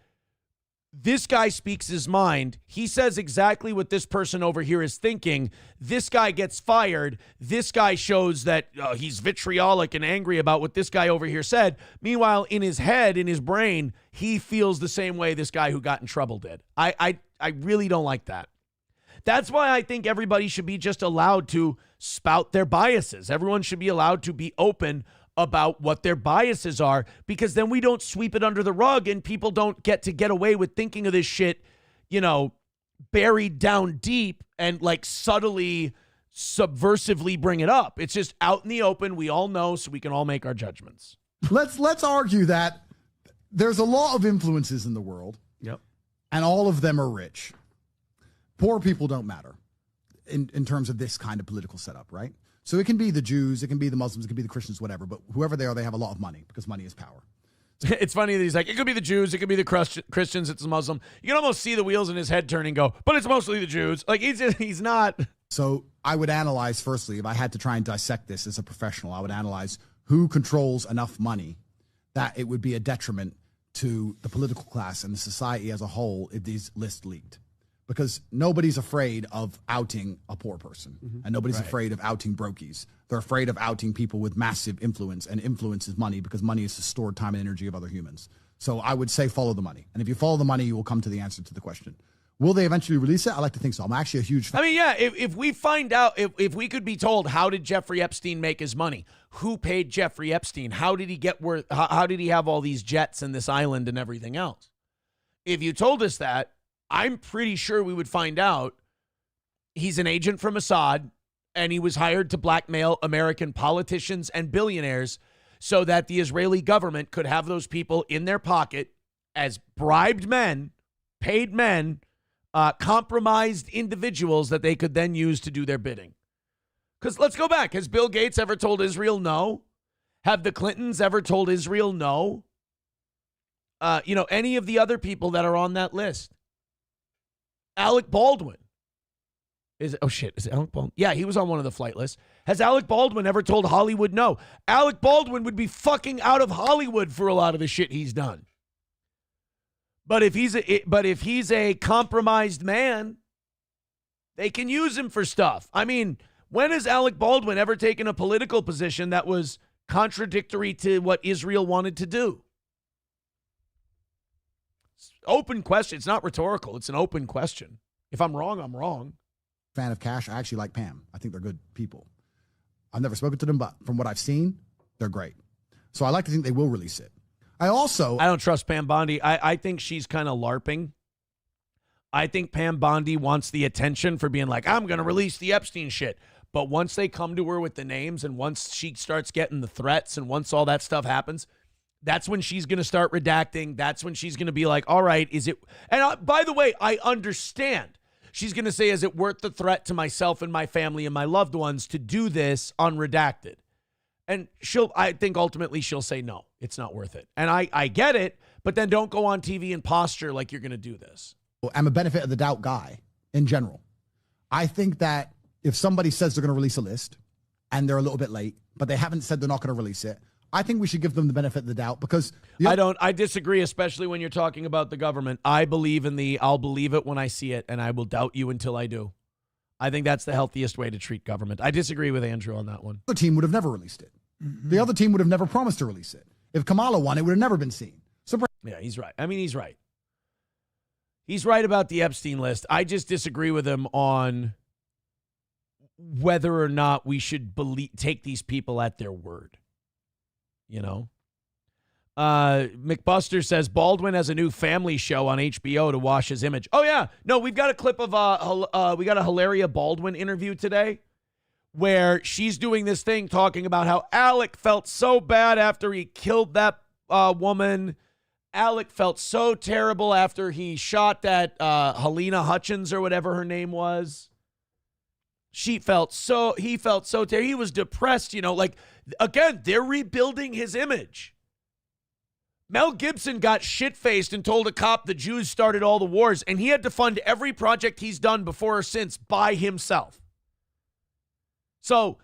this guy speaks his mind. He says exactly what this person over here is thinking. This guy gets fired. This guy shows that he's vitriolic and angry about what this guy over here said. Meanwhile, in his head, in his brain, he feels the same way this guy who got in trouble did. I really don't like that. That's why I think everybody should be just allowed to spout their biases. Everyone should be allowed to be open about what their biases are, because then we don't sweep it under the rug and people don't get away with thinking of this shit, you know, buried down deep and like subtly, subversively bring it up. It's just out in the open. We all know, so we can all make our judgments. Let's argue that there's a lot of influences in the world. Yep. And all of them are rich. Poor people don't matter in terms of this kind of political setup, right? So it can be the Jews, it can be the Muslims, it can be the Christians, whatever. But whoever they are, they have a lot of money because money is power. It's funny that he's like, it could be the Jews, it could be the Christians, it's the Muslim. You can almost see the wheels in his head turning and go, but it's mostly the Jews. Like, he's not. So I would analyze, firstly, if I had to try and dissect this as a professional, I would analyze who controls enough money that it would be a detriment to the political class and the society as a whole if these lists leaked. Because nobody's afraid of outing a poor person, and nobody's afraid of outing brokies. They're afraid of outing people with massive influence, and influence is money, because money is the stored time and energy of other humans. So I would say follow the money. And if you follow the money, you will come to the answer to the question. Will they eventually release it? I like to think so. I'm actually a huge fan. I mean, yeah, if we find out, if we could be told, how did Jeffrey Epstein make his money? Who paid Jeffrey Epstein? How did he get worth? How did he have all these jets and this island and everything else? If you told us that, I'm pretty sure we would find out he's an agent from Assad and he was hired to blackmail American politicians and billionaires so that the Israeli government could have those people in their pocket as bribed men, paid men, compromised individuals that they could then use to do their bidding. Because let's go back. Has Bill Gates ever told Israel no? Have the Clintons ever told Israel no? Any of the other people that are on that list. Alec Baldwin. Is it Alec Baldwin? Yeah, he was on one of the flight lists. Has Alec Baldwin ever told Hollywood no? Alec Baldwin would be fucking out of Hollywood for a lot of the shit he's done. But if he's a compromised man, they can use him for stuff. I mean, when has Alec Baldwin ever taken a political position that was contradictory to what Israel wanted to do? Open question. It's not rhetorical. It's an open question. If I'm wrong, I'm wrong. Fan of Kash. I actually like Pam. I think they're good people. I've never spoken to them, but from what I've seen, they're great. So I like to think they will release it. I don't trust Pam Bondi. I think she's kind of LARPing. I think Pam Bondi wants the attention for being like, I'm going to release the Epstein shit. But once they come to her with the names and once she starts getting the threats and once all that stuff happens, that's when she's going to start redacting. That's when she's going to be like, all right, is it? And by the way, I understand. She's going to say, is it worth the threat to myself and my family and my loved ones to do this unredacted? And I think ultimately she'll say, no, it's not worth it. And I get it, but then don't go on TV and posture like you're going to do this. I'm a benefit of the doubt guy in general. I think that if somebody says they're going to release a list and they're a little bit late, but they haven't said they're not going to release it, I think we should give them the benefit of the doubt because I disagree, especially when you're talking about the government. I believe in I'll believe it when I see it, and I will doubt you until I do. I think that's the healthiest way to treat government. I disagree with Andrew on that one. The team would have never released it. Mm-hmm. The other team would have never promised to release it. If Kamala won, it would have never been seen. So yeah, he's right. I mean, he's right. He's right about the Epstein list. I just disagree with him on whether or not we should take these people at their word. You know, McBuster says Baldwin has a new family show on HBO to wash his image. Oh yeah, no, we've got a clip of we got a Hilaria Baldwin interview today where she's doing this thing talking about how Alec felt so bad after he killed that woman. Alec felt so terrible after he shot that Helena Hutchins or whatever her name was. He felt so terrible. He was depressed, like, again, they're rebuilding his image. Mel Gibson got shit-faced and told a cop the Jews started all the wars, and he had to fund every project he's done before or since by himself. So,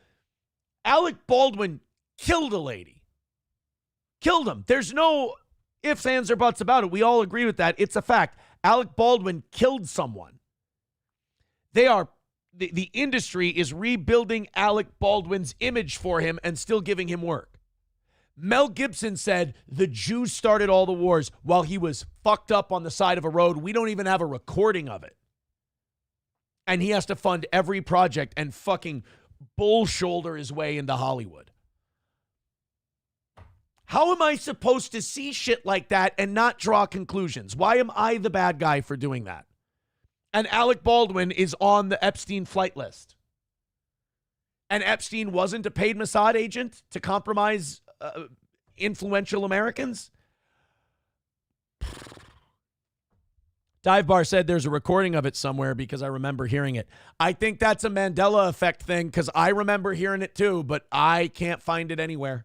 Alec Baldwin killed a lady. Killed him. There's no ifs, ands, or buts about it. We all agree with that. It's a fact. Alec Baldwin killed someone. The industry is rebuilding Alec Baldwin's image for him and still giving him work. Mel Gibson said the Jews started all the wars while he was fucked up on the side of a road. We don't even have a recording of it. And he has to fund every project and fucking bull shoulder his way into Hollywood. How am I supposed to see shit like that and not draw conclusions? Why am I the bad guy for doing that? And Alec Baldwin is on the Epstein flight list. And Epstein wasn't a paid Mossad agent to compromise influential Americans? Dive Bar said there's a recording of it somewhere because I remember hearing it. I think that's a Mandela effect thing because I remember hearing it too, but I can't find it anywhere.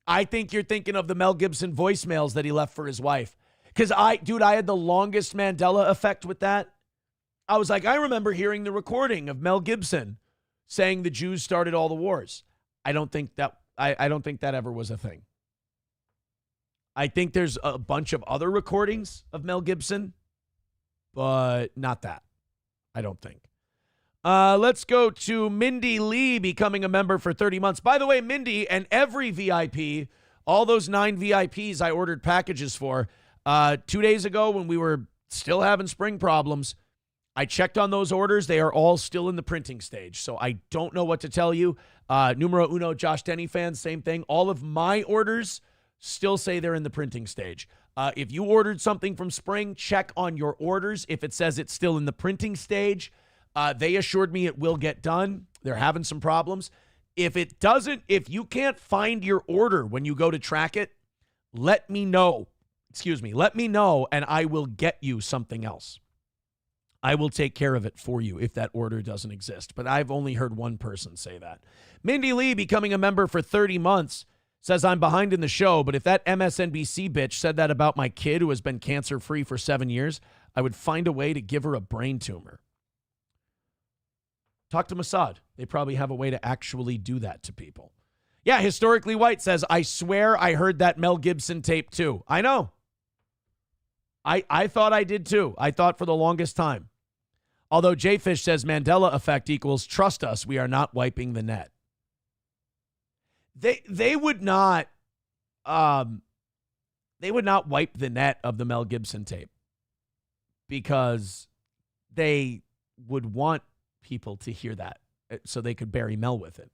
I think you're thinking of the Mel Gibson voicemails that he left for his wife. Because I had the longest Mandela effect with that. I was like, I remember hearing the recording of Mel Gibson saying the Jews started all the wars. I don't think that ever was a thing. I think there's a bunch of other recordings of Mel Gibson, but not that. I don't think. Let's go to Mindy Lee becoming a member for 30 months. By the way, Mindy and every VIP, all those 9 VIPs I ordered packages for, 2 days ago when we were still having spring problems, I checked on those orders. They are all still in the printing stage. So I don't know what to tell you. Numero uno, Josh Denny fans, same thing. All of my orders still say they're in the printing stage. If you ordered something from spring, check on your orders. If it says it's still in the printing stage, they assured me it will get done. They're having some problems. If it doesn't, if you can't find your order when you go to track it, let me know. Let me know and I will get you something else. I will take care of it for you if that order doesn't exist. But I've only heard one person say that. Mindy Lee becoming a member for 30 months says, I'm behind in the show, but if that MSNBC bitch said that about my kid who has been cancer-free for 7 years, I would find a way to give her a brain tumor. Talk to Mossad. They probably have a way to actually do that to people. Yeah, Historically White says, I swear I heard that Mel Gibson tape too. I know. I thought I did too. I thought for the longest time. Although Jfish says Mandela effect equals trust us, we are not wiping the net. They would not wipe the net of the Mel Gibson tape because they would want people to hear that so they could bury Mel with it.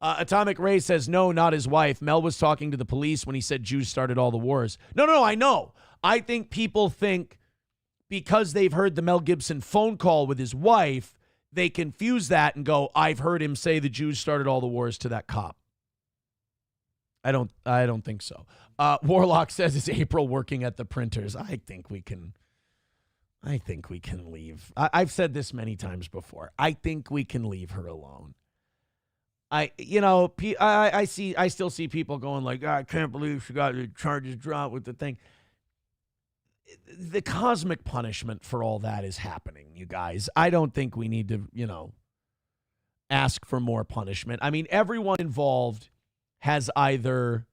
Atomic Ray says, no, not his wife. Mel was talking to the police when he said Jews started all the wars. No, I know. I think people think because they've heard the Mel Gibson phone call with his wife they confuse that and go, I've heard him say the Jews started all the wars to that cop. I don't think so. Warlock says, is April working at the printers? I think we can leave. I've said this many times before. I think we can leave her alone. I still see people going like, I can't believe she got the charges dropped with the thing. The cosmic punishment for all that is happening, you guys. I don't think we need to, ask for more punishment. I mean, everyone involved is either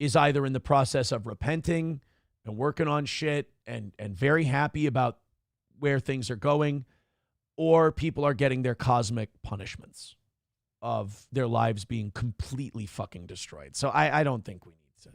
in the process of repenting and working on shit and very happy about where things are going, or people are getting their cosmic punishments of their lives being completely fucking destroyed. So I don't think we need to.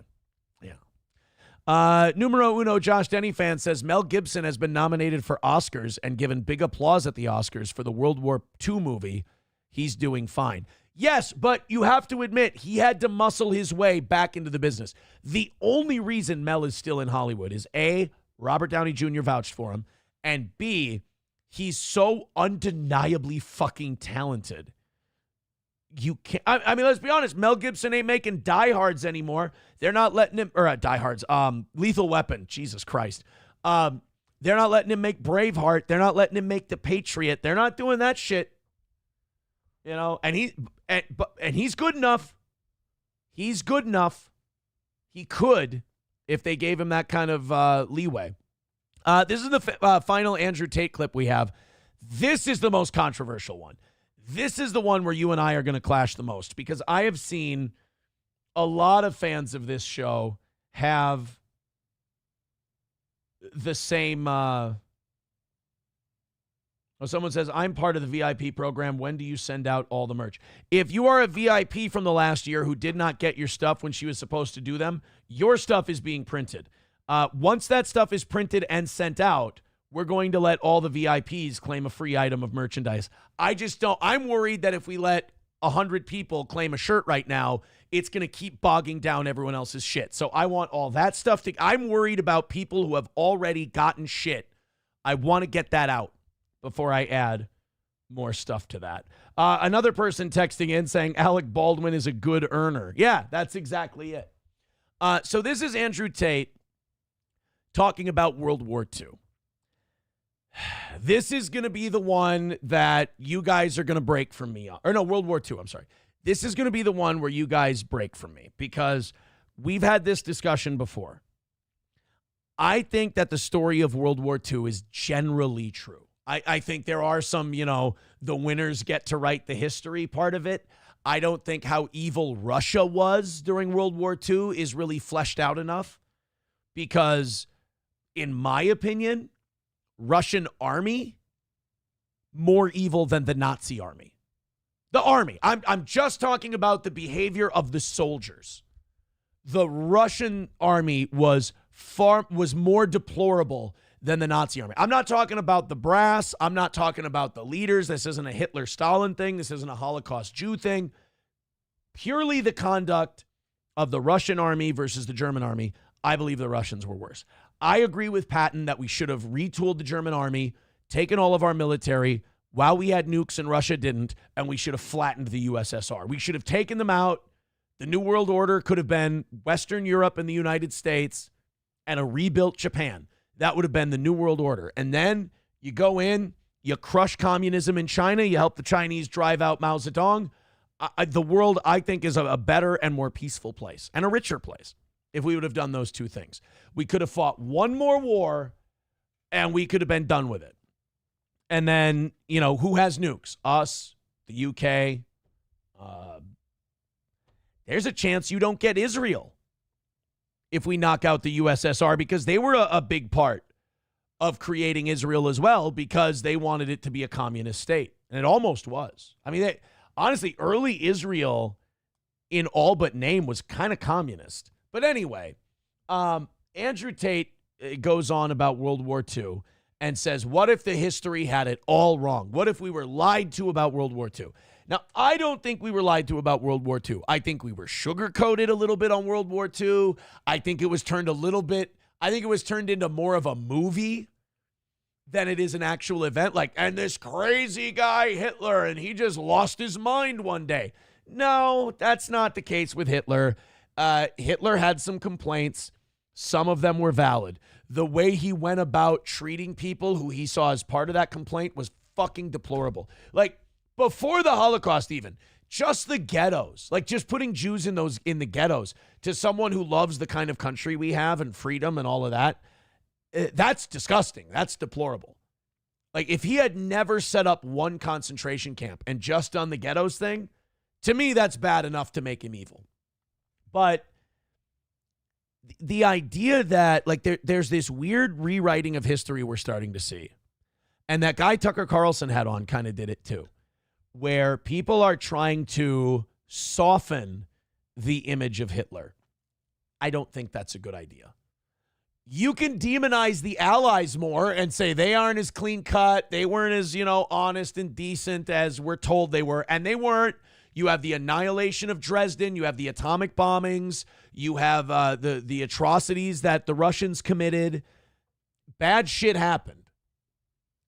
Yeah. Numero uno, Josh Denny fan says Mel Gibson has been nominated for Oscars and given big applause at the Oscars for the World War II movie. He's doing fine. Yes, but you have to admit, he had to muscle his way back into the business. The only reason Mel is still in Hollywood is A, Robert Downey Jr. vouched for him, and B, he's so undeniably fucking talented. You can't, I mean, let's be honest, Mel Gibson ain't making Die Hards anymore. They're not letting him, or Die Hards, Lethal Weapon, Jesus Christ. They're not letting him make Braveheart. They're not letting him make The Patriot. They're not doing that shit. And he's good enough. He's good enough. He could, if they gave him that kind of leeway. This is the final Andrew Tate clip we have. This is the most controversial one. This is the one where you and I are going to clash the most, because I have seen a lot of fans of this show have the same... someone says, I'm part of the VIP program. When do you send out all the merch? If you are a VIP from the last year who did not get your stuff when she was supposed to do them, your stuff is being printed. Once that stuff is printed and sent out, we're going to let all the VIPs claim a free item of merchandise. I'm worried that if we let 100 people claim a shirt right now, it's going to keep bogging down everyone else's shit. So I want all that stuff I'm worried about people who have already gotten shit. I want to get that out before I add more stuff to that. Another person texting in saying Alec Baldwin is a good earner. Yeah, that's exactly it. So this is Andrew Tate talking about World War II. This is going to be the one that you guys are going to break from me on. Or no, World War II, I'm sorry. This is going to be the one where you guys break from me, because we've had this discussion before. I think that the story of World War II is generally true. I think there are some, the winners get to write the history part of it. I don't think how evil Russia was during World War II is really fleshed out enough, because in my opinion, Russian army more evil than the Nazi army. The army. I'm just talking about the behavior of the soldiers. The Russian army was more deplorable than the Nazi army. I'm not talking about the brass. I'm not talking about the leaders. This isn't a Hitler-Stalin thing. This isn't a Holocaust Jew thing. Purely the conduct of the Russian army versus the German army, I believe the Russians were worse. I agree with Patton that we should have retooled the German army, taken all of our military while we had nukes and Russia didn't, and we should have flattened the USSR. We should have taken them out. The New World Order could have been Western Europe and the United States and a rebuilt Japan. That would have been the New World Order. And then you go in, you crush communism in China, you help the Chinese drive out Mao Zedong. The world, I think, is a better and more peaceful place and a richer place if we would have done those two things. We could have fought one more war and we could have been done with it. And then, who has nukes? Us, the UK. There's a chance you don't get Israel if we knock out the USSR, because they were a big part of creating Israel as well, because they wanted it to be a communist state. And it almost was. I mean, honestly, early Israel in all but name was kind of communist. But anyway, Andrew Tate goes on about World War II and says, what if the history had it all wrong? What if we were lied to about World War II? Now, I don't think we were lied to about World War II. I think we were sugar-coated a little bit on World War II. I think it was turned into more of a movie than it is an actual event. Like, and this crazy guy, Hitler, and he just lost his mind one day. No, that's not the case with Hitler. Hitler had some complaints. Some of them were valid. The way he went about treating people who he saw as part of that complaint was fucking deplorable. Like, before the Holocaust even, just the ghettos, like just putting Jews in the ghettos, to someone who loves the kind of country we have and freedom and all of that, that's disgusting. That's deplorable. Like, if he had never set up one concentration camp and just done the ghettos thing, to me, that's bad enough to make him evil. But the idea that, like, there's this weird rewriting of history we're starting to see. And that guy Tucker Carlson had on kind of did it too, where people are trying to soften the image of Hitler. I don't think that's a good idea. You can demonize the Allies more and say they aren't as clean cut. They weren't as, honest and decent as we're told they were. And they weren't. You have the annihilation of Dresden. You have the atomic bombings. You have the atrocities that the Russians committed. Bad shit happened.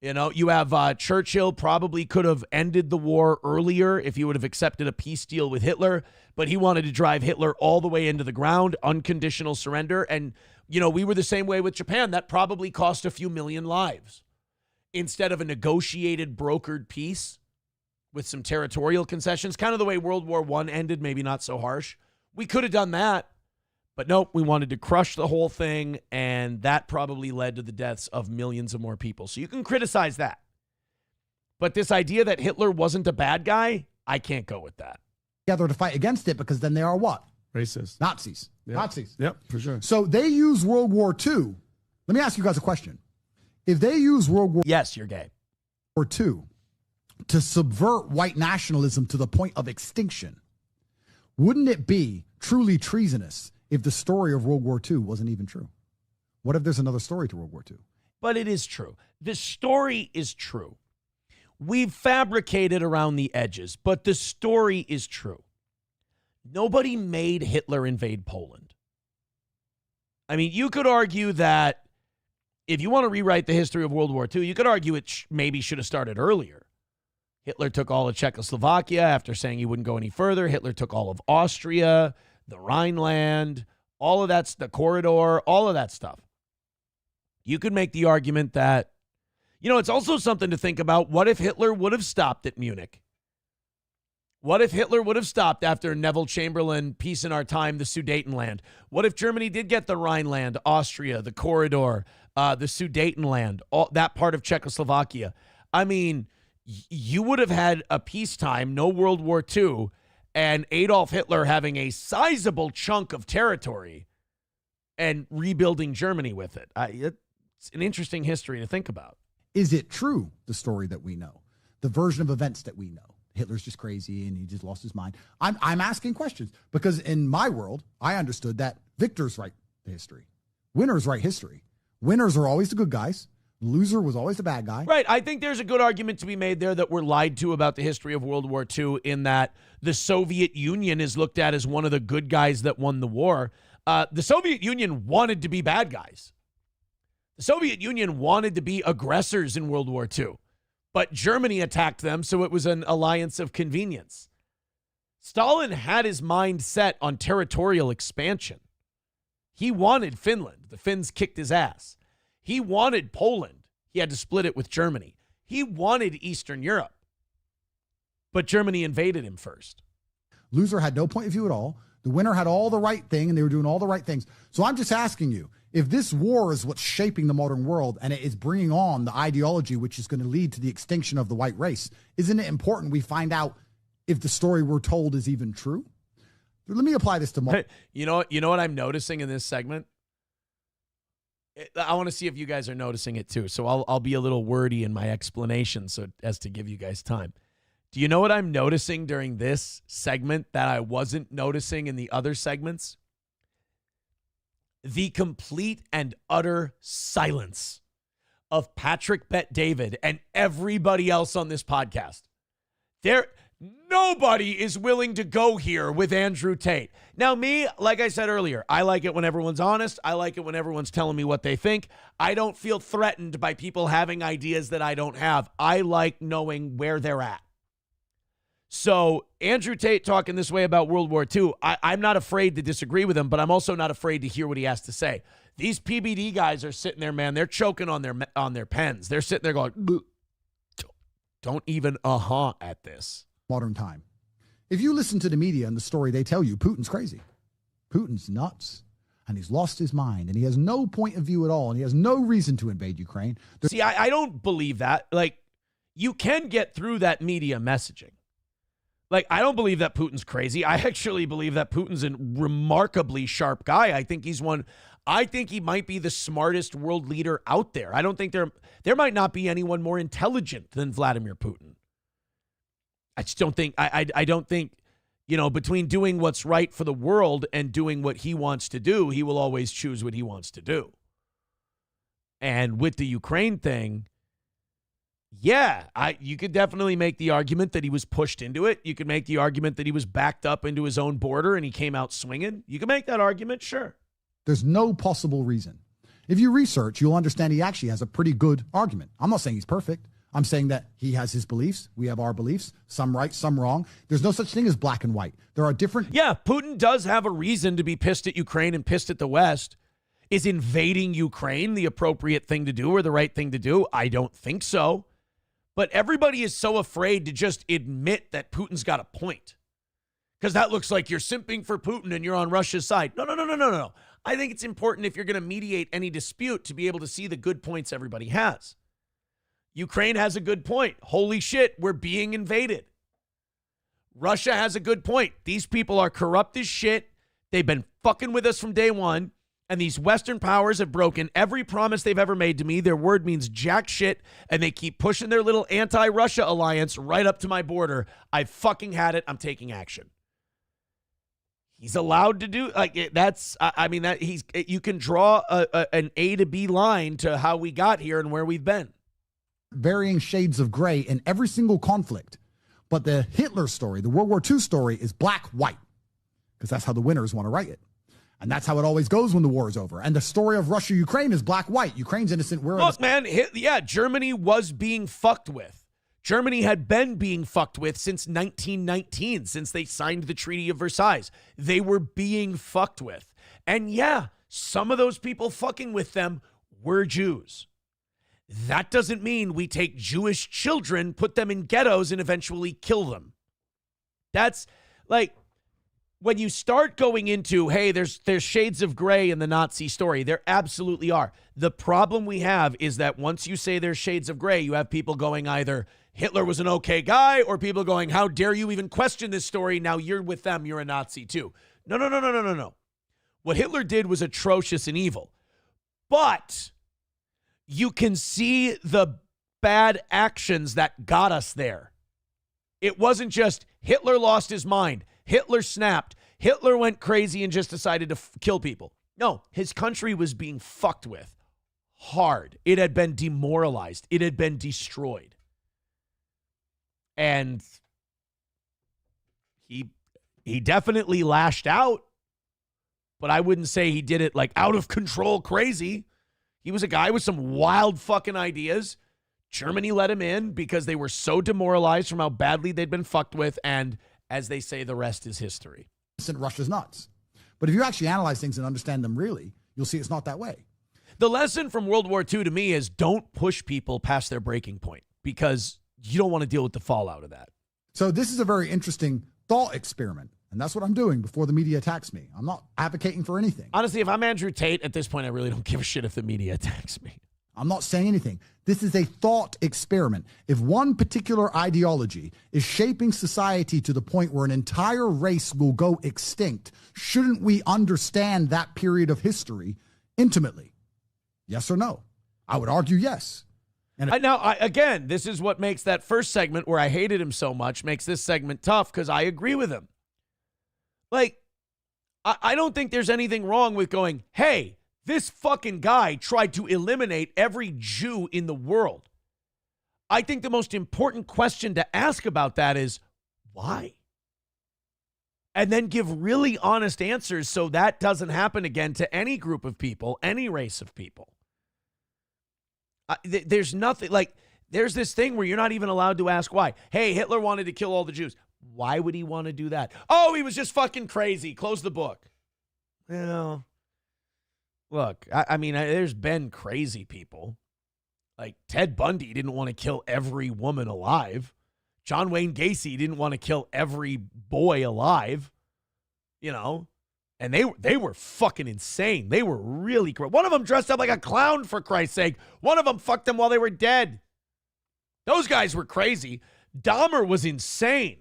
You have Churchill probably could have ended the war earlier if he would have accepted a peace deal with Hitler, but he wanted to drive Hitler all the way into the ground, unconditional surrender. And, we were the same way with Japan. That probably cost a few million lives. Instead of a negotiated, brokered peace with some territorial concessions, kind of the way World War I ended, maybe not so harsh. We could have done that. But nope, we wanted to crush the whole thing, and that probably led to the deaths of millions of more people. So you can criticize that. But this idea that Hitler wasn't a bad guy, I can't go with that. Together to fight against it, because then they are what? Racist. Nazis. Yep. Nazis. Yep, for sure. So they use World War II. Let me ask you guys a question. If they use World War Yes, you're gay. II to subvert white nationalism to the point of extinction, wouldn't it be truly treasonous if the story of World War II wasn't even true? What if there's another story to World War II? But it is true. The story is true. We've fabricated around the edges, but the story is true. Nobody made Hitler invade Poland. I mean, you could argue that if you want to rewrite the history of World War II, you could argue it maybe should have started earlier. Hitler took all of Czechoslovakia after saying he wouldn't go any further. Hitler took all of Austria, the Rhineland, all of that's the corridor, all of that stuff. You could make the argument that, it's also something to think about. What if Hitler would have stopped at Munich? What if Hitler would have stopped after Neville Chamberlain, peace in our time, the Sudetenland? What if Germany did get the Rhineland, Austria, the corridor, the Sudetenland, all that part of Czechoslovakia? I mean, you would have had a peacetime, no World War II, and Adolf Hitler having a sizable chunk of territory and rebuilding Germany with it. It's an interesting history to think about. Is it true, the story that we know, the version of events that we know? Hitler's just crazy and he just lost his mind. I'm asking questions because in my world, I understood that victors write the history. Winners write history. Winners are always the good guys. Loser was always the bad guy. Right. I think there's a good argument to be made there that we're lied to about the history of World War II, in that the Soviet Union is looked at as one of the good guys that won the war. The Soviet Union wanted to be bad guys. The Soviet Union wanted to be aggressors in World War II, but Germany attacked them, so it was an alliance of convenience. Stalin had his mind set on territorial expansion. He wanted Finland. The Finns kicked his ass. He wanted Poland. He had to split it with Germany. He wanted Eastern Europe, but Germany invaded him first. Loser had no point of view at all. The winner had all the right thing, and they were doing all the right things. So I'm just asking you, if this war is what's shaping the modern world and it is bringing on the ideology which is going to lead to the extinction of the white race, isn't it important we find out if the story we're told is even true? Let me apply this to You know what I'm noticing in this segment? I want to see if you guys are noticing it too. So I'll be a little wordy in my explanation so as to give you guys time. Do you know what I'm noticing during this segment that I wasn't noticing in the other segments? The complete and utter silence of Patrick Bet David and everybody else on this podcast. Nobody is willing to go here with Andrew Tate. Now, me, like I said earlier, I like it when everyone's honest. I like it when everyone's telling me what they think. I don't feel threatened by people having ideas that I don't have. I like knowing where they're at. So Andrew Tate talking this way about World War II, I'm not afraid to disagree with him, but I'm also not afraid to hear what he has to say. These PBD guys are sitting there, man. They're choking on their pens. They're sitting there going, don't even at this. Modern time. If you listen to the media and the story they tell you, Putin's crazy. Putin's nuts. And he's lost his mind. And he has no point of view at all. And he has no reason to invade Ukraine. See, I don't believe that. Like, you can get through that media messaging. Like, I don't believe that Putin's crazy. I actually believe that Putin's a remarkably sharp guy. I think he might be the smartest world leader out there. I don't think there might not be anyone more intelligent than Vladimir Putin. I just don't think, I don't think, between doing what's right for the world and doing what he wants to do, he will always choose what he wants to do. And with the Ukraine thing, yeah, you could definitely make the argument that he was pushed into it. You could make the argument that he was backed up into his own border and he came out swinging. You can make that argument, sure. There's no possible reason. If you research, you'll understand he actually has a pretty good argument. I'm not saying he's perfect. I'm saying that he has his beliefs. We have our beliefs, some right, some wrong. There's no such thing as black and white. There are different. Yeah, Putin does have a reason to be pissed at Ukraine and pissed at the West. Is invading Ukraine the appropriate thing to do or the right thing to do? I don't think so. But everybody is so afraid to just admit that Putin's got a point. Because that looks like you're simping for Putin and you're on Russia's side. No. I think it's important if you're going to mediate any dispute to be able to see the good points everybody has. Ukraine has a good point. Holy shit, we're being invaded. Russia has a good point. These people are corrupt as shit. They've been fucking with us from day one. And these Western powers have broken every promise they've ever made to me. Their word means jack shit. And they keep pushing their little anti-Russia alliance right up to my border. I've fucking had it. I'm taking action. He's allowed to do you can draw an A to B line to how we got here and where we've been. Varying shades of gray in every single conflict. But the Hitler story, the World War II story, is black-white. Because that's how the winners want to write it. And that's how it always goes when the war is over. And the story of Russia-Ukraine is black-white. Ukraine's innocent. Look, man, Germany was being fucked with. Germany had been being fucked with since 1919, since they signed the Treaty of Versailles. They were being fucked with. And yeah, some of those people fucking with them were Jews. That doesn't mean we take Jewish children, put them in ghettos, and eventually kill them. That's like, when you start going into, hey, there's shades of gray in the Nazi story, there absolutely are. The problem we have is that once you say there's shades of gray, you have people going either Hitler was an okay guy, or people going, how dare you even question this story? Now you're with them, you're a Nazi too. No. What Hitler did was atrocious and evil. But you can see the bad actions that got us there. It wasn't just Hitler lost his mind. Hitler snapped. Hitler went crazy and just decided to kill people. No, his country was being fucked with hard. It had been demoralized. It had been destroyed. And he definitely lashed out, but I wouldn't say he did it like out of control crazy. He was a guy with some wild fucking ideas. Germany let him in because they were so demoralized from how badly they'd been fucked with, and as they say, the rest is history. Russia's nuts. But if you actually analyze things and understand them really, you'll see it's not that way. The lesson from World War II to me is don't push people past their breaking point, because you don't want to deal with the fallout of that. So this is a very interesting thought experiment, and that's what I'm doing before the media attacks me. I'm not advocating for anything. Honestly, if I'm Andrew Tate at this point, I really don't give a shit if the media attacks me. I'm not saying anything. This is a thought experiment. If one particular ideology is shaping society to the point where an entire race will go extinct, shouldn't we understand that period of history intimately? Yes or no? I would argue yes. And again, this is what makes that first segment where I hated him so much, makes this segment tough, because I agree with him. Like, I don't think there's anything wrong with going, hey, this fucking guy tried to eliminate every Jew in the world. I think the most important question to ask about that is, Why? And then give really honest answers so that doesn't happen again to any group of people, any race of people. There's nothing like, there's this thing where you're not even allowed to ask why. Hey, Hitler wanted to kill all the Jews. Why would he want to do that? Oh, he was just fucking crazy. Close the book. Well, look, I mean, there's been crazy people. Like Ted Bundy didn't want to kill every woman alive. John Wayne Gacy didn't want to kill every boy alive, you know, and they were fucking insane. They were really crazy. One of them dressed up like a clown, for Christ's sake. One of them fucked them while they were dead. Those guys were crazy. Dahmer was insane.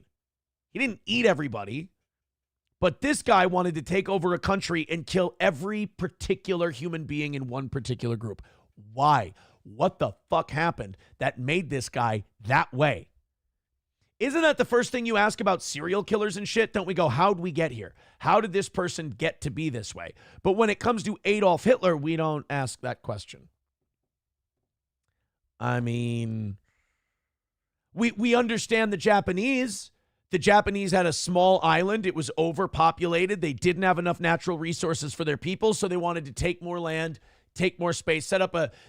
He didn't eat everybody, but this guy wanted to take over a country and kill every particular human being in one particular group. Why? What the fuck happened that made this guy that way? Isn't that the first thing you ask about serial killers and shit? Don't we go, how'd we get here? How did this person get to be this way? But when it comes to Adolf Hitler, we don't ask that question. I mean, we understand the Japanese. The Japanese had a small island. It was overpopulated. They didn't have enough natural resources for their people, so they wanted to take more land, take more space,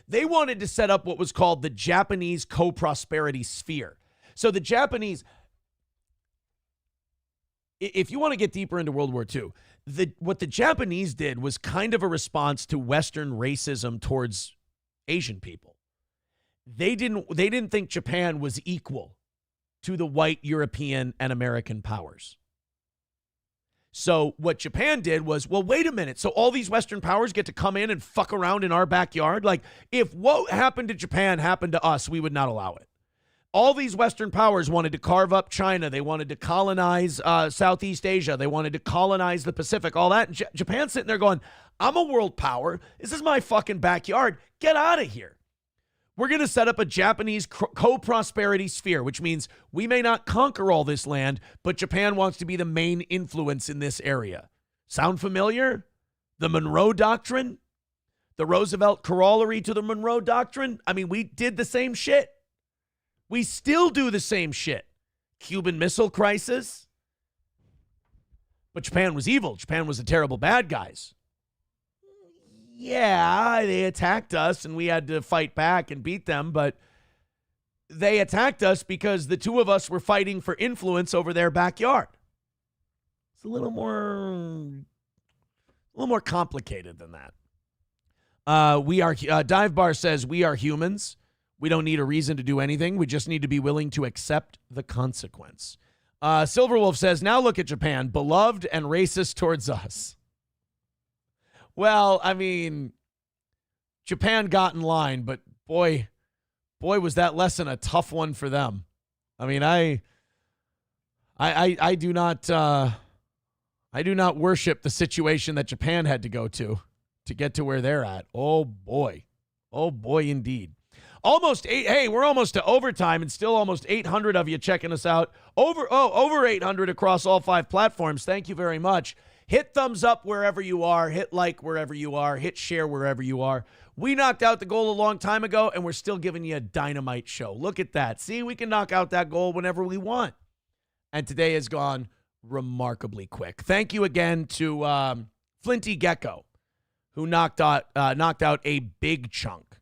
they wanted to set up what was called the Japanese co-prosperity sphere. So the Japanese, if you want to get deeper into World War II, what the Japanese did was kind of a response to Western racism towards Asian people. They didn't think Japan was equal to the white European and American powers. So what Japan did was, well, wait a minute. So all these Western powers get to come in and fuck around in our backyard? Like, if what happened to Japan happened to us, we would not allow it. All these Western powers wanted to carve up China. They wanted to colonize Southeast Asia. They wanted to colonize the Pacific, all that. And Japan's sitting there going, I'm a world power. This is my fucking backyard. Get out of here. We're going to set up a Japanese co-prosperity sphere, which means we may not conquer all this land, but Japan wants to be the main influence in this area. Sound familiar? The Monroe Doctrine? The Roosevelt corollary to the Monroe Doctrine? I mean, we did the same shit. We still do the same shit. Cuban Missile Crisis. But Japan was evil. Japan was the terrible bad guys. Yeah, they attacked us and we had to fight back and beat them, but they attacked us because the two of us were fighting for influence over their backyard. It's a little more complicated than that. Dive Bar says, we are humans. We don't need a reason to do anything. We just need to be willing to accept the consequence. Silverwolf says, now look at Japan, beloved and racist towards us. Well, I mean, Japan got in line, but boy, was that lesson a tough one for them. I mean, I do not worship the situation that Japan had to go to get to where they're at. Oh boy, indeed. We're almost to overtime and still almost 800 of you checking us out. Over 800 across all 5 platforms. Thank you very much. Hit thumbs up wherever you are. Hit like wherever you are. Hit share wherever you are. We knocked out the goal a long time ago, and we're still giving you a dynamite show. Look at that. See, we can knock out that goal whenever we want. And today has gone remarkably quick. Thank you again to Flinty Gecko, who knocked out a big chunk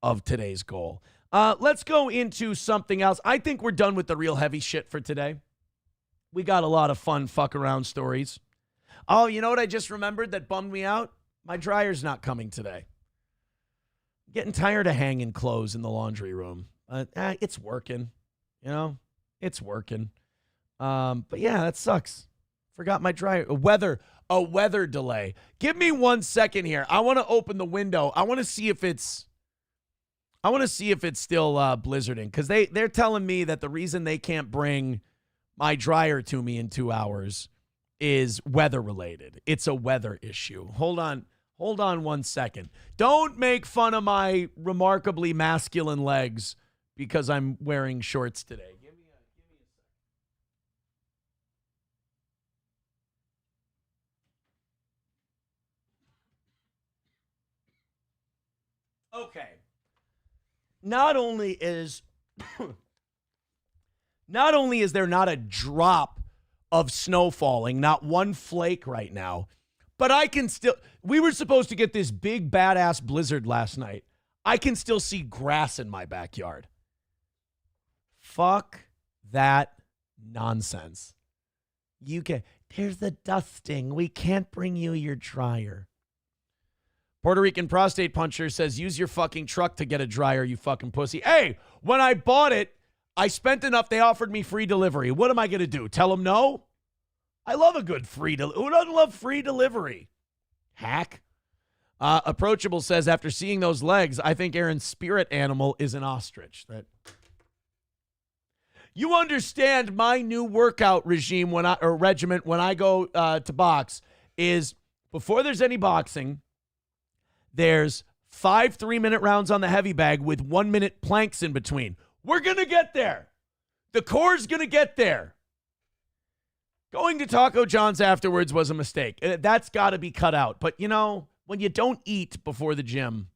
of today's goal. Let's go into something else. I think we're done with the real heavy shit for today. We got a lot of fun fuck around stories. Oh, you know what I just remembered that bummed me out? My dryer's not coming today. I'm getting tired of hanging clothes in the laundry room. It's working. You know, it's working. But yeah, that sucks. Forgot my dryer. A weather delay. Give me 1 second here. I want to open the window. I want to see if it's still blizzarding, because they're telling me that the reason they can't bring my dryer to me in 2 hours is weather related. It's a weather issue. Hold on 1 second. Don't make fun of my remarkably masculine legs because I'm wearing shorts today. Give me a second. Okay. Not only Not only is there not a drop of snow falling, not one flake right now, but I can still, we were supposed to get this big badass blizzard last night. I can still see grass in my backyard. Fuck that nonsense. There's the dusting. We can't bring you your dryer. Puerto Rican prostate puncher says, use your fucking truck to get a dryer, you fucking pussy. Hey, when I bought it, I spent enough. They offered me free delivery. What am I going to do? Tell them no? I love a good free delivery. Who doesn't love free delivery? Hack. Approachable says, after seeing those legs, I think Aaron's spirit animal is an ostrich. You understand my new workout regime regiment when I go to box is before there's any boxing, there's 5 3-minute rounds on the heavy bag with 1-minute planks in between. We're going to get there. The core's going to get there. Going to Taco John's afterwards was a mistake. That's got to be cut out. But, you know, when you don't eat before the gym,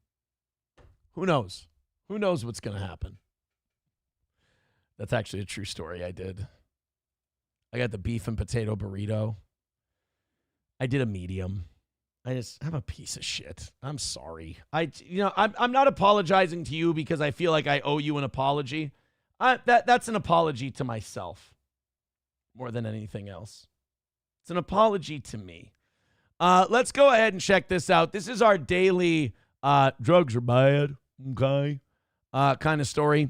who knows? Who knows what's going to happen? That's actually a true story I did. I got the beef and potato burrito. I did a medium. I'm a piece of shit. I'm sorry. I'm not apologizing to you because I feel like I owe you an apology. That's an apology to myself more than anything else. It's an apology to me. Let's go ahead and check this out. This is our daily drugs are bad, okay, kind of story.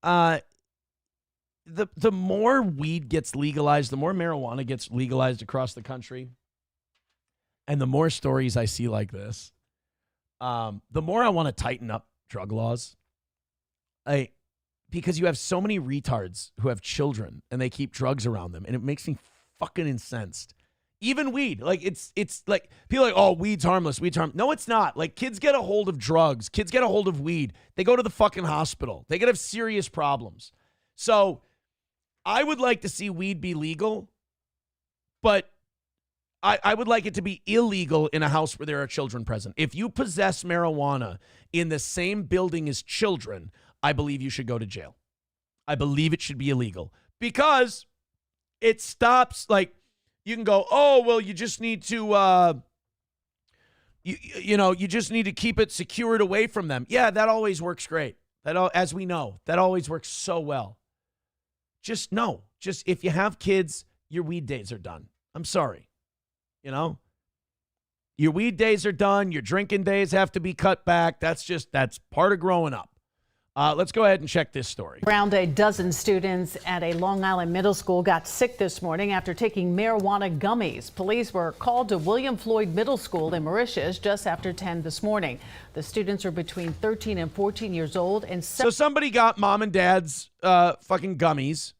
The more weed gets legalized, the more marijuana gets legalized across the country, and the more stories I see like this, the more I want to tighten up drug laws. Because you have so many retards who have children and they keep drugs around them, and it makes me fucking incensed. Even weed, like it's like people are like, oh, weed's harmless. No, it's not. Like, kids get a hold of drugs, kids get a hold of weed, they go to the fucking hospital. They could have serious problems. So I would like to see weed be legal, but I would like it to be illegal in a house where there are children present. If you possess marijuana in the same building as children, I believe you should go to jail. I believe it should be illegal because it stops, like, you can go, oh, well, you just need to, you just need to keep it secured away from them. Yeah, that always works great. As we know, that always works so well. Just if you have kids, your weed days are done. I'm sorry. Your weed days are done. Your drinking days have to be cut back. That's part of growing up. Let's go ahead and check this story. Around a dozen students at a Long Island middle school got sick this morning after taking marijuana gummies. Police were called to William Floyd Middle School in Mauritius just after 10 this morning. The students are between 13 and 14 years old. And so somebody got mom and dad's fucking gummies,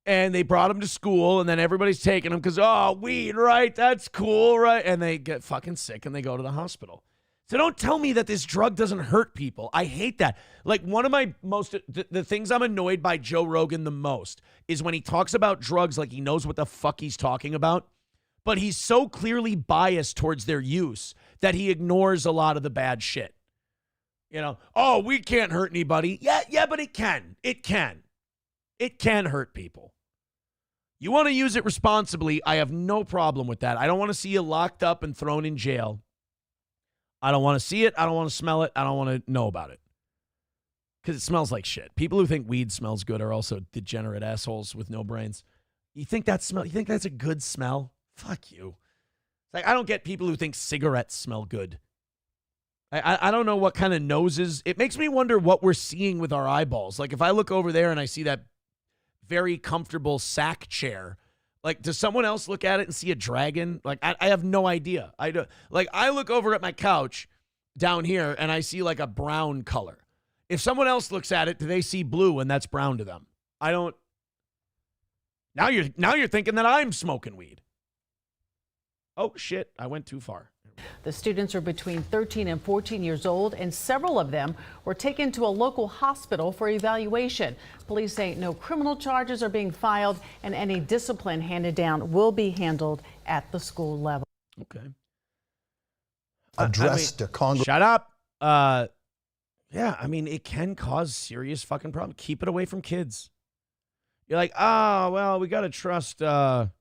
and they brought them to school, and then everybody's taking them because, oh, weed, right? That's cool, right? And they get fucking sick, and they go to the hospital. So don't tell me that this drug doesn't hurt people. I hate that. Like, one of my the things I'm annoyed by Joe Rogan the most is when he talks about drugs like he knows what the fuck he's talking about, but he's so clearly biased towards their use that he ignores a lot of the bad shit. Oh, we can't hurt anybody. Yeah, but it can. It can hurt people. You want to use it responsibly, I have no problem with that. I don't want to see you locked up and thrown in jail. I don't want to see it. I don't want to smell it. I don't want to know about it. Because it smells like shit. People who think weed smells good are also degenerate assholes with no brains. You think that's a good smell? Fuck you. Like, I don't get people who think cigarettes smell good. I don't know what kind of noses. It makes me wonder what we're seeing with our eyeballs. Like, if I look over there and I see that very comfortable sack chair, like, does someone else look at it and see a dragon? Like, I have no idea. I look over at my couch down here and I see like a brown color. If someone else looks at it, do they see blue and that's brown to them? I don't. Now you're thinking that I'm smoking weed. Oh shit, I went too far. The students are between 13 and 14 years old, and several of them were taken to a local hospital for evaluation. Police say no criminal charges are being filed, and any discipline handed down will be handled at the school level. Okay. Addressed to Congress. Shut up. Yeah, I mean, it can cause serious fucking problems. Keep it away from kids. You're like, oh, well, we got to trust the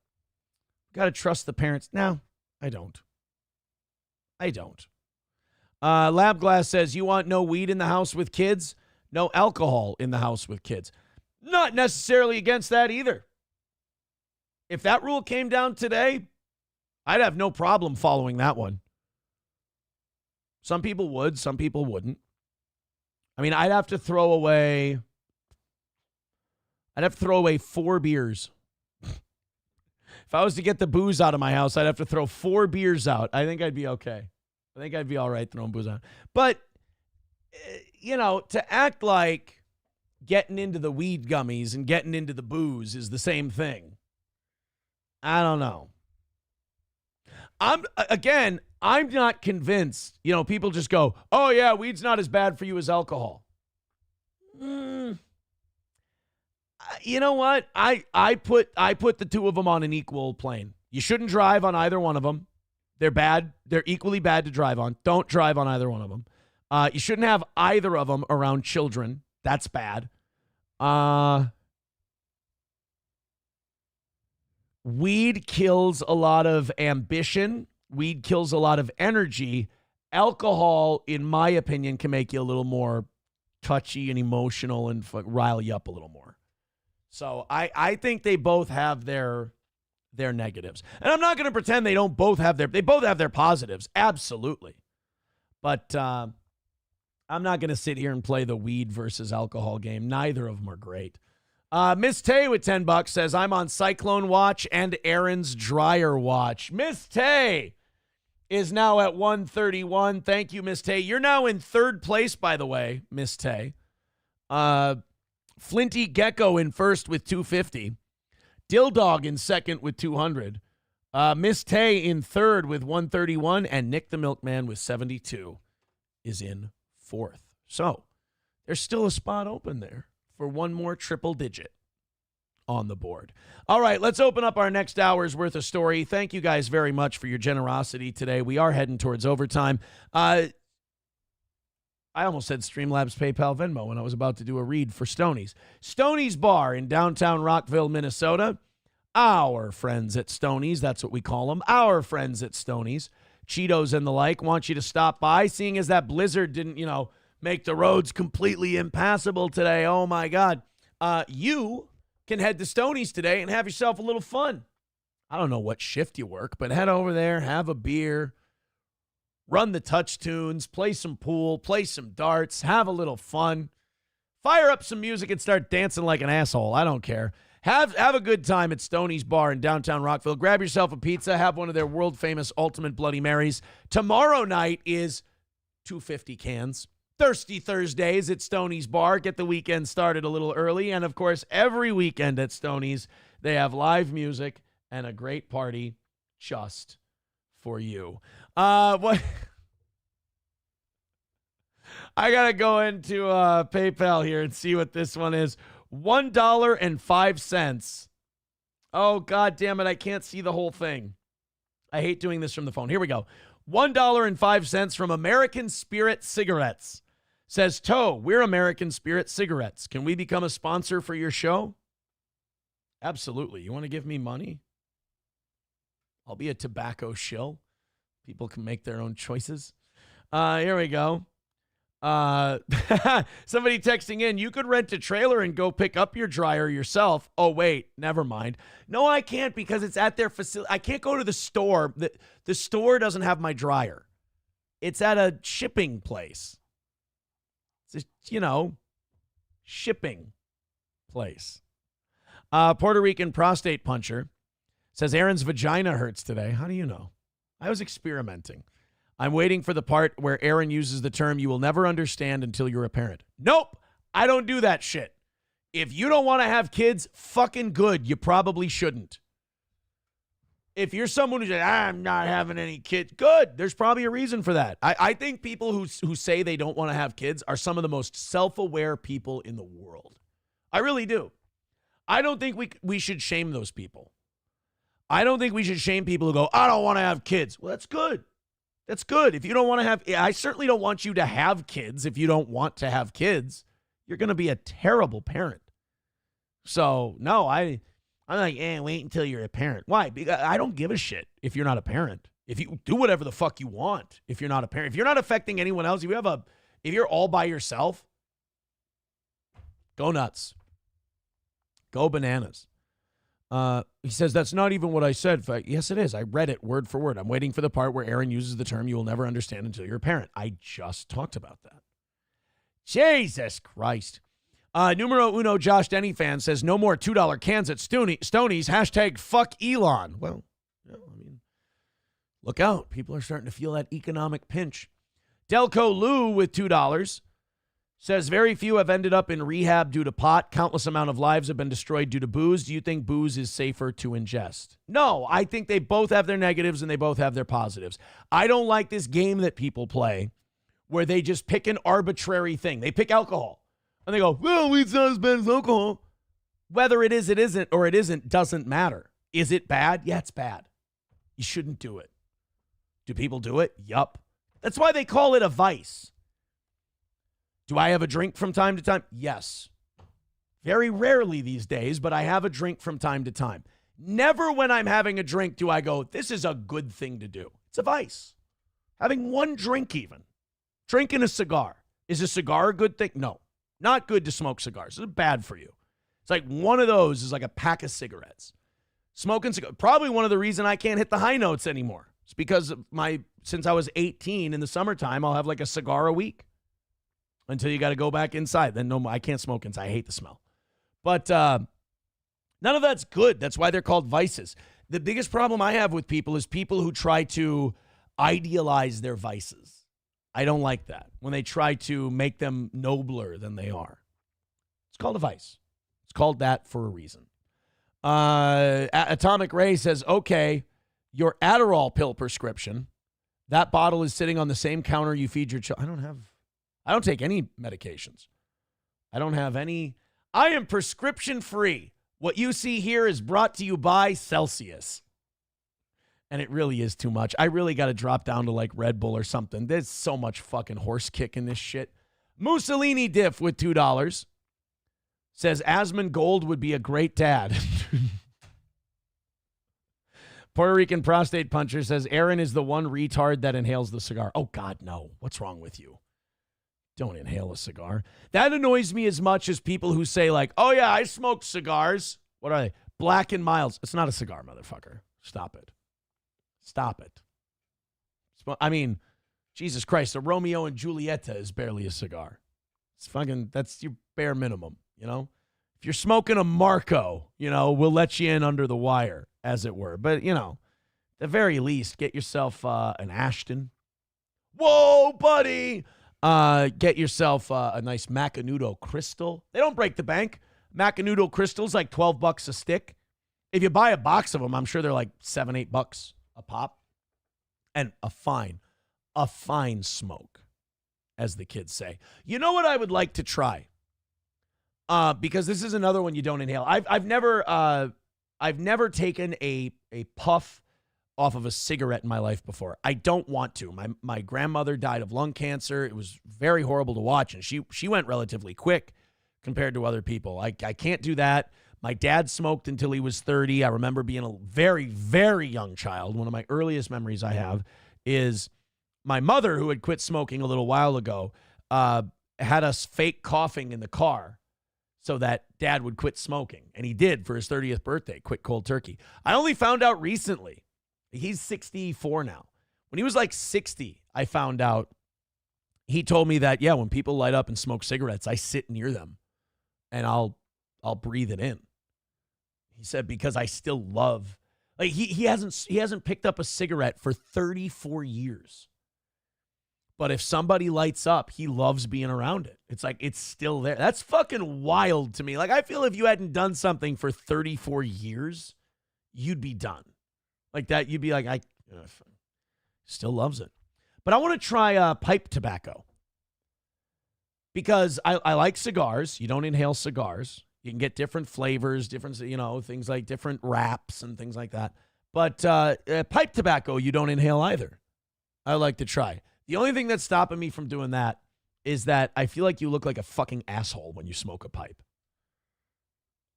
parents. No, I don't. Lab Glass says, you want no weed in the house with kids? No alcohol in the house with kids. Not necessarily against that either. If that rule came down today, I'd have no problem following that one. Some people would, some people wouldn't. I mean, I'd have to throw away 4 beers. If I was to get the booze out of my house, I'd have to throw 4 beers out. I think I'd be okay. I think I'd be all right throwing booze out. But, to act like getting into the weed gummies and getting into the booze is the same thing. I don't know. I'm not convinced. People just go, oh, yeah, weed's not as bad for you as alcohol. You know what? I put the two of them on an equal plane. You shouldn't drive on either one of them. They're bad. They're equally bad to drive on. Don't drive on either one of them. You shouldn't have either of them around children. That's bad. Weed kills a lot of ambition. Weed kills a lot of energy. Alcohol, in my opinion, can make you a little more touchy and emotional and rile you up a little more. So I think they both have their negatives. And I'm not going to pretend they both have their positives. Absolutely. But I'm not going to sit here and play the weed versus alcohol game. Neither of them are great. Miss Tay with $10 says, I'm on Cyclone Watch and Aaron's Dryer Watch. Miss Tay is now at 131. Thank you, Miss Tay. You're now in third place, by the way, Miss Tay. Flinty Gecko in first with 250. Dill Dog in second with 200. Miss Tay in third with 131. And Nick the Milkman with 72 is in fourth. So there's still a spot open there for one more triple digit on the board. All right, let's open up our next hour's worth of story. Thank you guys very much for your generosity today. We are heading towards overtime. I almost said Streamlabs, PayPal, Venmo when I was about to do a read for Stoney's. Stoney's Bar in downtown Rockville, Minnesota. Our friends at Stoney's, that's what we call them. Our friends at Stoney's. Cheetos and the like want you to stop by, seeing as that blizzard didn't, make the roads completely impassable today. Oh, my God. You can head to Stoney's today and have yourself a little fun. I don't know what shift you work, but head over there, have a beer, run the touch tunes, play some pool, play some darts, have a little fun, fire up some music and start dancing like an asshole. I don't care. Have a good time at Stoney's Bar in downtown Rockville. Grab yourself a pizza, have one of their world-famous Ultimate Bloody Marys. Tomorrow night is 250 cans. Thirsty Thursdays at Stoney's Bar. Get the weekend started a little early. And, of course, every weekend at Stoney's, they have live music and a great party just for you. What? I got to go into PayPal here and see what this one is. $1.05. Oh, God damn it. I can't see the whole thing. I hate doing this from the phone. Here we go. $1.05 from American Spirit Cigarettes. Says, Toe, we're American Spirit Cigarettes. Can we become a sponsor for your show? Absolutely. You want to give me money? I'll be a tobacco shill. People can make their own choices. Here we go. Somebody texting in, you could rent a trailer and go pick up your dryer yourself. Oh, wait, never mind. No, I can't because it's at their facility. I can't go to the store. The store doesn't have my dryer. It's at a shipping place. It's a, shipping place. Puerto Rican prostate puncher says Aaron's vagina hurts today. How do you know? I was experimenting. I'm waiting for the part where Aaron uses the term you will never understand until you're a parent. Nope, I don't do that shit. If you don't want to have kids, fucking good. You probably shouldn't. If you're someone who says, I'm not having any kids, good. There's probably a reason for that. I think people who say they don't want to have kids are some of the most self-aware people in the world. I really do. I don't think we should shame those people. I don't think we should shame people who go, I don't want to have kids. Well, that's good. That's good. If you don't want to have, I certainly don't want you to have kids. If you don't want to have kids, you're going to be a terrible parent. So, no, I'm like, wait until you're a parent. Why? Because I don't give a shit if you're not a parent. If you do whatever the fuck you want, if you're not a parent, if you're not affecting anyone else, if you're all by yourself, go nuts. Go bananas. He says, that's not even what I said. Yes, it is. I read it word for word. I'm waiting for the part where Aaron uses the term you will never understand until you're a parent. I just talked about that. Jesus Christ. Numero uno Josh Denny fan says, no more $2 cans at Stoney's. Hashtag fuck Elon. Well, I mean, look out. People are starting to feel that economic pinch. Delco Lou with $2 says, very few have ended up in rehab due to pot. Countless amount of lives have been destroyed due to booze. Do you think booze is safer to ingest? No, I think they both have their negatives and they both have their positives. I don't like this game that people play where they just pick an arbitrary thing. They pick alcohol and they go, well, weed's not as bad as alcohol. Whether it is, it isn't, or it isn't, doesn't matter. Is it bad? Yeah, it's bad. You shouldn't do it. Do people do it? Yup. That's why they call it a vice. Do I have a drink from time to time? Yes. Very rarely these days, but I have a drink from time to time. Never when I'm having a drink do I go, this is a good thing to do. It's a vice. Having one drink even. Drinking a cigar. Is a cigar a good thing? No. Not good to smoke cigars. It's bad for you. It's like one of those is like a pack of cigarettes. Smoking cigars. Probably one of the reasons I can't hit the high notes anymore. It's because of since I was 18 in the summertime, I'll have like a cigar a week. Until you got to go back inside. Then no, I can't smoke inside. I hate the smell. But none of that's good. That's why they're called vices. The biggest problem I have with people is people who try to idealize their vices. I don't like that. When they try to make them nobler than they are. It's called a vice. It's called that for a reason. Atomic Ray says, okay, your Adderall pill prescription, that bottle is sitting on the same counter you feed your child. I don't take any medications. I don't have any. I am prescription free. What you see here is brought to you by Celsius. And it really is too much. I really got to drop down to like Red Bull or something. There's so much fucking horse kick in this shit. Mussolini Diff with $2 says Asmund Gold would be a great dad. Puerto Rican prostate puncher says Aaron is the one retard that inhales the cigar. Oh, God, no. What's wrong with you? Don't inhale a cigar. That annoys me as much as people who say like, oh, yeah, I smoke cigars. What are they? Black and Milds. It's not a cigar, motherfucker. Stop it. Stop it. I mean, Jesus Christ, a Romeo and Julieta is barely a cigar. It's fucking, that's your bare minimum, you know? If you're smoking a Marco, you know, we'll let you in under the wire, as it were. But, you know, at the very least, get yourself an Ashton. Whoa, buddy. Get yourself a nice Macanudo crystal. They don't break the bank. Macanudo crystals like $12 a stick. If you buy a box of them, I'm sure they're like $7-8 a pop. And a fine smoke, as the kids say. You know what I would like to try? Because this is another one you don't inhale. I've never taken a puff off of a cigarette in my life before. I don't want to. My grandmother died of lung cancer. It was very horrible to watch, and she went relatively quick compared to other people. I can't do that. My dad smoked until he was 30. I remember being a very, very young child. One of my earliest memories I have is my mother, who had quit smoking a little while ago, had us fake coughing in the car so that dad would quit smoking. And he did for his 30th birthday, quit cold turkey. I only found out recently. He's 64 now. When he was like 60, I found out, he told me that, yeah, when people light up and smoke cigarettes, I sit near them and I'll breathe it in. He said, because I still love, like he hasn't picked up a cigarette for 34 years. But if somebody lights up, he loves being around it. It's like, it's still there. That's fucking wild to me. Like, I feel if you hadn't done something for 34 years, you'd be done. Like that, you'd be like, I still loves it. But I want to try pipe tobacco. Because I like cigars. You don't inhale cigars. You can get different flavors, different, things like different wraps and things like that. But pipe tobacco, you don't inhale either. I like to try. The only thing that's stopping me from doing that is that I feel like you look like a fucking asshole when you smoke a pipe.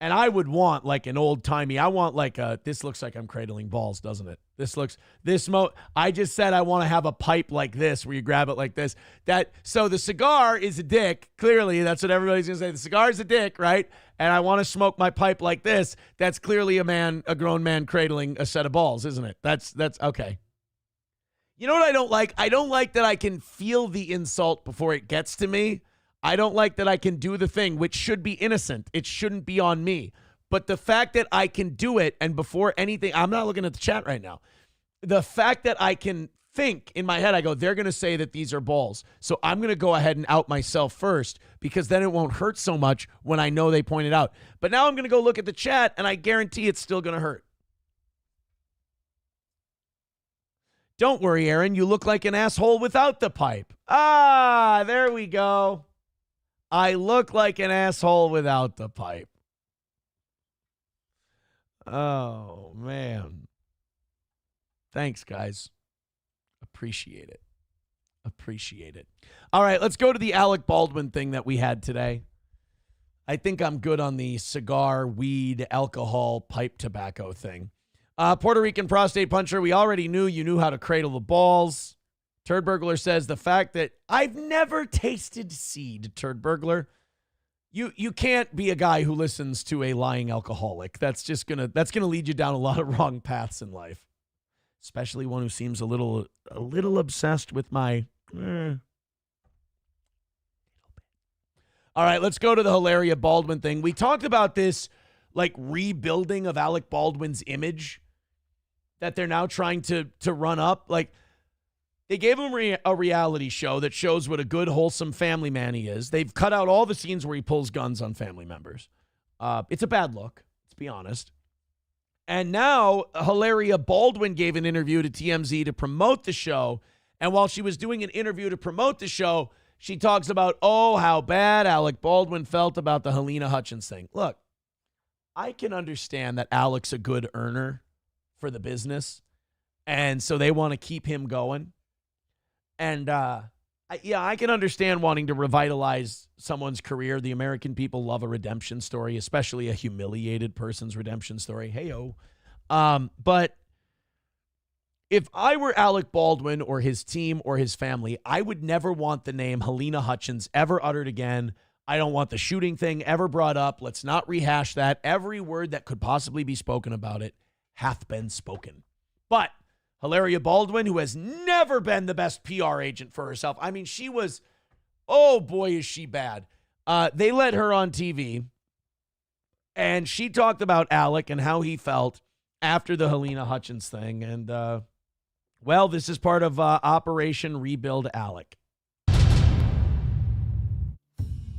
And I would want like an old timey, I want like this looks like I'm cradling balls, doesn't it? I just said I want to have a pipe like this where you grab it like this. So the cigar is a dick. Clearly, that's what everybody's going to say. The cigar is a dick, right? And I want to smoke my pipe like this. That's clearly a grown man cradling a set of balls, isn't it? That's okay. You know what I don't like? I don't like that I can feel the insult before it gets to me. I don't like that I can do the thing, which should be innocent. It shouldn't be on me. But the fact that I can do it, and before anything, I'm not looking at the chat right now. The fact that I can think in my head, I go, they're going to say that these are balls. So I'm going to go ahead and out myself first, because then it won't hurt so much when I know they pointed out. But now I'm going to go look at the chat, and I guarantee it's still going to hurt. Don't worry, Aaron. You look like an asshole without the pipe. Ah, there we go. I look like an asshole without the pipe. Oh, man. Thanks, guys. Appreciate it. Appreciate it. All right, let's go to the Alec Baldwin thing that we had today. I think I'm good on the cigar, weed, alcohol, pipe tobacco thing. Puerto Rican prostate puncher, we already knew you knew how to cradle the balls. Turd Burglar says the fact that I've never tasted seed, Turd Burglar. You can't be a guy who listens to a lying alcoholic. That's gonna lead you down a lot of wrong paths in life. Especially one who seems a little obsessed with my All right, let's go to the Hilaria Baldwin thing. We talked about this like rebuilding of Alec Baldwin's image that they're now trying to run up. Like, they gave him a reality show that shows what a good, wholesome family man he is. They've cut out all the scenes where he pulls guns on family members. It's a bad look, let's be honest. And now Hilaria Baldwin gave an interview to TMZ to promote the show. And while she was doing an interview to promote the show, she talks about, how bad Alec Baldwin felt about the Helena Hutchins thing. Look, I can understand that Alec's a good earner for the business. And so they want to keep him going. And, I can understand wanting to revitalize someone's career. The American people love a redemption story, especially a humiliated person's redemption story. Hey-o. But if I were Alec Baldwin or his team or his family, I would never want the name Helena Hutchins ever uttered again. I don't want the shooting thing ever brought up. Let's not rehash that. Every word that could possibly be spoken about it hath been spoken. But Hilaria Baldwin, who has never been the best PR agent for herself. I mean, she was, oh boy, is she bad. They let her on TV, and she talked about Alec and how he felt after the Helena Hutchins thing. And, this is part of Operation Rebuild Alec.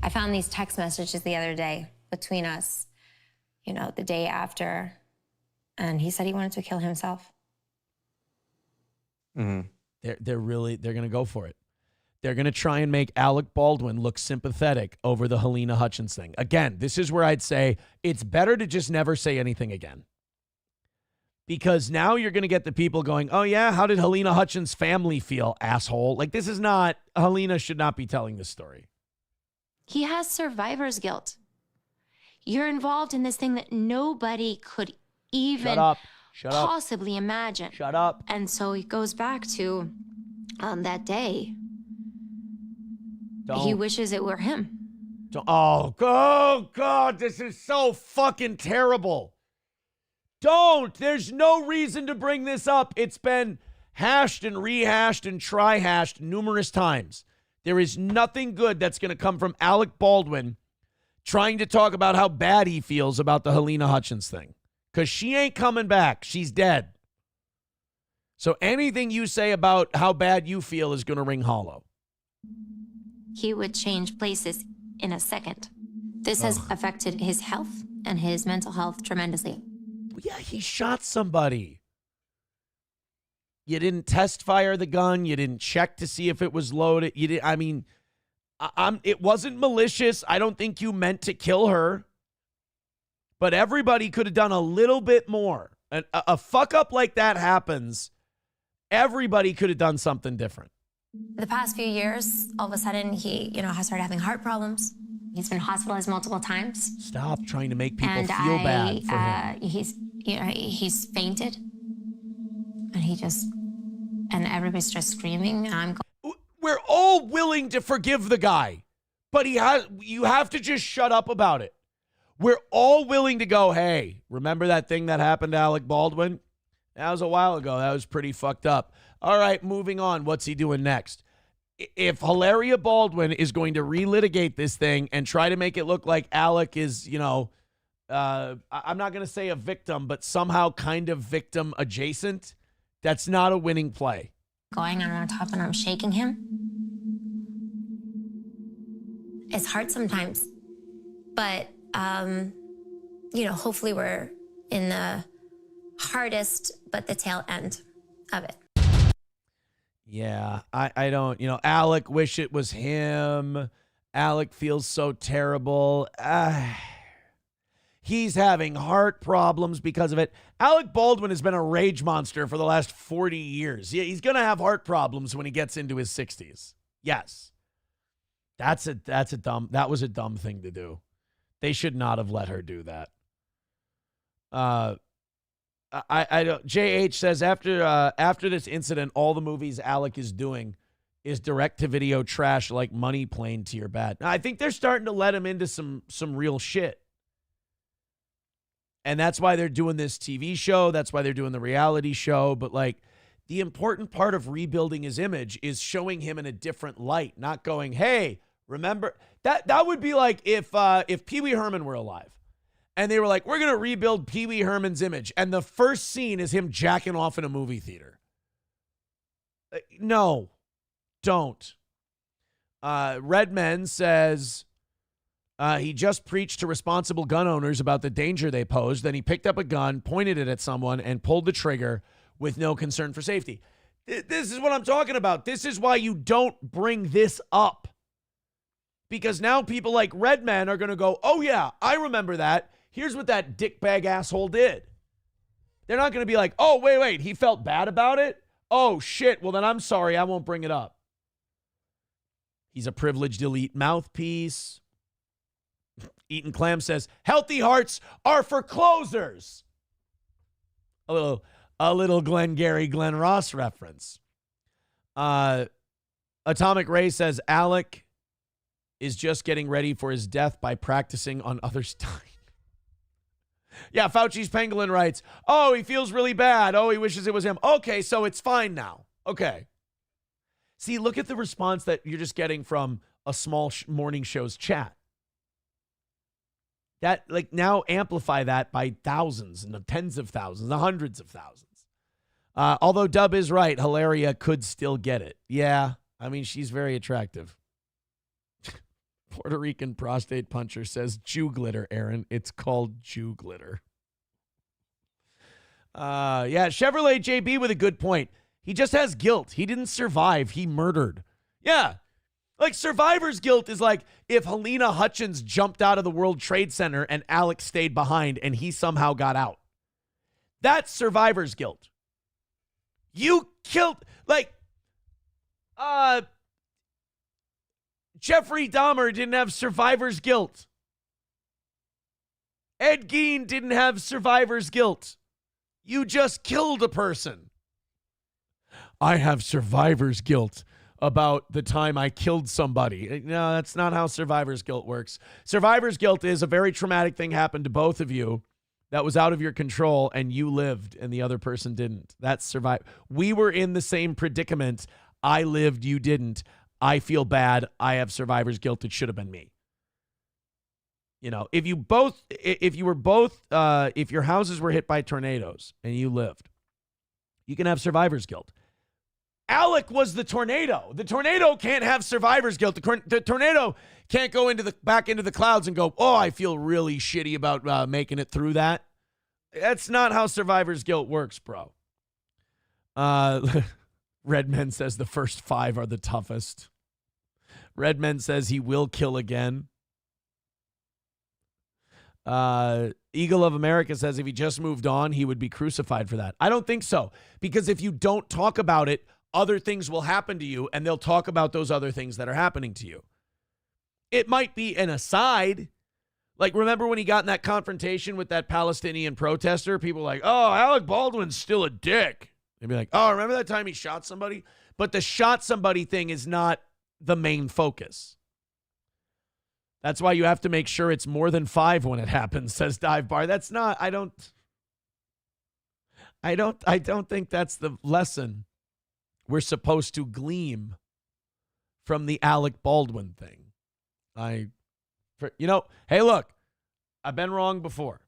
I found these text messages the other day between us, the day after, and he said he wanted to kill himself. Mm-hmm. They're going to go for it. They're going to try and make Alec Baldwin look sympathetic over the Helena Hutchins thing. Again, this is where I'd say it's better to just never say anything again. Because now you're going to get the people going, oh yeah, how did Helena Hutchins' family feel, asshole? Like, this is not, Helena should not be telling this story. He has survivor's guilt. You're involved in this thing that nobody could even possibly imagine. Shut up. And so it goes back to that day. He wishes it were him. Oh, God, this is so fucking terrible. Don't. There's no reason to bring this up. It's been hashed and rehashed and tri-hashed numerous times. There is nothing good that's going to come from Alec Baldwin trying to talk about how bad he feels about the Helena Hutchins thing. Because she ain't coming back. She's dead. So anything you say about how bad you feel is going to ring hollow. He would change places in a second. This has affected his health and his mental health tremendously. Yeah, he shot somebody. You didn't test fire the gun. You didn't check to see if it was loaded. You did. I mean, it wasn't malicious. I don't think you meant to kill her. But everybody could have done a little bit more. A fuck up like that happens, Everybody could have done something different. The past few years, all of a sudden, he, has started having heart problems. He's been hospitalized multiple times. Stop trying to make people And feel bad for him. He's fainted. And everybody's just screaming. And We're all willing to forgive the guy, but you have to just shut up about it. We're all willing to go, hey, remember that thing that happened to Alec Baldwin? That was a while ago. That was pretty fucked up. All right, moving on. What's he doing next? If Hilaria Baldwin is going to relitigate this thing and try to make it look like Alec is, I'm not going to say a victim, but somehow kind of victim adjacent, that's not a winning play. going on top and I'm shaking him. It's hard sometimes, but, hopefully we're in the hardest, but the tail end of it. Yeah, I don't, Alec, wish it was him. Alec feels so terrible. He's having heart problems because of it. Alec Baldwin has been a rage monster for the last 40 years. Yeah, he's going to have heart problems when he gets into his 60s. Yes. That was a dumb thing to do. They should not have let her do that. I don't. JH says after this incident, all the movies Alec is doing is direct-to-video trash like Money Plane to Your Bad. Now, I think they're starting to let him into some real shit. And that's why they're doing this TV show. That's why they're doing the reality show. But, the important part of rebuilding his image is showing him in a different light, not going, hey, remember? That would be like if Pee Wee Herman were alive. And they were like, we're going to rebuild Pee Wee Herman's image. And the first scene is him jacking off in a movie theater. No, don't. Redman says he just preached to responsible gun owners about the danger they pose. Then he picked up a gun, pointed it at someone, and pulled the trigger with no concern for safety. This is what I'm talking about. This is why you don't bring this up. Because now people like Redman are going to go, oh, yeah, I remember that. Here's what that dickbag asshole did. They're not going to be like, oh, wait, he felt bad about it? Oh, shit, well, then I'm sorry, I won't bring it up. He's a privileged elite mouthpiece. Eaton Clam says, healthy hearts are for closers. A little Glenn Ross reference. Atomic Ray says, Alec is just getting ready for his death by practicing on others dying. Yeah, Fauci's Pangolin writes, oh, he feels really bad. Oh, he wishes it was him. Okay, so it's fine now. Okay. See, look at the response that you're just getting from a small morning show's chat. That, now amplify that by thousands and tens of thousands, the hundreds of thousands. Although Dub is right, Hilaria could still get it. Yeah, I mean, she's very attractive. Puerto Rican prostate puncher says Jew glitter, Aaron. It's called Jew glitter. Yeah, Chevrolet JB with a good point. He just has guilt. He didn't survive. He murdered. Yeah. Survivor's guilt is like if Helena Hutchins jumped out of the World Trade Center and Alex stayed behind and he somehow got out. That's survivor's guilt. You killed, Jeffrey Dahmer didn't have survivor's guilt. Ed Gein didn't have survivor's guilt. You just killed a person. I have survivor's guilt about the time I killed somebody. No, that's not how survivor's guilt works. Survivor's guilt is a very traumatic thing happened to both of you that was out of your control and you lived and the other person didn't. That's survive. We were in the same predicament. I lived, you didn't. I feel bad. I have survivor's guilt. It should have been me. If your houses were hit by tornadoes and you lived, you can have survivor's guilt. Alec was the tornado. The tornado can't have survivor's guilt. The tornado can't go back into the clouds and go, oh, I feel really shitty about making it through that. That's not how survivor's guilt works, bro. Redman says the first 5 are the toughest. Redman says he will kill again. Eagle of America says if he just moved on, he would be crucified for that. I don't think so, because if you don't talk about it, other things will happen to you, and they'll talk about those other things that are happening to you. It might be an aside. Like, remember when he got in that confrontation with that Palestinian protester? People were like, oh, Alec Baldwin's still a dick. They'd be like, oh, remember that time he shot somebody? But the shot somebody thing is not the main focus. That's why you have to make sure it's more than 5 when it happens, says Dive Bar. That's not, I don't think that's the lesson we're supposed to glean from the Alec Baldwin thing. Hey, look, I've been wrong before.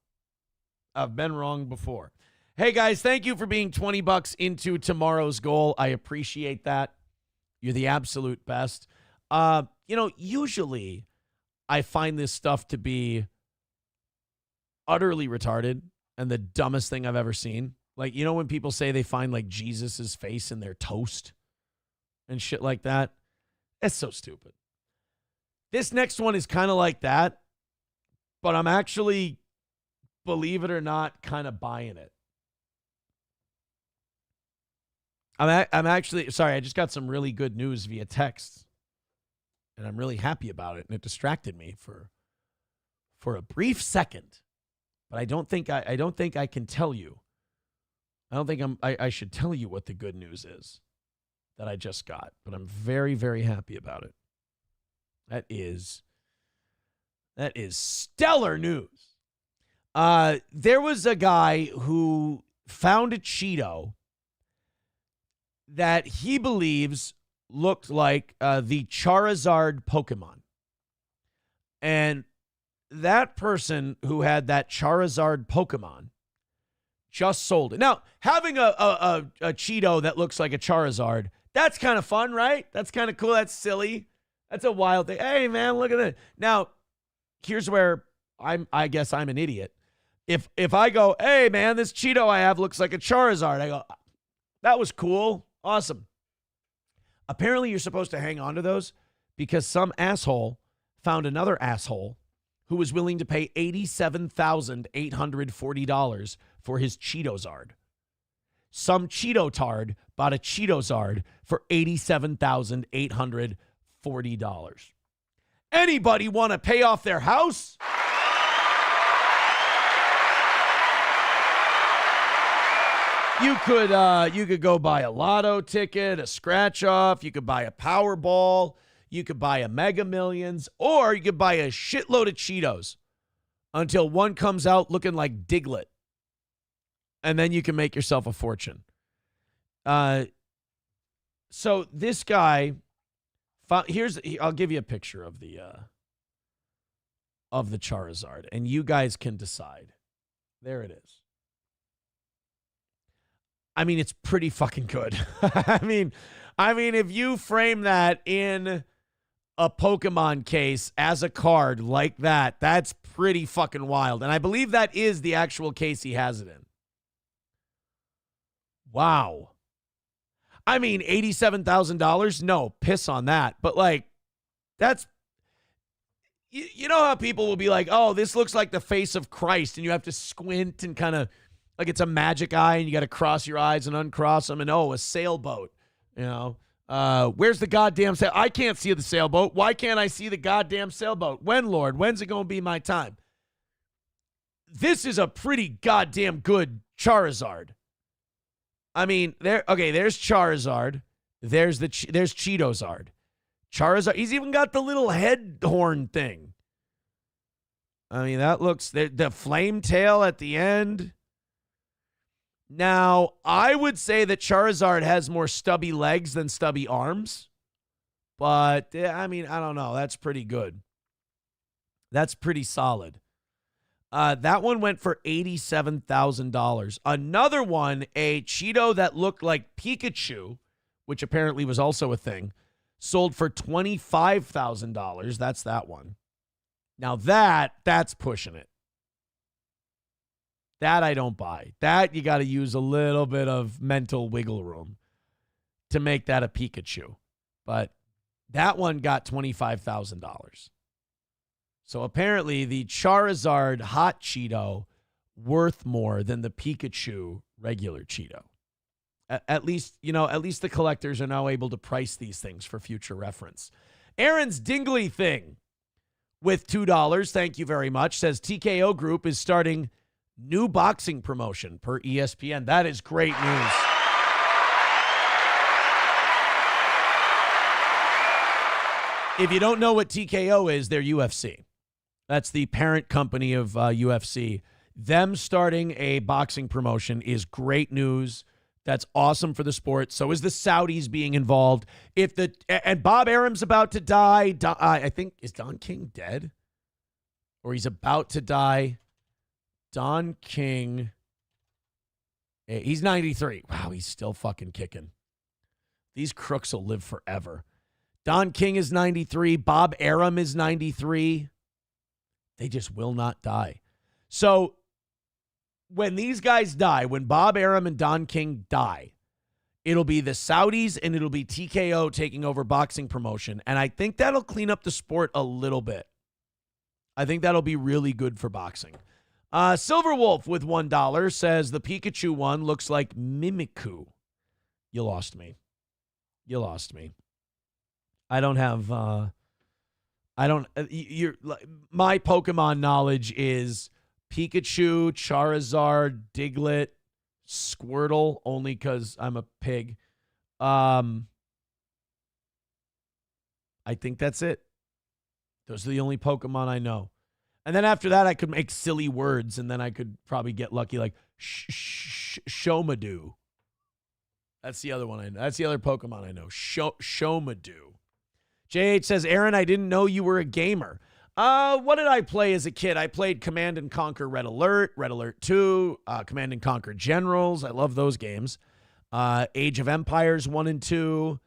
Hey, guys, thank you for being $20 into tomorrow's goal. I appreciate that. You're the absolute best. Usually I find this stuff to be utterly retarded and the dumbest thing I've ever seen. Like, when people say they find, like, Jesus's face in their toast and shit like that? It's so stupid. This next one is kind of like that, but I'm actually, believe it or not, kind of buying it. I'm actually, sorry, I just got some really good news via text, and I'm really happy about it, and it distracted me for a brief second, but I don't think I can tell you. I don't think I should tell you what the good news is that I just got, but I'm very, very happy about it. That is stellar news. There was a guy who found a Cheeto that he believes looked like the Charizard Pokemon. And that person who had that Charizard Pokemon just sold it. Now, having a Cheeto that looks like a Charizard, that's kind of fun, right? That's kind of cool. That's silly. That's a wild thing. Hey, man, look at that. Now, here's where I guess I'm an idiot. If I go, hey, man, this Cheeto I have looks like a Charizard, I go, that was cool. Awesome. Apparently, you're supposed to hang on to those because some asshole found another asshole who was willing to pay $87,840 for his Cheetozard. Some Cheeto-tard bought a Cheetozard for $87,840. Anybody want to pay off their house? You could go buy a lotto ticket, a scratch off. You could buy a Powerball. You could buy a Mega Millions, or you could buy a shitload of Cheetos until one comes out looking like Diglett, and then you can make yourself a fortune. So this guy, I'll give you a picture of the Charizard, and you guys can decide. There it is. I mean, it's pretty fucking good. I mean, if you frame that in a Pokemon case as a card like that, that's pretty fucking wild. And I believe that is the actual case he has it in. Wow. I mean, $87,000? No, piss on that. But like, that's, you know how people will be like, oh, this looks like the face of Christ, and you have to squint and kind of, like it's a magic eye, and you got to cross your eyes and uncross them, and oh, a sailboat, you know. Where's the goddamn sail? I can't see the sailboat. Why can't I see the goddamn sailboat? When, Lord? When's it going to be my time? This is a pretty goddamn good Charizard. I mean, there's Charizard. There's Cheetozard. Charizard. He's even got the little head horn thing. I mean, that looks, the flame tail at the end. Now, I would say that Charizard has more stubby legs than stubby arms. But, I mean, I don't know. That's pretty good. That's pretty solid. That one went for $87,000. Another one, a Cheeto that looked like Pikachu, which apparently was also a thing, sold for $25,000. That's that one. Now that's pushing it. That I don't buy. That you got to use a little bit of mental wiggle room to make that a Pikachu. But that one got $25,000. So apparently the Charizard hot Cheeto worth more than the Pikachu regular Cheeto. At least the collectors are now able to price these things for future reference. Aaron's Dingley thing with $2, thank you very much, says TKO Group is starting new boxing promotion per ESPN. That is great news. If you don't know what TKO is, they're UFC. That's the parent company of UFC. Them starting a boxing promotion is great news. That's awesome for the sport. So is the Saudis being involved. And Bob Arum's about to die. I think, is Don King dead? Or he's about to die. Don King. He's 93. Wow, he's still fucking kicking. These crooks will live forever. Don King is 93. Bob Arum is 93. They just will not die. So when these guys die, when Bob Arum and Don King die, it'll be the Saudis and it'll be TKO taking over boxing promotion. And I think that'll clean up the sport a little bit. I think that'll be really good for boxing. Silver Wolf with $1 says the Pikachu one looks like Mimikyu. You lost me. I don't have, my Pokemon knowledge is Pikachu, Charizard, Diglett, Squirtle, only because I'm a pig. I think that's it. Those are the only Pokemon I know. And then after that, I could make silly words, and then I could probably get lucky, like Shomadu. That's the other one I know. That's the other Pokemon I know. Shomadu. JH says, Aaron, I didn't know you were a gamer. What did I play as a kid? I played Command & Conquer Red Alert 2, Command & Conquer Generals. I love those games. Age of Empires 1 and 2.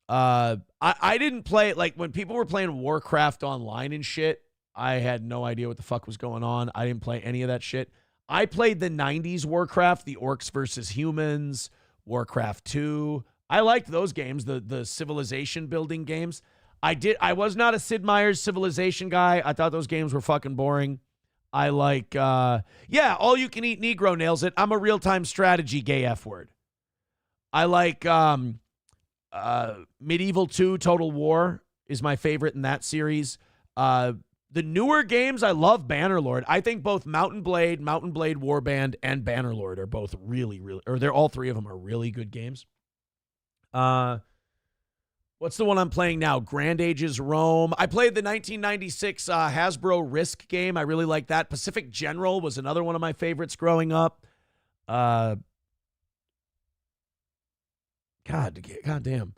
I didn't play it. Like, when people were playing Warcraft online and shit, I had no idea what the fuck was going on. I didn't play any of that shit. I played the 90s Warcraft, the Orcs versus Humans, Warcraft 2. I liked those games, the civilization building games. I was not a Sid Meier's Civilization guy. I thought those games were fucking boring. I like, all you can eat Negro nails it. I'm a real-time strategy gay F word. I like Medieval 2 Total War is my favorite in that series. The newer games, I love Bannerlord. I think both Mountain Blade Warband, and Bannerlord are both really, really, all three of them are really good games. What's the one I'm playing now? Grand Ages Rome. I played the 1996 Hasbro Risk game. I really like that. Pacific General was another one of my favorites growing up. God damn.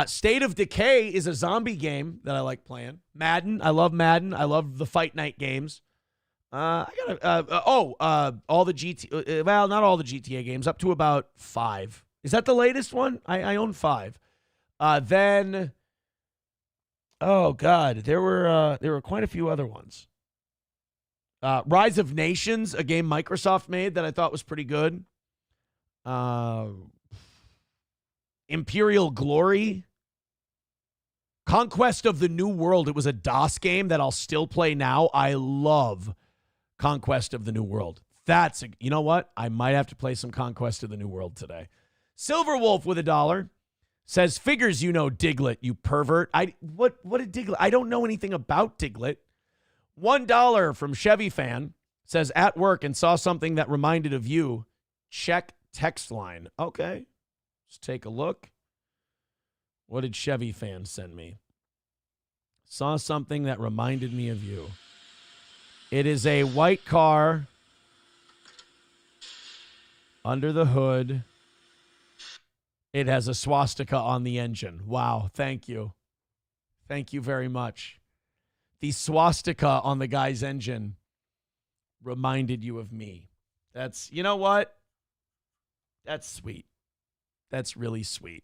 State of Decay is a zombie game that I like playing. Madden. I love Madden. I love the Fight Night games. All the GTA. Well, not all the GTA games. Up to about 5. Is that the latest one? I own 5. Then, oh God, there were quite a few other ones. Rise of Nations, a game Microsoft made that I thought was pretty good. Imperial Glory. Conquest of the New World. It was a DOS game that I'll still play now. I love Conquest of the New World. You know what? I might have to play some Conquest of the New World today. Silver Wolf with $1 says, figures you know Diglett, you pervert. What a Diglett? I don't know anything about Diglett. $1 from Chevy Fan says, at work and saw something that reminded of you. Check text line. Okay. Let's take a look. What did Chevy Fan send me? Saw something that reminded me of you. It is a white car under the hood. It has a swastika on the engine. Wow, thank you. Thank you very much. The swastika on the guy's engine reminded you of me. You know what? That's sweet. That's really sweet.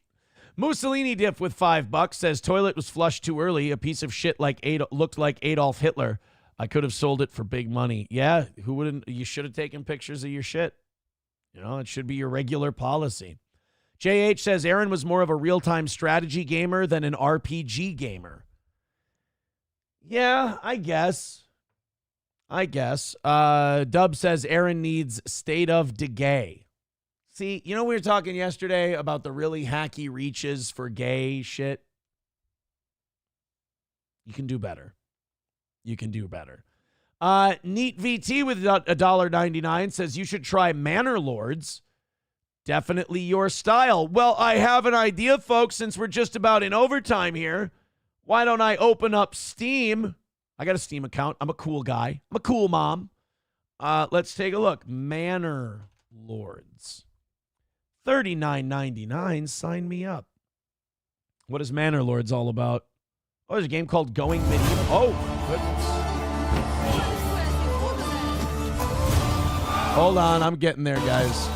Mussolini Diff with $5 says, toilet was flushed too early. A piece of shit looked like Adolf Hitler. I could have sold it for big money. Yeah, who wouldn't? You should have taken pictures of your shit. You know, it should be your regular policy. JH says, Aaron was more of a real-time strategy gamer than an RPG gamer. Yeah, I guess. Dub says Aaron needs State of Gay. See, you know, we were talking yesterday about the really hacky reaches for gay shit. You can do better. Neat VT with $1.99 says you should try Manor Lords. Definitely your style. Well, I have an idea, folks, since we're just about in overtime here. Why don't I open up Steam? I got a Steam account. I'm a cool guy. I'm a cool mom. Let's take a look. Manor Lords. $39.99. Sign me up. What is Manor Lords all about? Oh, there's a game called Going Medieval. Oh, goodness. Hold on. I'm getting there, guys.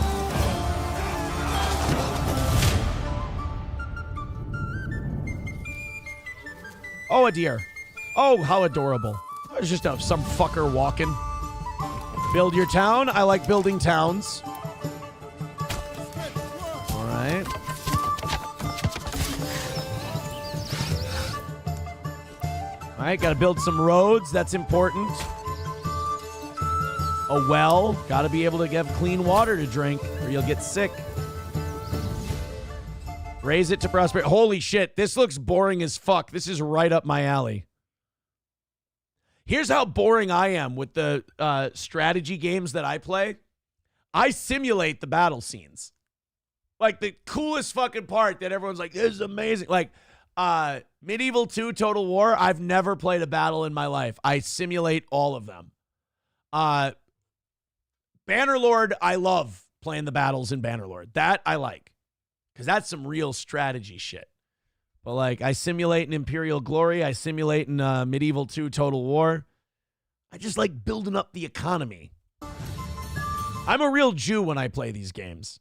Oh, a deer. Oh, how adorable. There's just some fucker walking. Build your town. I like building towns. All right. All right, got to build some roads. That's important. A well. Got to be able to have clean water to drink or you'll get sick. Raise it to prosperity. Holy shit, this looks boring as fuck. This is right up my alley. Here's how boring I am with the strategy games that I play. I simulate the battle scenes. Like, the coolest fucking part that everyone's like, this is amazing. Like, Medieval 2 Total War, I've never played a battle in my life. I simulate all of them. Bannerlord, I love playing the battles in Bannerlord. That I like. Because that's some real strategy shit. But, like, I simulate in Imperial Glory. I simulate in Medieval 2 Total War. I just like building up the economy. I'm a real Jew when I play these games.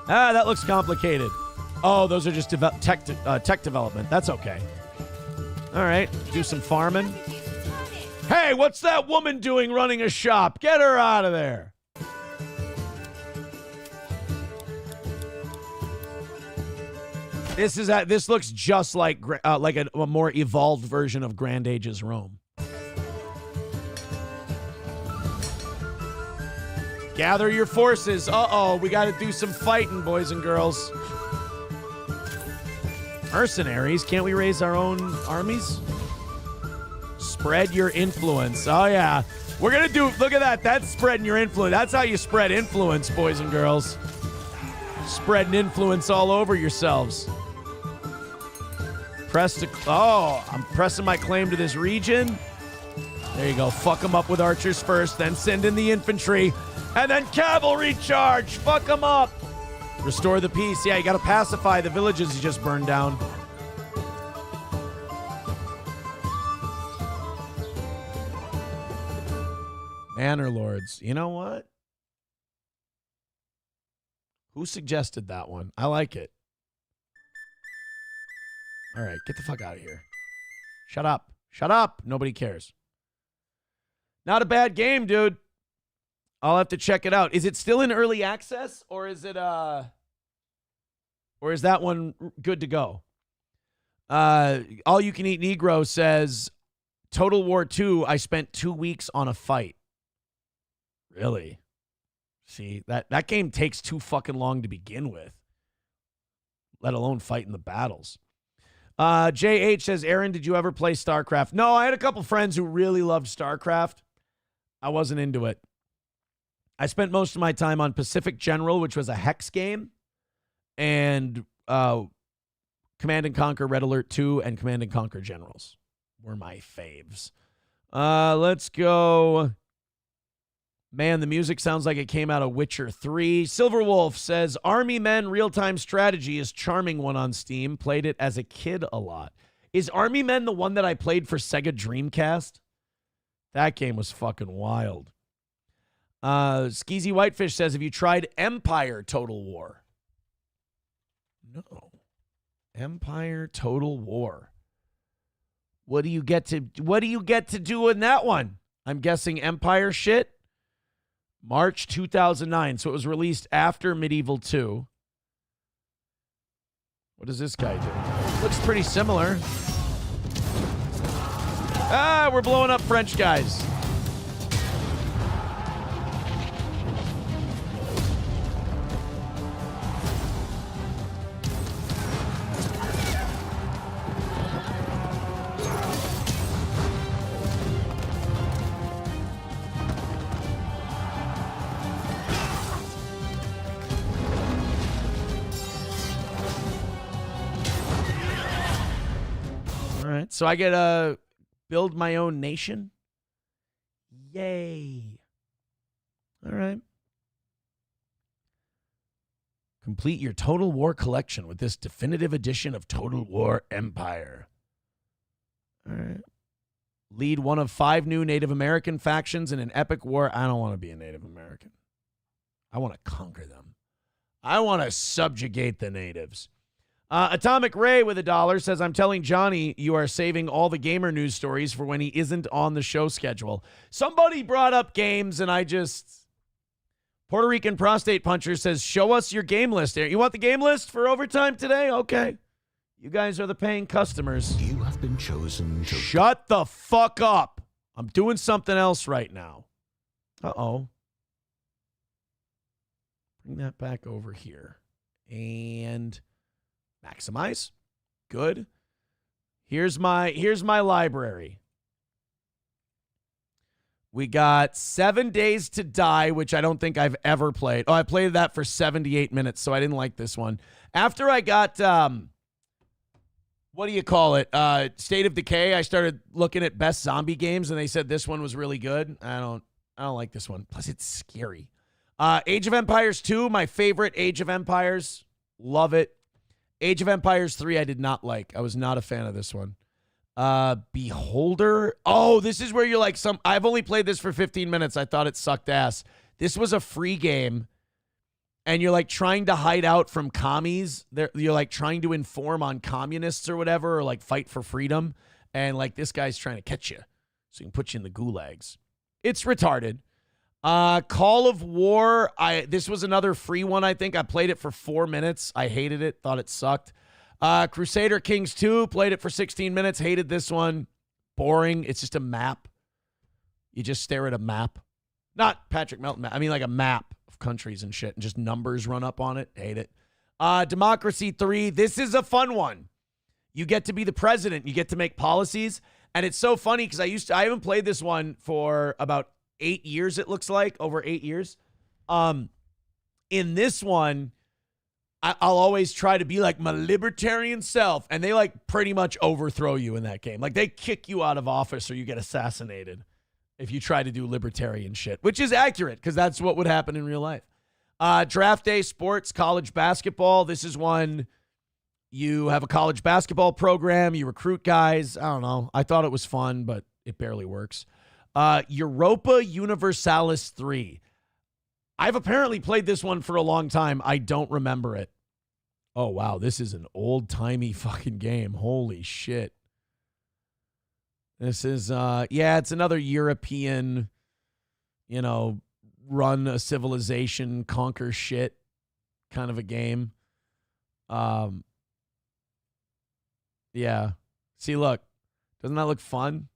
That looks complicated. Oh, those are just tech development. That's okay. All right, do some farming. Hey, what's that woman doing running a shop? Get her out of there. This looks just like a more evolved version of Grand Age's Rome. Gather your forces. Uh-oh, we got to do some fighting, boys and girls. Mercenaries, can't we raise our own armies? Spread your influence. Oh, yeah. We're going to do, look at that. That's spreading your influence. That's how you spread influence, boys and girls. Spreading influence all over yourselves. I'm pressing my claim to this region. There you go. Fuck them up with archers first, then send in the infantry, and then cavalry charge. Fuck them up. Restore the peace. Yeah, you got to pacify the villages you just burned down. Manor Lords. You know what? Who suggested that one? I like it. All right, get the fuck out of here. Shut up. Shut up. Nobody cares. Not a bad game, dude. I'll have to check it out. Is it still in early access, or is it or is that one good to go? All You Can Eat Negro says Total War 2, I spent 2 weeks on a fight. Really? See, that game takes too fucking long to begin with, let alone fighting the battles. JH says, Aaron, did you ever play StarCraft? No, I had a couple friends who really loved StarCraft. I wasn't into it. I spent most of my time on Pacific General, which was a hex game, and Command & Conquer Red Alert 2 and Command & Conquer Generals were my faves. Let's go. Man, the music sounds like it came out of Witcher 3. Silverwolf says, Army Men Real-Time Strategy is charming one on Steam. Played it as a kid a lot. Is Army Men the one that I played for Sega Dreamcast? That game was fucking wild. Skeezy Whitefish says, have you tried Empire Total War? No. Empire Total War. What do you get to do in that one? I'm guessing Empire shit. March 2009. So it was released after Medieval 2. What does this guy do? Looks pretty similar. We're blowing up French guys. All right, so I get to build my own nation. Yay. All right. Complete your Total War collection with this definitive edition of Total War Empire. All right. Lead one of 5 new Native American factions in an epic war. I don't want to be a Native American. I want to conquer them. I want to subjugate the natives. Atomic Ray with $1 says, I'm telling Johnny you are saving all the gamer news stories for when he isn't on the show schedule. Somebody brought up games, and I just... Puerto Rican Prostate Puncher says, show us your game list. You want the game list for overtime today? Okay. You guys are the paying customers. You have been chosen to... Shut the fuck up. I'm doing something else right now. Uh-oh. Bring that back over here. And... maximize. Good. Here's my library. We got 7 Days to Die, which I don't think I've ever played. Oh, I played that for 78 minutes, so I didn't like this one. After I got what do you call it? State of Decay, I started looking at best zombie games, and they said this one was really good. I don't like this one. Plus, it's scary. Age of Empires 2, my favorite Age of Empires. Love it. Age of Empires 3, I did not like. I was not a fan of this one. Beholder. Oh, this is where you're like I've only played this for 15 minutes. I thought it sucked ass. This was a free game, and you're like trying to hide out from commies. You're like trying to inform on communists or whatever, or like fight for freedom. And like this guy's trying to catch you so he can put you in the gulags. It's retarded. Call of War. This was another free one, I think. I played it for 4 minutes. I hated it. Thought it sucked. Crusader Kings 2. Played it for 16 minutes. Hated this one. Boring. It's just a map. You just stare at a map. Not Patrick Melton map. I mean like a map of countries and shit. And just numbers run up on it. Hate it. Democracy 3. This is a fun one. You get to be the president. You get to make policies. And it's so funny because I haven't played this one for about 8 years, it looks like. Over 8 years. In this one, I'll always try to be like my libertarian self. And they like pretty much overthrow you in that game. Like they kick you out of office or you get assassinated if you try to do libertarian shit. Which is accurate because that's what would happen in real life. Draft Day Sports, college basketball. This is one you have a college basketball program. You recruit guys. I don't know. I thought it was fun, but it barely works. Europa Universalis 3. I've apparently played this one for a long time. I don't remember it. Oh, wow. This is an old-timey fucking game. Holy shit. This is, it's another European, run a civilization, conquer shit kind of a game. Yeah. See, look. Doesn't that look fun?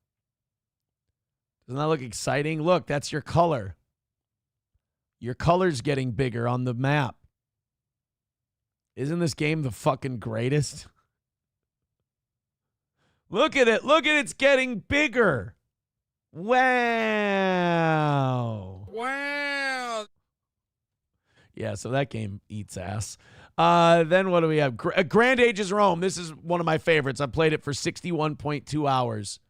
Doesn't that look exciting? Look, that's your color. Your color's getting bigger on the map. Isn't this game the fucking greatest? Look at it. Look at it's getting bigger. Wow. Wow. Yeah, so that game eats ass. Then what do we have? Grand Ages Rome. This is one of my favorites. I played it for 61.2 hours.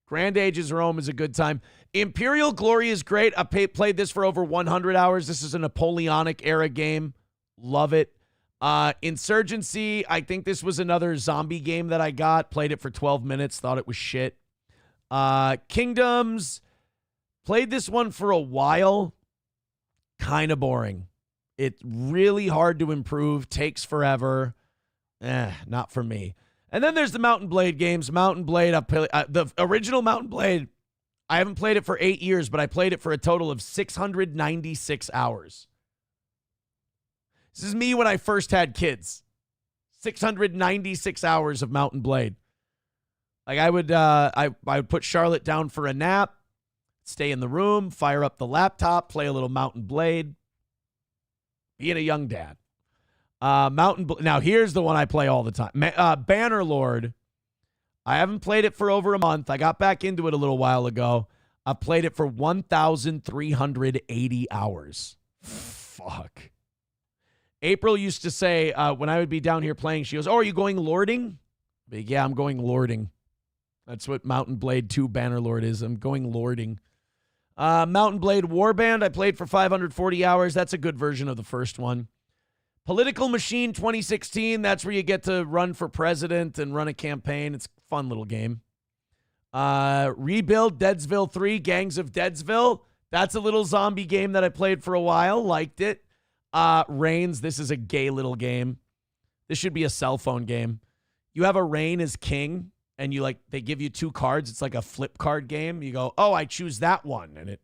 Grand Ages Rome is a good time. Imperial Glory is great. I played this for over 100 hours. This is a Napoleonic era game. Love it. Insurgency, I think this was another zombie game that I got. Played it for 12 minutes. Thought it was shit. Kingdoms, played this one for a while. Kind of boring. It's really hard to improve. Takes forever. Not for me. And then there's the Mountain Blade games. Mountain Blade, the original Mountain Blade, I haven't played it for 8 years, but I played it for a total of 696 hours. This is me when I first had kids. 696 hours of Mountain Blade. Like I would put Charlotte down for a nap, stay in the room, fire up the laptop, play a little Mountain Blade, being a young dad. Now here's the one I play all the time. Bannerlord. I haven't played it for over a month. I got back into it a little while ago. I've played it for 1,380 hours. Fuck. April used to say when I would be down here playing, she goes, "Oh, are you going lording?" But yeah, I'm going lording. That's what Mountain Blade 2 Bannerlord is. I'm going lording. Mountain Blade Warband, I played for 540 hours. That's a good version of the first one. Political Machine 2016, that's where you get to run for president and run a campaign. It's a fun little game. Rebuild Deadsville 3, Gangs of Deadsville. That's a little zombie game that I played for a while. Liked it. Reigns, this is a gay little game. This should be a cell phone game. You have a reign as king, and they give you 2 cards. It's like a flip card game. You go, oh, I choose that one, and it,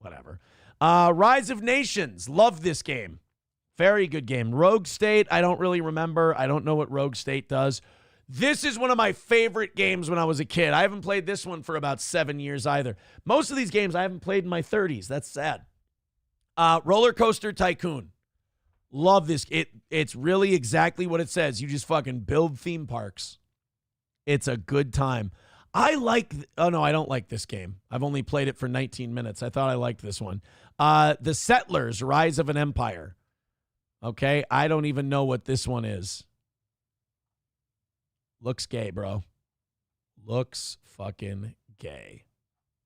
whatever. Rise of Nations, love this game. Very good game. Rogue State, I don't really remember. I don't know what Rogue State does. This is one of my favorite games when I was a kid. I haven't played this one for about 7 years either. Most of these games I haven't played in my 30s. That's sad. Roller Coaster Tycoon. Love this. It's really exactly what it says. You just fucking build theme parks. It's a good time. I don't like this game. I've only played it for 19 minutes. I thought I liked this one. The Settlers, Rise of an Empire. Okay, I don't even know what this one is. Looks gay, bro. Looks fucking gay.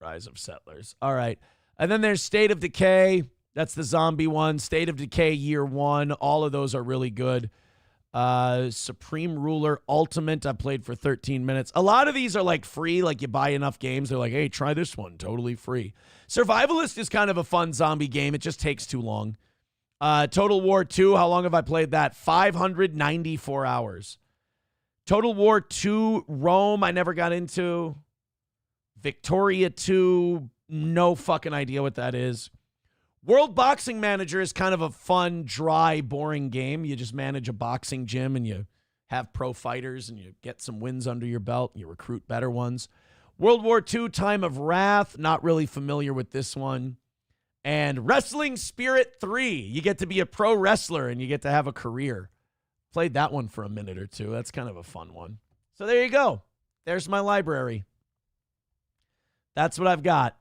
Rise of Settlers. All right. And then there's State of Decay. That's the zombie one. State of Decay Year 1. All of those are really good. Supreme Ruler Ultimate. I played for 13 minutes. A lot of these are like free. Like you buy enough games. They're like, hey, try this one. Totally free. Survivalist is kind of a fun zombie game. It just takes too long. Total War 2, how long have I played that? 594 hours. Total War 2, Rome, I never got into. Victoria 2, no fucking idea what that is. World Boxing Manager is kind of a fun, dry, boring game. You just manage a boxing gym and you have pro fighters and you get some wins under your belt and you recruit better ones. World War 2, Time of Wrath, not really familiar with this one. And Wrestling Spirit 3. You get to be a pro wrestler and you get to have a career. Played that one for a minute or two. That's kind of a fun one. So there you go. There's my library. That's what I've got.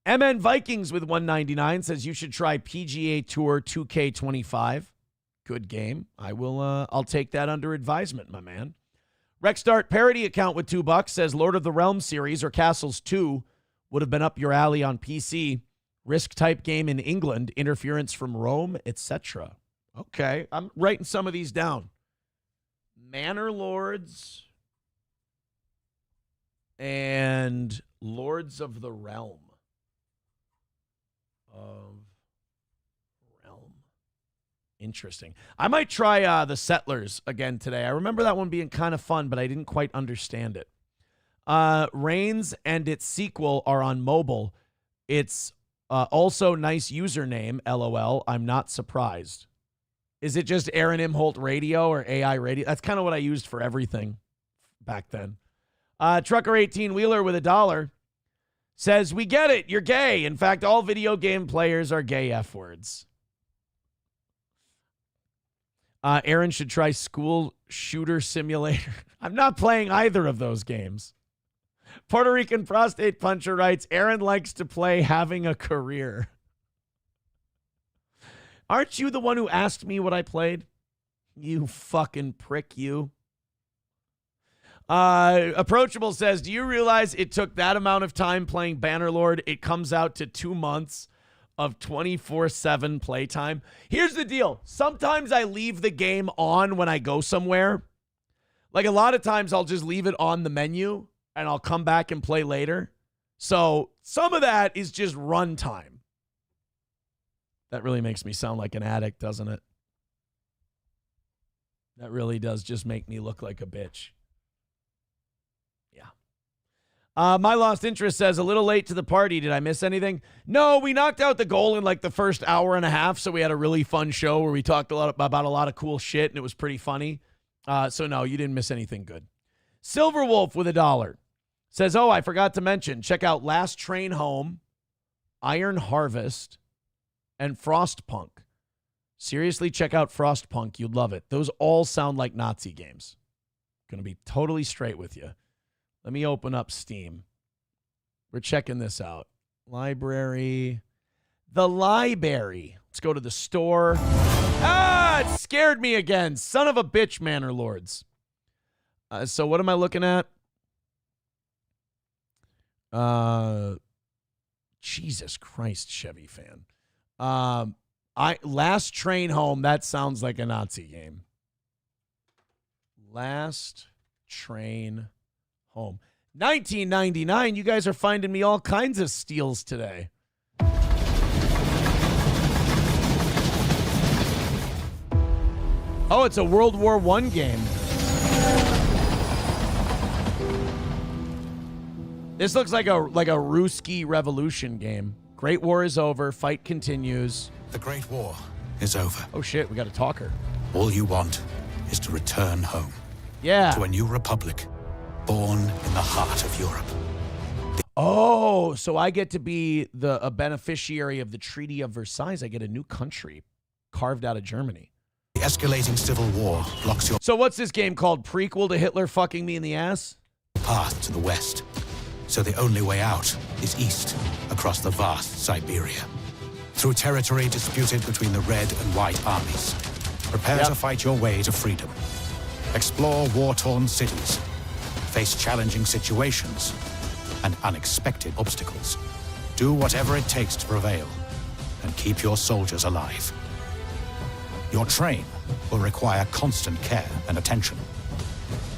MN Vikings with 199 says you should try PGA Tour 2K25. Good game. I'll take that under advisement, my man. Rexstart Parody account with $2 says Lord of the Realms series or Castles 2 would have been up your alley on PC. Risk type game in England, interference from Rome, etc. Okay, I'm writing some of these down. Manor Lords and Lords of the Realm. Interesting. I might try the Settlers again today. I remember that one being kind of fun, but I didn't quite understand it. Reigns and its sequel are on mobile. It's also nice username, LOL. I'm not surprised. Is it just Aaron Imholt Radio or AI Radio? That's kind of what I used for everything back then. Trucker 18 Wheeler with $1 says, we get it. You're gay. In fact, all video game players are gay F words. Aaron should try School Shooter Simulator. I'm not playing either of those games. Puerto Rican Prostate Puncher writes, Aaron likes to play Having a Career. Aren't you the one who asked me what I played? You fucking prick, you. Approachable says, do you realize it took that amount of time playing Bannerlord? It comes out to 2 months of 24/7 playtime. Here's the deal. Sometimes I leave the game on when I go somewhere. Like a lot of times I'll just leave it on the menu and I'll come back and play later. So some of that is just run time. That really makes me sound like an addict, doesn't it? That really does just make me look like a bitch. My Lost Interest says, a little late to the party. Did I miss anything? No, we knocked out the goal in like the first hour and a half, so we had a really fun show where we talked about a lot of cool shit, and it was pretty funny. So no, you didn't miss anything good. Silverwolf with $1 says, oh, I forgot to mention, check out Last Train Home, Iron Harvest, and Frostpunk. Seriously, check out Frostpunk. You'd love it. Those all sound like Nazi games. Going to be totally straight with you. Let me open up Steam. We're checking this out. Library. The library. Let's go to the store. Ah, it scared me again. Son of a bitch, Manor Lords. So what am I looking at? Jesus Christ, Chevy fan. Last Train Home, that sounds like a Nazi game. Last Train Home. 1999. You guys are finding me all kinds of steals today. Oh, it's a World War I game. This looks like a Ruski Revolution game. Great War is over. Fight continues. The Great War is over. Oh shit, we got a talker. All you want is to return home. Yeah. To a new republic, born in the heart of Europe. Oh, so I get to be a beneficiary of the Treaty of Versailles. I get a new country carved out of Germany. The escalating civil war blocks your So what's this game called? Prequel to Hitler fucking me in the ass? path to the west. So the only way out is east, across the vast Siberia. Through territory disputed between the Red and White armies. Prepare to fight your way to freedom. Explore war-torn cities. Face challenging situations and unexpected obstacles. Do whatever it takes to prevail and keep your soldiers alive. Your train will require constant care and attention.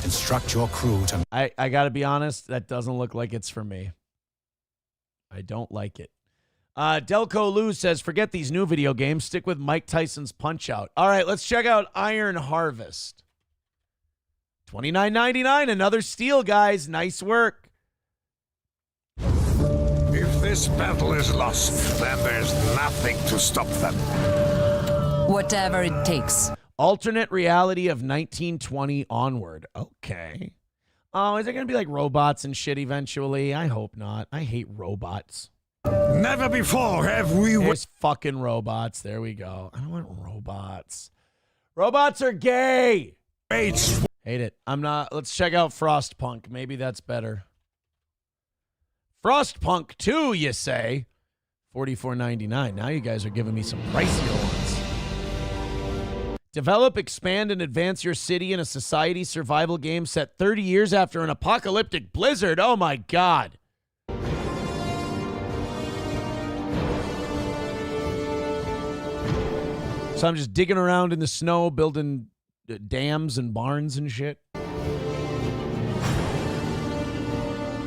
Instruct your crew to... I gotta be honest, that doesn't look like it's for me. I don't like it. Delco Lou says, forget these new video games. Stick with Mike Tyson's Punch-Out. All right, let's check out Iron Harvest. $29.99, another steal, guys. Nice work. If this battle is lost, then there's nothing to stop them. Whatever it takes. Alternate reality of 1920 onward. Okay. Oh, is it going to be like robots and shit eventually? I hope not. I hate robots. Never before have we... There's fucking robots. There we go. I don't want robots. Robots are gay. Hate it. I'm not. Let's check out Frostpunk. Maybe that's better. Frostpunk 2, you say? $44.99. Now you guys are giving me some pricier ones. Develop, expand, and advance your city in a society survival game set 30 years after an apocalyptic blizzard. Oh my God. So I'm just digging around in the snow, building dams and barns and shit.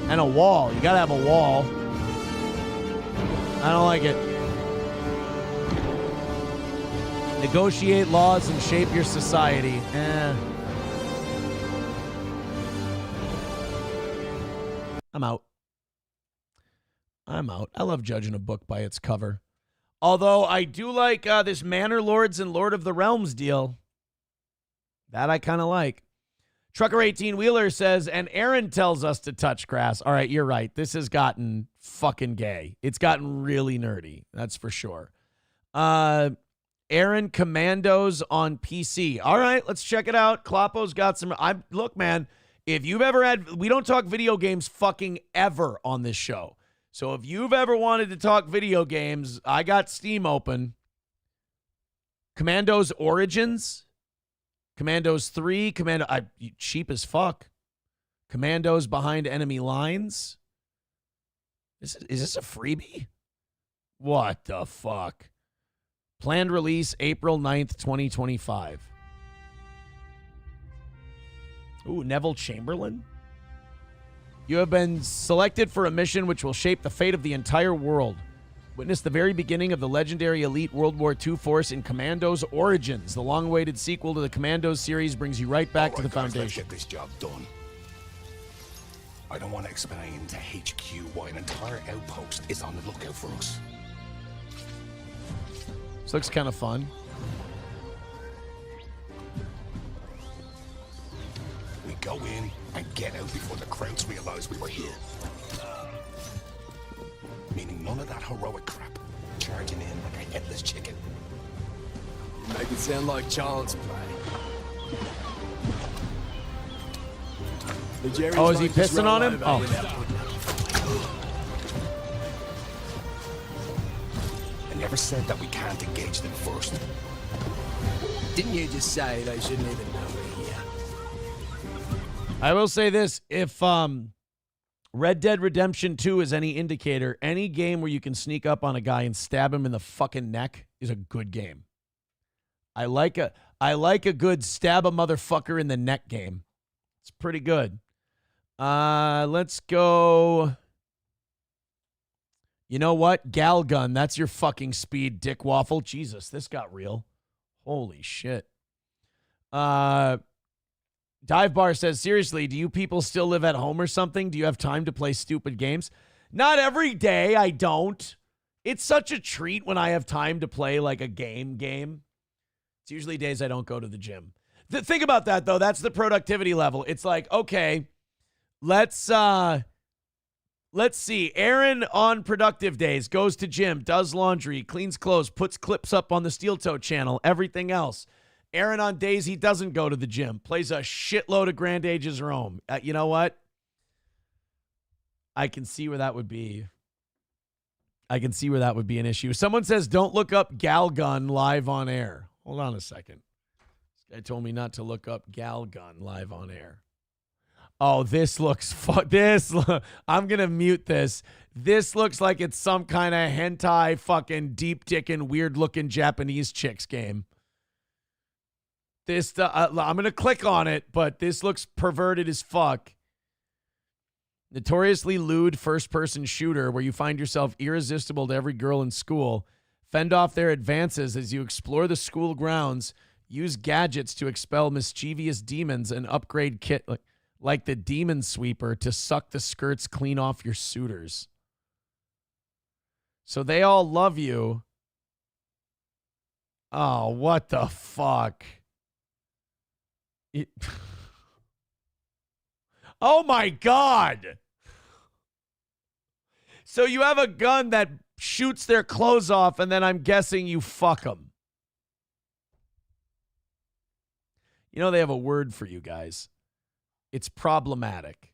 And a wall. You gotta have a wall. I don't like it. Negotiate laws and shape your society. I'm out. I love judging a book by its cover. Although I do like this Manor Lords and Lord of the Realms deal. That I kind of like. Trucker 18 Wheeler says, and Aaron tells us to touch grass. All right, you're right. This has gotten fucking gay. It's gotten really nerdy. That's for sure. Aaron, Commandos on PC. All right, let's check it out. Kloppo's got some... Look, man, if you've ever had... We don't talk video games fucking ever on this show. So if you've ever wanted to talk video games, I got Steam open. Commandos Origins. Commandos 3. Cheap as fuck. Commandos Behind Enemy Lines. Is this a freebie? What the fuck? Planned release April 9th, 2025. Ooh, Neville Chamberlain. You have been selected for a mission which will shape the fate of the entire world. Witness the very beginning of the legendary elite World War II force in Commandos Origins. The long-awaited sequel to the Commandos series brings you right back to the foundation. Let's get this job done. I don't want to explain to HQ why an entire outpost is on the lookout for us. This looks kind of fun. We go in and get out before the Krauts realize we were here. Meaning none of that heroic crap. Charging in like a headless chicken. You make it sound like child's play. Oh, is he pissing on him? Oh. I never said that we can't engage them first. Didn't you just say they shouldn't even know we're here? I will say this. If Red Dead Redemption 2 is any indicator, any game where you can sneak up on a guy and stab him in the fucking neck is a good game. I like a good stab a motherfucker in the neck game. It's pretty good. Let's go. You know what? Gal gun. That's your fucking speed, dick waffle. Jesus, this got real. Holy shit. Dive Bar says, seriously, do you people still live at home or something? Do you have time to play stupid games? Not every day, I don't. It's such a treat when I have time to play like a game. It's usually days I don't go to the gym. Think about that, though. That's the productivity level. It's like, okay, let's see. Aaron on productive days goes to gym, does laundry, cleans clothes, puts clips up on the Steel Toe channel, everything else. Aaron on days he doesn't go to the gym, plays a shitload of Grand Ages Rome. You know what? I can see where that would be. I can see where that would be an issue. Someone says, don't look up Gal Gun live on air. Hold on a second. This guy told me not to look up Gal Gun live on air. Oh, this looks I'm going to mute this. This looks like it's some kind of hentai fucking deep dickin' weird looking Japanese chicks game. This I'm going to click on it, but this looks perverted as fuck. Notoriously lewd first-person shooter where you find yourself irresistible to every girl in school. Fend off their advances as you explore the school grounds. Use gadgets to expel mischievous demons and upgrade kit like the Demon Sweeper to suck the skirts clean off your suitors. So they all love you. Oh, what the fuck? Oh my God. So you have a gun that shoots their clothes off, and then I'm guessing you fuck them. You know, they have a word for you guys. It's problematic.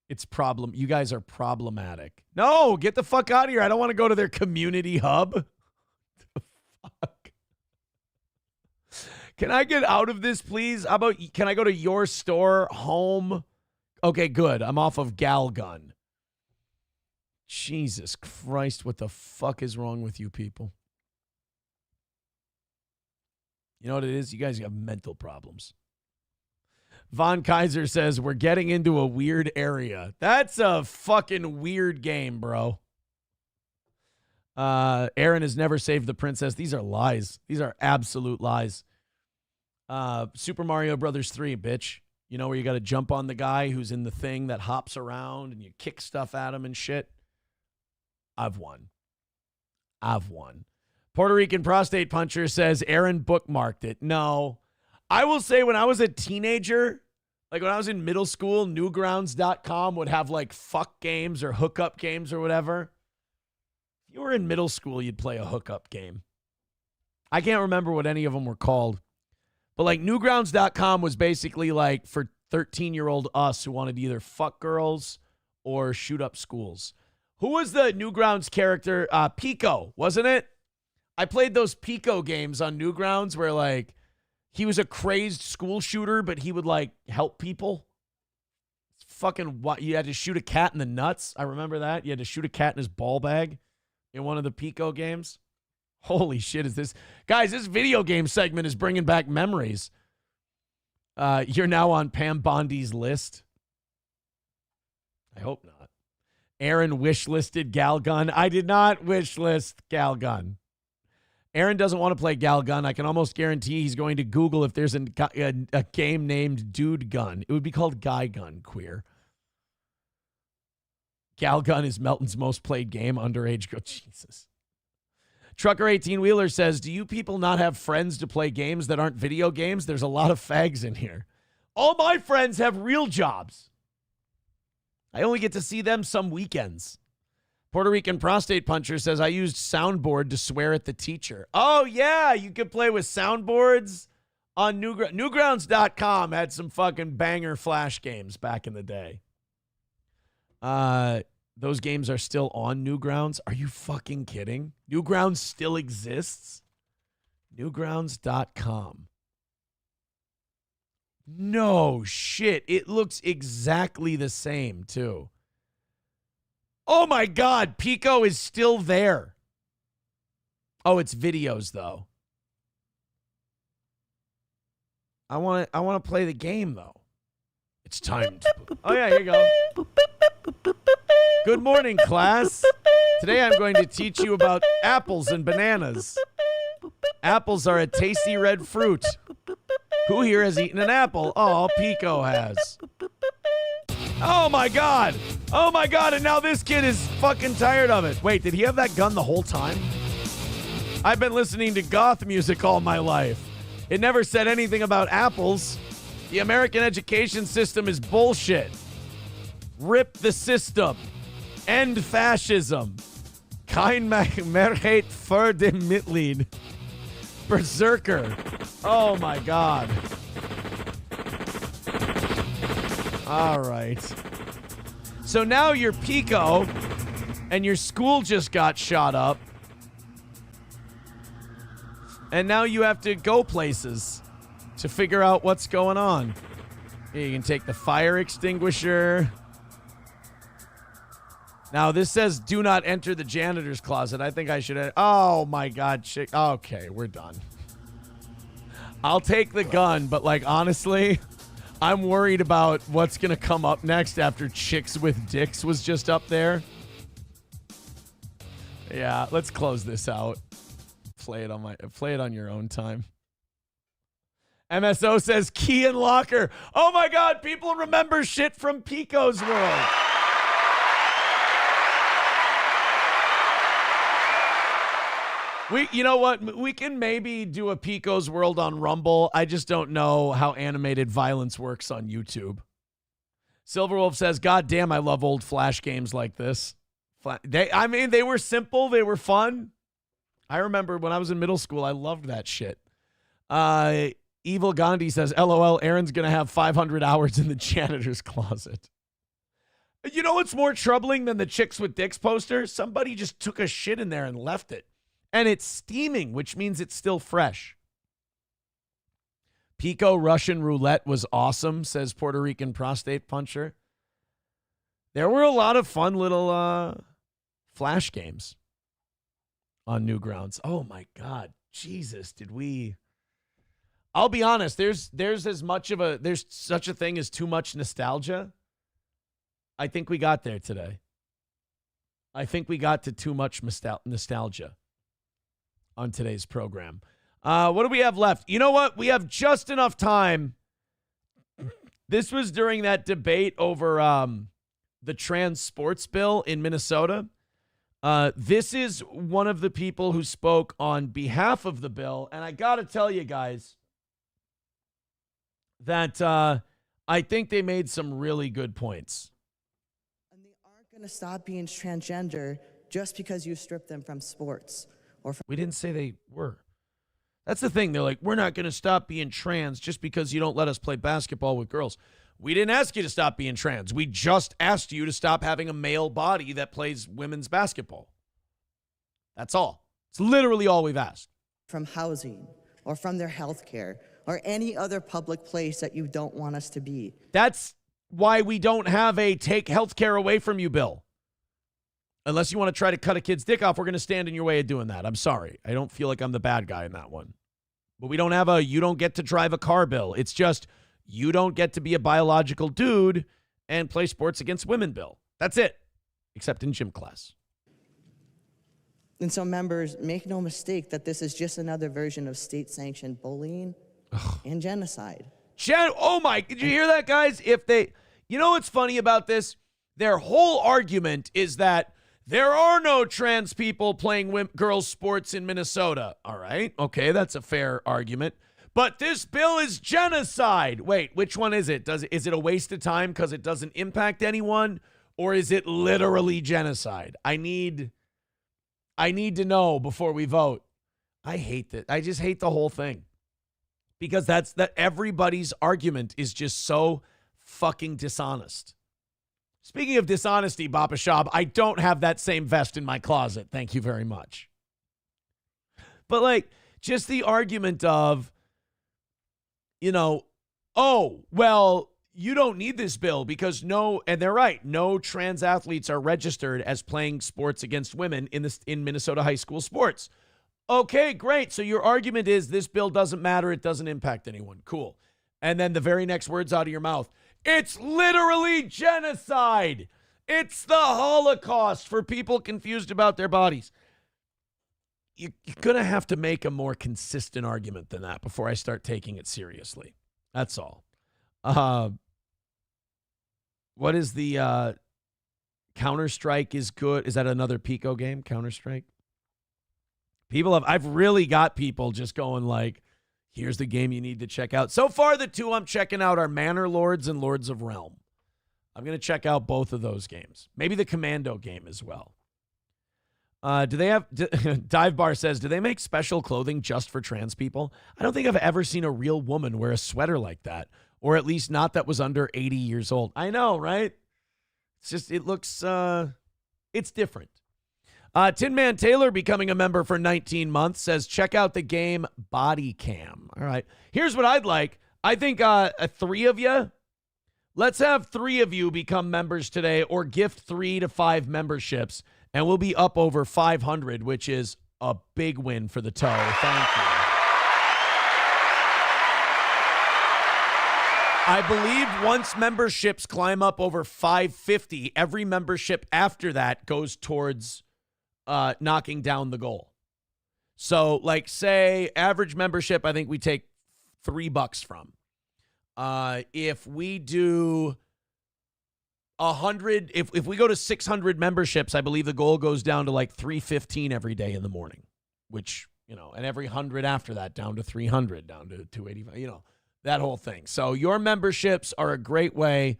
You guys are problematic. No, get the fuck out of here. I don't want to go to their community hub. Fuck. Can I get out of this, please? How about, can I go to your store, home? Okay, good. I'm off of Gal Gun. Jesus Christ, what the fuck is wrong with you people? You know what it is? You guys have mental problems. Von Kaiser says, we're getting into a weird area. That's a fucking weird game, bro. Aaron has never saved the princess. These are lies. These are absolute lies. Super Mario Brothers 3, bitch. You know, where you got to jump on the guy who's in the thing that hops around and you kick stuff at him and shit. I've won. Puerto Rican Prostate Puncher says Aaron bookmarked it. No. I will say when I was a teenager, like when I was in middle school, Newgrounds.com would have like fuck games or hookup games or whatever. If you were in middle school, you'd play a hookup game. I can't remember what any of them were called. But like Newgrounds.com was basically like for 13-year-old us who wanted to either fuck girls or shoot up schools. Who was the Newgrounds character? Pico, wasn't it? I played those Pico games on Newgrounds where like he was a crazed school shooter, but he would like help people. It's fucking what? You had to shoot a cat in the nuts. I remember that. You had to shoot a cat in his ball bag in one of the Pico games. Holy shit, is this? Guys, this video game segment is bringing back memories. You're now on Pam Bondi's list. I hope not. Aaron wish-listed Gal Gun. I did not wish-list Gal Gun. Aaron doesn't want to play Gal Gun. I can almost guarantee he's going to Google if there's a game named Dude Gun. It would be called Guy Gun, queer. Gal Gun is Melton's most played game. Underage girl. Jesus. Trucker 18-Wheeler says, do you people not have friends to play games that aren't video games? There's a lot of fags in here. All my friends have real jobs. I only get to see them some weekends. Puerto Rican prostate puncher says, I used soundboard to swear at the teacher. Oh, yeah, you could play with soundboards on Newgrounds.com. Had some fucking banger Flash games back in the day. Those games are still on Newgrounds. Are you fucking kidding? Newgrounds still exists? Newgrounds.com. No shit. It looks exactly the same, too. Oh my God, Pico is still there. Oh, it's videos though. I want to play the game though. It's time to. Oh yeah, here you go. Good morning, class. Today I'm going to teach you about apples and bananas. Apples are a tasty red fruit. Who here has eaten an apple? Oh, Pico has. Oh my God. Oh my God. And now this kid is fucking tired of it. Wait, did he have that gun the whole time? I've been listening to goth music all my life. It never said anything about apples. The American education system is bullshit. Rip the system. End fascism. Kein Mehrheit für dem Mitglied. Berserker. Oh my God. All right. So now you're Pico, and your school just got shot up. And now you have to go places to figure out what's going on. You can take the fire extinguisher. Now, this says do not enter the janitor's closet. I think I should... Oh, my God. Okay, we're done. I'll take the gun, but, like, honestly... I'm worried about what's going to come up next after Chicks with Dicks was just up there. Yeah, let's close this out. Play it on your own time. MSO says key and locker. Oh my God, people remember shit from Pico's world. You know what? We can maybe do a Pico's World on Rumble. I just don't know how animated violence works on YouTube. Silverwolf says, God damn, I love old Flash games like this. They were simple. They were fun. I remember when I was in middle school, I loved that shit. Evil Gandhi says, LOL, Aaron's going to have 500 hours in the janitor's closet. You know what's more troubling than the Chicks with Dicks poster? Somebody just took a shit in there and left it. And it's steaming, which means it's still fresh. Pico Russian roulette was awesome, says Puerto Rican prostate puncher. There were a lot of fun little Flash games on Newgrounds. Oh my God. Jesus, did we... I'll be honest, there's such a thing as too much nostalgia. I think we got there today. I think we got to too much nostalgia on today's program. What do we have left? You know what? We have just enough time. This was during that debate over the trans sports bill in Minnesota. This is one of the people who spoke on behalf of the bill. And I got to tell you guys that I think they made some really good points. And they aren't going to stop being transgender just because you strip them from sports. We didn't say they were. That's the thing. They're like, we're not going to stop being trans just because you don't let us play basketball with girls. We didn't ask you to stop being trans. We just asked you to stop having a male body that plays women's basketball. That's all. It's literally all we've asked. From housing or from their health care or any other public place that you don't want us to be. That's why we don't have a take health care away from you bill. Unless you want to try to cut a kid's dick off, we're going to stand in your way of doing that. I'm sorry. I don't feel like I'm the bad guy in that one. But we don't have a you don't get to drive a car bill. It's just you don't get to be a biological dude and play sports against women bill. That's it. Except in gym class. And so members, make no mistake that this is just another version of state-sanctioned bullying and genocide. Oh my, did you hear that, guys? You know what's funny about this? Their whole argument is that there are no trans people playing girls' sports in Minnesota. All right. Okay, that's a fair argument. but this bill is genocide. Wait, which one is it? Is it a waste of time because it doesn't impact anyone, or is it literally genocide? I need to know before we vote. I hate that. I just hate the whole thing because that everybody's argument is just so fucking dishonest. Speaking of dishonesty, Baba Shab, I don't have that same vest in my closet. Thank you very much. But like, just the argument of, oh, well, you don't need this bill because and they're right, no trans athletes are registered as playing sports against women in Minnesota high school sports. Okay, great. So your argument is this bill doesn't matter. It doesn't impact anyone. Cool. And then the very next words out of your mouth, it's literally genocide. It's the Holocaust for people confused about their bodies. You're going to have to make a more consistent argument than that before I start taking it seriously. That's all. What is the Counter-Strike is good? Is that another Pico game, Counter-Strike? I've really got people just going like, here's the game you need to check out. So far, the two I'm checking out are Manor Lords and Lords of Realm. I'm going to check out both of those games. Maybe the Commando game as well. Do they have, Dive Bar says, do they make special clothing just for trans people? I don't think I've ever seen a real woman wear a sweater like that, or at least not that was under 80 years old. I know, right? It's just, it looks, it's different. Tin Man Taylor, becoming a member for 19 months, says, check out the game Body Cam. All right. Here's what I'd like. I think three of you, let's have three of you become members today or gift 3 to 5 memberships, and we'll be up over 500, which is a big win for the toe. Thank you. I believe once memberships climb up over 550, every membership after that goes towards knocking down the goal. So, like, say, average membership, I think we take $3 from. If we do 100, if we go to 600 memberships, I believe the goal goes down to like $315 every day in the morning, which, and every 100 after that down to 300, down to 285, that whole thing. So your memberships are a great way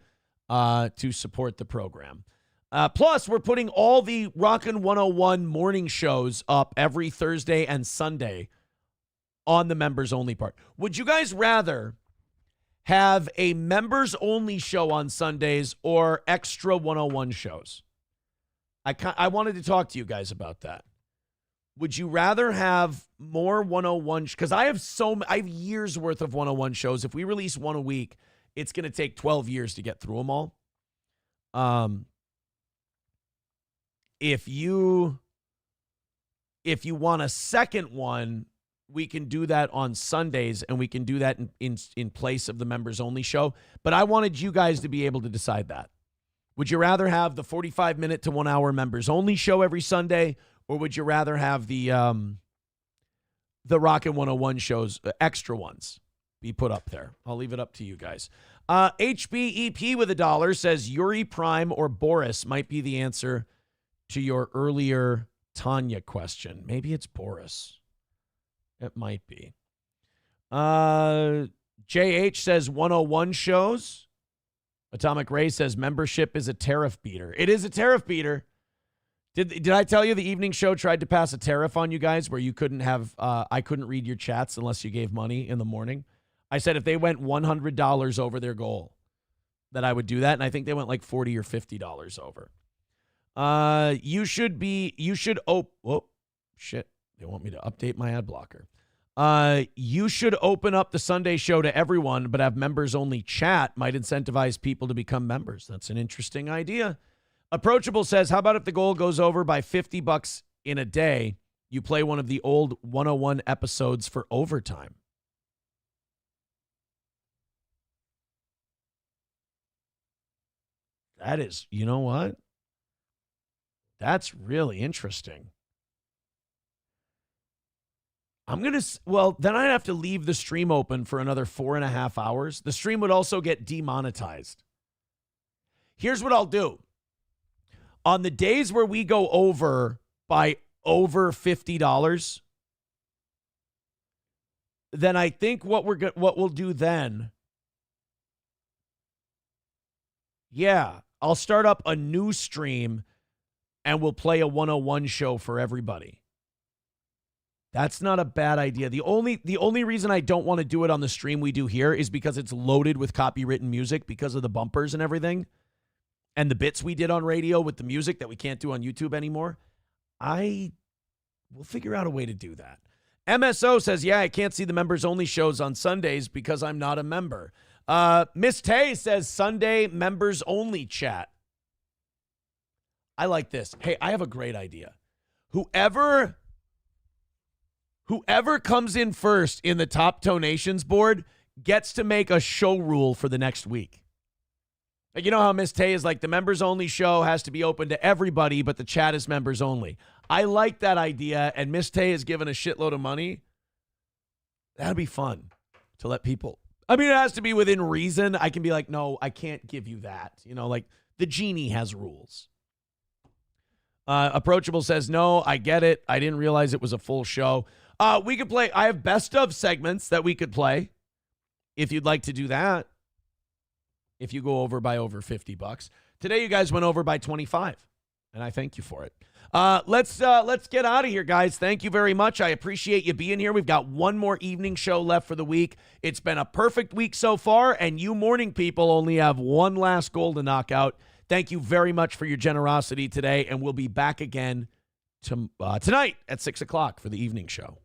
to support the program. Plus, we're putting all the Rockin' 101 morning shows up every Thursday and Sunday on the members-only part. Would you guys rather have a members-only show on Sundays or extra 101 shows? I wanted to talk to you guys about that. Would you rather have more 101? Because I have years worth of 101 shows. If we release one a week, it's going to take 12 years to get through them all. If you want a second one, we can do that on Sundays, and we can do that in place of the members-only show. But I wanted you guys to be able to decide that. Would you rather have the 45-minute to 1 hour members-only show every Sunday, or would you rather have the Rockin' 101 shows, extra ones, be put up there? I'll leave it up to you guys. HBEP with $1 says Yuri Prime or Boris might be the answer to your earlier Tanya question. Maybe it's Boris. It might be. JH says 101 shows. Atomic Ray says membership is a tariff beater. It is a tariff beater. Did I tell you the evening show tried to pass a tariff on you guys where you couldn't have, I couldn't read your chats unless you gave money in the morning? I said if they went $100 over their goal, that I would do that. And I think they went like $40 or $50 over. Oh, shit. They want me to update my ad blocker. You should open up the Sunday show to everyone, but have members only chat. Might incentivize people to become members. That's an interesting idea. Approachable says, how about if the goal goes over by $50 in a day, you play one of the old 101 episodes for overtime? That is, you know what? That's really interesting. Then I'd have to leave the stream open for another 4.5 hours. The stream would also get demonetized. Here's what I'll do. On the days where we go over by over $50, then I think what we'll do then, yeah, I'll start up a new stream and we'll play a 101 show for everybody. That's not a bad idea. The only reason I don't want to do it on the stream we do here is because it's loaded with copywritten music because of the bumpers and everything and the bits we did on radio with the music that we can't do on YouTube anymore. We'll figure out a way to do that. MSO says, yeah, I can't see the members-only shows on Sundays because I'm not a member. Miss Tay says, Sunday members-only chat. I like this. Hey, I have a great idea. Whoever comes in first in the top donations board gets to make a show rule for the next week. Like, you know how Miss Tay is like, the members-only show has to be open to everybody, but the chat is members-only. I like that idea, and Miss Tay is given a shitload of money. That'd be fun to let people. I mean, it has to be within reason. I can be like, no, I can't give you that. You know, like the genie has rules. Approachable says, no, I get it. I didn't realize it was a full show. We could play. I have best of segments that we could play if you'd like to do that. If you go over by over $50. Today, you guys went over by 25, and I thank you for it. Let's get out of here, guys. Thank you very much. I appreciate you being here. We've got one more evening show left for the week. It's been a perfect week so far, and you morning people only have one last goal to knock out. Thank you very much for your generosity today, and we'll be back again tonight at 6 o'clock for the evening show.